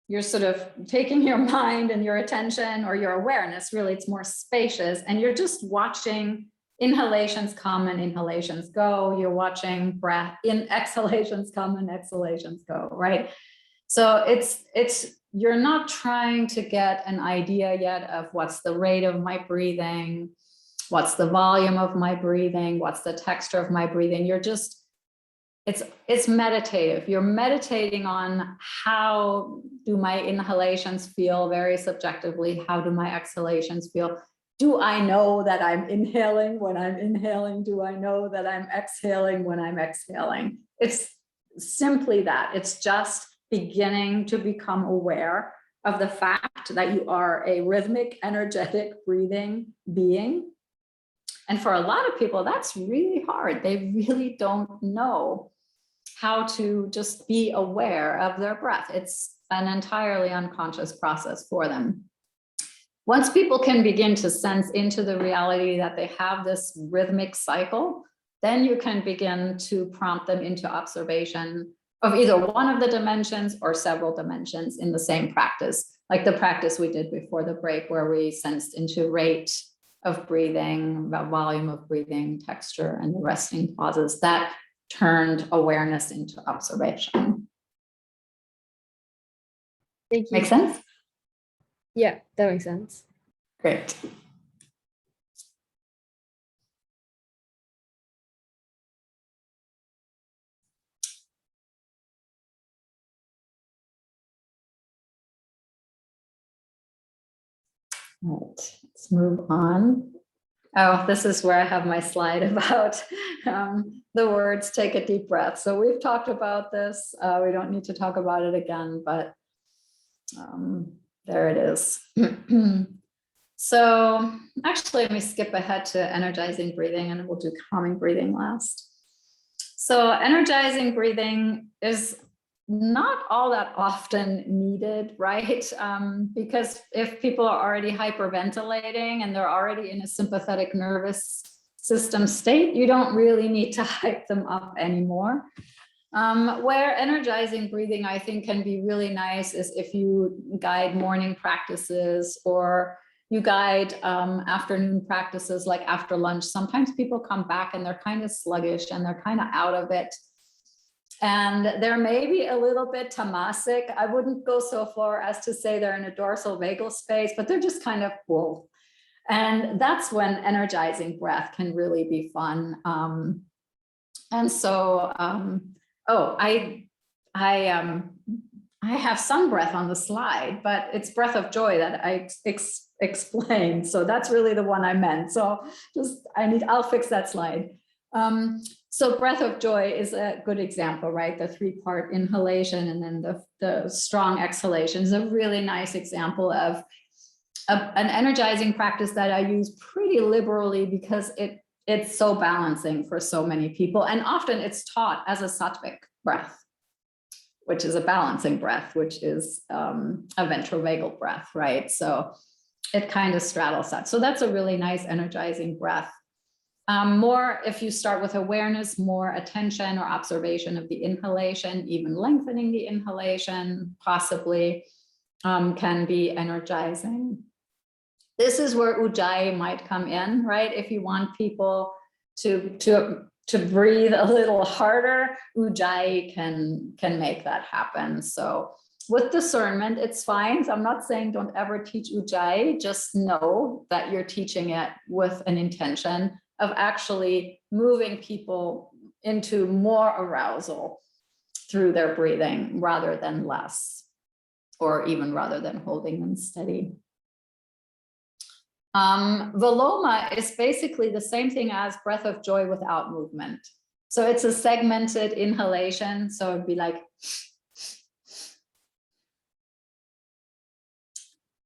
You're sort of taking your mind and your attention, or your awareness, really, it's more spacious, and you're just watching inhalations come and inhalations go. You're watching breath in, exhalations come and exhalations go, right? So you're not trying to get an idea yet of what's the rate of my breathing, what's the volume of my breathing, what's the texture of my breathing. You're just, it's meditative. You're meditating on, how do my inhalations feel very subjectively? How do my exhalations feel? Do I know that I'm inhaling when I'm inhaling? Do I know that I'm exhaling when I'm exhaling? It's simply that. It's just beginning to become aware of the fact that you are a rhythmic, energetic, breathing being. And for a lot of people, that's really hard. They really don't know how to just be aware of their breath. It's an entirely unconscious process for them. Once people can begin to sense into the reality that they have this rhythmic cycle, then you can begin to prompt them into observation of either one of the dimensions or several dimensions in the same practice, like the practice we did before the break, where we sensed into rate of breathing, about volume of breathing, texture, and the resting pauses. That turned awareness into observation. Thank you. Make sense? Yeah, that makes sense. Great. All right, let's move on. Oh, this is where I have my slide about the words, take a deep breath. So we've talked about this. We don't need to talk about it again, but there it is. So actually, let me skip ahead to energizing breathing, and we'll do calming breathing last. So energizing breathing is not all that often needed, right? Because if people are already hyperventilating and they're already in a sympathetic nervous system state, you don't really need to hype them up anymore. Where energizing breathing, I think, can be really nice is if you guide morning practices, or you guide afternoon practices, like after lunch. Sometimes people come back and they're kind of sluggish and they're kind of out of it. And they're maybe a little bit tamasic. I wouldn't go so far as to say they're in a dorsal vagal space, but they're just kind of full. And that's when energizing breath can really be fun. And so, oh, I have some breath on the slide, but it's breath of joy that I explained. So that's really the one I meant. So I'll fix that slide. So breath of joy is a good example, right? The 3-part inhalation and then the strong exhalation is a really nice example of an energizing practice that I use pretty liberally because it's so balancing for so many people. And often it's taught as a sattvic breath, which is a balancing breath, which is a ventrovagal breath, right? So it kind of straddles that. So that's a really nice energizing breath. More if you start with awareness, more attention or observation of the inhalation, even lengthening the inhalation possibly can be energizing. This is where ujjayi might come in, right? If you want people to breathe a little harder, ujjayi can make that happen. So with discernment, it's fine. So I'm not saying don't ever teach ujjayi, just know that you're teaching it with an intention of actually moving people into more arousal through their breathing rather than less, or even rather than holding them steady. Viloma is basically the same thing as breath of joy without movement. So it's a segmented inhalation. So it'd be like,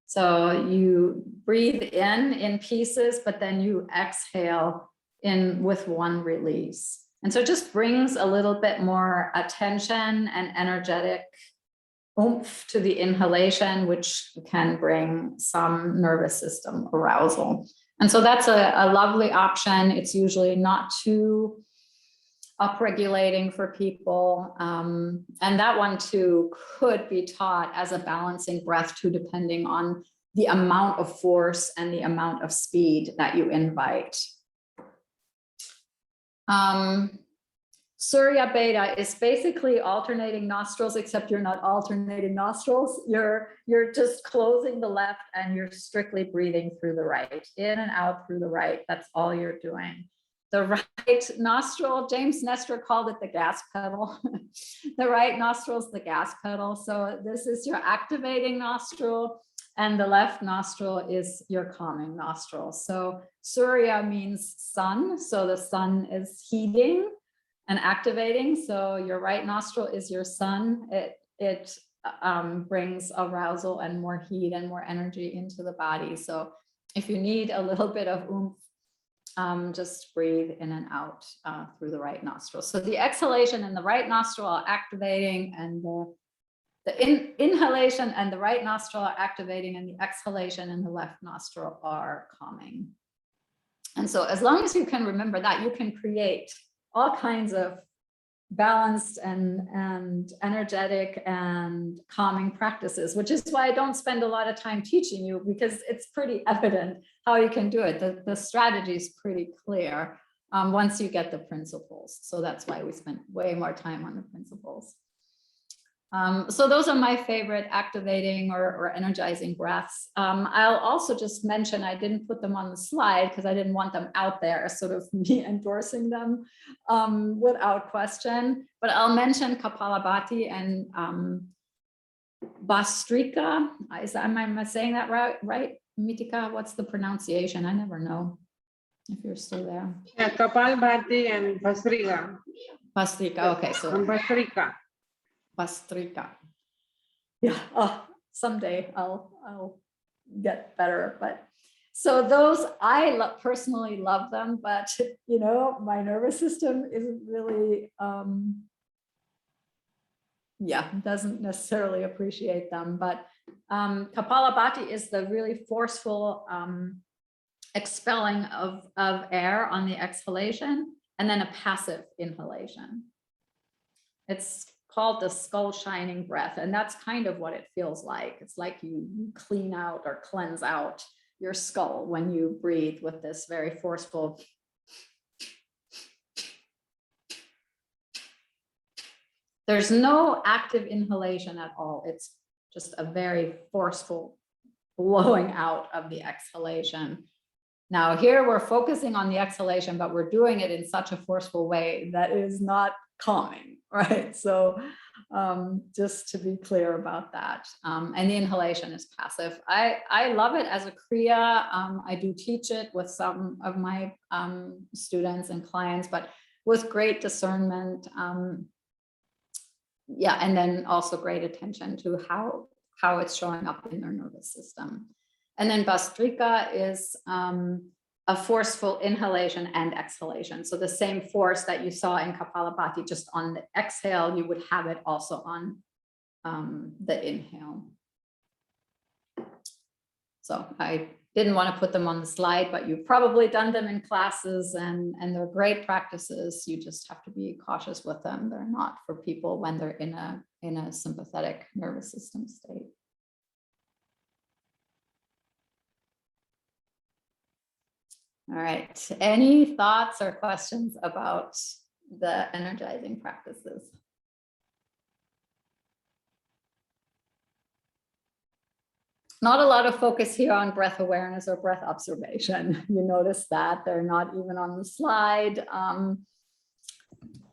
so you breathe in pieces, but then you exhale in with one release. And so it just brings a little bit more attention and energetic oomph to the inhalation, which can bring some nervous system arousal. And so that's a lovely option. It's usually not too upregulating for people. And that one too could be taught as a balancing breath too, depending on the amount of force and the amount of speed that you invite. Surya Beta is basically alternating nostrils, except you're not alternating nostrils. You're just closing the left and you're strictly breathing through the right, in and out through the right. That's all you're doing. The right nostril, James Nestor called it the gas pedal. The right nostril is the gas pedal. So this is your activating nostril and the left nostril is your calming nostril. So Surya means sun. So the sun is heating and activating. So your right nostril is your sun. It brings arousal and more heat and more energy into the body. So if you need a little bit of oomph, just breathe in and out through the right nostril. So the exhalation in the right nostril are activating, and the inhalation and the right nostril are activating, and the exhalation in the left nostril are calming. And so as long as you can remember that, you can create all kinds of balanced and energetic and calming practices, which is why I don't spend a lot of time teaching you, because it's pretty evident how you can do it. The strategy is pretty clear once you get the principles. So that's why we spent way more time on the principles. So those are my favorite activating or energizing breaths. I'll also just mention, I didn't put them on the slide because I didn't want them out there, sort of me endorsing them without question, but I'll mention Kapalabhati and Bhastrika. Am I saying that right? Mitika, what's the pronunciation? I never know if you're still there. Yeah, Kapalabhati and Bhastrika. Bhastrika, okay. So Bhastrika. Bhastrika. Yeah, someday I'll get better. But so those, I personally love them, but you know, my nervous system isn't really, doesn't necessarily appreciate them. But Kapalabhati is the really forceful expelling of air on the exhalation, and then a passive inhalation. It's called the skull shining breath. And that's kind of what it feels like. It's like you clean out or cleanse out your skull when you breathe with this very forceful. There's no active inhalation at all. It's just a very forceful blowing out of the exhalation. Now here we're focusing on the exhalation, but we're doing it in such a forceful way that is not calming, right? So just to be clear about that. And the inhalation is passive. I love it as a Kriya. I do teach it with some of my students and clients, but with great discernment. Yeah, and then also great attention to how it's showing up in their nervous system. And then Bastrika is a forceful inhalation and exhalation. So the same force that you saw in Kapalabhati, just on the exhale, you would have it also on the inhale. So I didn't want to put them on the slide, but you've probably done them in classes, and they're great practices. You just have to be cautious with them. They're not for people when they're in a sympathetic nervous system state. All right, any thoughts or questions about the energizing practices? Not a lot of focus here on breath awareness or breath observation. You notice that they're not even on the slide.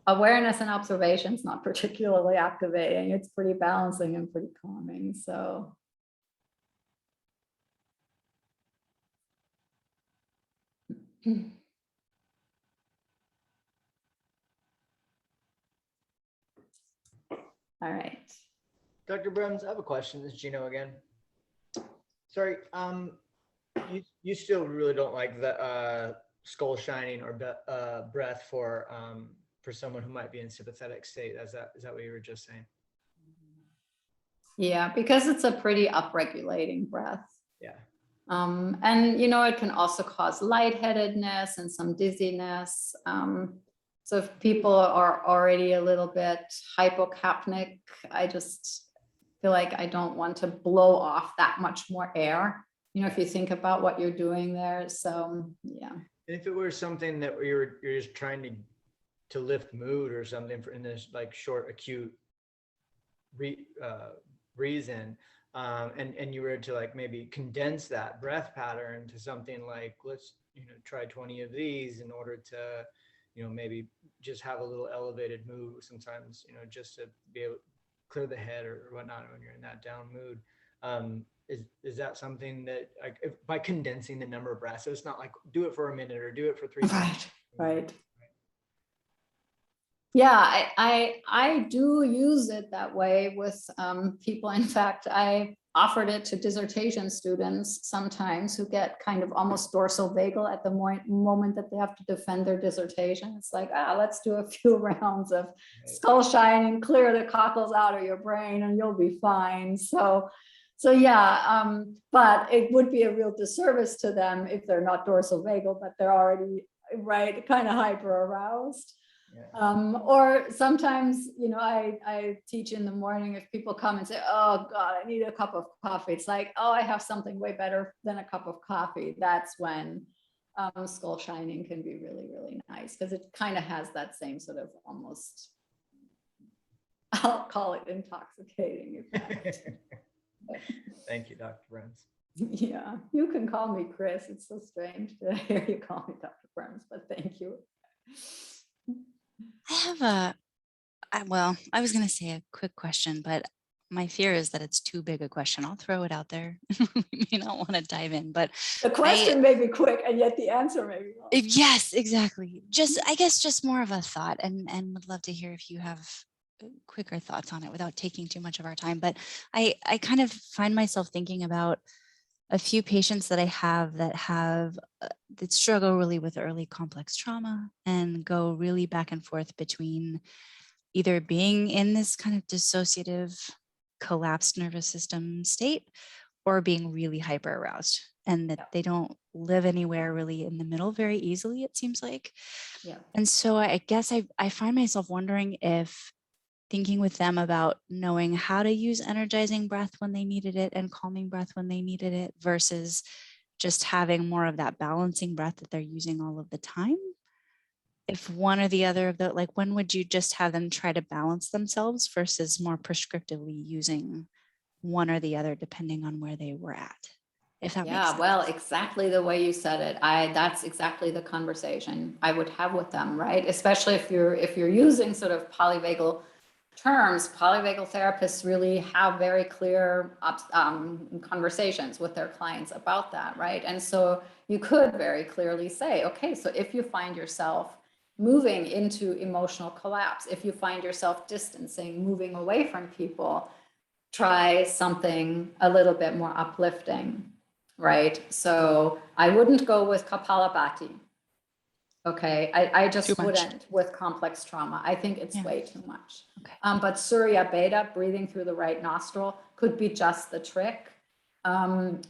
Awareness and observation is not particularly activating. It's pretty balancing and pretty calming. So. All right. Dr. Bruns, I have a question. This is Gino again. Sorry, you still really don't like the skull shining or breath for someone who might be in sympathetic state. Is that what you were just saying? Yeah, because it's a pretty upregulating breath. Yeah. And you know, it can also cause lightheadedness and some dizziness. So if people are already a little bit hypocapnic, I just feel like I don't want to blow off that much more air, you know, if you think about what you're doing there. So yeah. And if it were something that you're just trying to lift mood or something in this like short acute reason, and you were to like maybe condense that breath pattern to something like, let's, you know, try 20 of these in order to, you know, maybe just have a little elevated mood sometimes, you know, just to be able to clear the head or whatnot when you're in that down mood. Is that something that, like, by condensing the number of breaths, so it's not like do it for a minute or do it for 3 minutes. Right. Yeah, I do use it that way with people. In fact, I offered it to dissertation students sometimes who get kind of almost dorsal vagal at the moment that they have to defend their dissertation. It's like, let's do a few rounds of skull shining, clear the cockles out of your brain, and you'll be fine. So yeah, but it would be a real disservice to them if they're not dorsal vagal, but they're already, right, kind of hyper aroused. Yeah. Or sometimes, you know, I teach in the morning. If people come and say, oh God, I need a cup of coffee, it's like, oh, I have something way better than a cup of coffee. That's when skull shining can be really, really nice, because it kind of has that same sort of almost, I'll call it intoxicating effect. Thank you, Dr. Bruns. Yeah, you can call me Chris. It's so strange to hear you call me Dr. Bruns, but thank you. I was going to say a quick question, but my fear is that it's too big a question. I'll throw it out there. We may not want to dive in, but the question may be quick and yet the answer may be long. Yes, exactly. I guess just more of a thought, and would love to hear if you have quicker thoughts on it without taking too much of our time. But I kind of find myself thinking about a few patients that I have that struggle really with early complex trauma and go really back and forth between either being in this kind of dissociative collapsed nervous system state or being really hyper aroused, and that they don't live anywhere really in the middle very easily, it seems like. Yeah. And so I guess I find myself wondering if thinking with them about knowing how to use energizing breath when they needed it and calming breath when they needed it versus just having more of that balancing breath that they're using all of the time. If one or the other of the, like, when would you just have them try to balance themselves versus more prescriptively using one or the other depending on where they were at? if that makes Yeah, sense. well, exactly the way you said it. That's exactly the conversation I would have with them, right? Especially if you're using sort of polyvagal terms. Polyvagal therapists really have very clear conversations with their clients about that, right? And so you could very clearly say, okay, so if you find yourself moving into emotional collapse, if you find yourself distancing, moving away from people, try something a little bit more uplifting, right? So I wouldn't go with Kapalabhati. Okay, I just Too much. wouldn't with complex trauma. I think it's Yeah. way too much. Okay. But Surya Beta, breathing through the right nostril, could be just the trick.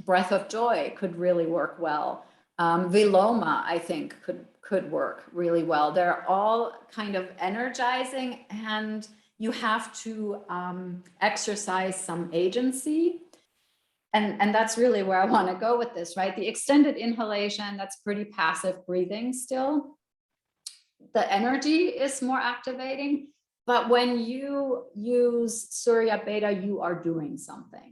Breath of joy could really work well. Viloma, I think, could work really well. They're all kind of energizing, and you have to exercise some agency. And that's really where I want to go with this, right? The extended inhalation, that's pretty passive breathing still. The energy is more activating, but when you use Surya Beta, you are doing something.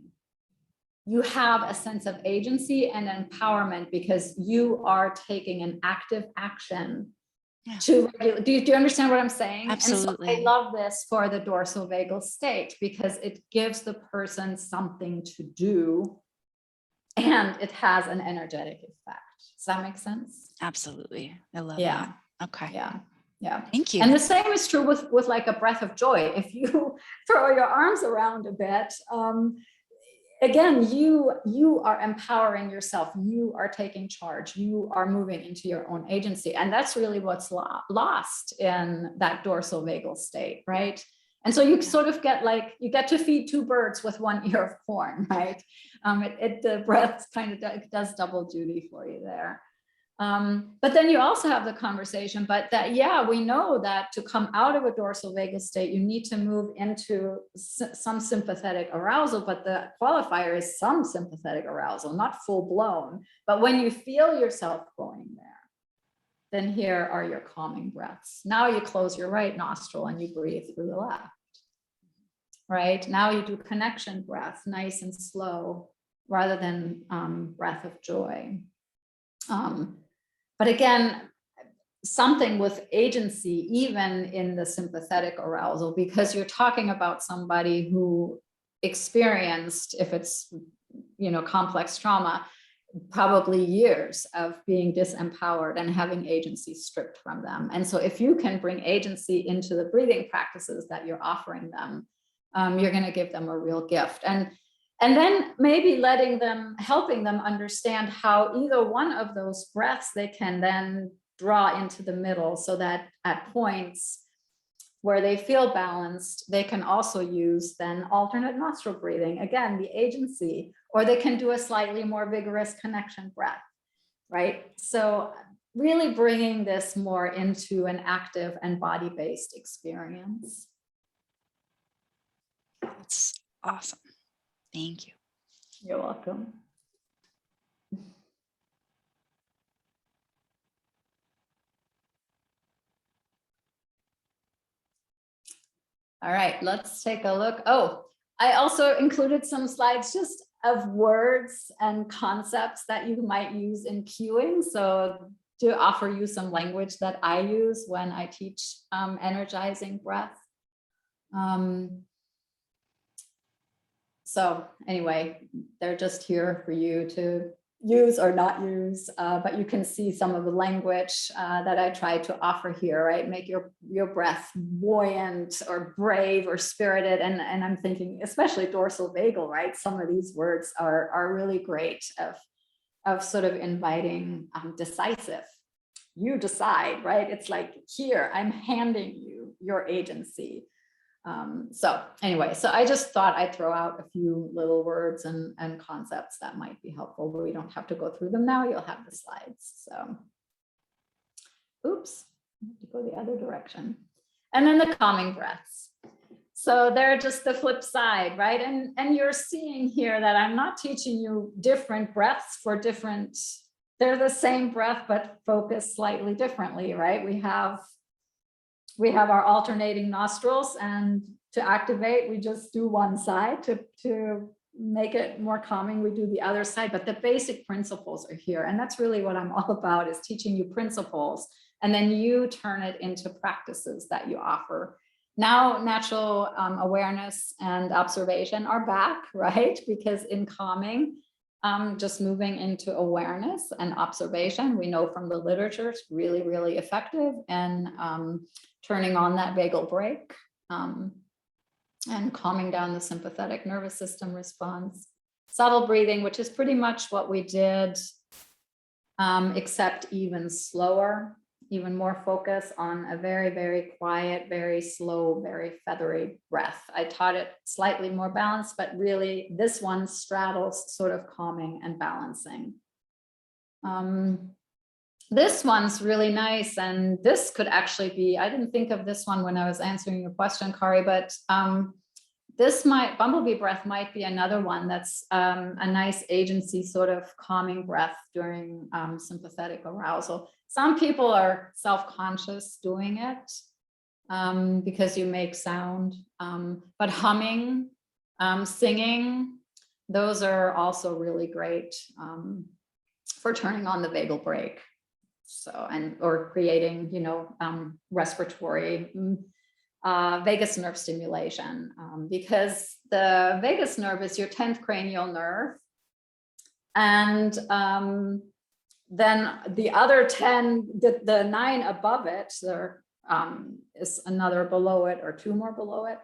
You have a sense of agency and empowerment because you are taking an active action to regulate. Do you understand what I'm saying? Absolutely. And so I love this for the dorsal vagal state because it gives the person something to do and it has an energetic effect. Does that make sense? Absolutely. I love Yeah. that. Okay. Yeah. Yeah. Thank you. And the same is true with like a breath of joy. If you throw your arms around a bit, again, you are empowering yourself. You are taking charge. You are moving into your own agency. And that's really what's lost in that dorsal vagal state, right? And so you sort of get like, you get to feed two birds with one ear of corn, right? The breath kind of does double duty for you there. But then you also have the conversation, but that, yeah, we know that to come out of a dorsal vagus state, you need to move into some sympathetic arousal, but the qualifier is some sympathetic arousal, not full blown. But when you feel yourself going there, then here are your calming breaths. Now you close your right nostril and you breathe through the left, right? Now you do connection breath, nice and slow, rather than breath of joy. But again, something with agency, even in the sympathetic arousal, because you're talking about somebody who experienced, if it's, complex trauma, probably years of being disempowered and having agency stripped from them. And so if you can bring agency into the breathing practices that you're offering them, you're going to give them a real gift. And then maybe helping them understand how either one of those breaths they can then draw into the middle, so that at points where they feel balanced, they can also use then alternate nostril breathing, again, the agency, or they can do a slightly more vigorous connection breath, right? So really bringing this more into an active and body-based experience. That's awesome. Thank you. You're welcome. All right, let's take a look. Oh, I also included some slides just of words and concepts that you might use in cueing. So to offer you some language that I use when I teach energizing breath. So anyway, they're just here for you to use or not use, but you can see some of the language that I try to offer here, right? Make your breath buoyant or brave or spirited. And I'm thinking, especially dorsal vagal, right? Some of these words are really great of sort of inviting decisive. You decide, right? It's like, here, I'm handing you your agency. So anyway, so I just thought I'd throw out a few little words and concepts that might be helpful, but we don't have to go through them now. You'll have the slides. So, oops, I have to go the other direction. And then the calming breaths. So they're just the flip side, right? And you're seeing here that I'm not teaching you different breaths for different, they're the same breath, but focused slightly differently, right? We have our alternating nostrils, and to activate, we just do one side to make it more calming, we do the other side, but the basic principles are here. And that's really what I'm all about, is teaching you principles, and then you turn it into practices that you offer. Now, natural awareness and observation are back, right? Because in calming, just moving into awareness and observation, we know from the literature, it's really, really effective, and turning on that vagal brake and calming down the sympathetic nervous system response. Subtle breathing, which is pretty much what we did, except even slower, even more focus on a very, very quiet, very slow, very feathery breath. I taught it slightly more balanced, but really this one straddles sort of calming and balancing. This one's really nice, and this could actually be, I didn't think of this one when I was answering your question, Kari, but this bumblebee breath might be another one that's a nice agency sort of calming breath during sympathetic arousal. Some people are self-conscious doing it because you make sound, but humming, singing, those are also really great for turning on the vagal brake. So, or creating, you know, respiratory vagus nerve stimulation, because the vagus nerve is your 10th cranial nerve. And then the other 10, the 9 above it, there is another below it or 2 more below it.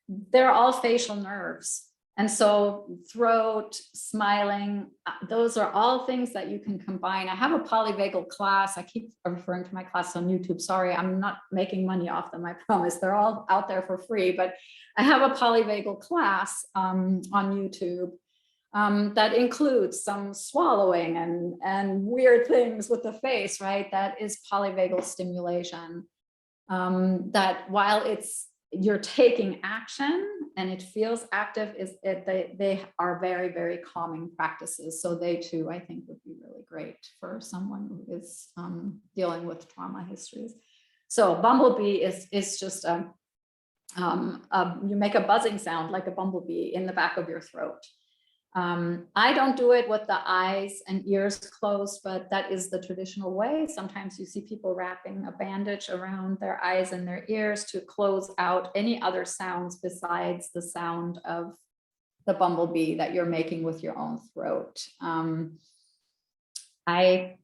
They're all facial nerves. And so throat, smiling, those are all things that you can combine. I have a polyvagal class. I keep referring to my class on YouTube. Sorry, I'm not making money off them, I promise. They're all out there for free, but I have a polyvagal class on YouTube that includes some swallowing and weird things with the face, right? That is polyvagal stimulation. That while you're taking action and it feels active, they are very, very calming practices. So they too, I think, would be really great for someone who is dealing with trauma histories. So bumblebee is just you make a buzzing sound like a bumblebee in the back of your throat. I don't do it with the eyes and ears closed, but that is the traditional way. Sometimes you see people wrapping a bandage around their eyes and their ears to close out any other sounds besides the sound of the bumblebee that you're making with your own throat.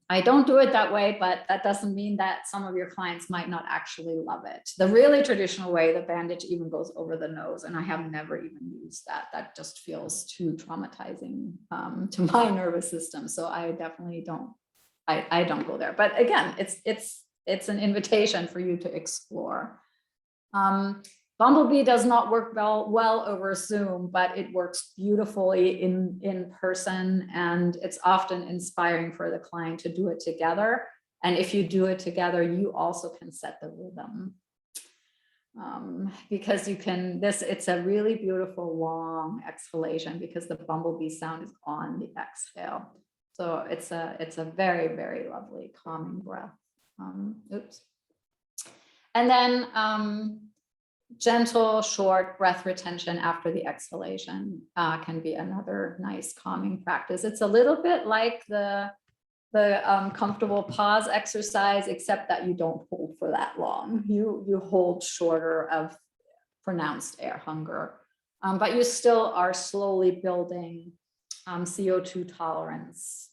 I don't do it that way, but that doesn't mean that some of your clients might not actually love it. The really traditional way, the bandage even goes over the nose, and I have never even used that. That just feels too traumatizing to my nervous system. So I definitely don't, I don't go there. But again, it's an invitation for you to explore. Bumblebee does not work well over Zoom, but it works beautifully in person, and it's often inspiring for the client to do it together. And if you do it together, you also can set the rhythm. Because you can, it's a really beautiful long exhalation because the bumblebee sound is on the exhale. So it's a very, very lovely calming breath. Oops. And then gentle, short breath retention after the exhalation can be another nice calming practice. It's a little bit like the comfortable pause exercise, except that you don't hold for that long. You hold shorter of pronounced air hunger, but you still are slowly building CO2 tolerance,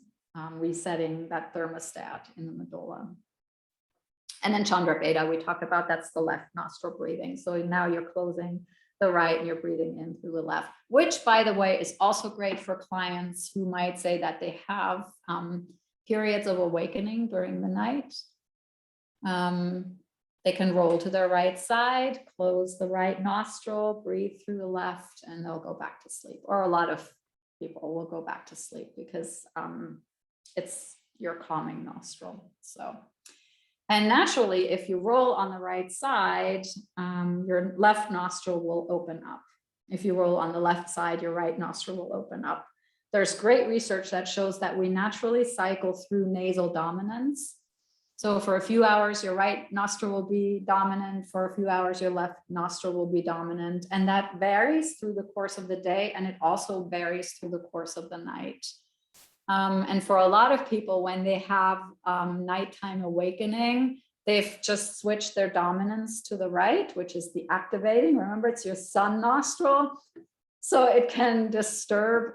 resetting that thermostat in the medulla. And then Chandra Beta, we talked about, that's the left nostril breathing. So now you're closing the right and you're breathing in through the left, which, by the way, is also great for clients who might say that they have periods of awakening during the night. They can roll to their right side, close the right nostril, breathe through the left, and they'll go back to sleep. Or a lot of people will go back to sleep because it's your calming nostril. So. And naturally, if you roll on the right side, your left nostril will open up. If you roll on the left side, your right nostril will open up. There's great research that shows that we naturally cycle through nasal dominance. So for a few hours, your right nostril will be dominant. For a few hours, your left nostril will be dominant. And that varies through the course of the day. And it also varies through the course of the night. And for a lot of people, when they have nighttime awakening, they've just switched their dominance to the right, which is the activating. Remember, it's your sun nostril. So it can disturb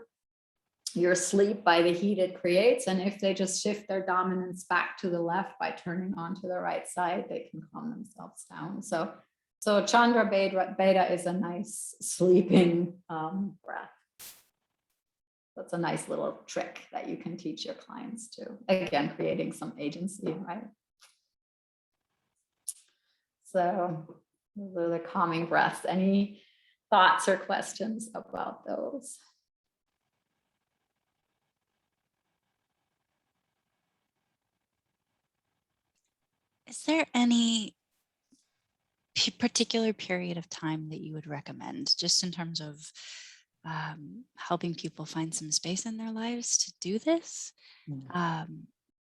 your sleep by the heat it creates. And if they just shift their dominance back to the left by turning onto the right side, they can calm themselves down. So Chandra Beta is a nice sleeping breath. That's a nice little trick that you can teach your clients too. Again, creating some agency, right? So those are the calming breaths. Any thoughts or questions about those? Is there any particular period of time that you would recommend, just in terms of helping people find some space in their lives to do this?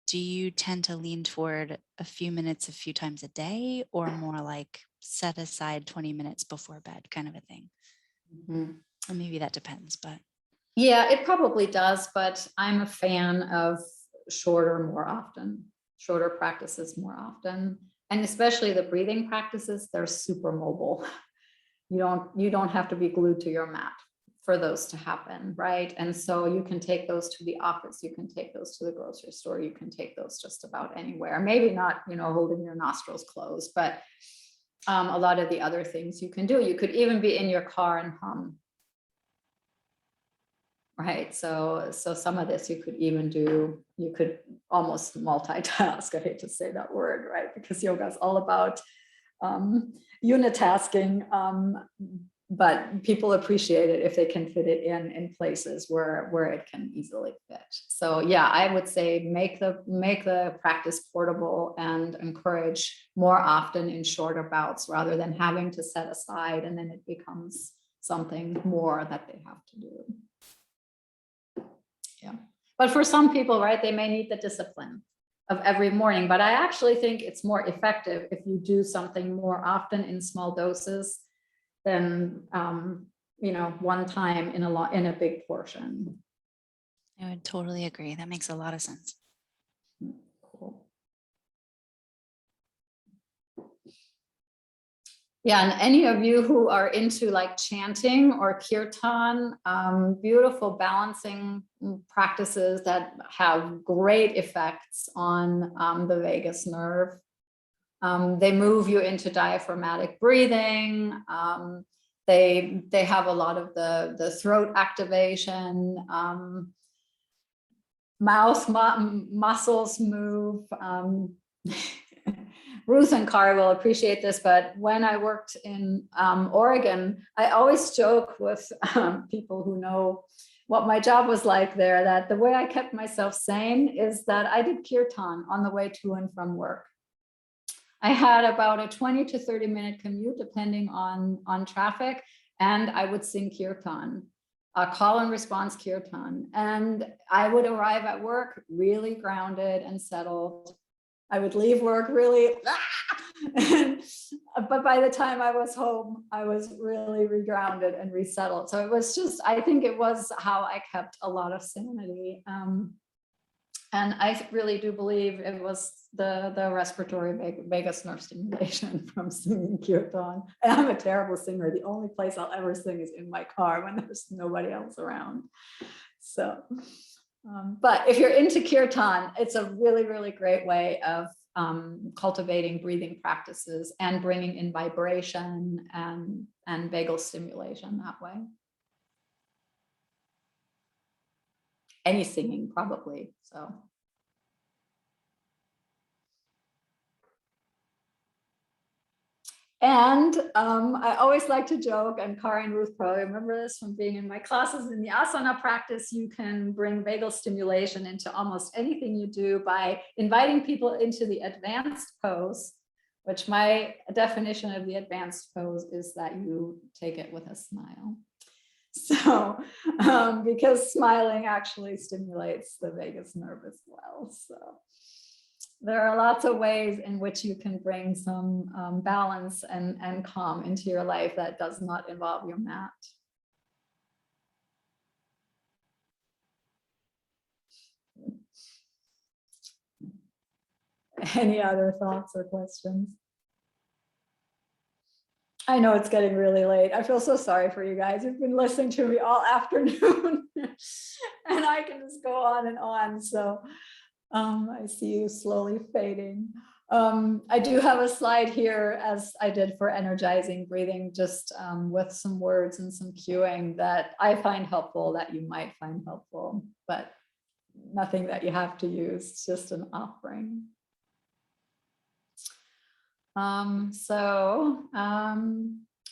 Do you tend to lean toward a few minutes a few times a day, or more like set aside 20 minutes before bed kind of a thing? Or maybe that depends, but. Yeah, it probably does, but I'm a fan of shorter practices more often. And especially the breathing practices, they're super mobile. You don't have to be glued to your mat for those to happen, right? And so you can take those to the office, you can take those to the grocery store, you can take those just about anywhere. Maybe not, holding your nostrils closed, but a lot of the other things you can do. You could even be in your car and hum. Right, so some of this you could even do, you could almost multitask. I hate to say that word, right? Because yoga is all about unitasking, but people appreciate it if they can fit it in places where it can easily fit. So yeah, I would say make the practice portable and encourage more often in shorter bouts rather than having to set aside and then it becomes something more that they have to do. Yeah, but for some people, right, they may need the discipline of every morning, but I actually think it's more effective if you do something more often in small doses than one time in a big portion. I would totally agree. That makes a lot of sense. Cool. Yeah, and any of you who are into like chanting or kirtan, beautiful balancing practices that have great effects on the vagus nerve. They move you into diaphragmatic breathing. They have a lot of the throat activation. Mouth muscles move. Ruth and Kari will appreciate this, but when I worked in Oregon, I always joke with people who know what my job was like there, that the way I kept myself sane is that I did kirtan on the way to and from work. I had about a 20 to 30 minute commute, depending on traffic, and I would sing kirtan, call and response kirtan. And I would arrive at work really grounded and settled. I would leave work really, but by the time I was home, I was really regrounded and resettled. So it was just, I think it was how I kept a lot of sanity. And I really do believe it was the respiratory vagus nerve stimulation from singing kirtan. And I'm a terrible singer. The only place I'll ever sing is in my car when there's nobody else around. So. But if you're into kirtan, it's a really, really great way of cultivating breathing practices and bringing in vibration and vagal stimulation that way. Any singing probably, so. And I always like to joke, and Kari and Ruth probably remember this from being in my classes in the asana practice, you can bring vagal stimulation into almost anything you do by inviting people into the advanced pose, which my definition of the advanced pose is that you take it with a smile. So, because smiling actually stimulates the vagus nerve as well. So, There are lots of ways in which you can bring some balance and calm into your life that does not involve your mat. Any other thoughts or questions? I know it's getting really late. I feel so sorry for you guys. You've been listening to me all afternoon and I can just go on and on. So I see you slowly fading. I do have a slide here, as I did for energizing breathing, just with some words and some cueing that I find helpful, that you might find helpful, but nothing that you have to use. It's just an offering.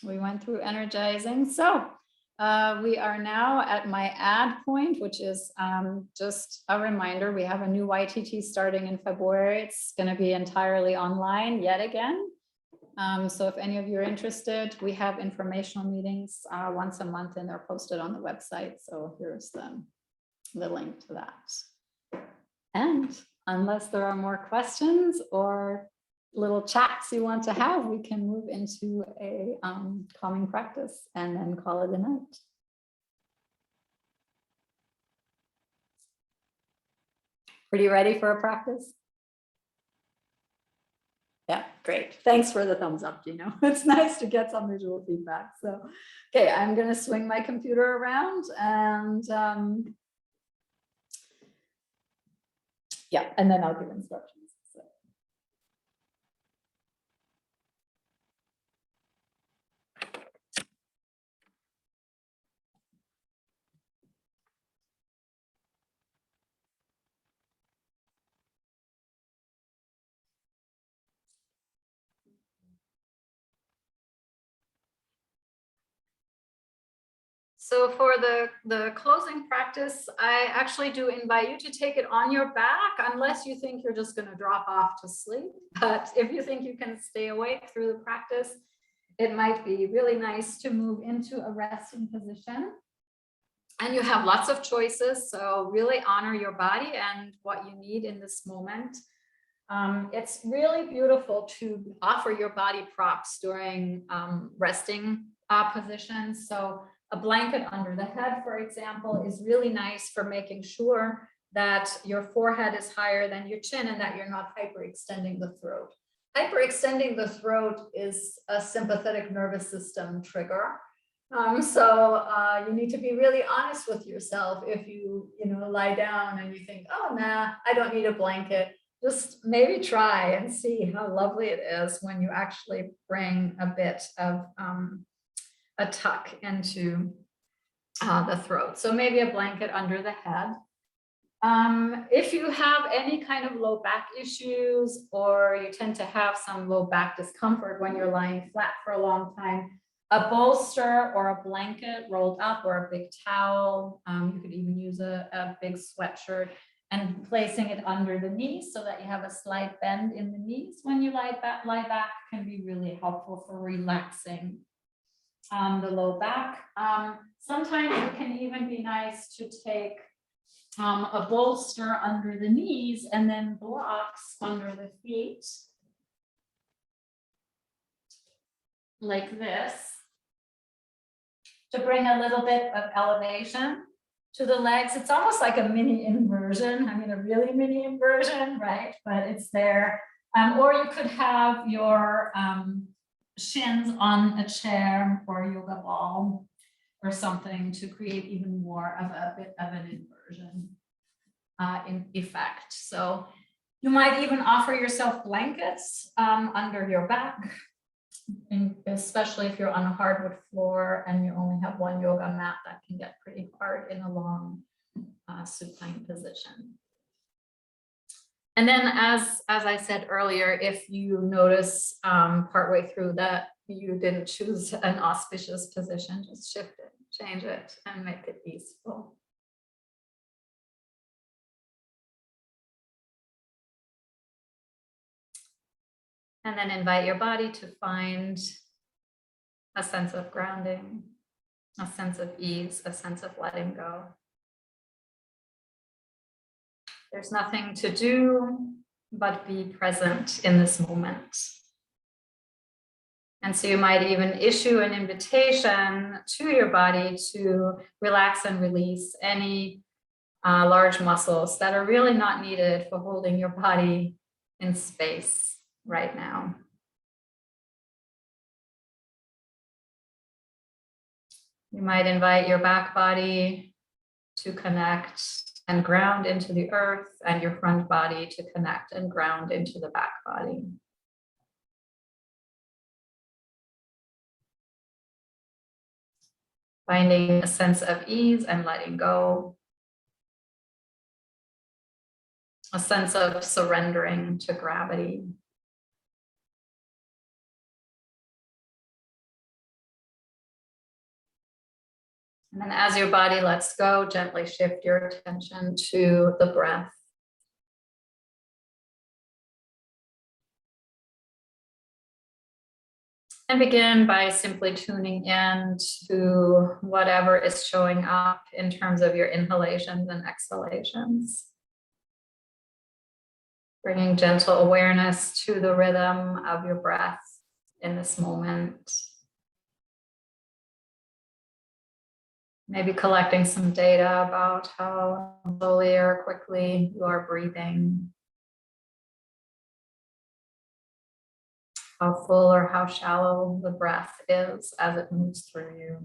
We went through energizing. So we are now at my add point, which is just a reminder. We have a new YTT starting in February. It's going to be entirely online yet again. So if any of you are interested, we have informational meetings once a month and they're posted on the website. So here's the link to that. And unless there are more questions or little chats you want to have, we can move into a calming practice and then call it a night. Pretty ready for a practice? Yeah, great. Thanks for the thumbs up, Gino. It's nice to get some visual feedback. So, okay, I'm going to swing my computer around and yeah, and then I'll give instructions. So for the closing practice, I actually do invite you to take it on your back, unless you think you're just going to drop off to sleep. But if you think you can stay awake through the practice, it might be really nice to move into a resting position. And you have lots of choices, so really honor your body and what you need in this moment. It's really beautiful to offer your body props during resting positions. So a blanket under the head, for example, is really nice for making sure that your forehead is higher than your chin and that you're not hyperextending the throat. Hyperextending the throat is a sympathetic nervous system trigger. So you need to be really honest with yourself. If you lie down and you think, oh, nah, I don't need a blanket, just maybe try and see how lovely it is when you actually bring a bit of a tuck into the throat. So maybe a blanket under the head. If you have any kind of low back issues, or you tend to have some low back discomfort when you're lying flat for a long time, a bolster or a blanket rolled up or a big towel, you could even use a big sweatshirt, and placing it under the knees so that you have a slight bend in the knees when you lie back can be really helpful for relaxing the low back. Sometimes it can even be nice to take a bolster under the knees and then blocks under the feet like this to bring a little bit of elevation to the legs. It's almost like a mini inversion. I mean, a really mini inversion, right? But it's there. Or you could have your shins on a chair or a yoga ball or something to create even more of a bit of an inversion in effect. So you might even offer yourself blankets under your back, especially if you're on a hardwood floor and you only have one yoga mat. That can get pretty hard in a long supine position. And then as I said earlier, if you notice partway through that you didn't choose an auspicious position, just shift it, change it, and make it easeful. And then invite your body to find a sense of grounding, a sense of ease, a sense of letting go. There's nothing to do, but be present in this moment. And so you might even issue an invitation to your body to relax and release any large muscles that are really not needed for holding your body in space right now. You might invite your back body to connect and ground into the earth, and your front body to connect and ground into the back body. Finding a sense of ease and letting go. A sense of surrendering to gravity. And then as your body lets go, gently shift your attention to the breath. And begin by simply tuning in to whatever is showing up in terms of your inhalations and exhalations. Bringing gentle awareness to the rhythm of your breath in this moment. Maybe collecting some data about how slowly or quickly you are breathing. How full or how shallow the breath is as it moves through you.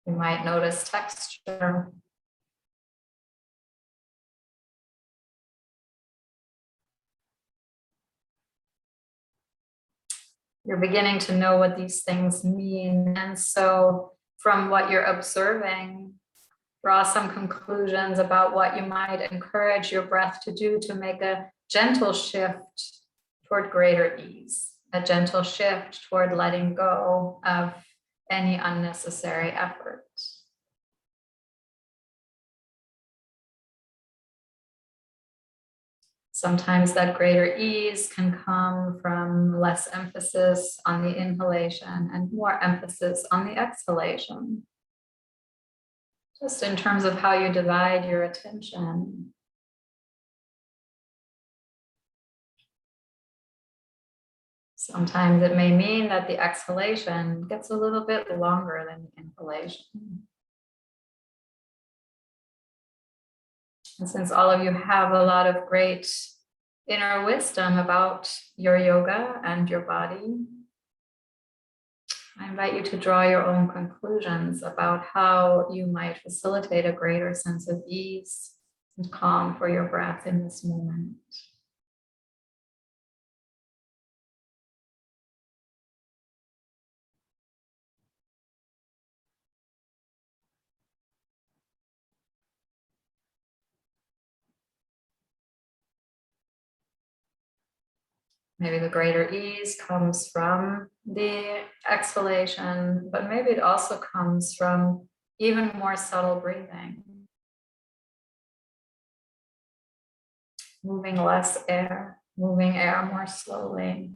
You might notice texture. You're beginning to know what these things mean. And so from what you're observing, draw some conclusions about what you might encourage your breath to do to make a gentle shift toward greater ease, a gentle shift toward letting go of any unnecessary effort. Sometimes that greater ease can come from less emphasis on the inhalation and more emphasis on the exhalation. Just in terms of how you divide your attention. Sometimes it may mean that the exhalation gets a little bit longer than the inhalation. And since all of you have a lot of great inner wisdom about your yoga and your body, I invite you to draw your own conclusions about how you might facilitate a greater sense of ease and calm for your breath in this moment. Maybe the greater ease comes from the exhalation, but maybe it also comes from even more subtle breathing. Moving less air, moving air more slowly.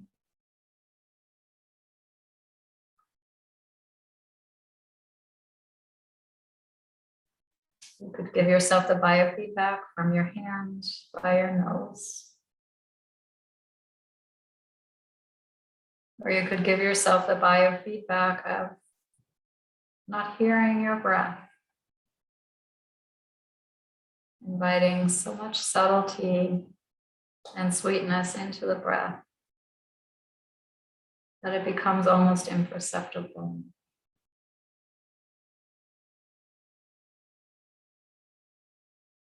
You could give yourself the biofeedback from your hand by your nose. Or you could give yourself the biofeedback of not hearing your breath. Inviting so much subtlety and sweetness into the breath that it becomes almost imperceptible.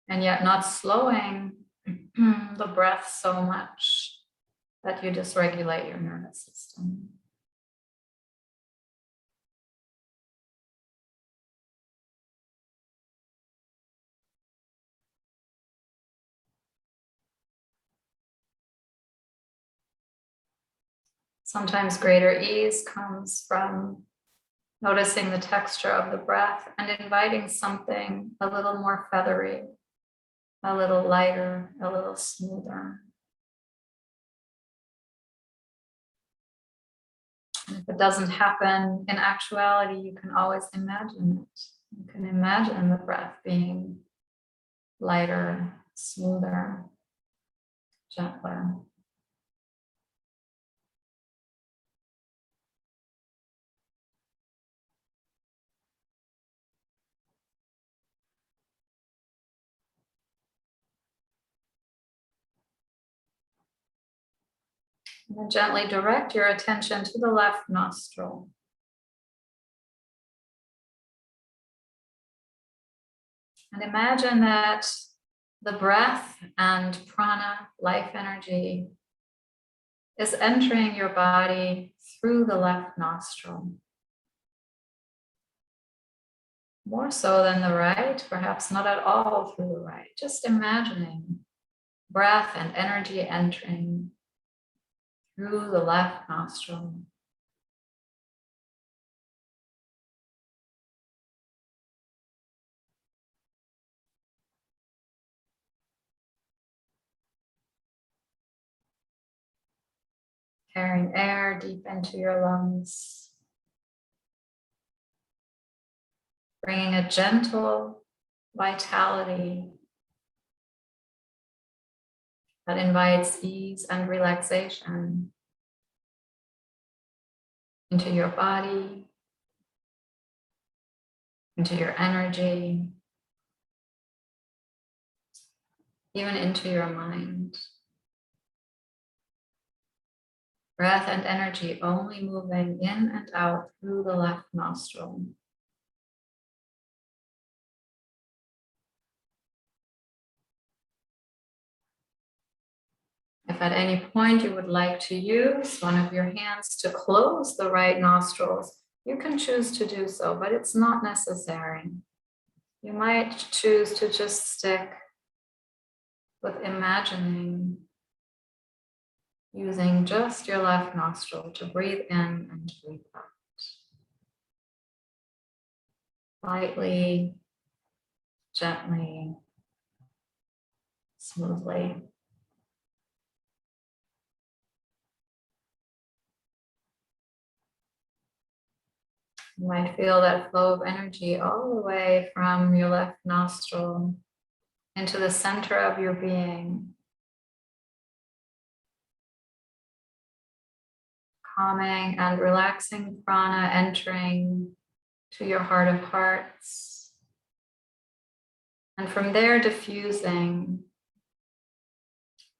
And yet not slowing the breath so much that you dysregulate your nervous system. Sometimes greater ease comes from noticing the texture of the breath and inviting something a little more feathery, a little lighter, a little smoother. If it doesn't happen in actuality, you can always imagine it. You can imagine the breath being lighter, smoother, gentler. And then gently direct your attention to the left nostril. And imagine that the breath and prana, life energy, is entering your body through the left nostril. More so than the right, perhaps not at all through the right. Just imagining breath and energy entering through the left nostril. Carrying air deep into your lungs. Bringing a gentle vitality that invites ease and relaxation into your body, into your energy, even into your mind. Breath and energy only moving in and out through the left nostril. If at any point you would like to use one of your hands to close the right nostrils, you can choose to do so, but it's not necessary. You might choose to just stick with imagining using just your left nostril to breathe in and breathe out. Lightly, gently, smoothly. You might feel that flow of energy all the way from your left nostril into the center of your being. Calming and relaxing prana entering to your heart of hearts. And from there diffusing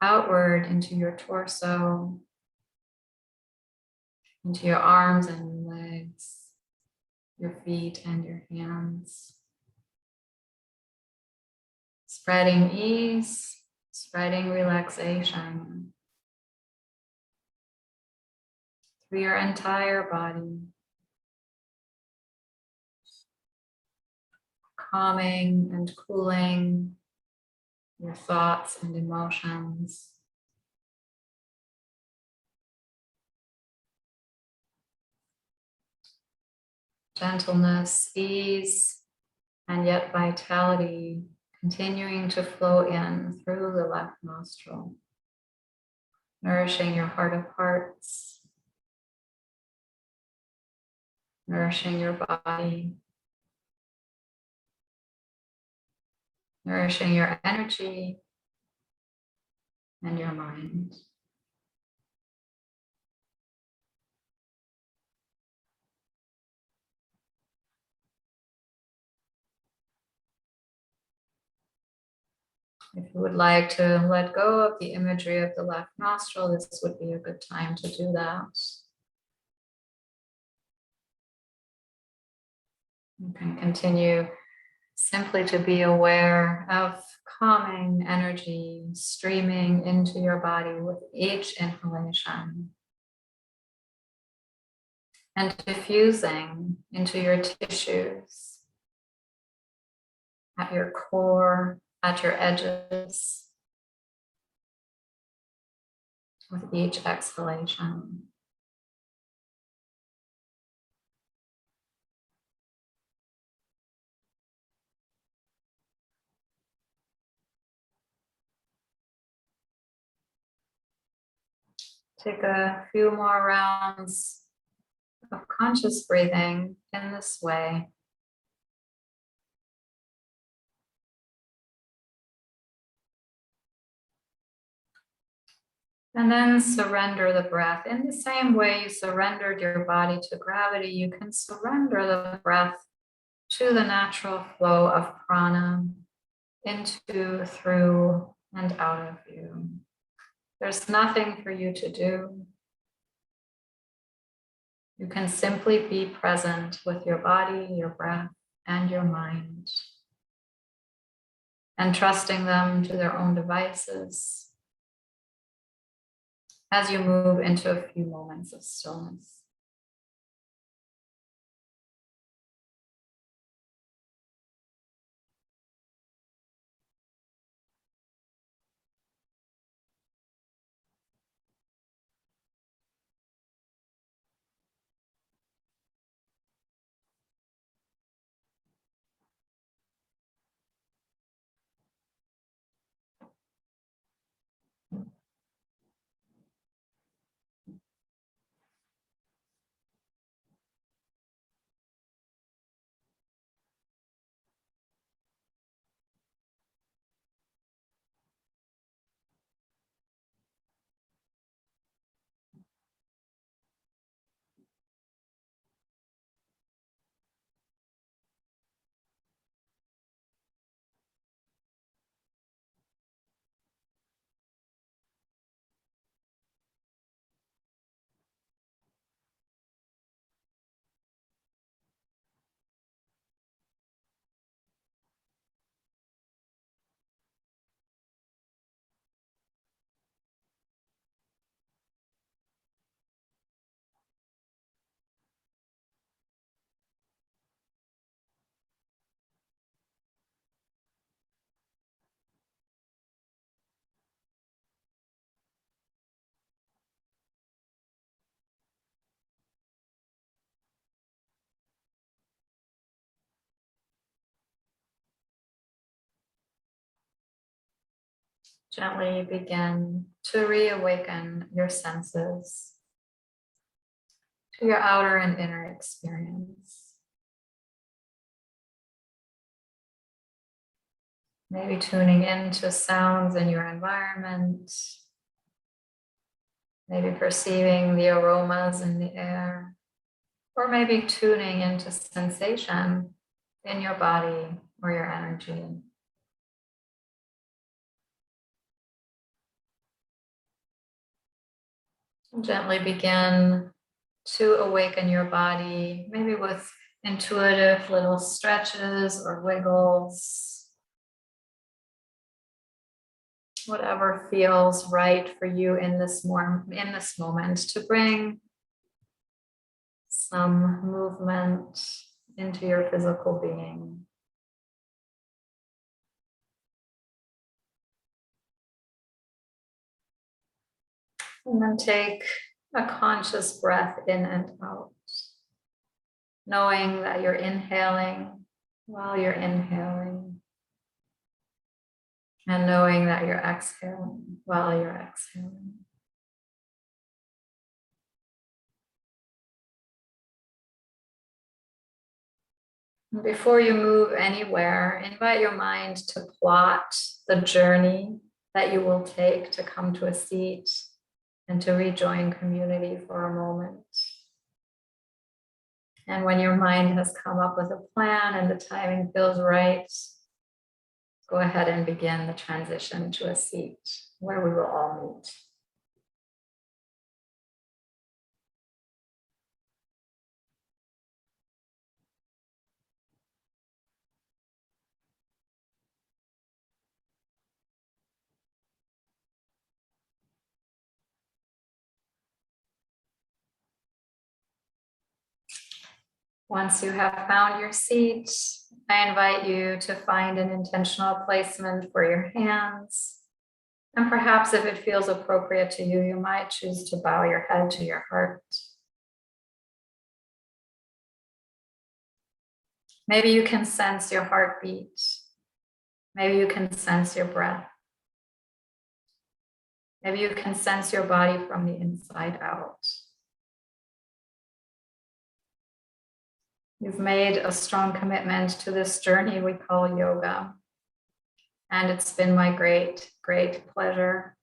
outward into your torso, into your arms and legs, your feet and your hands. Spreading ease, spreading relaxation through your entire body. Calming and cooling your thoughts and emotions. Gentleness, ease, and yet vitality continuing to flow in through the left nostril, nourishing your heart of hearts, nourishing your body, nourishing your energy and your mind. If you would like to let go of the imagery of the left nostril, this would be a good time to do that. You can continue simply to be aware of calming energy streaming into your body with each inhalation and diffusing into your tissues, at your core, at your edges, with each exhalation. Take a few more rounds of conscious breathing in this way. And then surrender the breath. In the same way you surrendered your body to gravity, you can surrender the breath to the natural flow of prana into, through, and out of you. There's nothing for you to do. You can simply be present with your body, your breath, and your mind, and trusting them to their own devices as you move into a few moments of stillness. Gently begin to reawaken your senses to your outer and inner experience. Maybe tuning into sounds in your environment, maybe perceiving the aromas in the air, or maybe tuning into sensation in your body or your energy. Gently begin to awaken your body, maybe with intuitive little stretches or wiggles. Whatever feels right for you in this moment, to bring some movement into your physical being. And then take a conscious breath in and out, knowing that you're inhaling while you're inhaling, and knowing that you're exhaling while you're exhaling. Before you move anywhere, invite your mind to plot the journey that you will take to come to a seat and to rejoin community for a moment. And when your mind has come up with a plan and the timing feels right, go ahead and begin the transition to a seat where we will all meet. Once you have found your seat, I invite you to find an intentional placement for your hands. And perhaps if it feels appropriate to you, you might choose to bow your head to your heart. Maybe you can sense your heartbeat. Maybe you can sense your breath. Maybe you can sense your body from the inside out. You've made a strong commitment to this journey we call yoga. And it's been my great, great pleasure,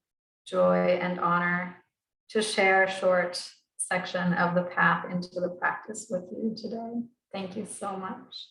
joy, and honor to share a short section of the path into the practice with you today. Thank you so much.